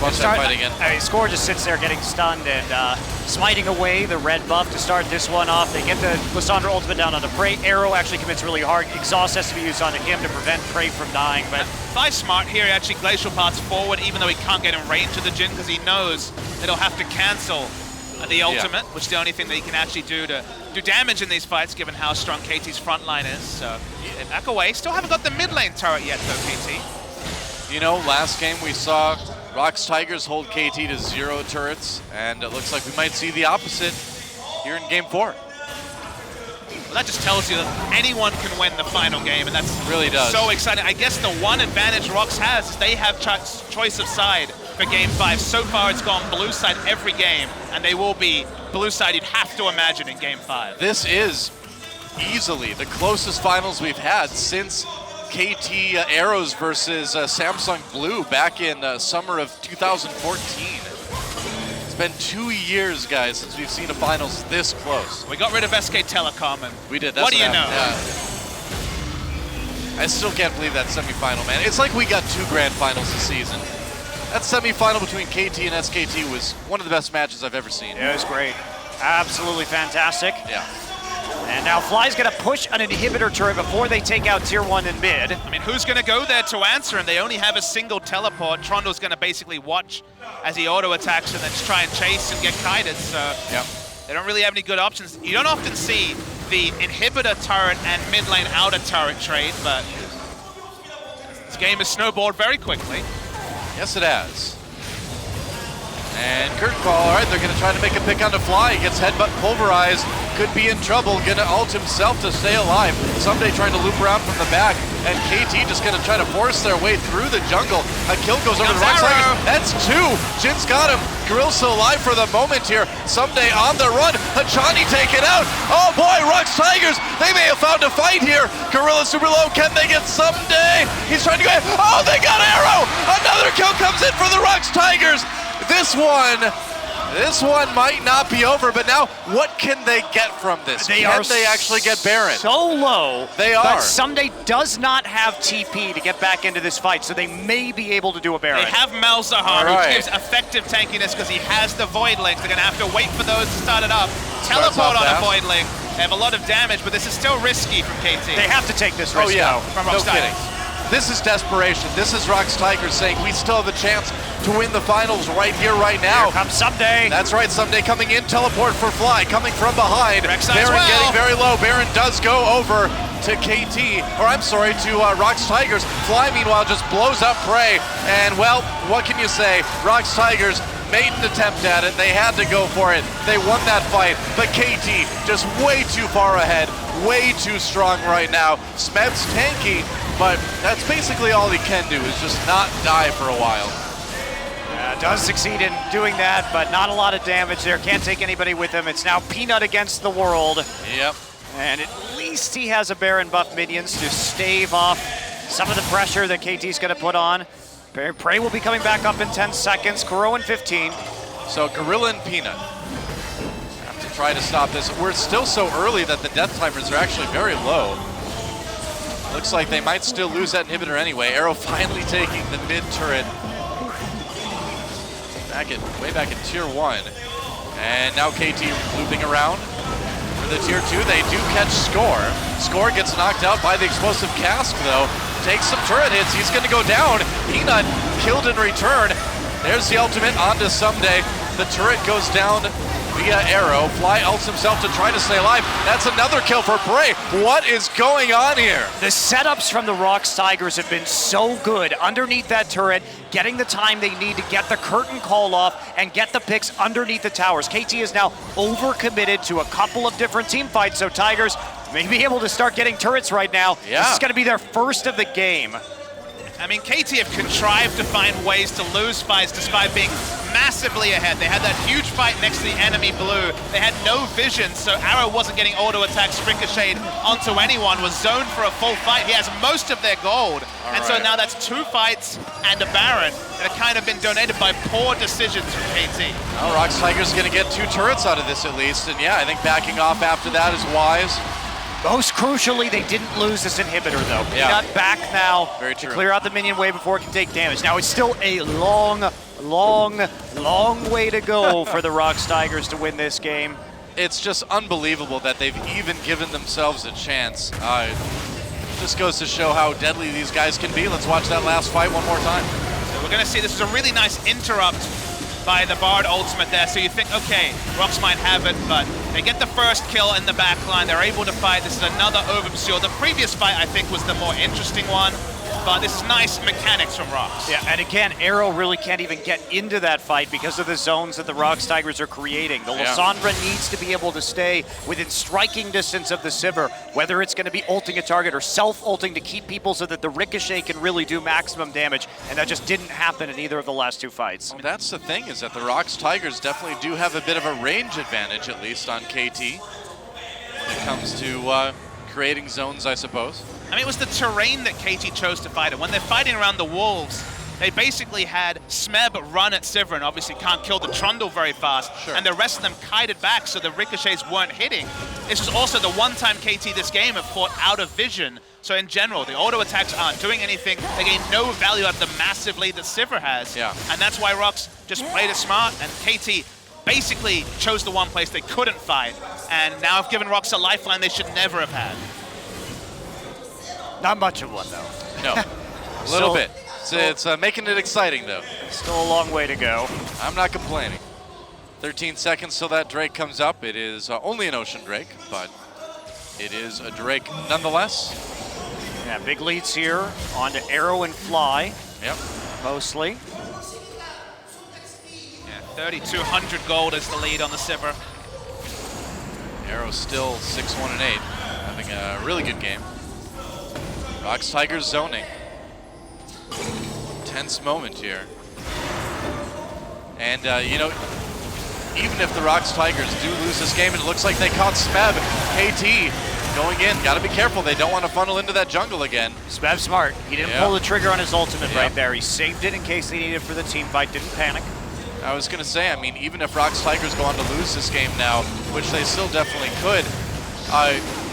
Watch that fight again. I mean, Score just sits there getting stunned and smiting away the red buff to start this one off. They get the Lissandra ultimate down onto Prey. Arrow actually commits really hard. Exhaust has to be used onto him to prevent Prey from dying. But Fly's smart here. He actually glacial paths forward, even though he can't get in range of the Jhin because he knows that he'll have to cancel the ultimate, which is the only thing that he can actually do to do damage in these fights, given how strong KT's front line is. So they back away. Still haven't got the mid lane turret yet, though, KT. You know, last game we saw Rocks Tigers hold KT to 0 turrets, and it looks like we might see the opposite here in Game 4. Well, that just tells you that anyone can win the final game, and that's really does. So exciting. I guess the one advantage Rox has is they have choice of side for Game 5. So far, it's gone blue side every game, and they will be blue side, you'd have to imagine, in Game 5. This is easily the closest finals we've had since KT Arrows versus Samsung Blue back in summer of 2014. It's been 2 years, guys, since we've seen a finals this close. We got rid of SK Telecom, and we did. That's what do you know? Yeah. I still can't believe that semifinal, man. It's like we got 2 grand finals this season. That semifinal between KT and SKT was one of the best matches I've ever seen. Yeah, it was great. Absolutely fantastic. Yeah. And now Fly's gonna push an inhibitor turret before they take out tier 1 in mid. I mean, who's gonna go there to answer him? They only have a single teleport. Trondo's gonna basically watch as he auto attacks and then just try and chase and get kited, so yep. They don't really have any good options. You don't often see the inhibitor turret and mid lane outer turret trade, but this game has snowballed very quickly. Yes, it has. And Curtain Call, all right, they're gonna try to make a pick on the Fly. He gets headbutt pulverized, could be in trouble, gonna ult himself to stay alive. Someday trying to loop around from the back, and KT just gonna try to force their way through the jungle. A kill goes over the Rox Tigers. That's 2. Jin's got him. Gorilla still alive for the moment here. Someday on the run. Hachani taken out. Oh boy, Rox Tigers, they may have found a fight here. Gorilla super low. Can they get Someday? He's trying to go. Oh, they got Arrow. Another kill comes in for the Rox Tigers. This one might not be over, but now what can they get from this? Can they actually get Baron? So low. They are. But Someday does not have TP to get back into this fight, so they may be able to do a Baron. They have Malzahar, who gives effective tankiness because he has the Void Link. They're gonna have to wait for those to start it up. Teleport on a Void Link. They have a lot of damage, but this is still risky from KT. They have to take this risk, yeah. though. From No Rox Tigers. kidding. This is desperation. This is Rox Tigers saying we still have a chance to win the finals right here, right now. Here comes Someday. That's right, Someday coming in, teleport for Fly, coming from behind. Baron getting very low. Baron does go over to KT, or I'm sorry, to Rox Tigers. Fly, meanwhile, just blows up Prey. And, well, what can you say? Rox Tigers made an attempt at it. They had to go for it. They won that fight, but KT just way too far ahead, way too strong right now. Smeb's tanky, but that's basically all he can do, is just not die for a while. Does succeed in doing that, but not a lot of damage there. Can't take anybody with him. It's now Peanut against the world. Yep. And at least he has a Baron buff minions to stave off some of the pressure that KT's gonna put on. Prey will be coming back up in 10 seconds. Kuro in 15. So Gorilla and Peanut have to try to stop this. We're still so early that the death timers are actually very low. Looks like they might still lose that inhibitor anyway. Arrow finally taking the mid turret. Way back in tier 1. And now KT looping around. For the tier 2, they do catch Score. Score gets knocked out by the explosive cask though. Takes some turret hits, he's gonna go down. Peanut killed in return. There's the ultimate onto Someday. The turret goes down via Arrow. Fly ults himself to try to stay alive. That's another kill for Prey. What is going on here? The setups from the Rox Tigers have been so good underneath that turret, getting the time they need to get the curtain call off and get the picks underneath the towers. KT is now overcommitted to a couple of different team fights, so Tigers may be able to start getting turrets right now. Yeah. This is gonna be their first of the game. I mean, KT have contrived to find ways to lose fights despite being massively ahead. They had that huge fight next to the enemy blue. They had no vision, so Arrow wasn't getting auto attacks ricocheted onto anyone, was zoned for a full fight. He has most of their gold. So now that's 2 fights and a Baron that have kind of been donated by poor decisions from KT. Well, Rox Tigers gonna get 2 turrets out of this at least, and yeah, I think backing off after that is wise. Most crucially, they didn't lose this inhibitor though. Yeah. Peanut back now to clear out the minion wave before it can take damage. Now it's still a long way to go for the Rox Tigers to win this game. It's just unbelievable that they've even given themselves a chance. Just goes to show how deadly these guys can be. Let's watch that last fight one more time. So we're gonna see this is a really nice interrupt by the Bard ultimate there. So you think, okay, Rox might have it, but they get the first kill in the back line. They're able to fight. This is another overpursuit. The previous fight, I think, was the more interesting one. but this is nice mechanics from Rox. Yeah, and again, Arrow really can't even get into that fight because of the zones that the Rox Tigers are creating. The Lissandra needs to be able to stay within striking distance of the Sivir, whether it's going to be ulting a target or self-ulting to keep people so that the Ricochet can really do maximum damage, and that just didn't happen in either of the last two fights. Well, that's the thing, is that the Rox Tigers definitely do have a bit of a range advantage, at least on KT, when it comes to creating zones, I suppose. I mean, it was the terrain that KT chose to fight it. When they're fighting around the wolves, they basically had Smeb run at Sivir and obviously can't kill the Trundle very fast, and the rest of them kited back so the ricochets weren't hitting. This was also the one time KT this game have fought out of vision. So in general, the auto attacks aren't doing anything. They gain no value out of the massive lead that Sivir has. And that's why Rox just played it smart, and KT basically chose the one place they couldn't fight. And now have given Rox a lifeline they should never have had. Not much of one, though. No, a little bit. It's making it exciting, though. Still a long way to go. I'm not complaining. 13 seconds till that Drake comes up. It is only an Ocean Drake, but it is a Drake nonetheless. Yeah, big leads here onto Arrow and Fly. Yep. Mostly. Yeah, 3,200 gold is the lead on the Sivir. Arrow still 6-1-8, having a really good game. Rox Tigers zoning. Tense moment here. And, you know, even if the Rox Tigers do lose this game, and it looks like they caught Smeb, KT going in. Got to be careful. They don't want to funnel into that jungle again. Smeb smart. He didn't pull the trigger on his ultimate right there. He saved it in case they needed it for the team fight. Didn't panic. I was going to say, I mean, even if Rox Tigers go on to lose this game now, which they still definitely could,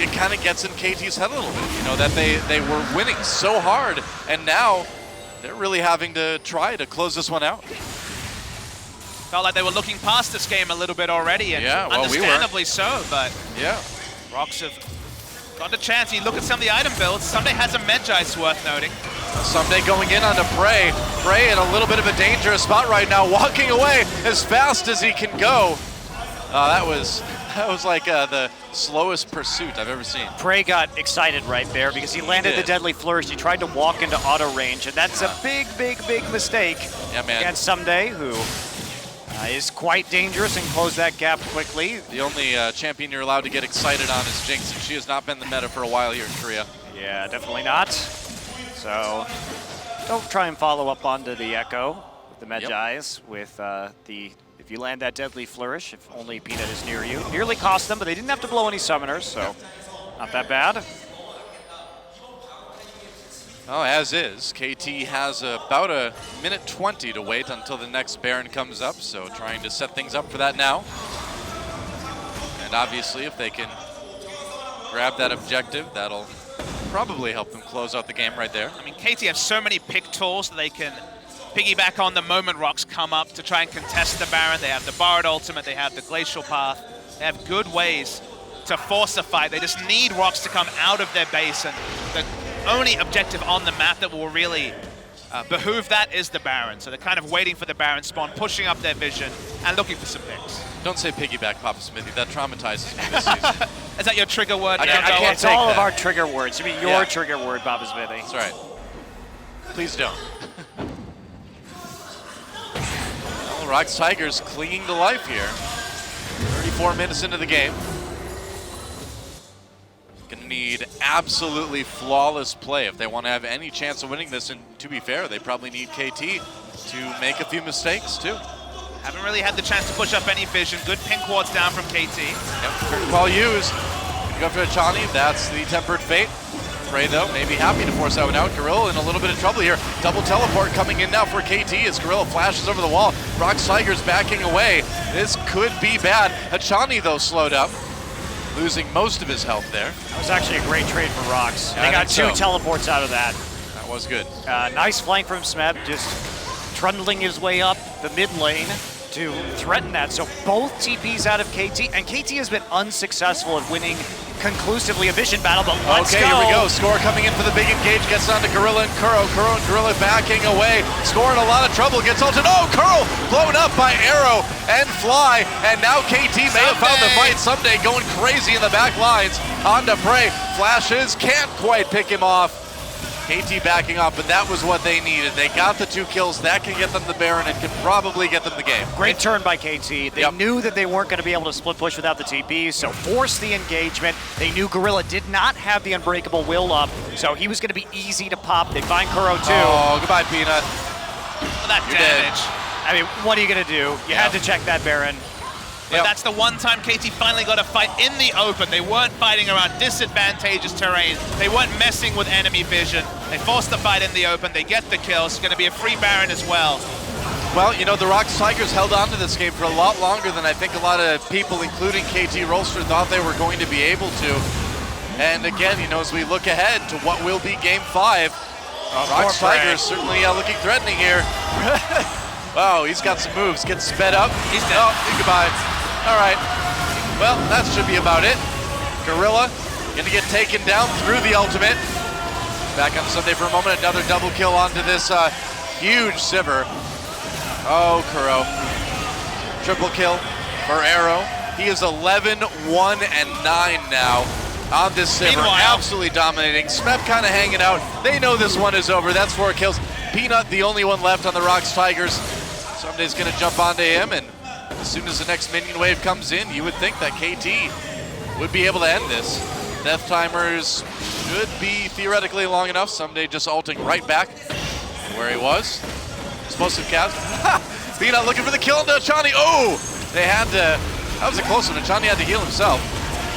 it kind of gets in KT's head a little bit, you know, that they were winning so hard, and now they're really having to try to close this one out. Felt like they were looking past this game a little bit already, and understandably so, but Rox have got a chance. You look at some of the item builds, Someday has a Medjai's worth noting. Someday going in onto Prey. Prey in a little bit of a dangerous spot right now, walking away as fast as he can go. That was like the slowest pursuit I've ever seen. Prey got excited right there because he landed the Deadly Flourish. He tried to walk into auto range, and that's a big mistake against Someday, who is quite dangerous and close that gap quickly. The only champion you're allowed to get excited on is Jinx, and she has not been the meta for a while here in Korea. Yeah, definitely not. So don't try and follow up onto the Echo with the Medjai's with if you land that Deadly Flourish, if only Peanut is near you. Nearly cost them, but they didn't have to blow any summoners, so not that bad. Oh, as is. KT has about a minute 20 to wait until the next Baron comes up, so trying to set things up for that now. And obviously, if they can grab that objective, that'll probably help them close out the game right there. I mean, KT have so many pick tools that they can piggyback on the moment Rox come up to try and contest the Baron. They have the Bard ultimate, they have the Glacial Path. They have good ways to force a fight. They just need Rox to come out of their base, and the only objective on the map that will really behoove that is the Baron. So they're kind of waiting for the Baron spawn, pushing up their vision, and looking for some picks. Don't say piggyback, Papa Smithy. That traumatizes me this season. Is that your trigger word? I can't it's take all that. of our trigger words. I mean, your trigger word, Papa Smithy. That's right. Please don't. Well, Rox Tigers clinging to life here. 34 minutes into the game. Gonna need absolutely flawless play if they want to have any chance of winning this, and to be fair, they probably need KT to make a few mistakes too. Haven't really had the chance to push up any vision. Good pink wards down from KT. Yep, ball used. Gonna go for Achani, that's the Tempered Fate. Prey though, maybe happy to force that one out. Gorilla in a little bit of trouble here. Double teleport coming in now for KT as Gorilla flashes over the wall. Rox Tigers backing away. This could be bad. Achani though slowed up, losing most of his health there. That was actually a great trade for Rox. Yeah, they I got think two so. teleports out of that. That was good. Nice flank from Smeb, just trundling his way up the mid lane to threaten that. So both TPs out of KT, and KT has been unsuccessful at winning conclusively a vision battle, but let's okay, go. Here we go. Score coming in for the big engage, gets on to Gorilla and Kuro. Kuro and Gorilla backing away. Score in a lot of trouble, gets ulted. Oh, Kuro blown up by Arrow and Fly, and now KT may have found the fight. Someday going crazy in the back lines. On to Prey, flashes, can't quite pick him off. KT backing off, but that was what they needed. They got the 2 kills. That can get them the Baron and can probably get them the game. Great turn by KT. They knew that they weren't going to be able to split push without the TP, so forced the engagement. They knew Gorilla did not have the Unbreakable will up, so he was going to be easy to pop. They find Kuro too. Oh, goodbye, Peanut. That You're damage. I mean, what are you going to do? You had to check that Baron. But that's the one time KT finally got a fight in the open. They weren't fighting around disadvantageous terrain. They weren't messing with enemy vision. They forced the fight in the open. They get the kill. It's going to be a free Baron as well. Well, you know, the Rox Tigers held on to this game for a lot longer than I think a lot of people, including KT Rolster, thought they were going to be able to. And again, you know, as we look ahead to what will be Game 5, Rox Tigers certainly looking threatening here. Wow, he's got some moves. Gets sped up. He's dead. Oh, goodbye. All right. Well, that should be about it. Gorilla gonna get taken down through the ultimate. Back on Sunday for a moment. Another double kill onto this huge Sivir. Oh, Kuro. Triple kill for Arrow. He is 11, 1, and 9 now on this Sivir. Absolutely dominating. Smep kind of hanging out. They know this one is over. That's 4 kills. Peanut, the only one left on the Rox Tigers. Somebody's going to jump onto him, and as soon as the next minion wave comes in, you would think that KT would be able to end this. Death timers should be theoretically long enough. Someday just ulting right back where he was. Explosive cast. Peanut looking for the kill into Achani. Oh, they had to. That was a close one. Achani had to heal himself.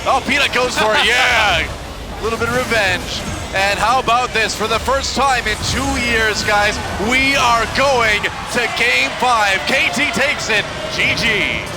Oh, Peanut goes for it. Yeah, a little bit of revenge. And how about this? For the first time in 2 years, guys, we are going to Game 5. KT takes it. GG.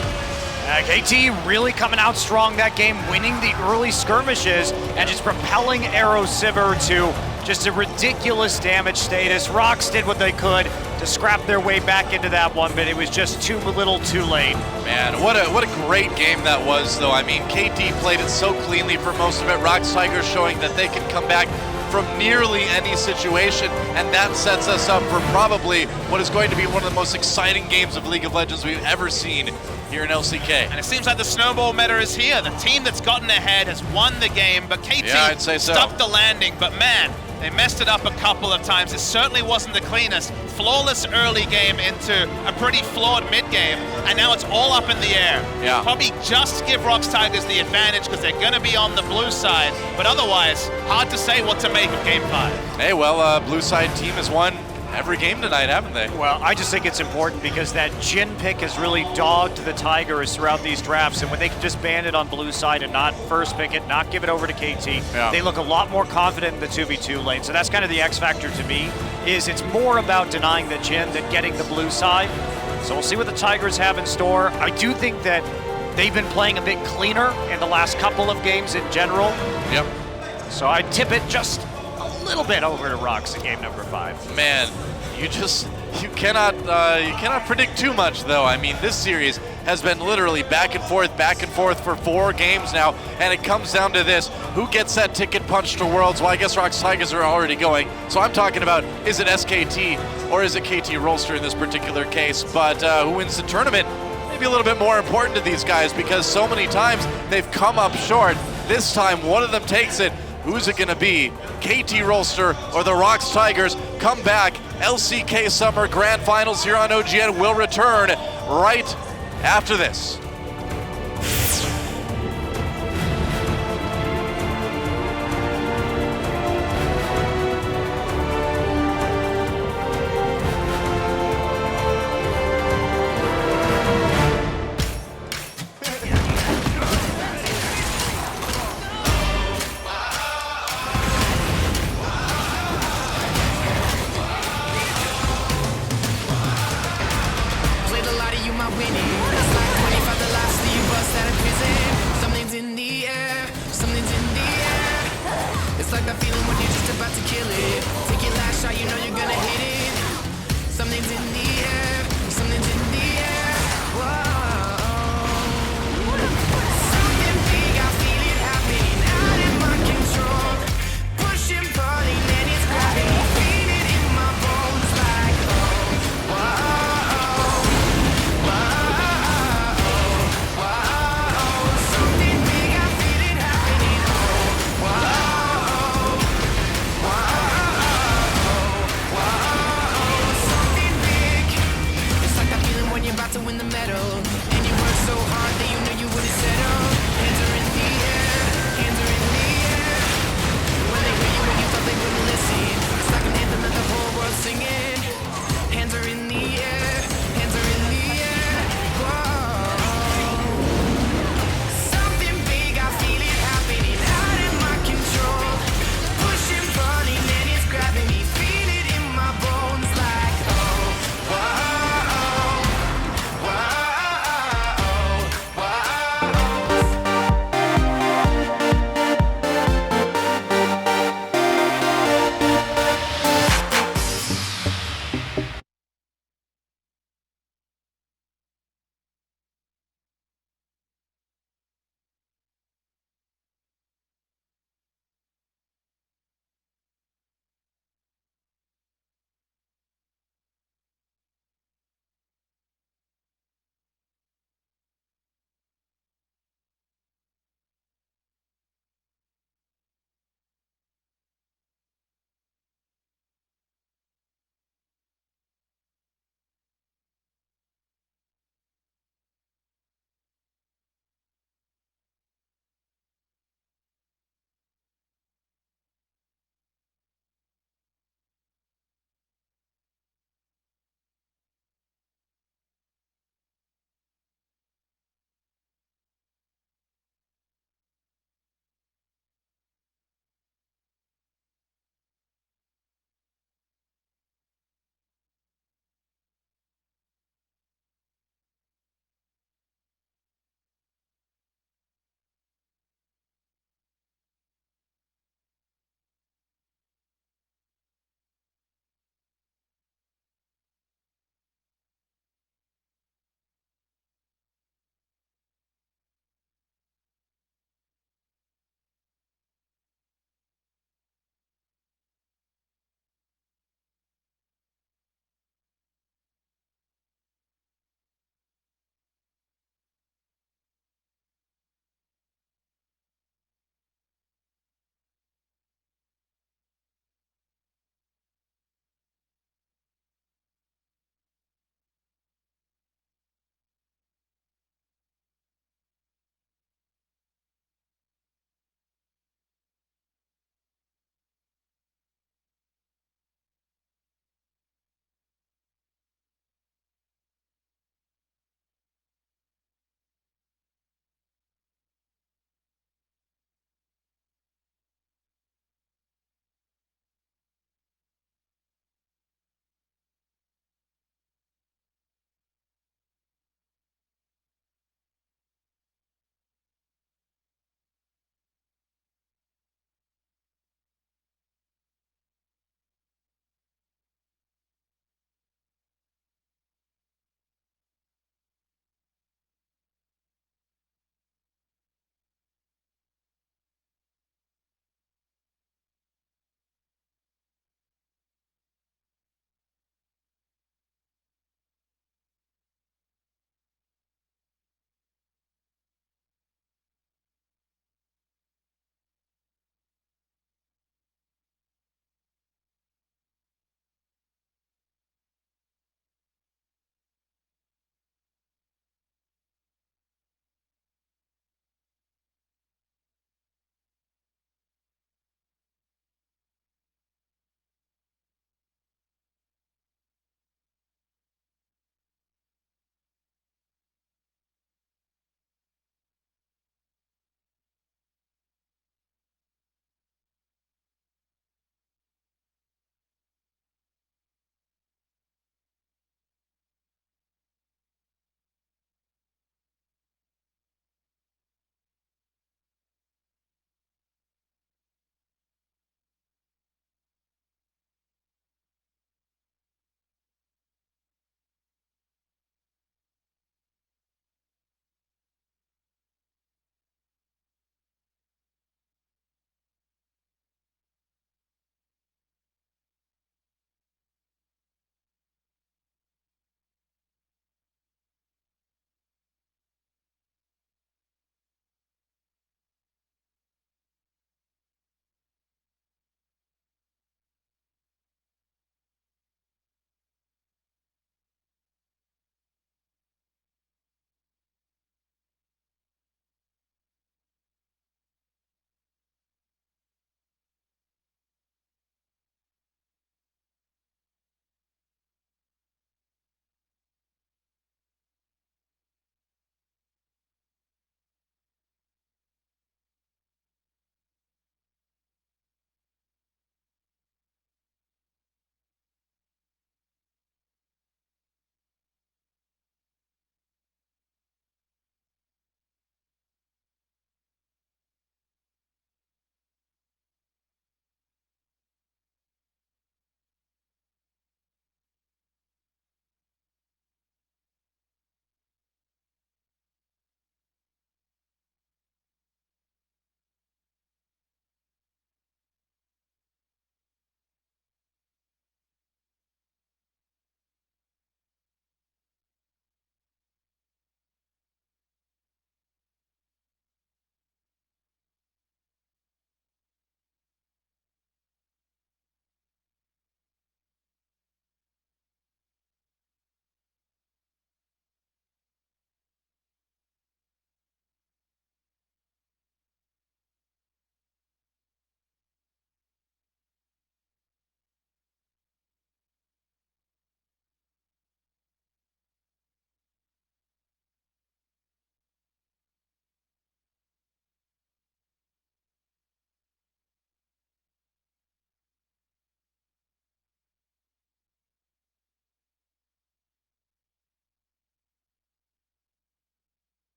KT really coming out strong that game, winning the early skirmishes and just propelling Arrow Sivir to just a ridiculous damage status. Rox did what they could to scrap their way back into that one, but it was just too little too late. Man, what a great game that was, though. I mean, KT played it so cleanly for most of it. Rox Tigers showing that they can come back from nearly any situation, and that sets us up for probably what is going to be one of the most exciting games of League of Legends we've ever seen here in LCK. And it seems like the snowball meta is here. The team that's gotten ahead has won the game, but KT I'd say so. stuck the landing. But man, they messed it up a couple of times. It certainly wasn't the cleanest. Flawless early game into a pretty flawed mid game, and now it's all up in the air. Yeah. Probably just give Rox Tigers the advantage because they're going to be on the blue side, but otherwise, hard to say what to make of Game 5. Hey, well, blue side team has won every game tonight, haven't they? Well, I just think it's important because that Jhin pick has really dogged the Tigers throughout these drafts, and when they can just ban it on blue side and not first pick it, not give it over to KT, they look a lot more confident in the 2v2 lane. So that's kind of the X factor to me, is it's more about denying the Jhin than getting the blue side. So we'll see what the Tigers have in store. I do think that they've been playing a bit cleaner in the last couple of games in general. Yep. So I tip it just a little bit over to Rox in game number 5. Man, you cannot predict too much, though. I mean, this series has been literally back and forth for 4 games now, and it comes down to this: who gets that ticket punch to Worlds? Well, I guess Rox Tigers are already going, so I'm talking about, is it SKT or is it KT Rolster in this particular case? But who wins the tournament? Maybe a little bit more important to these guys, because so many times they've come up short. This time, one of them takes it. Who's it gonna be? KT Rolster or the Rox Tigers? Come back. LCK Summer Grand Finals here on OGN will return right after this.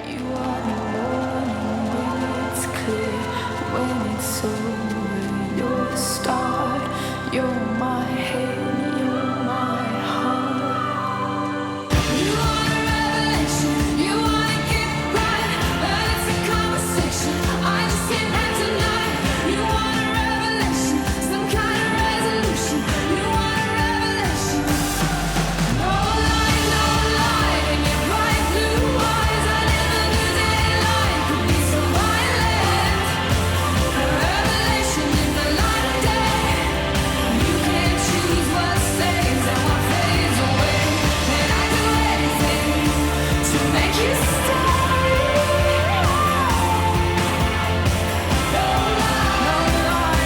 You are the warning when it's clear, when it's over. You're the start, you're my head, you're my heart. You are a revelation, you wanna get right, but it's a conversation I just can't have tonight. You want a revelation, some kind of resolution. You want a revelation. No lie, in your bright blue eyes. I never knew daylight could be so violent. A revelation in the light of day. You can't choose what stays and what fades away. And I do anything to make you stay.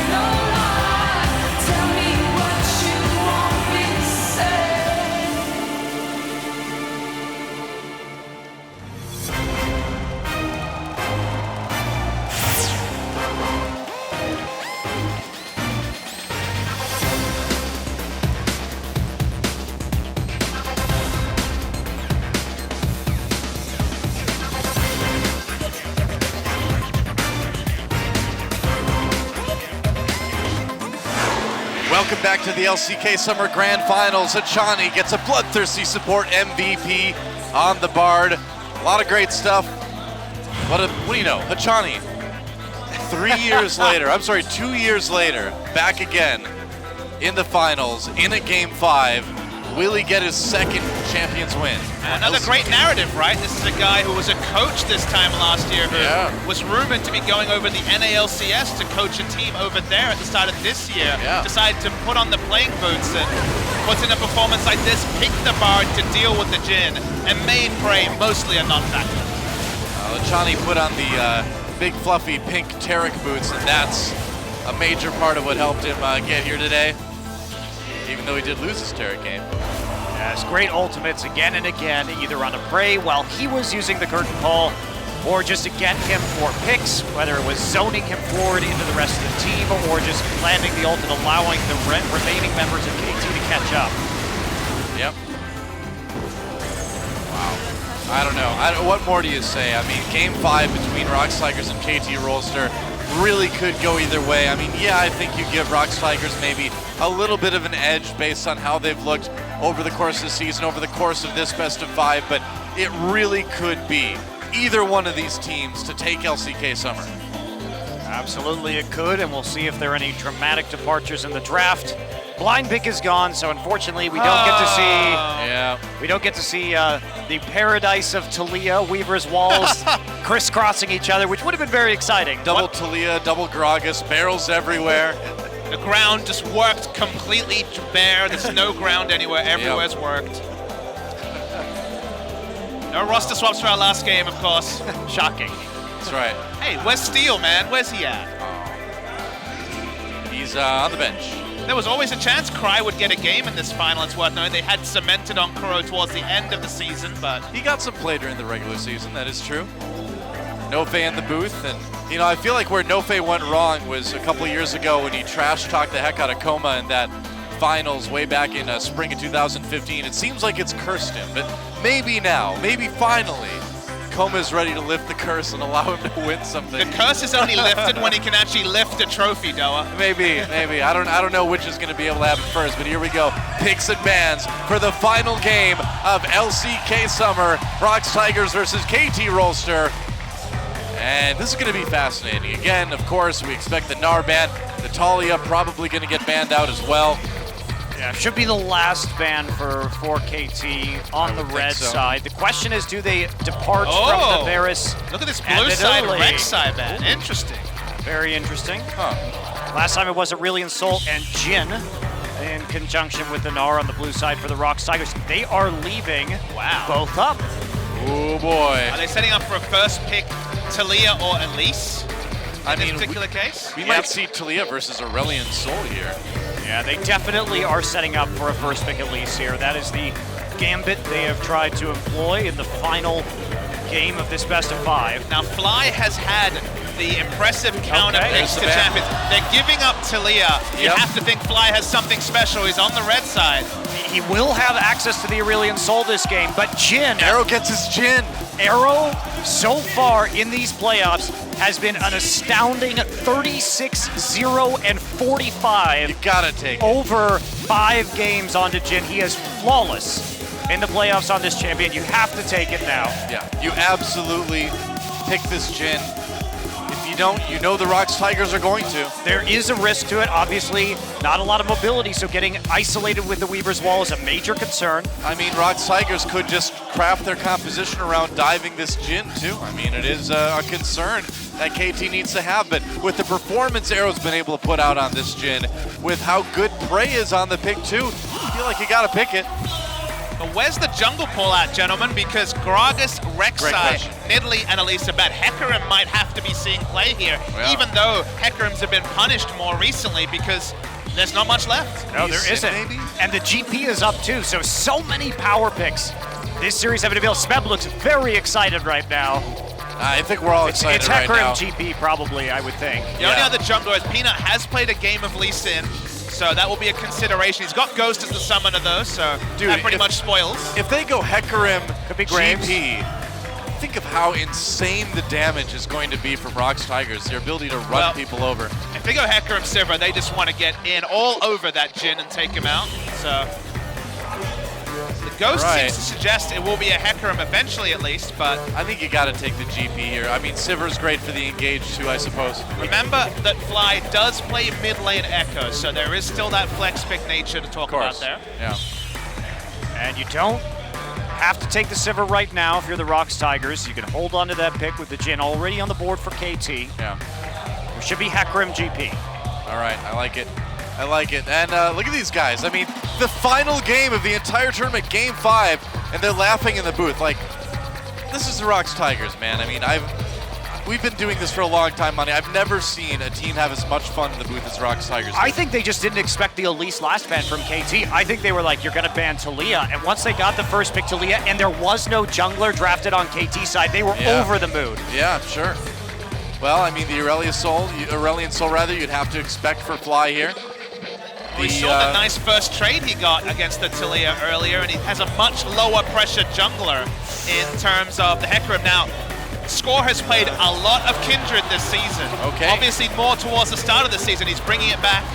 No lie, tell me what you want me to say. Welcome back to the LCK Summer Grand Finals. Hachani gets a bloodthirsty support MVP on the Bard. A lot of great stuff. What do you know? Hachani, 2 years later, back again in the finals, in a Game 5. Will he get his second Champions win? Another great narrative, right? This is a guy who was a coach this time last year who was rumored to be going over the NALCS to coach a team over there at the start of this year. Decided to put on the playing boots and puts in a performance like this, picked the Bard to deal with the Jhin, and made Prey mostly a non-factor. Hachani put on the big fluffy pink Taric boots, and that's a major part of what helped him get here today, even though he did lose his Taric game. Yes, great ultimates again and again, either on a Prey while he was using the curtain call, or just to get him for picks, whether it was zoning him forward into the rest of the team, or just landing the ult and allowing the remaining members of KT to catch up. Yep. Wow. I don't know. What more do you say? I mean, Game 5 between Rox Tigers and KT Rolster really could go either way. I mean, yeah, I think you give Rox Tigers maybe a little bit of an edge based on how they've looked over the course of the season, over the course of this best of 5, but it really could be either one of these teams to take LCK Summer. Absolutely it could, and we'll see if there are any dramatic departures in the draft. Blind pick is gone, so unfortunately we don't get to see. We don't get to see the paradise of Talia, Weaver's Walls, crisscrossing each other, which would have been very exciting. Double Talia, double Gragas, barrels everywhere. The ground just worked completely bare. There's no ground anywhere. Everywhere's worked. No roster swaps for our last game, of course. Shocking. That's right. Hey, where's Steel, man? Where's he at? He's on the bench. There was always a chance Cry would get a game in this final. It's worth knowing they had cemented on Kuro towards the end of the season, but he got some play during the regular season. That is true. Nofe in the booth, and you know, I feel like where Nofe went wrong was a couple of years ago when he trash-talked the heck out of Coma in that finals way back in spring of 2015. It seems like it's cursed him, but maybe now, maybe finally, Coma's ready to lift the curse and allow him to win something. The curse is only lifted when he can actually lift a trophy, Doa. Maybe. I don't know which is going to be able to happen first, but here we go. Picks and bans for the final game of LCK Summer. Rox Tigers versus KT Rolster. And this is going to be fascinating. Again, of course, we expect the Gnar ban. Natalia probably going to get banned out as well. Yeah, should be the last ban for KT on the red side. The question is, do they depart from the Varus? Look at this blue side, red side ban. Interesting. Very interesting. Last time it was Aurelion Sol and Jhin in conjunction with the Gnar on the blue side for the Rox Tigers. They are leaving both up. Oh boy. Are they setting up for a first pick Talia or Elise in this particular case? We might see Talia versus Aurelion Sol here. Yeah, they definitely are setting up for a first pick Elise here. That is the gambit they have tried to employ in the final game of this best of 5. Now, Fly has had the impressive counter picks to champions. They're giving up Talia. You have to think Fly has something special. He's on the red side. He will have access to the Aurelion Sol this game, but Jhin. Arrow gets his Jhin. Arrow, so far in these playoffs, has been an astounding 36-0-45. You gotta take it. Over 5 games onto Jin. He is flawless in the playoffs on this champion. You have to take it now. Yeah, you absolutely pick this Jin. If you don't, you know the Rocks Tigers are going to. There is a risk to it. Obviously, not a lot of mobility, so getting isolated with the Weaver's Wall is a major concern. I mean, Rocks Tigers could just craft their composition around diving this Jin, too. I mean, it is a concern that KT needs to have, but with the performance Arrow's been able to put out on this Jin, with how good Prey is on the pick, too, I feel like you gotta pick it. But where's the jungle pull out, gentlemen? Because Gragas, Rek'Sai, Nidalee, and Elisa Bet, Hecarim might have to be seeing play here, even though Hecarims have been punished more recently because there's not much left. No, there isn't. Maybe? And the GP is up too, so many power picks. This series having to be able. Smeb looks very excited right now. I think we're all excited it's right now. It's Hecarim GP probably, I would think. The only other jungler is Peanut has played a game of Lee Sin, so that will be a consideration. He's got Ghost as the summoner though, so that pretty much spoils. If they go Hecarim Could be Graves. GP, think of how insane the damage is going to be from Rocks Tigers, their ability to run people over. If they go Hecarim Sivir, they just want to get in all over that Jin and take him out. So the Ghost seems to suggest it will be a Hecarim eventually at least, but I think you got to take the GP here. I mean, Sivir's great for the engage too, I suppose. remember that Fly does play mid lane Echo, so there is still that flex pick nature to talk about there. Yeah. And you don't have to take the Sivir right now if you're the Rocks Tigers. You can hold on to that pick with the Jin already on the board for KT. Yeah. There should be Hecarim GP. All right, I like it. I like it. And look at these guys. I mean, the final game of the entire tournament, Game 5, and they're laughing in the booth. Like, this is the Rocks Tigers, man. I mean, we've been doing this for a long time, Monty. I've never seen a team have as much fun in the booth as Rocks Tigers. I think they just didn't expect the Elise last ban from KT. I think they were like, you're going to ban Talia. And once they got the first pick Talia, and there was no jungler drafted on KT side, they were over the moon. Yeah, sure. Well, I mean, the Aurelian Soul, you'd have to expect for Fly here. We saw the nice first trade he got against the Talia earlier, and he has a much lower pressure jungler in terms of the Hecarim. Now, Score has played a lot of Kindred this season. Okay. Obviously more towards the start of the season. He's bringing it back.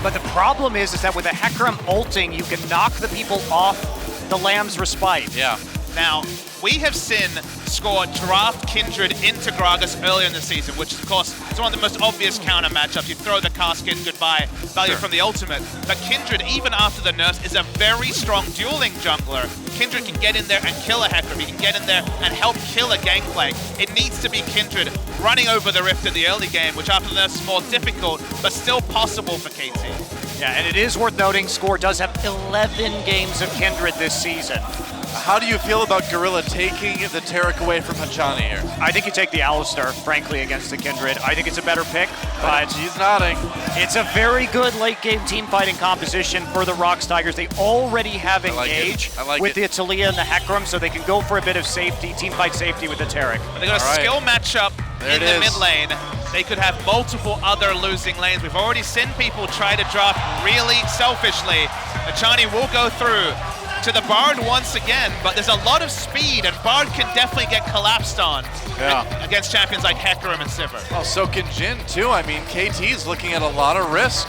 But the problem is that with a Hecarim ulting, you can knock the people off the Lamb's Respite. Yeah. Now, we have seen Score draft Kindred into Gragas earlier in the season, which of course is one of the most obvious counter matchups. You throw the casket, goodbye, value from the ultimate. But Kindred, even after the nerfs, is a very strong dueling jungler. Kindred can get in there and kill a Hecarim. He can get in there and help kill a gangplank. It needs to be Kindred running over the Rift in the early game, which after the nerfs is more difficult, but still possible for KT. Yeah, and it is worth noting, Score does have 11 games of Kindred this season. How do you feel about Gorilla taking the Taric away from Hachani here? I think you take the Alistar, frankly, against the Kindred. I think it's a better pick, but he's nodding. It's a very good late-game team fighting composition for the Rocks Tigers. They already have Engage with the Talia and the Hecarim, so they can go for a bit of safety, team fight safety with the Taric. They got a skill matchup in the mid lane. They could have multiple other losing lanes. We've already seen people try to drop really selfishly. Hachani will go through to the Bard once again, but there's a lot of speed, and Bard can definitely get collapsed on against champions like Hecarim and Sivir. Oh, so can Jin too. I mean, KT's looking at a lot of risk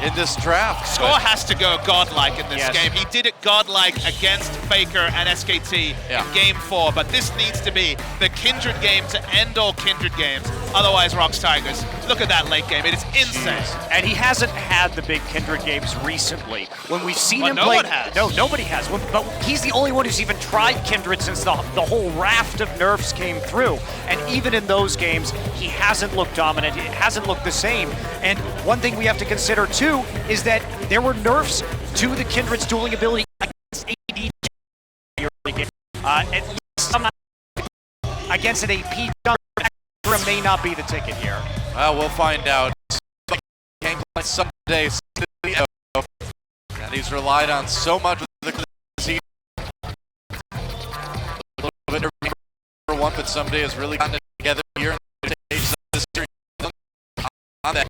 in this draft. Score has to go godlike in this game. He did it godlike against Faker and SKT in Game 4, but this needs to be the Kindred game to end all Kindred games. Otherwise, Rocks Tigers, look at that late game. It is insane. And he hasn't had the big Kindred games recently. When we've seen him play... no one has. No, nobody has. But he's the only one who's even tried Kindred since the whole raft of nerfs came through. And even in those games, he hasn't looked dominant. It hasn't looked the same. And one thing we have to consider, too, is that there were nerfs to the Kindred's dueling ability against AD early game. At least against an AP jungler, may not be the ticket here. Well, we'll find out. Someday, and he's relied on so much with the season. A little bit for one, but someday has really gotten it together here. On that,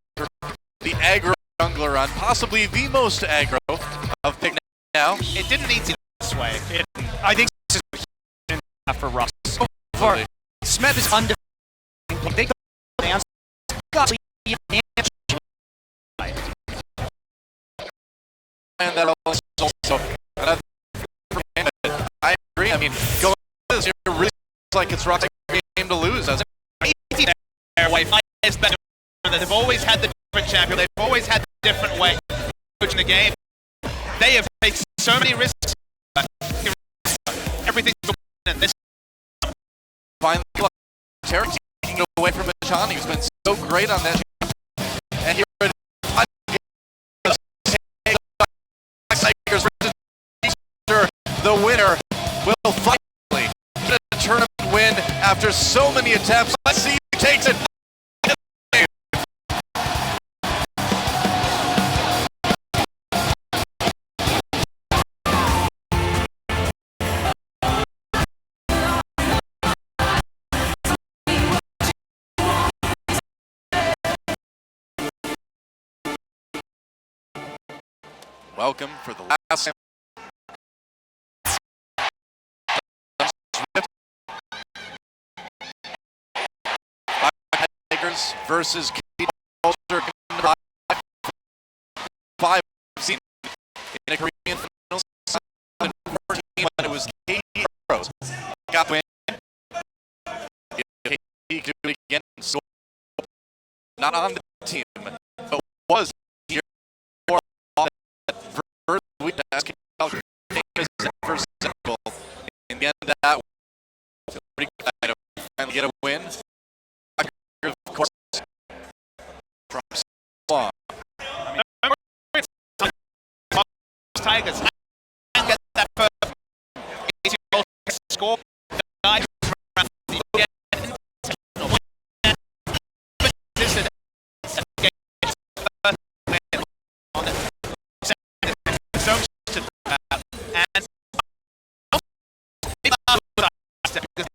the aggro jungler on possibly the most aggro of pick now. It didn't need to be this way. I think this is enough for Russ. Absolutely. Smeb is undefeated. They and that also, I agree. I mean, going this year really looks like it's Rock's game to lose. As They've always had the different champion. They've always had the different way of approaching the game. They have taken so many risks. Everything's to win, and this finally Terry taking away from Machani, who's been so great on that. And here it is. The winner will finally get a tournament win after so many attempts. Let's see who takes it. Welcome for the last Tigers versus KT Rolster 5 in a Korean finals when it was KT Heroes got the win. KT could do it again, so not on the team, but was here for first week as first cycle. In the end of that, pretty good to finally get a win. Of course, from long. Tigers can get that first score.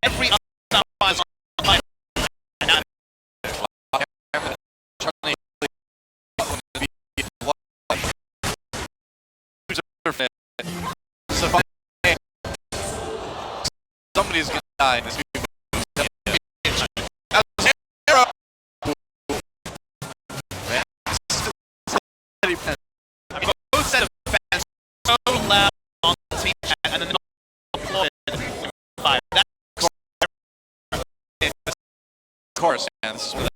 Every other somebody's gonna die in this both set of fans so loud on the team chat and then applauded. Of course, and this is where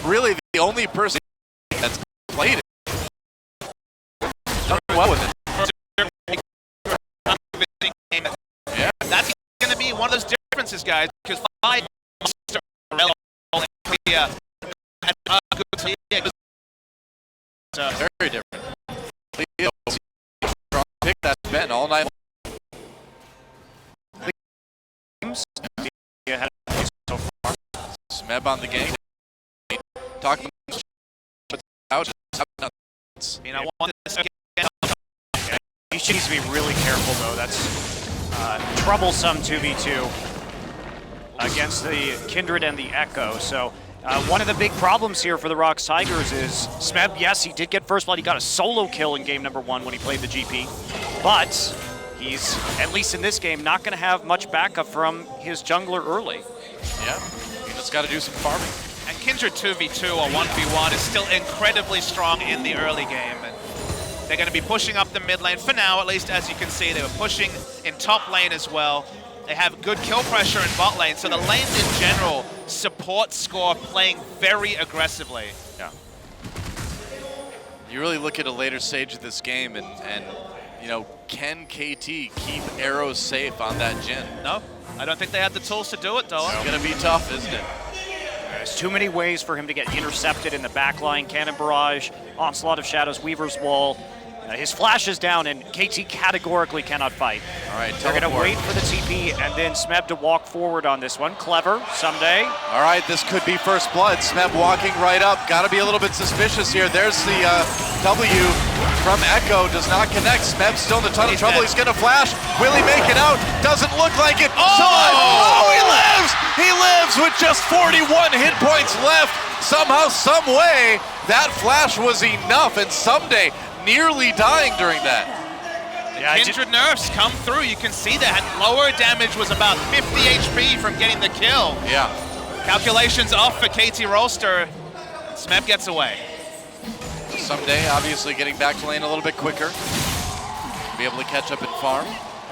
really the only person that's played it. Done well with it. Yeah. That's going to be one of those differences, guys, because very different. Leo, strong pick that's been all night. So far. Smeb on the game. Talking out. I want this again. He needs to be really careful, though. That's troublesome 2v2 against the Kindred and the Echo. So one of the big problems here for the Rocks Tigers is Smeb, yes, he did get first blood. He got a solo kill in game number 1 when he played the GP. But he's, at least in this game, not going to have much backup from his jungler early. Yeah, he just got to do some farming. And Kindred 2v2 or 1v1 is still incredibly strong in the early game. And they're going to be pushing up the mid lane for now, at least as you can see. They were pushing in top lane as well. They have good kill pressure in bot lane, so the lanes in general support Score playing very aggressively. Yeah. You really look at a later stage of this game and you know, can KT keep arrows safe on that Jhin? No, I don't think they have the tools to do it, though. It's going to be tough, isn't it? There's too many ways for him to get intercepted in the backline. Cannon Barrage, Onslaught of Shadows, Weaver's Wall. His flash is down, and KT categorically cannot fight. All right, they're going to wait for the TP and then Smeb to walk forward on this one. Clever, someday. All right, this could be first blood. Smeb walking right up. Got to be a little bit suspicious here. There's the W from Echo. Does not connect. Smeb's still in a ton of trouble. He's going to flash. Will he make it out? Doesn't look like it. Oh, he lives! He lives with just 41 hit points left. Somehow, some way, that flash was enough. And someday nearly dying during that. The Kindred nerfs come through. You can see that lower damage was about 50 HP from getting the kill. Yeah. Calculations off for KT Rolster. Smeb gets away. Someday, obviously getting back to lane a little bit quicker. Be able to catch up and farm.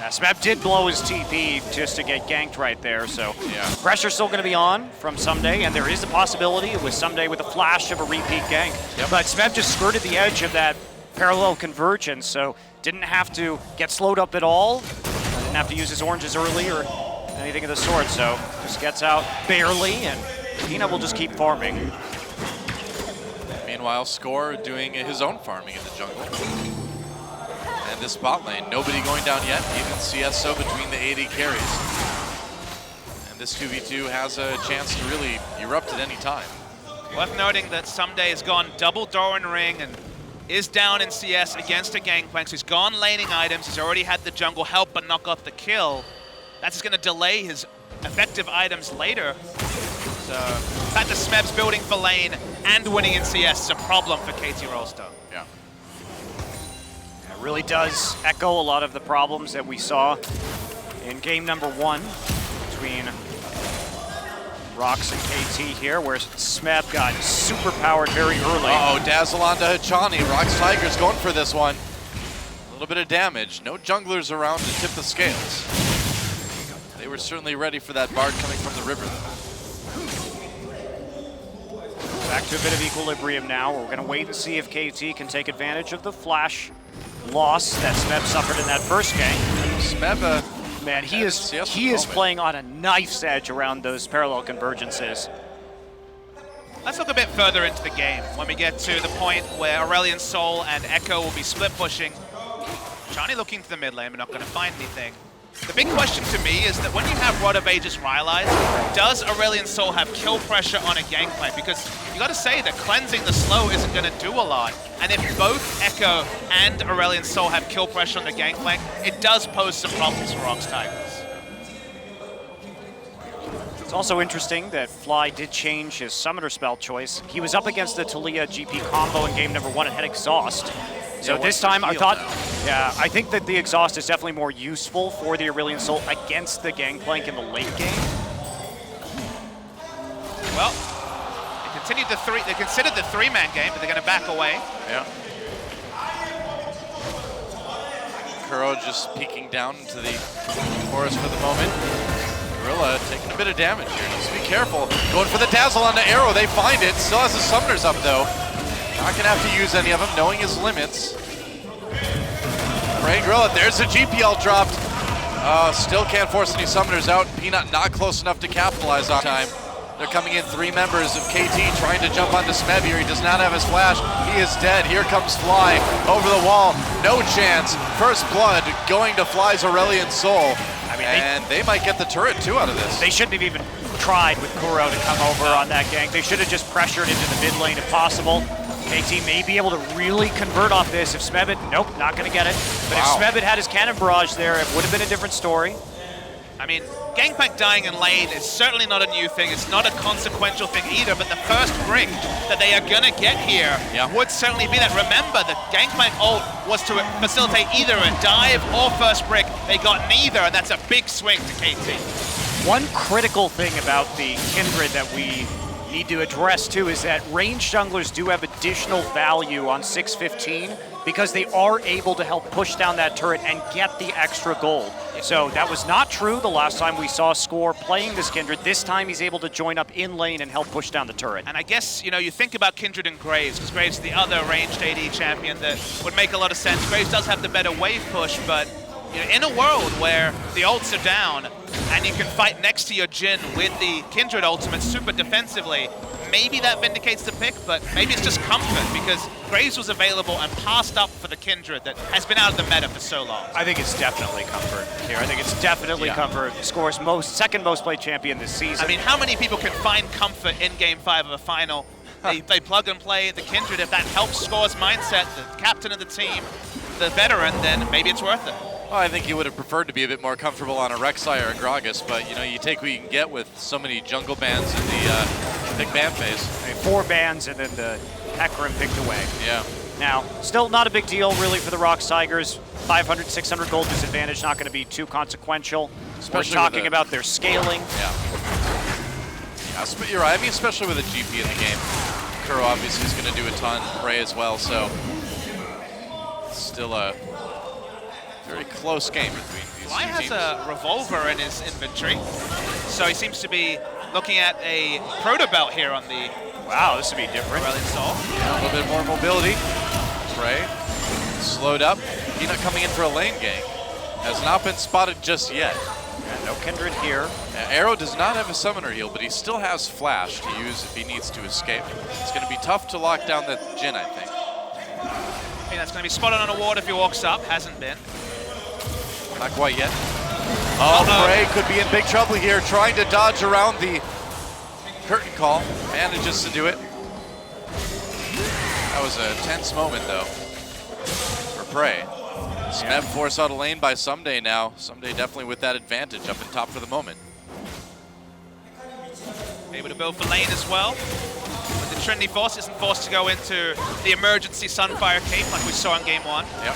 Smeb did blow his TP just to get ganked right there, so pressure's still going to be on from Someday, and there is a possibility with Someday with a flash of a repeat gank. But Smeb just skirted the edge of that parallel convergence, so didn't have to get slowed up at all, didn't have to use his oranges early or anything of the sort, so just gets out barely, and Peanut will just keep farming. Meanwhile, Score doing his own farming in the jungle. And this bot lane, nobody going down yet, even CSO between the AD carries. And this 2v2 has a chance to really erupt at any time. Worth noting that Someday has gone double Doran Ring and is down in CS against a Gangplank. So he's gone laning items. He's already had the jungle help but not got the kill. That's going to delay his effective items later. So the fact that Smeb's building for lane and winning in CS is a problem for KT Rolster. Yeah. It really does echo a lot of the problems that we saw in game number 1 between Rox and KT here, where Smeb got super powered very early. Uh-oh, Dazzle onto Hachani. Rox Tigers going for this one. A little bit of damage. No junglers around to tip the scales. They were certainly ready for that Bard coming from the river, though. Back to a bit of equilibrium now. We're going to wait and see if KT can take advantage of the flash loss that Smeb suffered in that first game. Smeb, man, he is playing on a knife's edge around those parallel convergences. Let's look a bit further into the game when we get to the point where Aurelion Sol and Echo will be split pushing. Johnny looking to the mid lane, but not going to find anything. The big question to me is that when you have Rod of Aegis Rylai's, does Aurelion Sol have kill pressure on a Gangplank? Because you got to say that cleansing the slow isn't going to do a lot. And if both Echo and Aurelion Sol have kill pressure on the Gangplank, it does pose some problems for Rox Tigers. It's also interesting that Fly did change his summoner spell choice. He was up against the Taliyah GP combo in game number 1 and had Exhaust. So this time I thought, I think that the Exhaust is definitely more useful for the Aurelion Sol against the Gangplank in the late game. Well, they considered the 3-man game, but they're going to back away. Yeah. Kuro just peeking down into the forest for the moment. Gorilla taking a bit of damage here. Needs to be careful. Going for the Dazzle on the arrow. They find it. Still has the summoners up though. Not gonna have to use any of them, knowing his limits. Rain Gorilla, there's the GPL dropped. Still can't force any summoners out. Peanut not close enough to capitalize on time. They're coming in 3 members of KT trying to jump onto Smeb here. He does not have his flash. He is dead. Here comes Fly over the wall. No chance. First blood going to Fly's Aurelion Sol. And they might get the turret too out of this. They shouldn't have even tried with Kuro to come over on that gank. They should have just pressured into the mid lane if possible. KT may be able to really convert off this. If Smeb nope, not going to get it. But if Smeb had his cannon barrage there, it would have been a different story. I mean, Gangplank dying in lane is certainly not a new thing. It's not a consequential thing either, but the first brick that they are going to get here would certainly be that. Remember, the Gangplank ult was to facilitate either a dive or first brick. They got neither, and that's a big swing to KT. One critical thing about the Kindred that we need to address too is that range junglers do have additional value on 615 because they are able to help push down that turret and get the extra gold. So that was not true the last time we saw Score playing this Kindred. This time he's able to join up in lane and help push down the turret. And I guess, you think about Kindred and Graves, because Graves is the other ranged AD champion that would make a lot of sense. Graves does have the better wave push, but in a world where the ults are down and you can fight next to your Jhin with the Kindred ultimate super defensively, maybe that vindicates the pick, but maybe it's just comfort because Graves was available and passed up for the Kindred that has been out of the meta for so long. I think it's definitely comfort here. I think it's definitely comfort. Score's second most played champion this season. I mean, how many people can find comfort in Game 5 of a final? They plug and play the Kindred. If that helps Score's mindset, the captain of the team, the veteran, then maybe it's worth it. Well, I think he would have preferred to be a bit more comfortable on a Rek'Sai or a Gragas, but you take what you can get with so many jungle bans in the big ban phase. 4 bans and then the Hecarim picked away. Yeah. Now, still not a big deal really for the Rocks Tigers. 500, 600 gold disadvantage, not going to be too consequential. Especially We're talking with about their scaling. You're right. I mean, especially with a GP in the game. Kuro obviously is going to do a ton. Prey as well, so still a very close game between these Fly two has teams. a revolver in his inventory, so he seems to be looking at a proto belt here on the. Wow, this would be different. Yeah, a little bit more mobility. Prey slowed up. Peanut coming in for a lane gank. Has not been spotted just yet. Yeah, no Kindred here. Arrow does not have a summoner heal, but he still has flash to use if he needs to escape. It's going to be tough to lock down the Jhin, I think. Peanut's going to be spotted on a ward if he walks up. Hasn't been. Not quite yet. Oh, Prey could be in big trouble here, trying to dodge around the curtain call. Manages to do it. That was a tense moment, though, for Prey. Smeb forced out a lane by Someday now. Someday definitely with that advantage up in top for the moment. Able to build for lane as well. But the Trinity Force isn't forced to go into the emergency Sunfire Cape like we saw in game 1. Yep.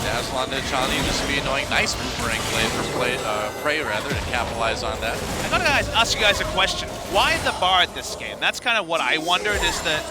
Dazzle onto Chani, this would be annoying. Nice boomerang play for Prey rather to capitalize on that. I gotta ask you guys a question. Why the Bard this game? That's kind of what I wondered, is that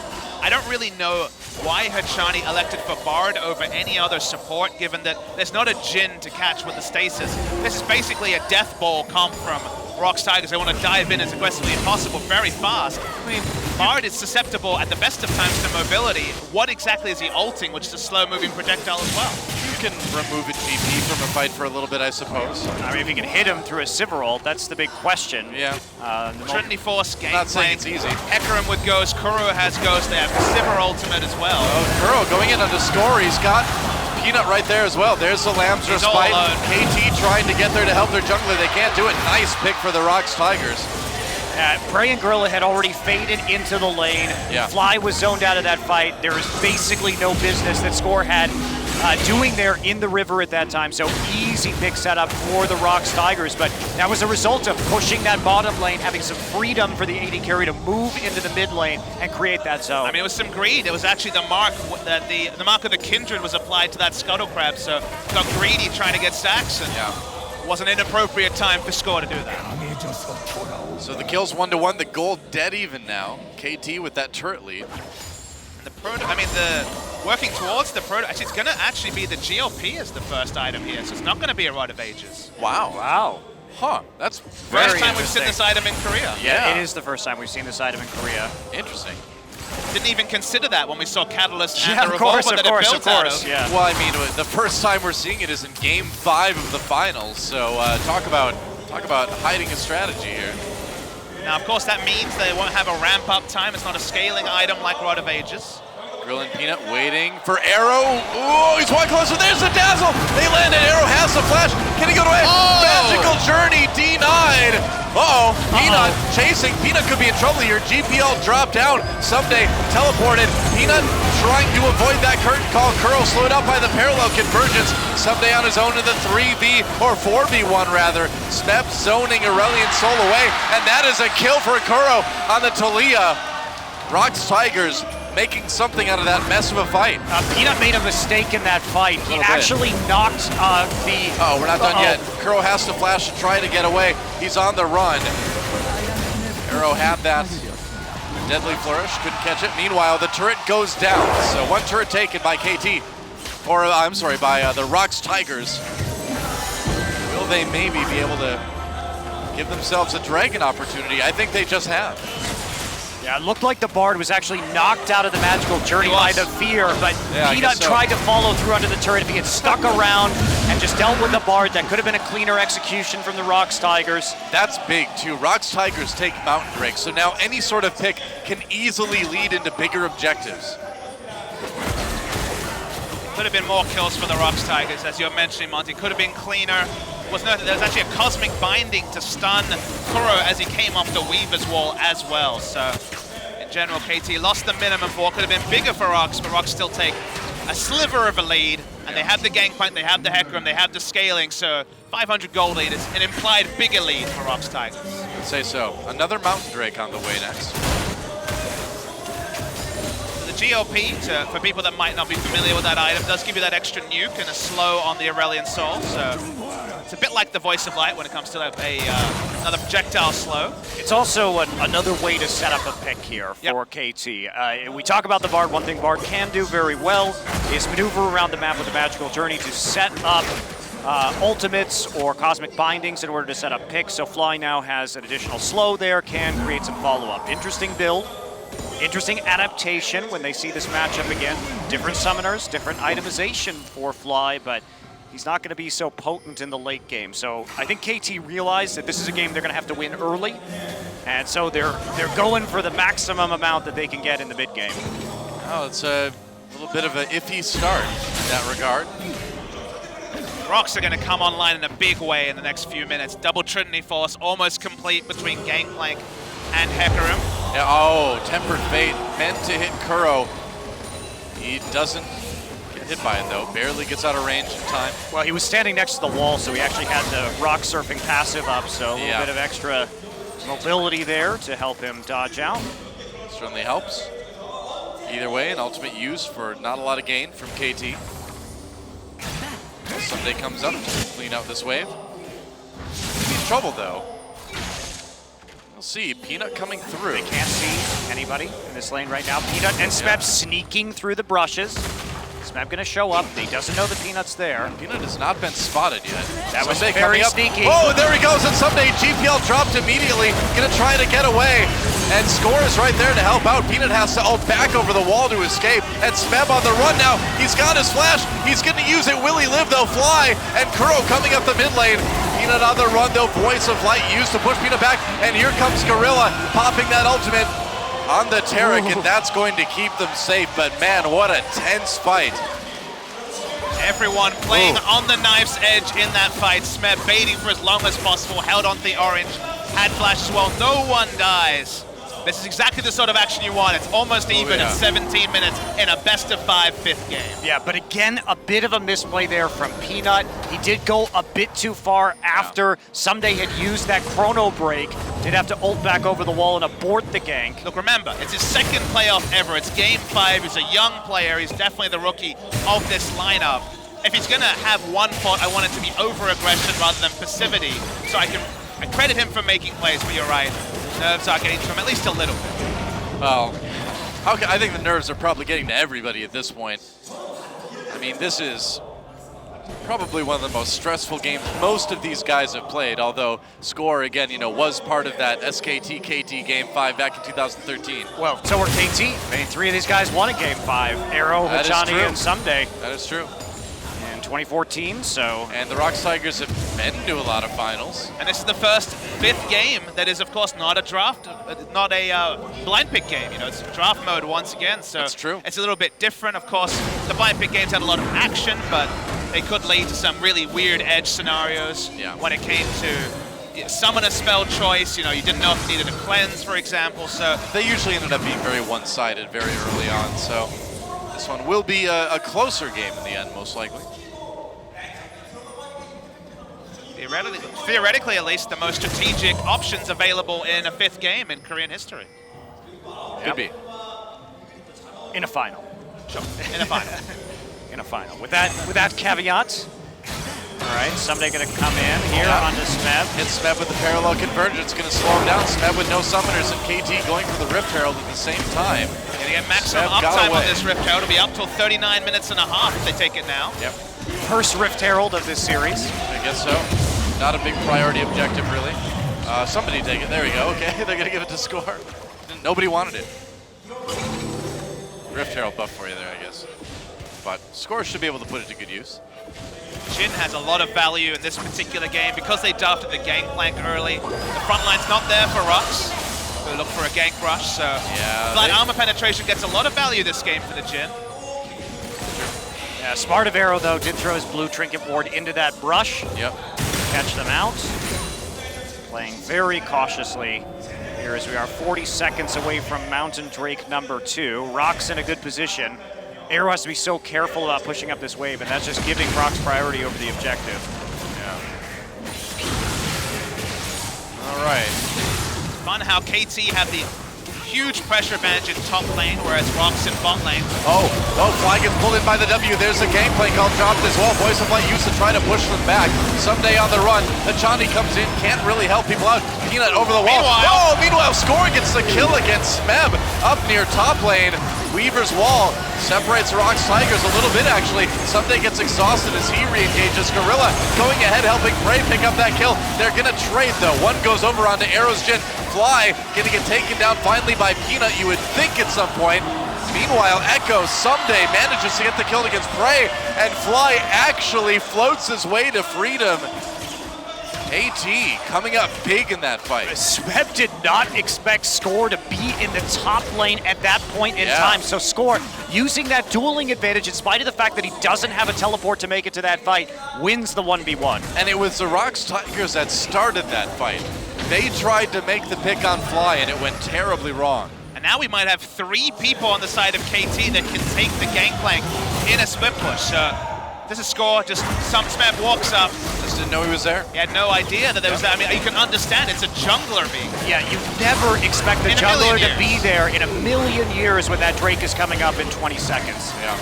I don't really know why Hachani elected for Bard over any other support, given that there's not a Jhin to catch with the stasis. This is basically a death ball comp from Rocks Tigers. They want to dive in as aggressively as possible very fast. I mean, Bard is susceptible at the best of times to mobility. What exactly is he ulting, which is a slow-moving projectile as well? You can remove a GP from a fight for a little bit, I suppose. I mean, if you can hit him through a Sivir ult, that's the big question. Yeah. Trinity Force game Not saying playing. it's easy. Hecarim with Ghost, Kuro has Ghost, they have Sivir ultimate as well. Oh, Kuro going in on the score. He's got Peanut right there as well. There's the Lamb's He's all Respite. alone. KT trying to get there to help their jungler. They can't do it. Nice pick for the Rocks Tigers. Prey and Gorilla had already faded into the lane. Yeah. Fly was zoned out of that fight. There was basically no business that Score had doing there in the river at that time. So easy pick setup for the Rocks Tigers. But that was a result of pushing that bottom lane, having some freedom for the AD carry to move into the mid lane and create that zone. I mean, it was some greed. It was actually the mark that the mark of the Kindred was applied to that Scuttle Crab. So got greedy trying to get stacks, and it was an inappropriate time for Score to do that. So the kills 1-1. The gold dead even now. KT with that turret lead. And the proto, I mean, the working towards the proto. Actually, it's going to actually be the GLP as the first item here, so it's not going to be a Rod of Ages. Wow. Wow. Huh. That's First time we've seen this item in Korea. Yeah, it is the first time we've seen this item in Korea. Interesting. Didn't even consider that when we saw Catalyst Yeah, and the of course, revolver that it built out of. yeah. Well, I mean, the first time we're seeing it is in Game 5 of the finals. So talk about hiding a strategy here. Now, of course, that means they won't have a ramp-up time. It's not a scaling item like Rod of Ages. Grill and Peanut waiting for Arrow. Oh, he's one closer. There's the dazzle. They landed. Arrow has the flash. Can he go away? Oh! Magical Journey denied. Uh-oh. Peanut chasing. Peanut could be in trouble here. GPL dropped down. Someday teleported. Peanut trying to avoid that curtain call. Kuro slowed up by the parallel convergence. Someday on his own in the 3v or 4v1 rather. Smeb zoning Aurelion Soul away. And that is a kill for Kuro on the Taliyah. Rocks Tigers making something out of that mess of a fight. Peanut made a mistake in that fight. He actually knocked the... Oh, we're not done yet. Kuro has to flash and try to get away. He's on the run. Arrow had that deadly flourish, couldn't catch it. Meanwhile, the turret goes down. So one turret taken by KT, or I'm sorry, by the Rocks Tigers. Will they maybe be able to give themselves a dragon opportunity? I think they just have. Yeah, it looked like the Bard was actually knocked out of the Magical Journey by the fear, but Yeah, I Peanut guess so. tried to follow through under the turret. If he had stuck around and just dealt with the Bard, that could have been a cleaner execution from the Rocks Tigers. That's big too. Rocks Tigers take Mountain Drake, so now any sort of pick can easily lead into bigger objectives. Could have been more kills for the Rocks Tigers, as you're mentioning, Monty. Could have been cleaner. Was noted there's actually a cosmic binding to stun Kuro as he came off the Weaver's Wall as well. So, in general, KT lost the minimum for what could have been bigger for Rocks, but Rocks still take a sliver of a lead. And they have the Gangplank, they have the Hecarim, they have the scaling. So, 500 gold lead is an implied bigger lead for Rocks Tigers. I'd say so. Another Mountain Drake on the way next. The GLP, for people that might not be familiar with that item, does give you that extra nuke and a slow on the Aurelion Soul. So it's a bit like the Voice of Light when it comes to another projectile slow. It's also another way to set up a pick here for KT. We talk about the Bard. One thing Bard can do very well is maneuver around the map with the Magical Journey to set up ultimates or cosmic bindings in order to set up picks. So Fly now has an additional slow there, can create some follow-up. Interesting build. Interesting adaptation when they see this matchup again. Different summoners, different itemization for Fly, but he's not going to be so potent in the late game. So I think KT realized that this is a game they're going to have to win early, and so they're going for the maximum amount that they can get in the mid game. Oh, it's a little bit of an iffy start in that regard. Rocks are going to come online in a big way in the next few minutes. Double Trinity Force almost complete between Gangplank and Hecarim. Yeah, oh, Tempered Fate meant to hit Kuro. He doesn't get hit by it though, barely gets out of range in time. Well, he was standing next to the wall, so he actually had the rock surfing passive up, so a little bit of extra mobility there to help him dodge out. Certainly helps. Either way, an ultimate use for not a lot of gain from KT. Someday comes up to clean out this wave. He's in trouble though. We'll see, Peanut coming through. They can't see anybody in this lane right now. Peanut and Smeb sneaking through the brushes. Smeb gonna show up. He doesn't know the Peanut's there. Peanut has not been spotted yet. That was Someday very coming up. sneaky. Oh, there he goes, and Someday GPL dropped immediately. Gonna try to get away, and Score is right there to help out. Peanut has to ult back over the wall to escape, and Smeb on the run now. He's got his flash. He's gonna use it. Will he live though? Fly, and Kuro coming up the mid lane. Peanut on the run though. Voice of Light used to push Peanut back, and here comes Gorilla popping that ultimate on the Taric, and that's going to keep them safe. But man, what a tense fight. Everyone playing on the knife's edge in that fight. Smeb baiting for as long as possible, held on the orange, had flash as well. No one dies. This is exactly the sort of action you want. It's almost even at 17 minutes in a best-of-5 fifth game. Yeah, but again, a bit of a misplay there from Peanut. He did go a bit too far after Someday had used that chrono break. Did have to ult back over the wall and abort the gank. Look, remember, it's his second playoff ever. It's game 5. He's a young player. He's definitely the rookie of this lineup. If he's going to have one fault, I want it to be over-aggression rather than passivity. So I credit him for making plays, but you're right. Nerves are getting to him at least a little bit. Well, I think the nerves are probably getting to everybody at this point. I mean, this is probably one of the most stressful games most of these guys have played, although Score, again, was part of that SKT-KT Game 5 back in 2013. Well, so were KT. I mean, 3 of these guys won a Game 5. Arrow, Hajani, and Someday. That is true. 2014, so... And the Rocks Tigers have been to a lot of finals. And this is the first 5th game that is, of course, not a draft, not a blind pick game. It's draft mode once again, so that's true. It's a little bit different. Of course, the blind pick games had a lot of action, but they could lead to some really weird edge scenarios when it came to summoner spell choice. You didn't know if you needed a cleanse, for example, so... They usually ended up being very one-sided very early on, so this one will be a closer game in the end, most likely. Theoretically, at least, the most strategic options available in a 5th game in Korean history. Could be. In a final. Sure. In a final. In a final. With that caveat, all right, Someday gonna come in here onto Smeb. Hit Smeb with the parallel convergence, gonna slow him down. Smeb with no summoners, and KT going for the Rift Herald at the same time. Gonna get maximum uptime on this Rift Herald. It'll be up till 39 minutes and a half if they take it now. Yep. First Rift Herald of this series. I guess so. Not a big priority objective, really. Somebody take it. There we go. Okay, they're going to give it to Score. Nobody wanted it. Rift Herald buff for you there, I guess. But Score should be able to put it to good use. Jhin has a lot of value in this particular game because they drafted the Gangplank early. The front line's not there for Rux. They look for a gank rush, so Flat Armor Penetration gets a lot of value this game for the Jhin. Yeah, Smart of Arrow, though, did throw his blue trinket ward into that brush. Yep. Catch them out. Playing very cautiously here as we are 40 seconds away from Mountain Drake number 2. Rock's in a good position. Arrow has to be so careful about pushing up this wave, and that's just giving Rock's priority over the objective. All right. Fun how KT have the huge pressure advantage in top lane, whereas Rox in bot lane. Oh, Fly gets pulled in by the W. There's a gangplank all dropped as well. Voice of Light used to try to push them back. Someday on the run, Achani comes in, can't really help people out. Peanut over the wall. Meanwhile, Score gets the kill against Smeb up near top lane. Weaver's wall separates Rox Tigers a little bit, actually. Someday gets exhausted as he re-engages. Gorilla going ahead, helping Prey pick up that kill. They're gonna trade, though. One goes over onto Arrow's Jhin. Fly gonna get taken down finally by Peanut, you would think at some point. Meanwhile, Echo someday manages to get the kill against Prey, and Fly actually floats his way to freedom. AT coming up big in that fight. Smeb did not expect Score to be in the top lane at that point in time. So Score, using that dueling advantage, in spite of the fact that he doesn't have a teleport to make it to that fight, wins the 1v1. And it was the Rox Tigers that started that fight. They tried to make the pick on Fly, and it went terribly wrong. And now we might have 3 people on the side of KT that can take the gangplank in a split push. This is Score, just some Smeb walks up. Just didn't know he was there? He had no idea that there was that. I mean, you can understand it's a jungler being. Yeah, you never expect the jungler to be there in a million years when that Drake is coming up in 20 seconds. Yeah.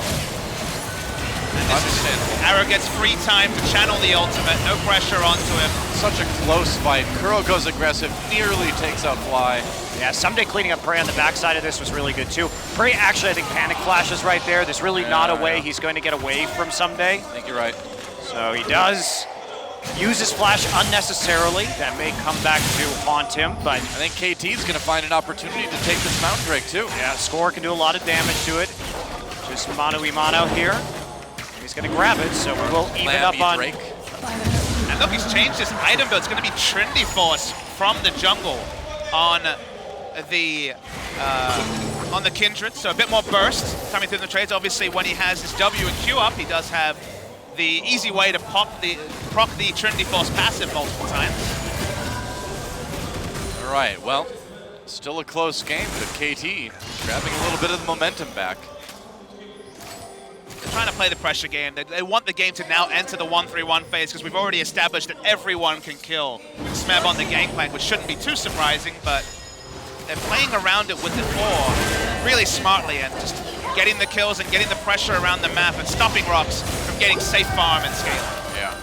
Arrow gets free time to channel the ultimate, no pressure onto him. Such a close fight. Kuro goes aggressive, nearly takes out Fly. Yeah, Someday cleaning up Prey on the backside of this was really good too. Prey actually, I think, panic flashes right there. There's really not a way he's going to get away from Someday. I think you're right. So he does use his flash unnecessarily. That may come back to haunt him, but I think KT's going to find an opportunity to take this Mountain Drake too. Yeah, Score can do a lot of damage to it. Just mano y mano here. He's going to grab it, so we will even up on Drake. And look, he's changed his item build. It's going to be Trinity Force from the jungle on the Kindred, so a bit more burst coming through the trades. Obviously, when he has his W and Q up, he does have the easy way to proc the Trinity Force passive multiple times. All right, well, still a close game, but KT grabbing a little bit of the momentum back. They're trying to play the pressure game. They want the game to now enter the 1-3-1 phase because we've already established that everyone can kill Smeb on the gangplank, which shouldn't be too surprising, but they're playing around it with the core really smartly and just getting the kills and getting the pressure around the map and stopping Rox from getting safe farm and scaling. Yeah.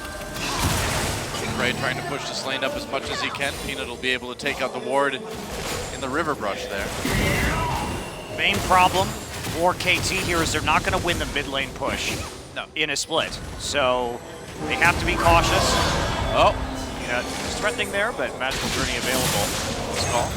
Prey trying to push this lane up as much as he can. Peanut will be able to take out the ward in the river brush there. Main problem for KT here is they're not going to win the mid lane push in a split. So they have to be cautious. Oh. You know, it's threatening there, but Magical Journey available. Let's call.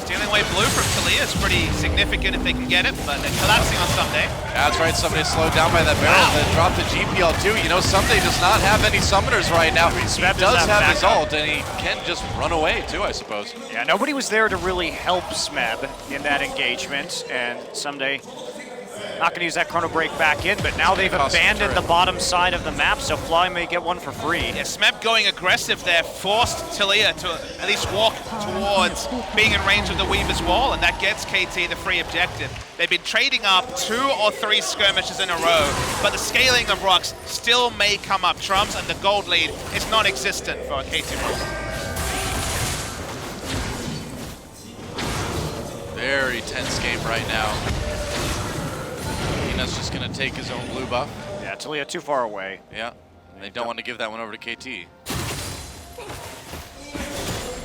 Stealing away blue from Taliyah is pretty significant if they can get it, but they're collapsing on Someday. That's right, Someday slowed down by that barrel that dropped the GPL too. You know, Someday does not have any summoners right now. He does have his ult, and he can just run away too, I suppose. Yeah, nobody was there to really help Smeb in that engagement, and Someday not going to use that Chrono Break back in, but now they've abandoned the bottom side of the map, so Fly may get one for free. Yeah, Smeb going aggressive there forced Taliyah to at least walk towards being in range of the Weaver's wall, and that gets KT the free objective. They've been trading up 2 or 3 skirmishes in a row, but the scaling of Rox still may come up trumps, and the gold lead is non-existent for KT Rox. Very tense game right now. Peanut's just going to take his own blue buff. Yeah, Taliyah too far away. Yeah, and they don't want to give that one over to KT.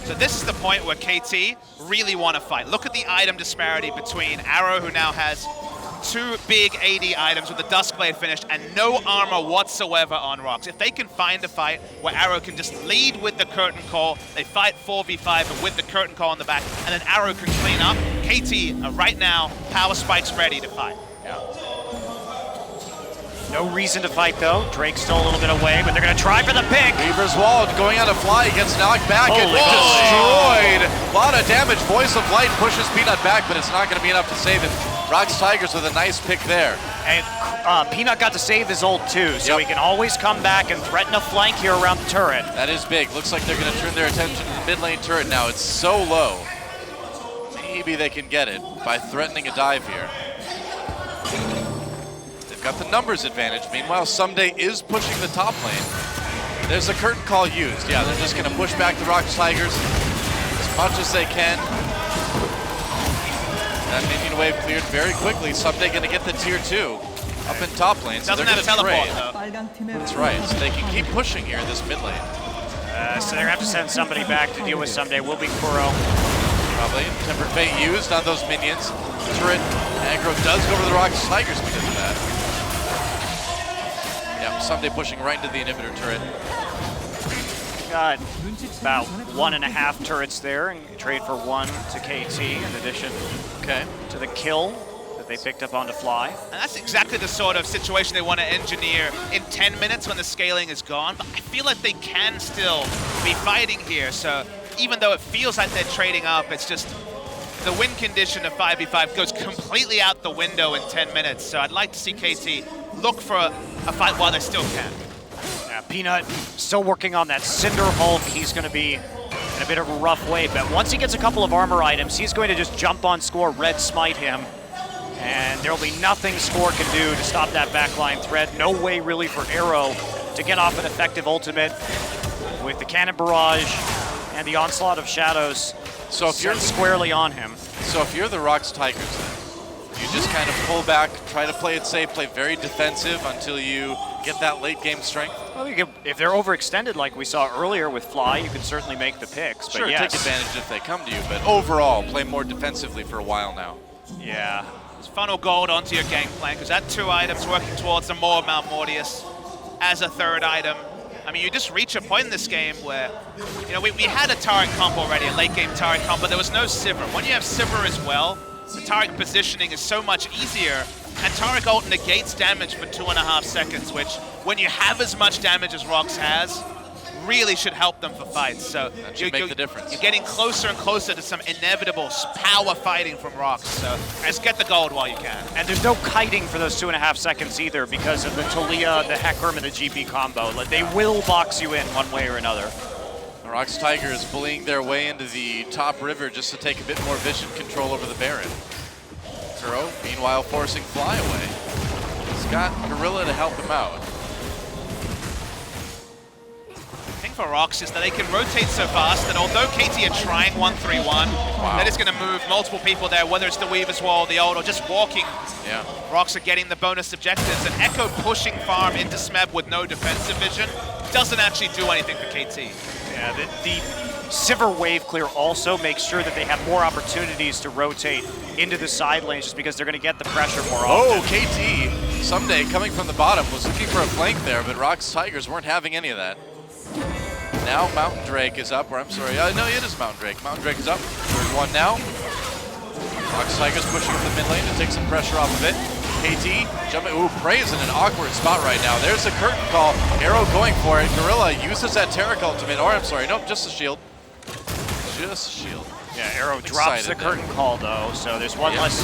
So this is the point where KT really want to fight. Look at the item disparity between Arrow, who now has 2 big AD items with the Duskblade finished and no armor whatsoever on Rox. If they can find a fight where Arrow can just lead with the Curtain Call, they fight 4v5 and with the Curtain Call on the back, and then Arrow can clean up, KT right now, power spikes ready to fight. Yeah. No reason to fight though. Drake's still a little bit away, but they're going to try for the pick. Weaver's wall going on a Fly, gets knocked back and destroyed. A lot of damage. Voice of Light pushes Peanut back, but it's not going to be enough to save him. Rox Tigers with a nice pick there. And Peanut got to save his ult too, so he can always come back and threaten a flank here around the turret. That is big. Looks like they're going to turn their attention to the mid lane turret now. It's so low. Maybe they can get it by threatening a dive here. Got the numbers advantage. Meanwhile, Someday is pushing the top lane. There's a Curtain Call used. Yeah, they're just going to push back the Rox Tigers as much as they can. That minion wave cleared very quickly. Someday going to get the tier 2 up in top lane. So Doesn't they're have gonna teleport, trade. though. That's right. So they can keep pushing here in this mid lane. So they're going to have to send somebody back to deal with Someday. Will be Kuro. Probably. Tempered Fate used on those minions. Turret aggro does go over the Rocks Tigers because of that. Yeah, Someday pushing right into the inhibitor turret. Got about 1.5 turrets there and trade for 1 to KT in addition to the kill that they picked up on to Fly. And that's exactly the sort of situation they want to engineer in 10 minutes when the scaling is gone. But I feel like they can still be fighting here. So even though it feels like they're trading up, it's just the win condition of 5v5 goes completely out the window in 10 minutes. So I'd like to see KT look for a fight while they still can. Yeah, Peanut still working on that Cinder Hulk. He's going to be in a bit of a rough way, but once he gets a couple of armor items, he's going to just jump on Score, red smite him, and there will be nothing Score can do to stop that backline threat. No way really for Arrow to get off an effective ultimate with the Cannon Barrage and the Onslaught of Shadows so if you're squarely on him. So if you're the Rocks Tigers, you just kind of pull back, try to play it safe, play very defensive until you get that late game strength. Well, if they're overextended like we saw earlier with Fly, you can certainly make the picks. Sure, but yes. take advantage if they come to you, but overall, play more defensively for a while now. Yeah. Just funnel gold onto your gang plan, because that 2 items working towards the more Mount Mortius as a 3rd item. I mean, you just reach a point in this game where, you know, we had a Taric comp already, a late game Taric comp, but there was no Sivir. When you have Sivir as well, the Taric positioning is so much easier, and Taric ult negates damage for 2.5 seconds, which, when you have as much damage as Rox has, really should help them for fights. So that should make the difference. You're getting closer and closer to some inevitable power fighting from Rox. So just get the gold while you can. And there's no kiting for those 2.5 seconds either because of the Taliyah, the Hecarim, and the GP combo. Like, they will box you in one way or another. The Rocks Tigers bullying their way into the top river just to take a bit more vision control over the Baron. Kuro, meanwhile, forcing Fly away. He's got Gorilla to help him out. The thing for Rox is that they can rotate so fast that although KT are trying 1-3-1, that is going to move multiple people there, whether it's the Weaver's Wall, the ult, or just walking. Yeah. Rox are getting the bonus objectives, and Echo pushing farm into Smeb with no defensive vision doesn't actually do anything for KT. Yeah, the Sivir wave clear also makes sure that they have more opportunities to rotate into the side lanes just because they're going to get the pressure more often. Oh, KT, Someday coming from the bottom, was looking for a flank there, but Rocks Tigers weren't having any of that. Now Mountain Drake is up, or I'm sorry, no, it is Mountain Drake. Mountain Drake is up, 3rd one now. Rocks Tigers pushing up the mid lane to take some pressure off of it. KT jumping, ooh, Prey's in an awkward spot right now. There's the curtain call, Arrow going for it. Gorilla uses that Taric ultimate, or I'm sorry, nope, just a shield. Just a shield. Yeah, Arrow drops the curtain call though, so there's one less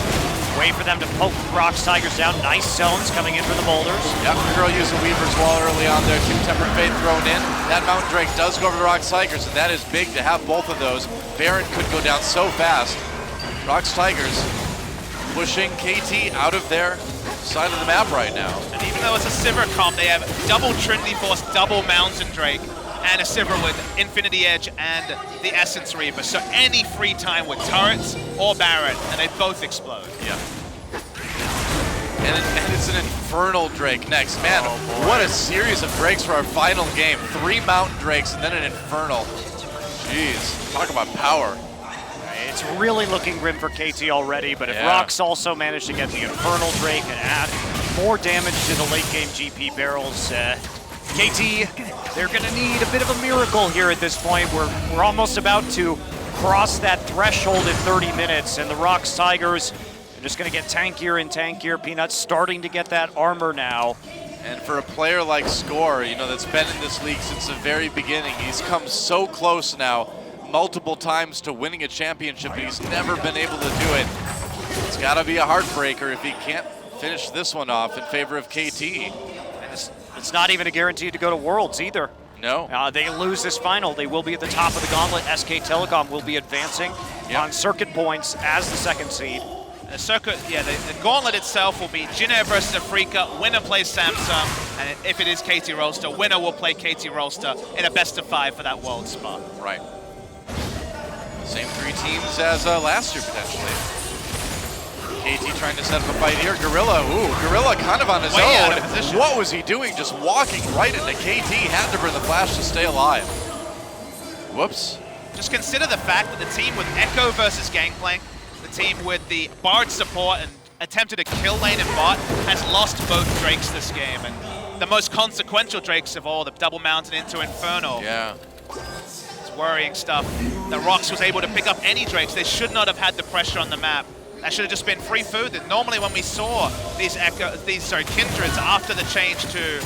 way for them to poke Rocks Tigers down. Nice zones coming in for the boulders. Yep, Girl used the Weaver's Wall early on there. 2 Tempered Fate thrown in. That Mountain Drake does go over to Rocks Tigers, and that is big to have both of those. Baron could go down so fast. Rocks Tigers pushing KT out of their side of the map right now. And even though it's a Sivir comp, they have double Trinity Force, double Mountain Drake, and a Sivir with Infinity Edge and the Essence Reaver. So any free time with turrets or Baron, and they both explode. Yeah. And it's an Infernal Drake next. Man, what a series of Drakes for our final game. 3 Mountain Drakes and then an Infernal. Jeez, talk about power. It's really looking grim for KT already, but if Rocks also managed to get the Infernal Drake and add more damage to the late game GP barrels, KT, they're going to need a bit of a miracle here at this point. We're almost about to cross that threshold in 30 minutes, and the Rocks Tigers are just going to get tankier and tankier. Peanut's starting to get that armor now. And for a player like Score, you know, that's been in this league since the very beginning, he's come so close now multiple times to winning a championship, but he's never been able to do it. It's got to be a heartbreaker if he can't finish this one off in favor of KT. And it's not even a guarantee to go to Worlds either. No. They lose this final, they will be at the top of the gauntlet. SK Telecom will be advancing on circuit points as the 2nd seed. The circuit, the gauntlet itself will be Jin Air versus Afrika. Winner plays Samsung, and if it is KT Rolster, winner will play KT Rolster in a best of 5 for that world spot. Right. Same 3 teams as last year, potentially. KT trying to set up a fight here. Gorilla, Gorilla kind of on his Way out of own. position. What was he doing? Just walking right into KT. Had to burn the flash to stay alive. Whoops. Just consider the fact that the team with Echo versus Gangplank, the team with the Bard support and attempted to kill lane and bot, has lost both Drakes this game. And the most consequential Drakes of all, the double mountain into Inferno. Yeah. It's worrying stuff. The Rox was able to pick up any Drakes. They should not have had the pressure on the map. That should have just been free food. And normally when we saw these Kindreds after the change to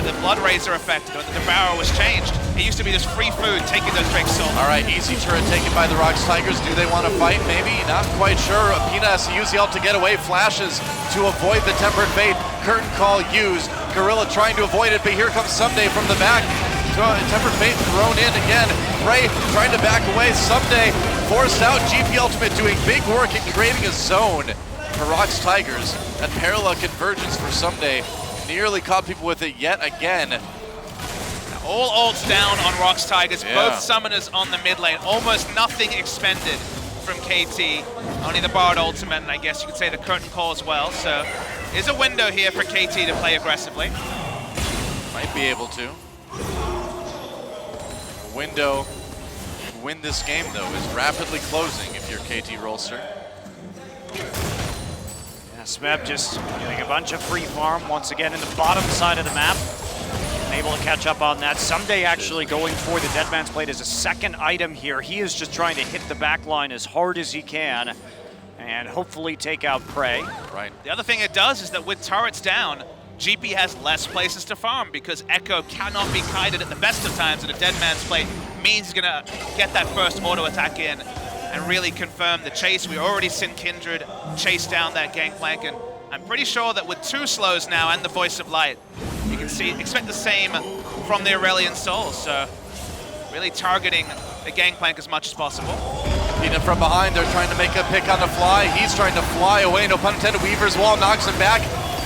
the Blood Razor effect, when the Devourer was changed, it used to be just free food, taking those Drakes soul. All right, easy turret taken by the Rox Tigers. Do they want to fight? Maybe, not quite sure. Peanut has to use the ult to get away. Flashes to avoid the Tempered Fate. Curtain Call used. Gorilla trying to avoid it, but here comes Someday from the back. Tempered Fate thrown in again. Prey trying to back away. Someday forced out. GP Ultimate doing big work in creating a zone for Rox Tigers. That parallel convergence for Someday nearly caught people with it yet again. All ults down on Rox Tigers, Yeah. both summoners on the mid lane. Almost nothing expended from KT. Only the Bard ultimate, and I guess you could say the Curtain Call as well. So, is a window here for KT to play aggressively. Might be able to. Window to win this game, though, is rapidly closing if you're KT Rolster. Yeah, Smeb just getting a bunch of free farm once again in the bottom side of the map. Able to catch up on that. Someday actually going for the Deadman's Blade as a second item here. He is just trying to hit the back line as hard as he can and hopefully take out Prey. Right. The other thing it does is that with turrets down, GP has less places to farm because Echo cannot be kited at the best of times, and a Deadman's Blade means he's gonna get that first auto attack in and really confirm the chase. We already seen Kindred chase down that Gangplank, and I'm pretty sure that with 2 slows now and the Voice of Light, you can expect the same from the Aurelion Souls. So really targeting the Gangplank as much as possible. Peanut from behind, they're trying to make a pick on the fly. He's trying to fly away, no pun intended. Weaver's wall knocks him back.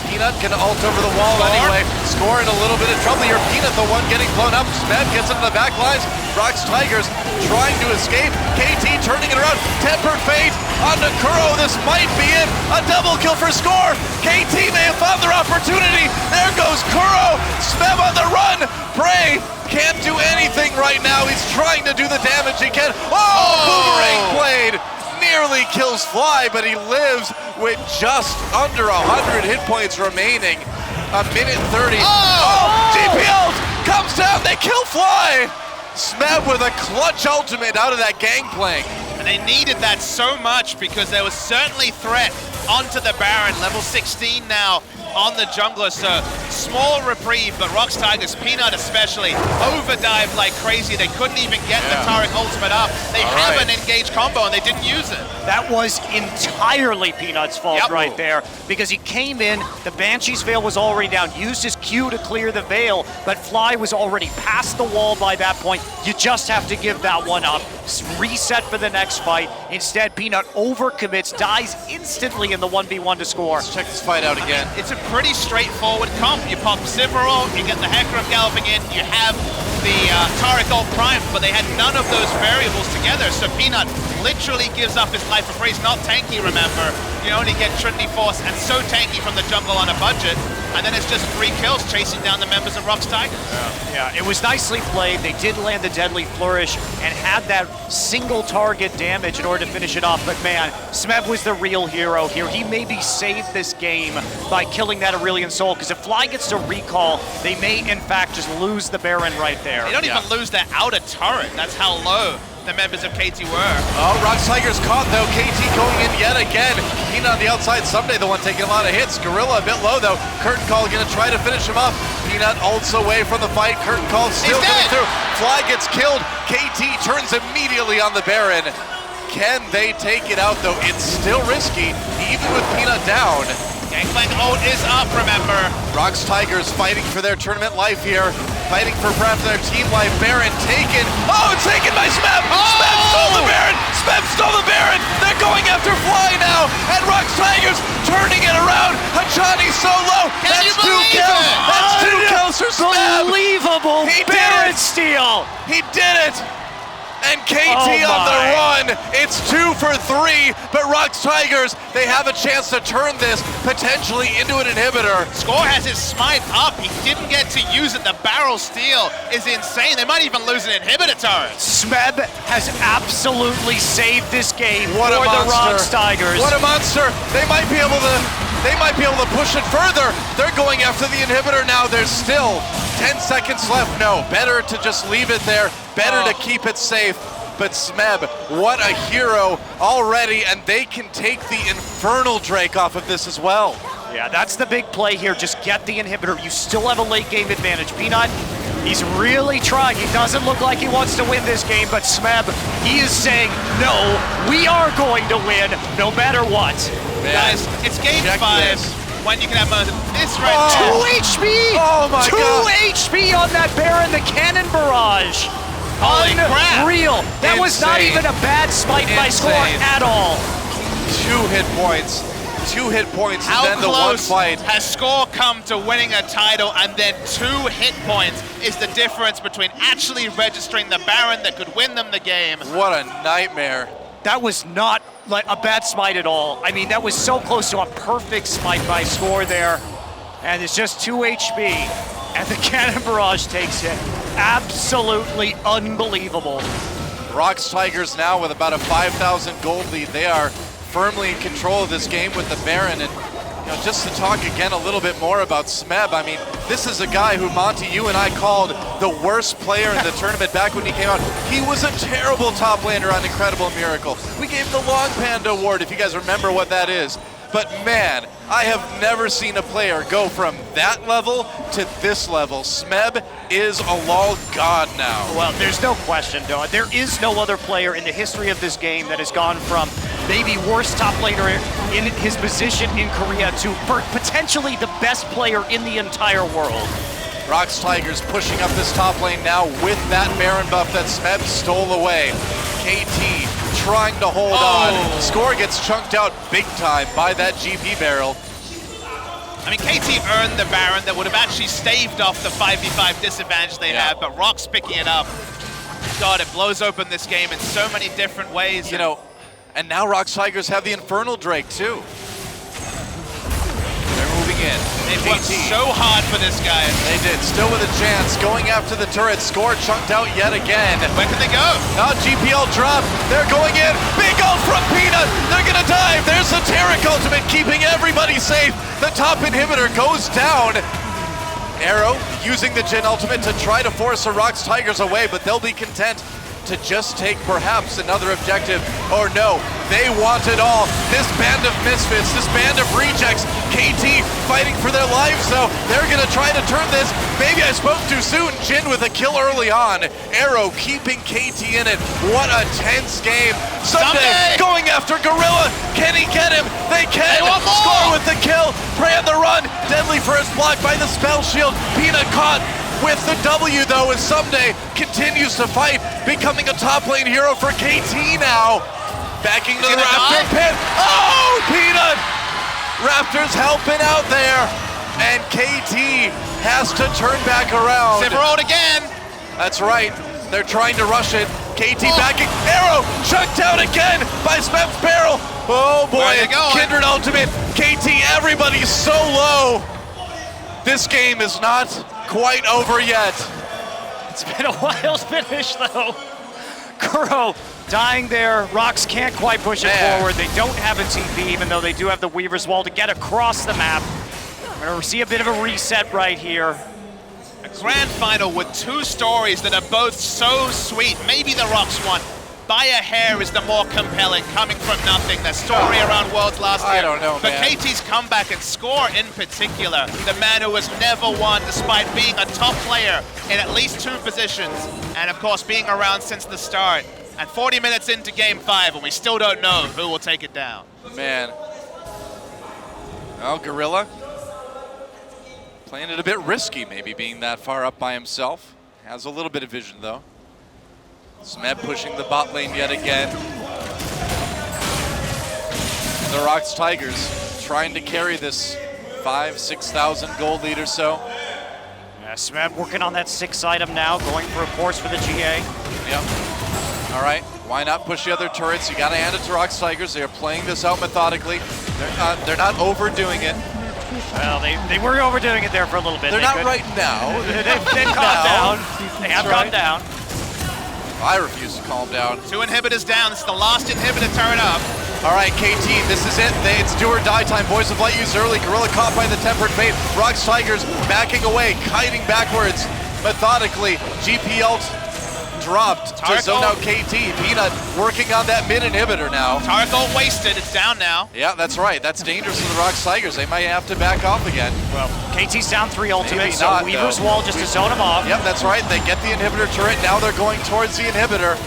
Peanut can ult over the wall anyway. Score in a little bit of trouble here. Peanut, the one getting blown up. Smeb gets into the back lines. Rox Tigers trying to escape. KT turning it around. Tempered Fate onto Kuro. This might be it. A double kill for Score. KT may have found their opportunity. There goes Kuro. Smeb on the run. Prey can't do anything right now. He's trying to do the damage he can. Oh! Boomerang blade nearly kills Fly, but he lives with just under 100 hit points remaining. A minute 30. GPL comes down. They kill Fly. Smeb with a clutch ultimate out of that Gangplank. And they needed that so much because there was certainly threat onto the Baron, level 16 now on the jungler, so small reprieve, but Rox Tigers, Peanut especially, overdived like crazy. They couldn't even get the Taric ultimate up. They have an engaged combo and they didn't use it. That was entirely Peanut's fault right there, because he came in, the Banshee's Veil was already down, used his Q to clear the Veil, but Fly was already past the wall by that point. You just have to give that one up, reset for the next fight. Instead, Peanut overcommits, dies instantly in the 1v1 to Score. Let's check this fight out again. It's a pretty straightforward comp. You pop Sivir, you get the Hecarim galloping in, you have the Taric ult prime, but they had none of those variables together, so Peanut literally gives up his life for free. He's not tanky, remember. You only get Trinity Force and so tanky from the jungle on a budget, and then it's just 3 kills chasing down the members of Rox Tigers. Yeah, it was nicely played. They did land the Deadly Flourish and had that single target damage in order to finish it off, but man, Smeb was the real hero here. He maybe saved this game by killing that Aurelion Soul, because if Fly gets to recall, they may in fact just lose the Baron right there. They don't even lose their outer turret. That's how low the members of KT were. Oh, Rox Tigers caught though. KT going in yet again. Peanut on the outside. Someday the one taking a lot of hits. Gorilla a bit low though. Curtain Call gonna try to finish him up. Peanut ults away from the fight. Curtain Call still coming through. Fly gets killed. KT turns immediately on the Baron. Can they take it out though? It's still risky, even with Peanut down. Gangplank ult is up, remember. Rox Tigers fighting for their tournament life here. Fighting for perhaps their team life. Baron taken. Oh, it's taken by Smeb. Smeb stole the Baron. Smeb stole the Baron. They're going after Fly now. And Rox Tigers turning it around. Hachani so low. That's 2 kills. That's 2 kills for Smeb. Unbelievable He Baron did it. steal. He did it. And KT on the run. It's 2 for 3, but Rox Tigers, they have a chance to turn this potentially into an inhibitor. Score has his smite up. He didn't get to use it. The barrel steal is insane. They might even lose an inhibitor turret. Smeb has absolutely saved this game What for a the monster. Rox Tigers. What a monster. They might be able to push it further. They're going after the inhibitor now. There's still 10 seconds left. No, better to just leave it there. Better to keep it safe. But Smeb, what a hero already, and they can take the Infernal Drake off of this as well. Yeah, that's the big play here. Just get the inhibitor. You still have a late game advantage. Peanut, he's really trying. He doesn't look like he wants to win this game, but Smeb, he is saying, no, we are going to win no matter what. Man, guys, it's game 5 when you can have this right now. 2 HP! Oh my 2 God! 2 HP on that Baron, the cannon barrage. Holy crap! Unreal. That was not Insane. even a bad smite by Score at all. 2 hit points. 2 hit points, How and then the one close fight. has Score come to winning a title, and then 2 hit points is the difference between actually registering the Baron that could win them the game. What a nightmare. That was not like a bad smite at all. I mean, that was so close to a perfect smite by Score there. And it's just 2 HP. And the cannon barrage takes it. Absolutely unbelievable. Rox Tigers now with about a 5,000 gold lead. They are firmly in control of this game with the Baron. And just to talk again a little bit more about Smeb, I mean, this is a guy who, Monty, you and I called the worst player in the tournament back when he came out. He was a terrible top laner on Incredible Miracle. We gave him the Long Panda Award, if you guys remember what that is. But man, I have never seen a player go from that level to this level. Smeb is a LoL god now. Well, there's no question, Noah. There is no other player in the history of this game that has gone from maybe worst top laner in his position in Korea to potentially the best player in the entire world. Rox Tigers pushing up this top lane now with that Baron buff that Smeb stole away. KT trying to hold on. Score gets chunked out big time by that GP barrel. I mean, KT earned the Baron that would have actually staved off the 5v5 disadvantage they had, but Rock's picking it up. God, it blows open this game in so many different ways. You know, and now Rox Tigers have the Infernal Drake too. They're moving in. They've worked so hard for this guy. They did, still with a chance, going after the turret. Score chunked out yet again. Where can they go? Now GPL drop, they're going in. Big ult from Peanut, they're gonna dive. There's the Taric ultimate, keeping everybody safe. The top inhibitor goes down. Arrow using the Jhin ultimate to try to force the Rox Tigers away, but they'll be content to just take perhaps another objective. Or no, they want it all. This band of misfits, this band of rejects, KT fighting for their lives though. They're gonna try to turn this. Maybe I spoke too soon. Jhin with a kill early on. Arrow keeping KT in it. What a tense game. Sunday going after Gorilla. Can he get him? They can. Score with the kill. Prey on the run. Deadly first block by the spell shield. Peanut caught with the W though, as Someday continues to fight, becoming a top lane hero for KT now. Backing to the Raptor pit. Oh, Peanut! Raptors helping out there, and KT has to turn back around. Simmerald again. That's right. They're trying to rush it. KT backing. Arrow chucked out again by Smeb's barrel. Oh boy, Kindred ultimate. KT, everybody's so low. This game is not quite over yet. It's been a wild finish though. Kuro dying there. Rox can't quite push it forward. They don't have a TP, even though they do have the Weaver's Wall to get across the map. We're gonna see a bit of a reset right here. A grand final with 2 stories that are both so sweet. Maybe the Rox one, by a hair, is the more compelling, coming from nothing. The story around Worlds last year. I don't know, but man. KT's comeback and Score in particular, the man who has never won despite being a top player in at least 2 positions, and of course being around since the start. And 40 minutes into game 5, and we still don't know who will take it down. Man. Well, Gorilla playing it a bit risky, maybe being that far up by himself. Has a little bit of vision though. Smeb pushing the bot lane yet again. The Rox Tigers trying to carry this 5,000-6,000 gold lead or so. Yeah, Smeb working on that 6 item now, going for a course for the GA. Yep. All right, why not push the other turrets? You got to hand it to Rox Tigers. They are playing this out methodically. They're not overdoing it. Well, they were overdoing it there for a little bit. They're not right now. They've calmed down. They have calmed down. I refuse to calm down. 2 inhibitors down. This is the last inhibitor turret up. All right, KT, this is it. It's do or die time. Voice of Light used early. Gorilla caught by the Tempered Fate. Rox Tigers backing away, kiting backwards methodically. GP ult dropped to zone out KT. Peanut working on that mid inhibitor now. Turret ult wasted. It's down now. Yeah, that's right. That's dangerous for the Rox Tigers. They might have to back off again. Well, KT's down 3 ultimates, Maybe so not, Weaver's though. wall just to zone him off. Yep, that's right. They get the inhibitor turret. Now they're going towards the inhibitor.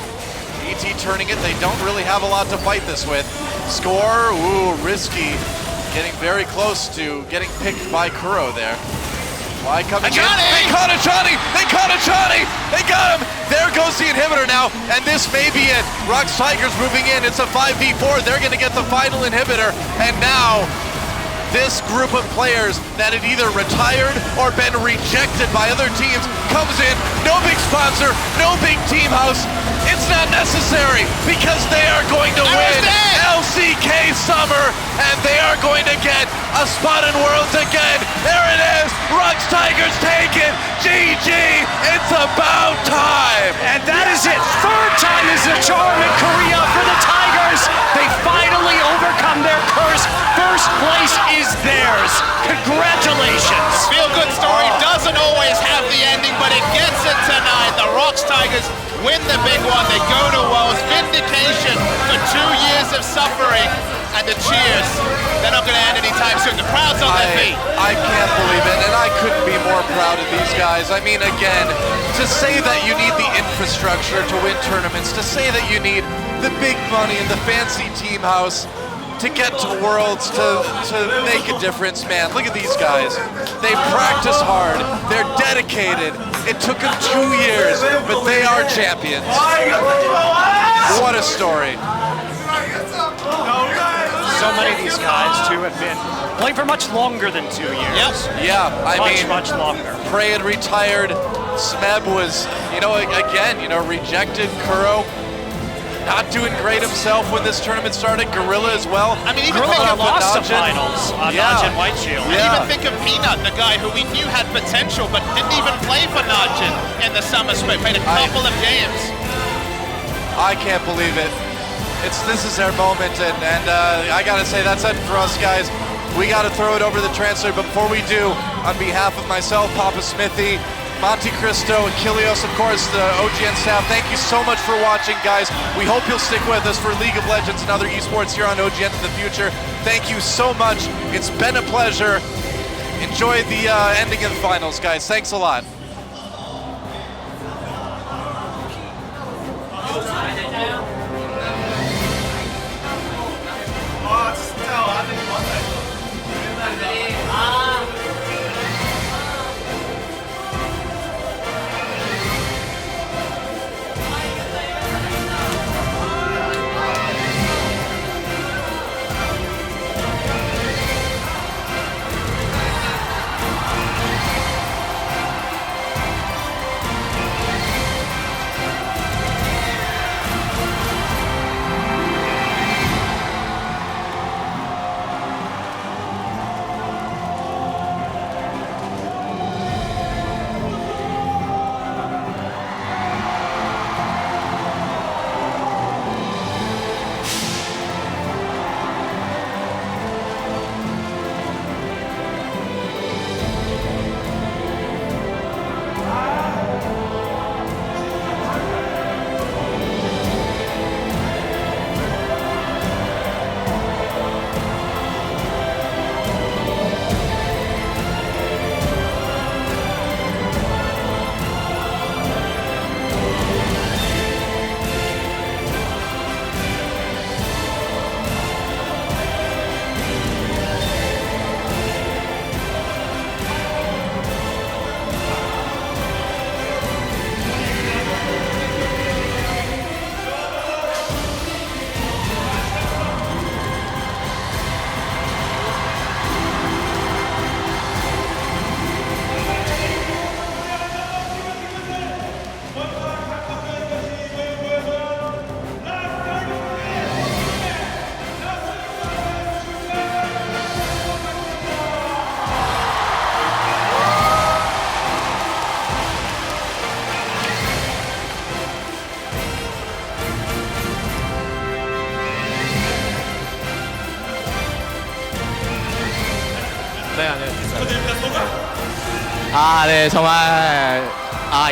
KT turning it. They don't really have a lot to fight this with. Score, ooh, risky. Getting very close to getting picked by Kuro there. Why coming in? They caught Ajani! They caught Ajani! They got him! There goes the inhibitor now, and this may be it. Rox Tigers moving in. It's a 5v4. They're going to get the final inhibitor, and now this group of players that had either retired or been rejected by other teams comes in. No big sponsor, no big team house. It's not necessary because they are going to win LCK Summer, and they are going to get a spot in Worlds again. There it is. Rox Tigers take it. GG. It's about time. And that is it. 3rd time is the charm in Korea for the Tigers. They finally overcome their curse. First place is theirs. Congratulations. The feel-good story doesn't always have the ending, but it gets it tonight. The Rox Tigers win the big one. They go to Worlds. Vindication for 2 years of suffering. And the cheers, they're not going to end anytime soon. The crowd's on their feet. I can't believe it, and I couldn't be more proud of these guys. I mean, again, to say that you need the infrastructure to win tournaments, to say that you need the big money and the fancy team house to get to Worlds, to make a difference, man. Look at these guys. They practice hard. They're dedicated. It took them 2 years, but they are champions. What a story. So many of these guys, too, have been playing for much longer than 2 years. Yeah, I mean, much longer. Prey had retired. Smeb was, again, rejected. Kuro not doing great himself when this tournament started. Gorilla as well. I mean, even Gorilla think of lost the Najin. finals on Najin White Shield. And even think of Peanut, the guy who we knew had potential, but didn't even play for Najin in the summer split. Played a couple of games. I can't believe it. This is their moment, and I gotta say that's it for us, guys. We gotta throw it over the translator, but before we do, on behalf of myself, Papa Smithy, Monte Cristo, Achilleos, of course, the OGN staff, thank you so much for watching, guys. We hope you'll stick with us for League of Legends and other esports here on OGN in the future. Thank you so much. It's been a pleasure. Enjoy the ending of the finals, guys. Thanks a lot. 네, 아니요. 아, 네, 정말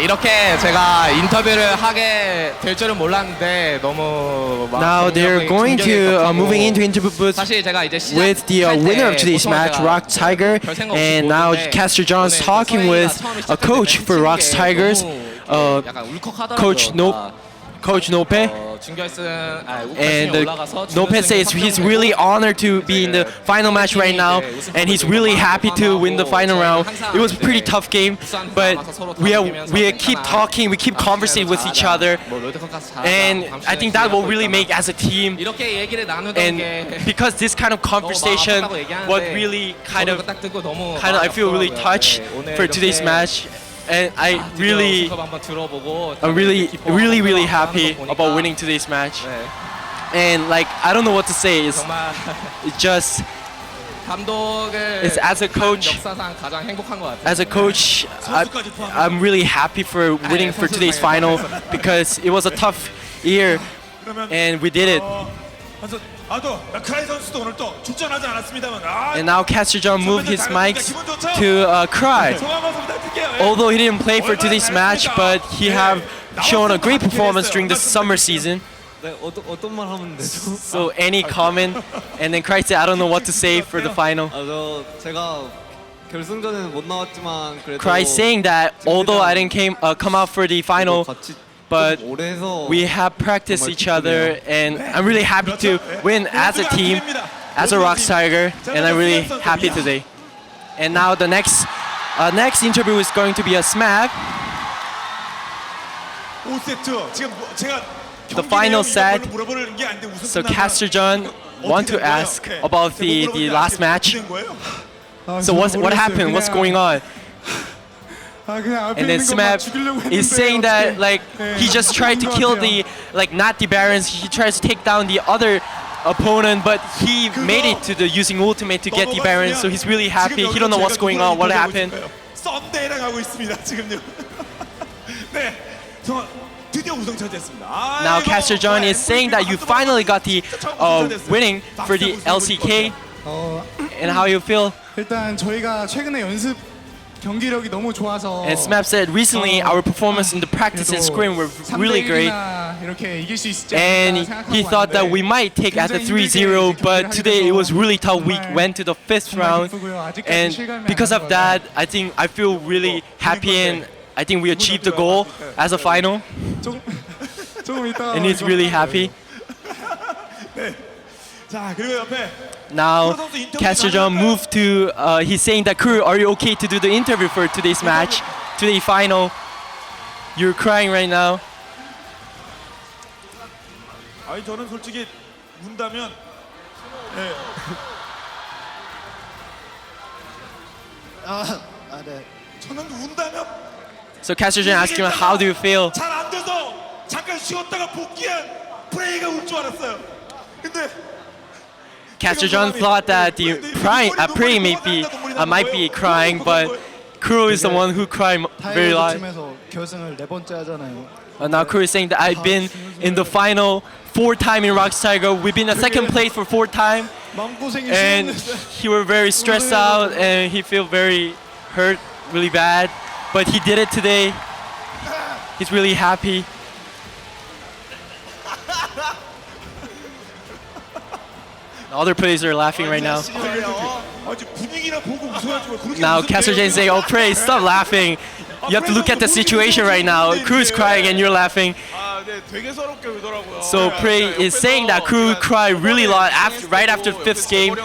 이렇게 제가 인터뷰를 하게 될 줄은 몰랐는데 너무 Now they're going to moving into interview booth 사실 제가 이제 with the winner of today's match, Rock Tiger, and now Caster John's talking with a coach for Rock Tigers, Coach Nope. And Nope says he's really honored to be in the final match right now, and he's really happy to win the final round. It was a pretty tough game, but we keep talking, we keep conversing with each other, and I think that will really make as a team. And because this kind of conversation, what really kind of I feel really touched for today's match. And I'm really happy about winning today's match. And like, I don't know what to say. It's just, it's as a coach, I'm really happy for winning for today's final because it was a tough year and we did it. And now Caster John moved his mics to Cry. Although he didn't play for today's match, but he have shown a great performance during the summer season. So any comment? And then Cry said, I don't know what to say for the final. Cry saying that although I didn't come out for the final, but we have practiced each other, and I'm really happy to win as a team, as a Rock Tiger, and I'm really happy today. And now the next interview is going to be a smack. The final set. So Caster John want to ask about the last match. So what happened? What's going on? And then Smap is saying that like he just tried to kill not the Barons. He tries to take down the other opponent, but he made it to the using ultimate to get the Barons. So he's really happy. He don't know what's going on. What happened? Now Caster John is saying that you finally got the winning for the LCK. And how you feel? And Smap said recently our performance in the practice and scrim were really great, and he thought that we might take at the 3-0, but today it was really tough. We went to the 5th round, and because of that I feel really happy, and I think we achieved the goal as a final, and he's really happy. Now, Caster John moved to, he's saying that crew, are you okay to do the interview for today's match, today's final? You're crying right now. 아니 저는 솔직히 운다면 네. 저는 운다면 So Caster John asked him, how do you feel? 잘 안 돼서 잠깐 쉬었다가 복귀한 프레이가 울 줄 알았어요. 근데 Caster John thought that the Prey might be crying, but Kuro is the one who cried very loud. Now Kuro is saying that I've been in the final 4 times in Rock Tiger. We've been in 2nd place for 4 times, and he was very stressed out and he feel very hurt, really bad. But he did it today. He's really happy. The other players are laughing right now. Now Caster John is saying, oh Prey, stop laughing. You have to look at the situation right now. Crew is crying and you're laughing. So Prey is saying that Crew cried really loud right after the 5th game.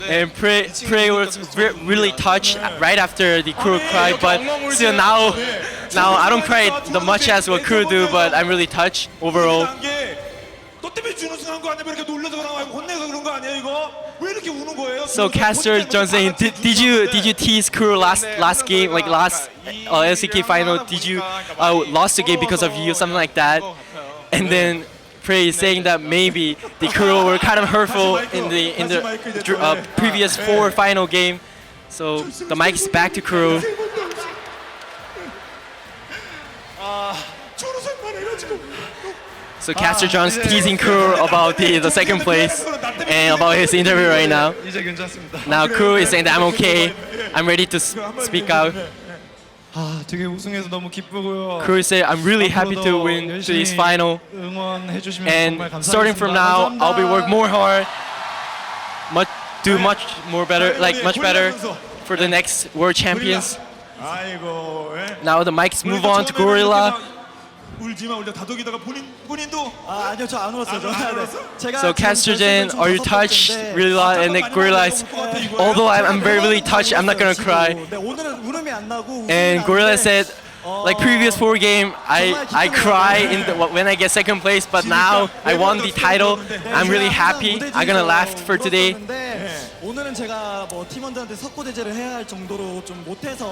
And Prey was really touched right after the Crew cried, but still now I don't cry that much as what Crew do, but I'm really touched overall. So Caster John saying, did you tease Crew last game, like last LCK final? Did you lost the game because of you, something like that? And then Prey is saying that maybe the Crew were kind of hurtful in the previous 4 final game. So the mic is back to Crew. So Caster John's teasing Crew about the second place and about his interview right now. 이제 괜찮습니다. Now Crew is saying that I'm okay. I'm ready to speak out. 아, 되게 우승해서 너무 기쁘고요. Crew said I'm really happy to win to this final. 응원해 주시면 And 정말 감사하겠습니다. starting from now, I'll be work more hard, do much more better, like much better for the next World Champions. 아이고. 예. Now the mics move on to Gorilla. 울지마 울려 다독이다가 본인도 아니요 저 안 울었어요. 제가 So Castrogen, are you touched? Really lot, and then Gorilla is, although I'm very really touched, I'm not gonna cry. 오늘은 울음이 안 나고 And Gorilla said, like previous 4 game, I cry when I get second place, but now I won the title. I'm really happy. I'm gonna laugh for today. 오늘은 제가 뭐 팀원들한테 석고 대제를 해야 할 정도로 좀 못해서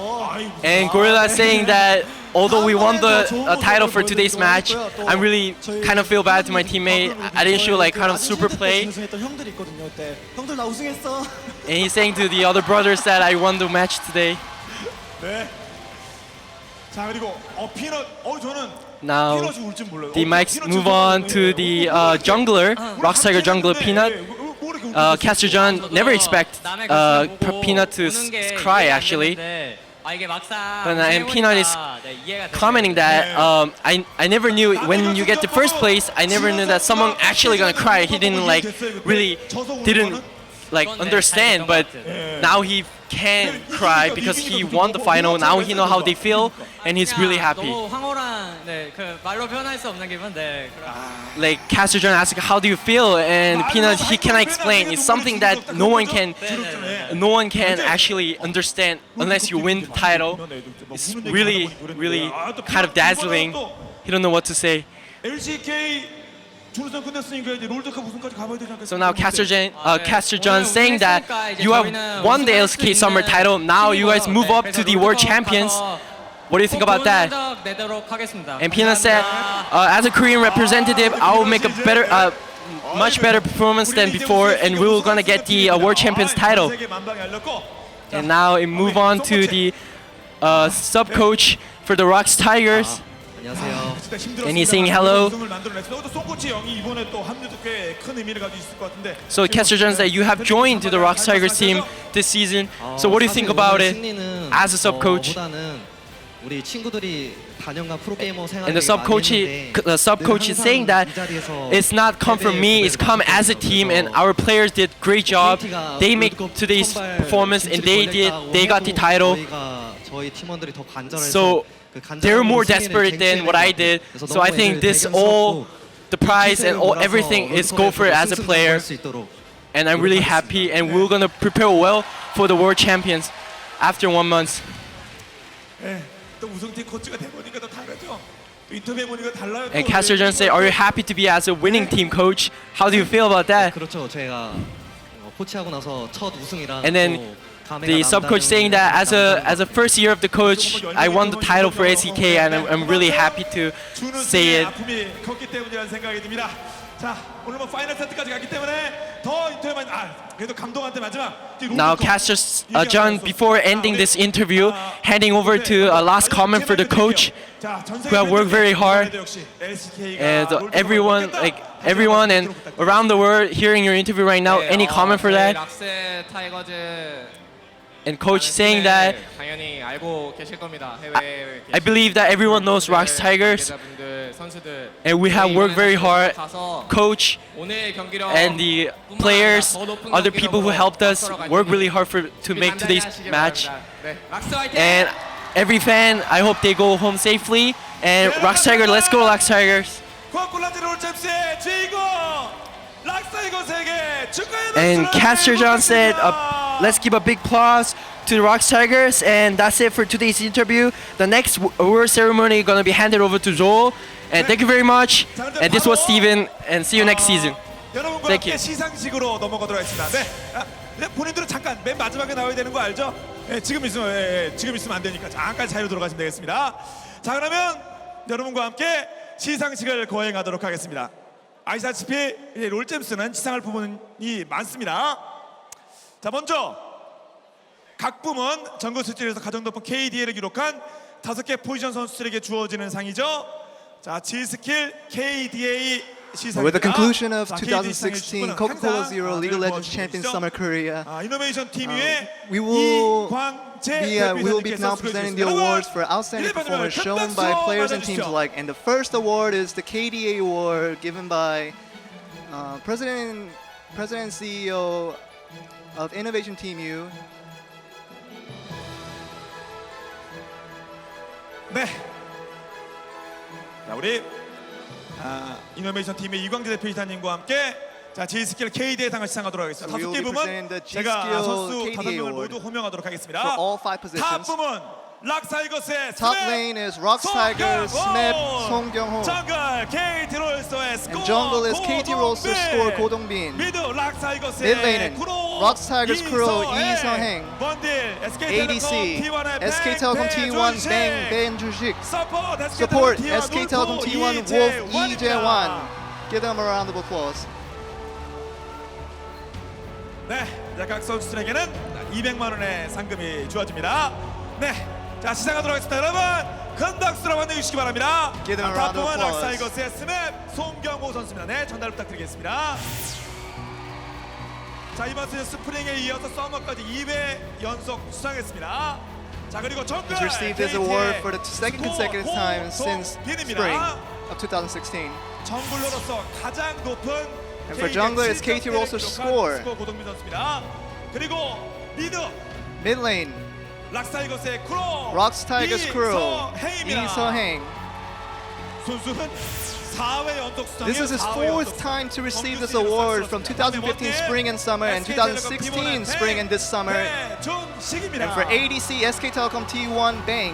And Gorilla saying that although we won the title for today's match, I'm really kind of feel bad to my teammate. I didn't show like kind of super play. 우승했던 형들이 있거든요. 그때 형들 나 우승했어. And he's saying to the other brothers that I won the match today. 네. 자 그리고 피넛 저는 Now 피넛이 울 줄 몰라요. the mics move on to the jungler, Rox Tiger jungler Peanut. Caster John never expect Peanut to cry actually. And Peanut is commenting that I never knew when you get to first place, I never knew that someone actually gonna cry. He didn't like really didn't like understand, but now he can cry because he won the final. Now he know how they feel, and he's really happy. Like Caster John asked, "How do you feel?" And Peanut, he cannot explain. It's something that no one can actually understand unless you win the title. It's really kind of dazzling. He don't know what to say. So now Caster John saying that you have won the LCK Summer title. Now you guys move up to the World Champions. What do you think about that? And Peanut said, as a Korean representative, I will make a better, much better performance than before, and we will gonna get the World Champions title. And now we move on to the sub coach for the Rox Tigers. And he's saying hello. So Caster John said you have joined to the Rox Tigers team this season. So what do you think about it as a sub coach? 우리 친구들이 4년간 프로게이머 생활을 And the sub coach is saying that it's not come from me, it's come as a team, and our players did great job. They make today's performance, and they got the title. 저희 팀원들이 더 간절해서 So they're more desperate than what I did. So I think this all the prize and everything is go for it as a player. And I'm really happy, and we're gonna prepare well for the World Champions after 1 month. 또 우승팀 코치가 돼보니까 더 다르죠. 인터뷰해 보니까 달라요. And Caster John said, "Are you happy to be as a winning team coach? How do you feel about that?" 그렇죠. 제가 코치하고 나서 첫 우승이라. And then the sub coach saying that as a first year of the coach, I won the title for SEK, and I'm really happy to say it. 아픔이 컸기 때문이라는 생각이 듭니다. 자, 오늘 뭐 파이널 세트까지 갔기 때문에 더 인터뷰만 그래도 감독한테 마지막. Now, Caster John, before ending this interview, handing over to a last comment for the coach, who have worked very hard, and everyone and around the world hearing your interview right now. Any comment for that? And coach saying that I believe that everyone knows Rox Tigers, and we have worked very hard. Coach and the players, other people who helped us, work really hard to make today's match. And every fan, I hope they go home safely. And Rox Tiger, let's go Rox Tigers. And Caster John said, let's give a big applause to the Rox Tigers, and that's it for today's interview. The next award ceremony is going to be handed over to Joel. And thank you very much. And this was Steven, and see you next season. Thank you. 시상식으로 넘어가도록 하겠습니다. 네, 본인들은 잠깐 맨 마지막에 나와야 되는 거 알죠? 네, 지금 있으면 안 되니까 잠깐 자유로 들어가시면 되겠습니다. 자, 그러면 여러분과 함께 시상식을 거행하도록 하겠습니다. 아시다시피 롤잼스는 시상할 부분이 많습니다. 자, 먼저 각 부문 전국 수준에서 가장 높은 KDA를 기록한 5개 포지션 선수들에게 주어지는 상이죠. 자, G스킬 KDA 시상입니다. With the conclusion of 자, KDA 2016 시상의 Coca-Cola 항상 Zero League of Legends 보여주시죠. Champions Summer Korea, 이노베이션 팀 위에 we will 이광재 we will be now presenting the awards for outstanding performance shown by players and teams alike. And the first award is the KDA award given by President and CEO of Innovation Team U. 네. 자, 우리 이노베이션 팀의 이광재 대표이사님과 함께 자, G스킬 KDA 상을 시상하도록 하겠습니다. We 5개 will be 부문 presenting the 제가 G-Skill 선수 KDA 5명을 award 모두 호명하도록 하겠습니다. for all 5 탑 positions. 부문 락사이거스의 Top lane is Rocks Tiger, Smep, Song Kyung-ho. 정글 KT 롤스의 And jungle is KT Rolster score Go Dong-bin. 미드 락사이거스의 Mid lane, Rocks Tigers Kuro, Lee Seo-haeng. 번딜 ADC, SK텔레콤 T1 Bang Ben Jushik. 서포트 Support SK텔레콤 T1 Wolf Lee Jae-wan. Give them a round of applause. 네, 자, 각 선수들에게는 200만 원의 상금이 주어집니다. 네, 자, 시작하도록 하겠습니다. 여러분, 큰 박수로 환영해 주시기 바랍니다. Give them a round of 탑 applause. 락사이거스의 스맵 송경호 선수입니다. 네, 전달 부탁드리겠습니다. 자, 이번 시즌 스프링에 이어서 서머까지 2회 연속 수상했습니다. 자, 그리고 정글 He's received this award for the second consecutive time since spring of 2016. 정글러로서 가장 높은 And for jungler, it's KT Rolster score. 고동민 선수입니다. 그리고 미드 Mid lane, 락사이거스의 크로 Rocks Tigers Kuro, Lee Seo-haeng. 선수는 4회 연속 수상에 This is his fourth time to receive this award from 2015 spring and summer and 2016 spring and this summer. And for ADC, SK텔레콤 T1 Bang.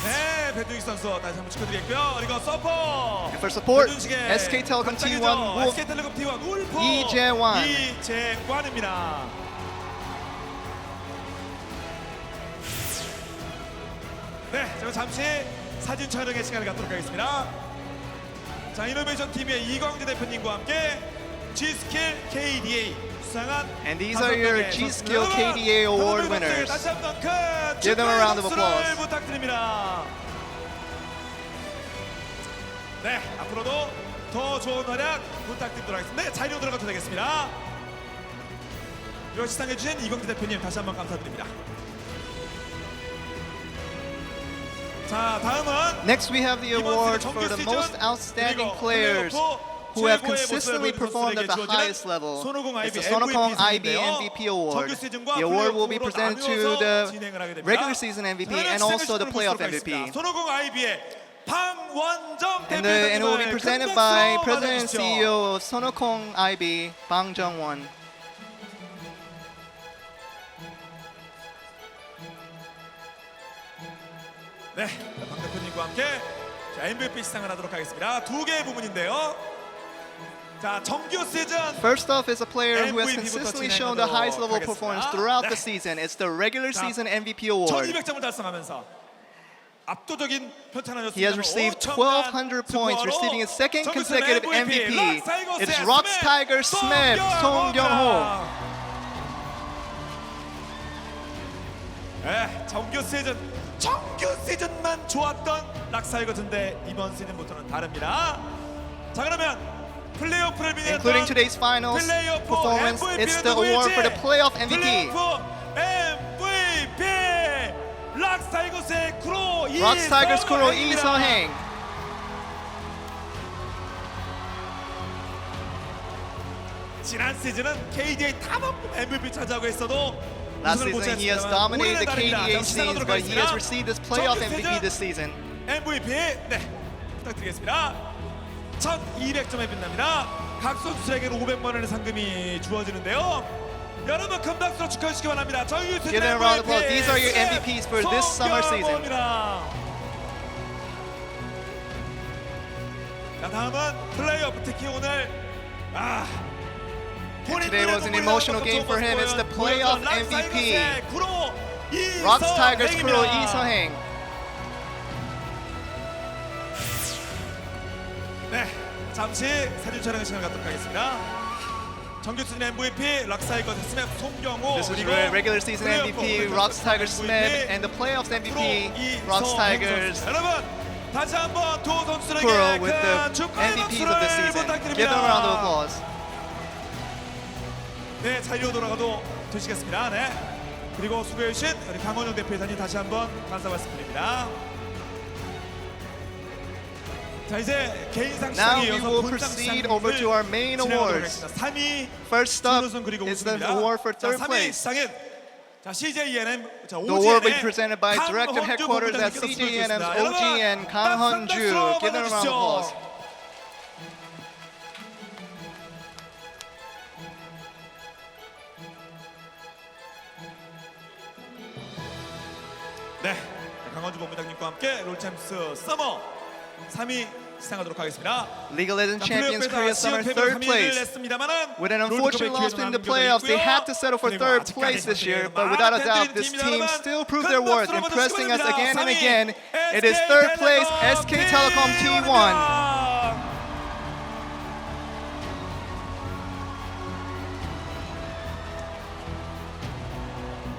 네, 배두익 선수 다시 한번 축하드리겠고요. 그리고 서퍼. And for support, 배두식의 SK텔레콤 T1 Wolf SK텔레콤 T1 울프 Lee Jae-wan. 이재환입니다. 네, 제가 잠시 사진 촬영의 시간을 갖도록 하겠습니다. 자, 이노베이션 팀의 이광재 대표님과 함께 G스킬 KDA 수상한 And these are your G-Skill KDA award winners. 다시 한번 큰 Give them a round of 박수를 applause. 부탁드립니다. 네, 앞으로도 더 좋은 활약 부탁드리도록 하겠습니다. 네, 자리로 들어가도 되겠습니다. 그리고 시상해주신 이광재 대표님 다시 한번 감사드립니다. 자, 다음은 Next, we have the award for the most outstanding players who have consistently performed at the highest level. It's the Sonokong IB MVP award. The award will be presented to the regular season MVP and also the playoff MVP. 손오공 IB의 방원정 And it will be presented by President and CEO of Sonokong IB, Bang Jung-won. 네, 방 대표님과 함께 자, MVP 시상을 하도록 하겠습니다. 두 개의 부분인데요. 자, 정규 시즌 First off is a player who has consistently shown the highest level of performance throughout the season. It's the regular season MVP award. 1200점을 달성하면서 압도적인 편찬하였습니다. He has received 1,200 points, receiving his second consecutive MVP. It's Rocks Tiger Smep, Song Kyung-ho. 네, 정규 시즌만 좋았던 락사이거즈인데 이번 시즌부터는 다릅니다. 자, 그러면 플레이오프를 빛냈던 Including today's finals performance, it's the award for the playoff MVP. 플레이오프 MVP 락사이거즈의 크로 Rocks Tigers Kuro Lee Seo-haeng. 지난 시즌은 KDA 탑업 MVP 차지하고 있어도 Last season, he has dominated the KDA scenes, but he has received this playoff MVP this season. MVP 네 부탁드리겠습니다. 1,200점에 빛납니다. 각 선수에게는 500만 원의 상금이 주어지는데요. 여러분 큰 박수로 축하해 주시기 바랍니다. 저희 유튜브 Give them a round of applause. These are your MVPs for this summer season. 자, 다음은 플레이오프 특히 오늘 Today was an emotional game for him. It's the playoff MVP. Rocks Tigers Kuro Lee Seo-haeng. 네, 잠시 사진 촬영 시간을 갖도록 하겠습니다. 정규 시즌 MVP 락사이거즈 스맵 송경호. This is the regular season MVP Rocks Tigers Smep and the playoffs MVP Rocks Tigers 여러분 다시 한번 두 선수에게 Kuro with the 큰 축하의 MVPs of the 박수를 season. Give them a round of 부탁드립니다. applause. 네, 자리로 돌아가도 되시겠습니다. 네. 그리고 수고해주신 우리 강원영 대표이사님 다시 한번 감사 말씀드립니다. 자, 이제 개인상 Now 시상에 we 이어서 will 본상 proceed over to our main 진행하도록 awards. 하겠습니다. 3위 First up 준우승 그리고 is the 우승입니다. award for 자, third 3위 place. 시상은 자, CJENM, 자, The award will be OGN의 presented by Director Headquarters at CJNM's OGN, Kang Hun-ju. Give them a round of applause. 네, 강원주 본부장님과 함께 롤챔스 서머 3위 시상하도록 하겠습니다. League of Legends Champions Korea Summer 시즌 third place. 냈습니다만은 With an unfortunate loss in the playoffs, they had to settle for third place this year, but without a doubt, this team still proved their worth, impressing us again and again. It is third place, SK Telecom T1.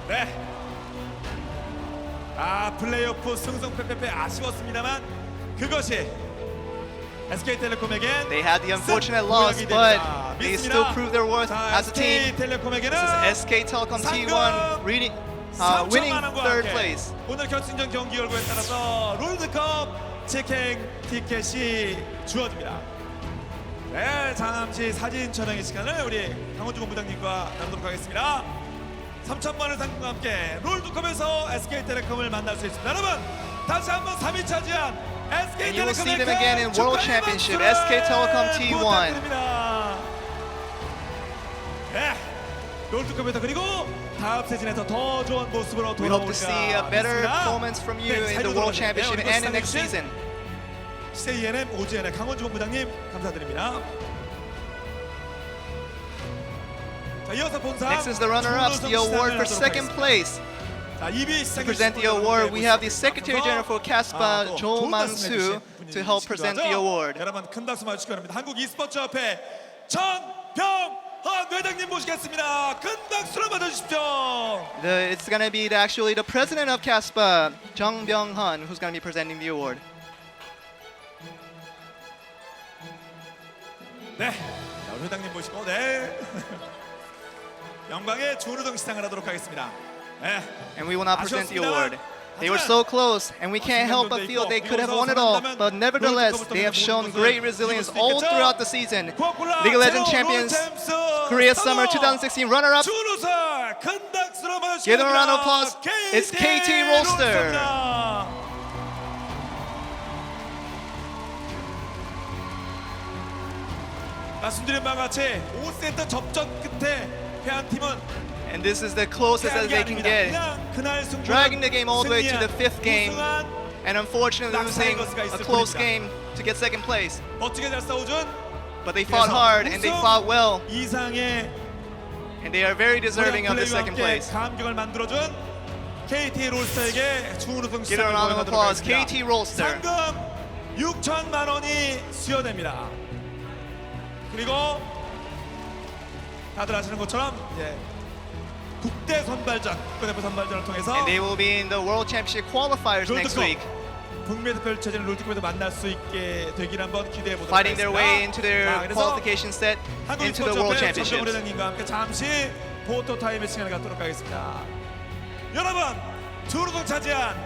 네. 아, 플레이오프 승승패패 아쉬웠습니다만 그것이 SK텔레콤에겐 They had the unfortunate loss, but they still proved their worth as a team. SK텔레콤에게는 This is SK Telecom T1 winning third place. 오늘 결승전 경기 결과에 따라서 롤드컵 직행 티켓이 주어집니다. 네, 잠시 사진 촬영의 시간을 우리 강원주 본부장님과 나누도록 하겠습니다. 3,000만 원 상금과 함께 롤드컵에서 SK텔레콤을 만날 수 있습니다. 여러분, 다시 한번 3위 차지한 And you will see them SK텔레콤의 again in World Championship, SK Telecom T1. 네, 롤드컵에서 그리고 다음 시즌에서 더 좋은 모습으로 We hope to 돌아올까 see a better 하겠습니다. performance from you in the World Championship and in next season. CJENM OGN의 강원주 본부장님 감사드립니다. 자, 이어서 본상 Next is the runner-ups, the award for second place. To present the award, we have the Secretary General for CASPA, Jo Man-soo, to help present the award. 여러분 큰 박수 맞으시기 바랍니다. 한국 e스포츠 협회 정병헌 회장님 모시겠습니다. 큰 박수로 맞아주십시오. It's going to be actually the president of CASPA, Jung Byung-hun, who's going to be presenting the award. 네, 자, 우리 회장님 모시고 네 영광의 준우승 시상을 하도록 하겠습니다. 네. And we will not present the award. They were so close, and we can't help but feel they could have won it all. But nevertheless, they have shown great resilience all throughout the season. League of Legends champions, Korea Summer 2016 runner-up. Give them a round of applause. It's KT Rolster. 말씀드린 바와 같이 5세트 접전 끝에 패한 팀은 And this is the closest as they can get. Dragging the game all the way to the fifth game, and unfortunately losing a close game to get second place. 멋지게 잘 싸워준 But they fought hard and they fought well, 이상의 and they are very deserving of the second place. 감격을 만들어준 KT 롤스터에게 준우승 Give a 시상을 round of 보여드리도록 applause. 하겠습니다. KT Rolster. 상금 6천만 원이 수여됩니다. 그리고 다들 아시는 것처럼 이제 국대 선발전, 국가대표 선발전을 통해서 And they will be in the World Championship qualifiers next week, 북미에서 펼쳐지는 롤드컵에서 만날 수 있게 되길 한번 기대해 보도록 fighting their 하겠습니다. way into their 자, 그래서 qualification set 한국 into the World e스포츠 협회 Championships. 회장님과 함께 잠시 포토 타임의 시간을 갖도록 하겠습니다. 여러분, 준우승 차지한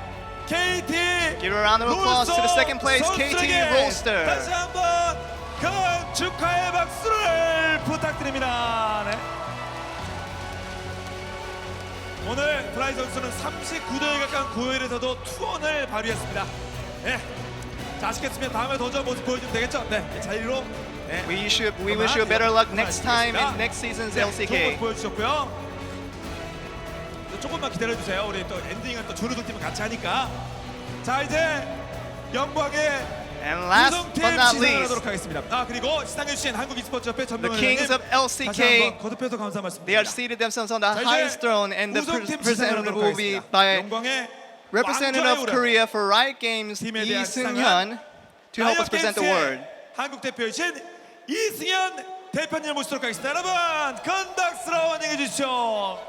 KT Give a round of applause to the second place, KT Rolster. 다시 한번 큰 축하의 박수를 부탁드립니다. 네. 오늘 브라이 선수는 39도에 가까운 고열에서도 투혼을 발휘했습니다. 네. 자, 아시겠으면 다음에 더 좋은 모습 보여주면 되겠죠? 네, 자리로. 네. We wish you better luck next time in next season's 좋은 LCK. 모습 보여주셨고요. 조금만 기다려주세요. 우리 또 엔딩은 또 준우승 팀은 같이 하니까. 자, 이제 영광의 And last but not least, 하겠습니다. 아, 그리고 시상해주신 한국 e스포츠 협회 the 전병헌 kings of LCK, 거듭해서 감사 말씀드립니다. they have seated themselves on the 자, 이제 highest throne, and the 우승팀 presented 시상하도록 will be 하겠습니다. by 영광의 representative of 왕좌의 Korea for Riot Games, 팀에 Lee 대한 Seung-hyun, to help us present the award. 한국 대표이신 이승현 대표님을 모시도록 하겠습니다. 여러분, 큰 박수로 환영해 주십시오.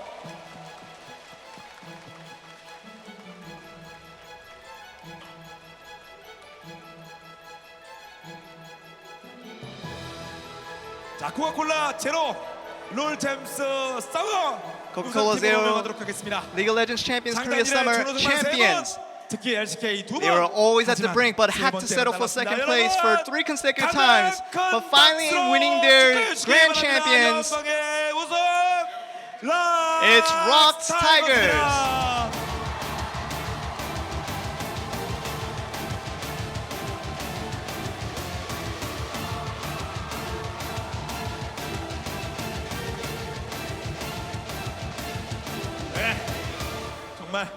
자, 코카콜라 제로 롤 잼스 서머 Coca-Cola Zero 하도록 하겠습니다. League of Legends Champions 장단 Korea 이래 Summer 준우승만 Champions. 세 번, 특히 LCK 두 번. They were always at the 하지만 brink but 세 had to 번째는 settle for 달랐습니다. second place for 여러분, 3 consecutive 가장 times. 큰 But finally 박수로 winning their 축하해 grand 주시기 champions. 바랍니다. 연방의 우승 It's Rocks Tigers. 타이거즈입니다. 네, 정말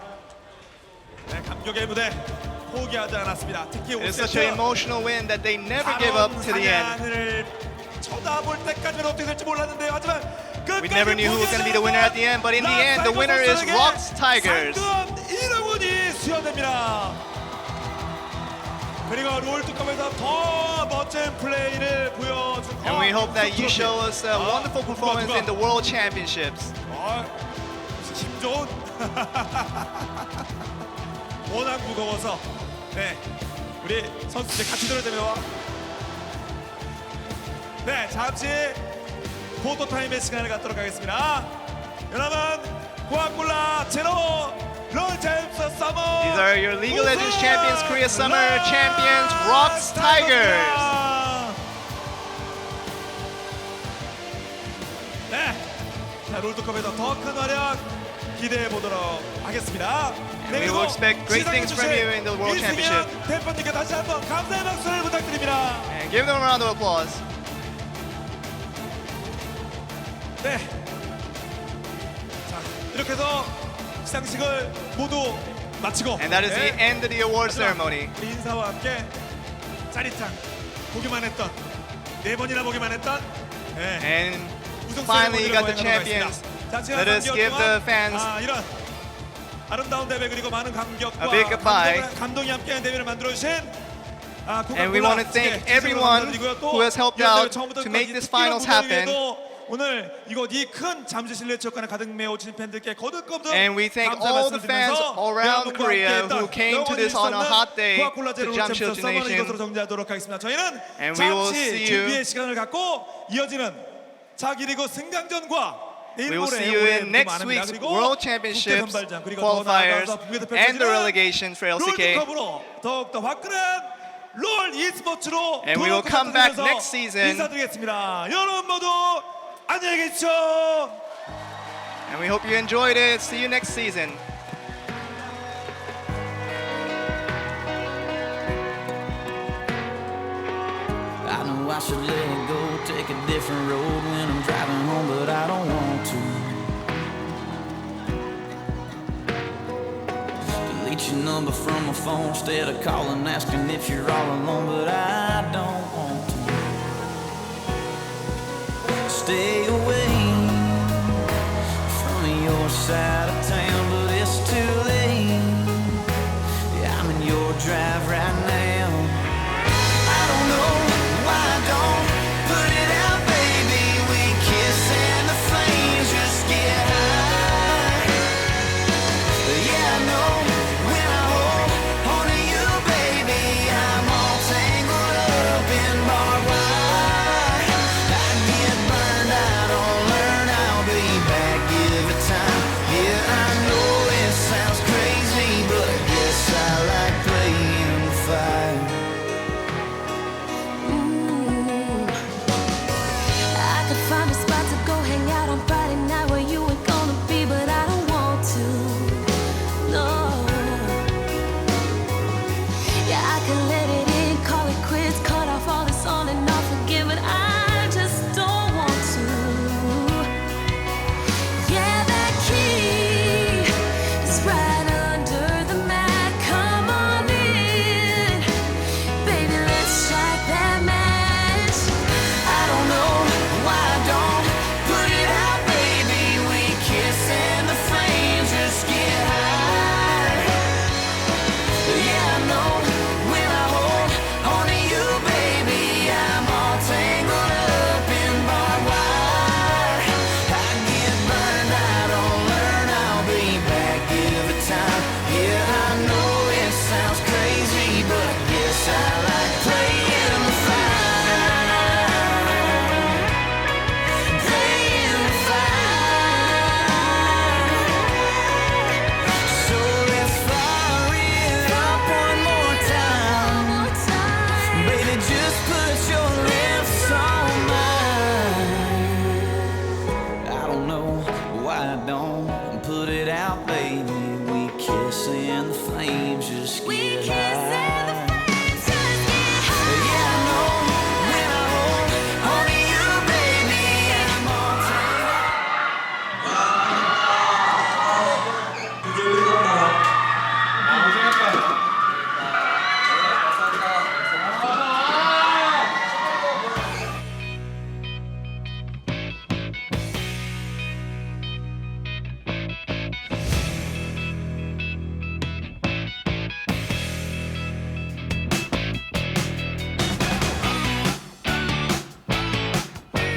감격의 무대 포기하지 않았습니다. 특히 It's such an emotional win that they never give up to the end. 사냥을 쳐다볼 때까지는 어떻게 될지 몰랐는데요. 하지만 We never knew who was going to be the winner at the end, but in the end, the winner is Rocks Tigers. 상금 1억 원이 수여됩니다. 그리고 롤드컵에서 더 멋진 플레이를 보여준. And we hope that you show us a wonderful performance in the World Championships. 힘 좋은. 워낙 무거워서 네 우리 선수들 같이 들어야 되며 네 잠시 포토 타임의 시간을 갖도록 하겠습니다. 여러분 코카콜라 제로 롤 잼스 서머 These are your League of Legends Champions, Korea Summer Champions, Rocks Tigers. 네, 자 롤드컵에서 더 큰 활약 기대해 보도록 하겠습니다. And we will expect great things from you in the World Championship. 대표님께 다시 한번 감사의 박수를 부탁드립니다. And give them a round of applause. 네. 자, 이렇게 해서 시상식을 모두 마치고 And that is the end of the award ceremony. 우리 인사와 함께 짜릿한 보기만 했던 네 번이나 보기만 했던 And finally you got the champions. Let us give the fans 이런 아름다운 대회 그리고 많은 감격과 a big goodbye. 감동이 함께한 대회를 만들어주신 And we want to thank everyone who has helped out to make this finals happen. 오늘 이곳 이 큰 잠실 실내 체육관에 가득 메워주신 팬들께 거듭거듭 And we thank all the fans around Korea who came to this on a hot day to Jamsil Gymnasium. 이것으로 정리하도록 하겠습니다. 저희는 And we will 잠시 see 준비의 you. 시간을 갖고 이어지는 자기리그 승강전과 We will see you in next week's World Championships qualifiers and the relegation for LCK. 롤드컵으로 더욱더 화끈한 롤 e스포츠로 And we will come back next season. 인사드리겠습니다. 여러분 모두 안녕히 계십시오. And we hope you enjoyed it. See you next season. I know I should let it go, take a different road when I'm driving home, but I don't want to. Delete your number from my phone instead of calling, asking if you're all alone, but I don't want to. Stay away from your side of town, but it's too late. Yeah, I'm in your drive right now. I don't know why I don't put it out, baby. We kiss and the flames just get high. Yeah, I know when I hold on to you, baby, I'm all tangled up in barbed wire. I get burned out out, baby. We kiss and the flames just get high. Yeah, I know when I hold onto you, baby, I'm all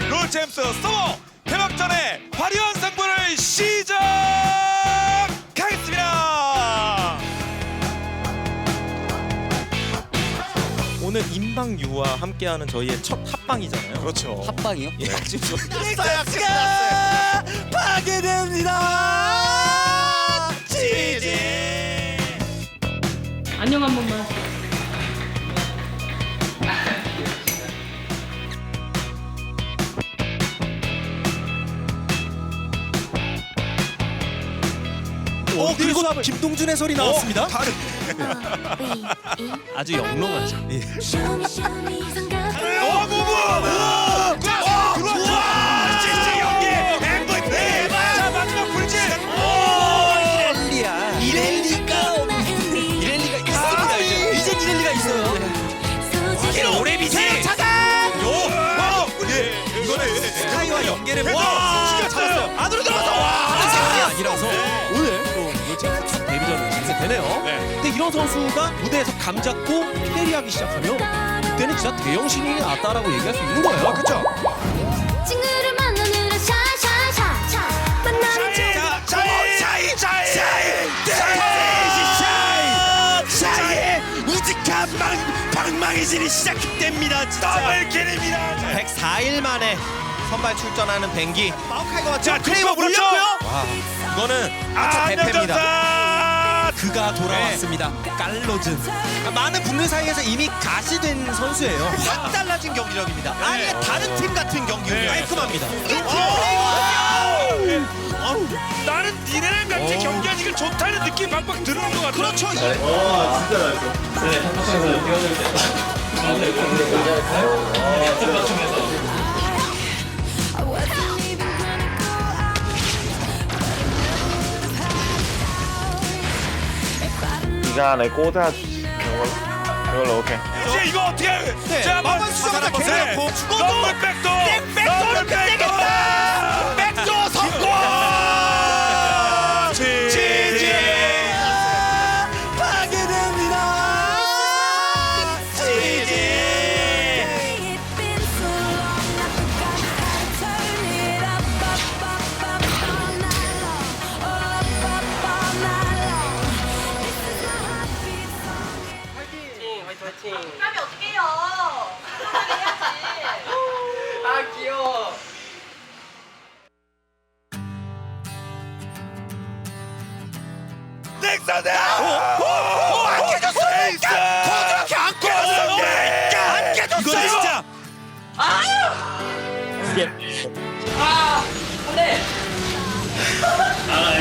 롤챔스 서머 개막전의 화려한 승부를 시작하겠습니다. 오늘 임방유와 함께하는 저희의 첫 합방이잖아요. 그렇죠. 합방이요? 예. 지금 넥서스가 파괴됩니다. 지지. 안녕 한 번만. 그리고 김동준 해설이 나왔습니다. 아주 영롱하죠. 스카이와 연계를 찾았어요. 안으로 들어가서 아니라서 오늘 또 롤챔스 데뷔전을 진행이 되네요. 근데 이런 선수가 무대에서 감 잡고 캐리하기 시작하면 그때는 진짜 대형 신인이 나왔다라고 얘기할 수 있는 거예요. 그렇죠? 친구를 만나느라 샤샤샤샤 만나는 샤이의 우직한 방망이질이 시작됩니다. 더블킬입니다. 104일 만에 선발 출전하는 뱅기. 마오카이가 왔죠. 크레이버 물렸고요. 와, 이거는 대패입니다. 그가 돌아왔습니다. 깔로즈. 많은 분들 사이에서 이미 가시된 선수예요. 확 달라진 경기력입니다. 아예 다른 팀 같은 경기력. 깔끔합니다. 나는 니네랑 같이 경기하니까 좋다는 느낌 박박 드는 것 같아. 그렇죠. 진짜 잘했어. 네가 내 꽂아주지. 이걸로 오케이. 이거 어떻게 해? 자, 마만 수정하다 계속 죽어도 백도를 끝내겠다. 백도 성공. 지지. 파괴됩니다. 지지. 감이 어떻게 해요? 해야지. 아 귀여워. 넥서스! 안 깨졌어요! 부드럽게 안 깨졌어요! 안 깨졌어요! 이거 진짜! 안돼.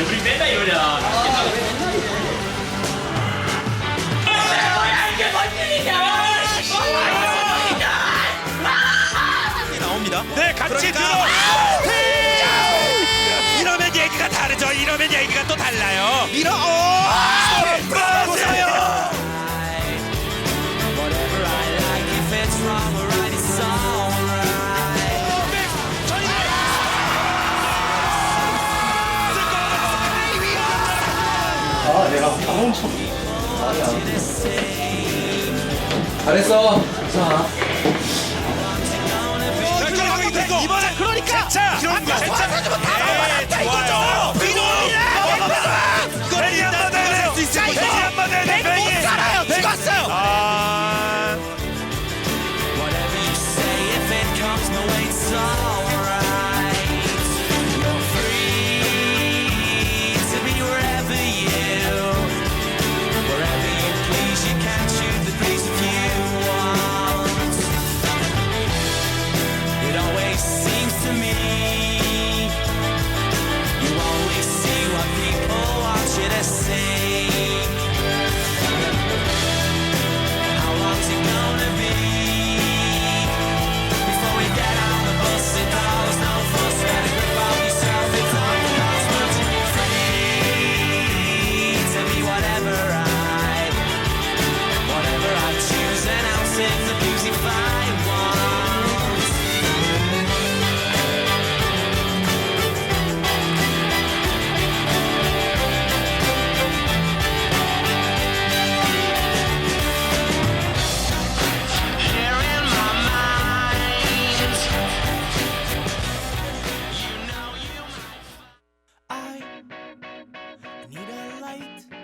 우리 맨날 이러냐. 이게 뭔 일이냐? 나옵니다. 네, 같이 들어. 이러면 얘기가 다르죠. 이러면 얘기가 또 달라요. 보세요. 내가 엄청 잘했어. 자. 이번에 그러니까 자, 이런 거 좋아하지만 다 먹어놨다 이거죠. 이거는 일단 해낼 수 있을 거죠. 못 살아요. 죽었어요. Whatever you say, if it comes my way, it's alright. You're free to be wherever you please. You can choose the place if you want. It always seems to me fight.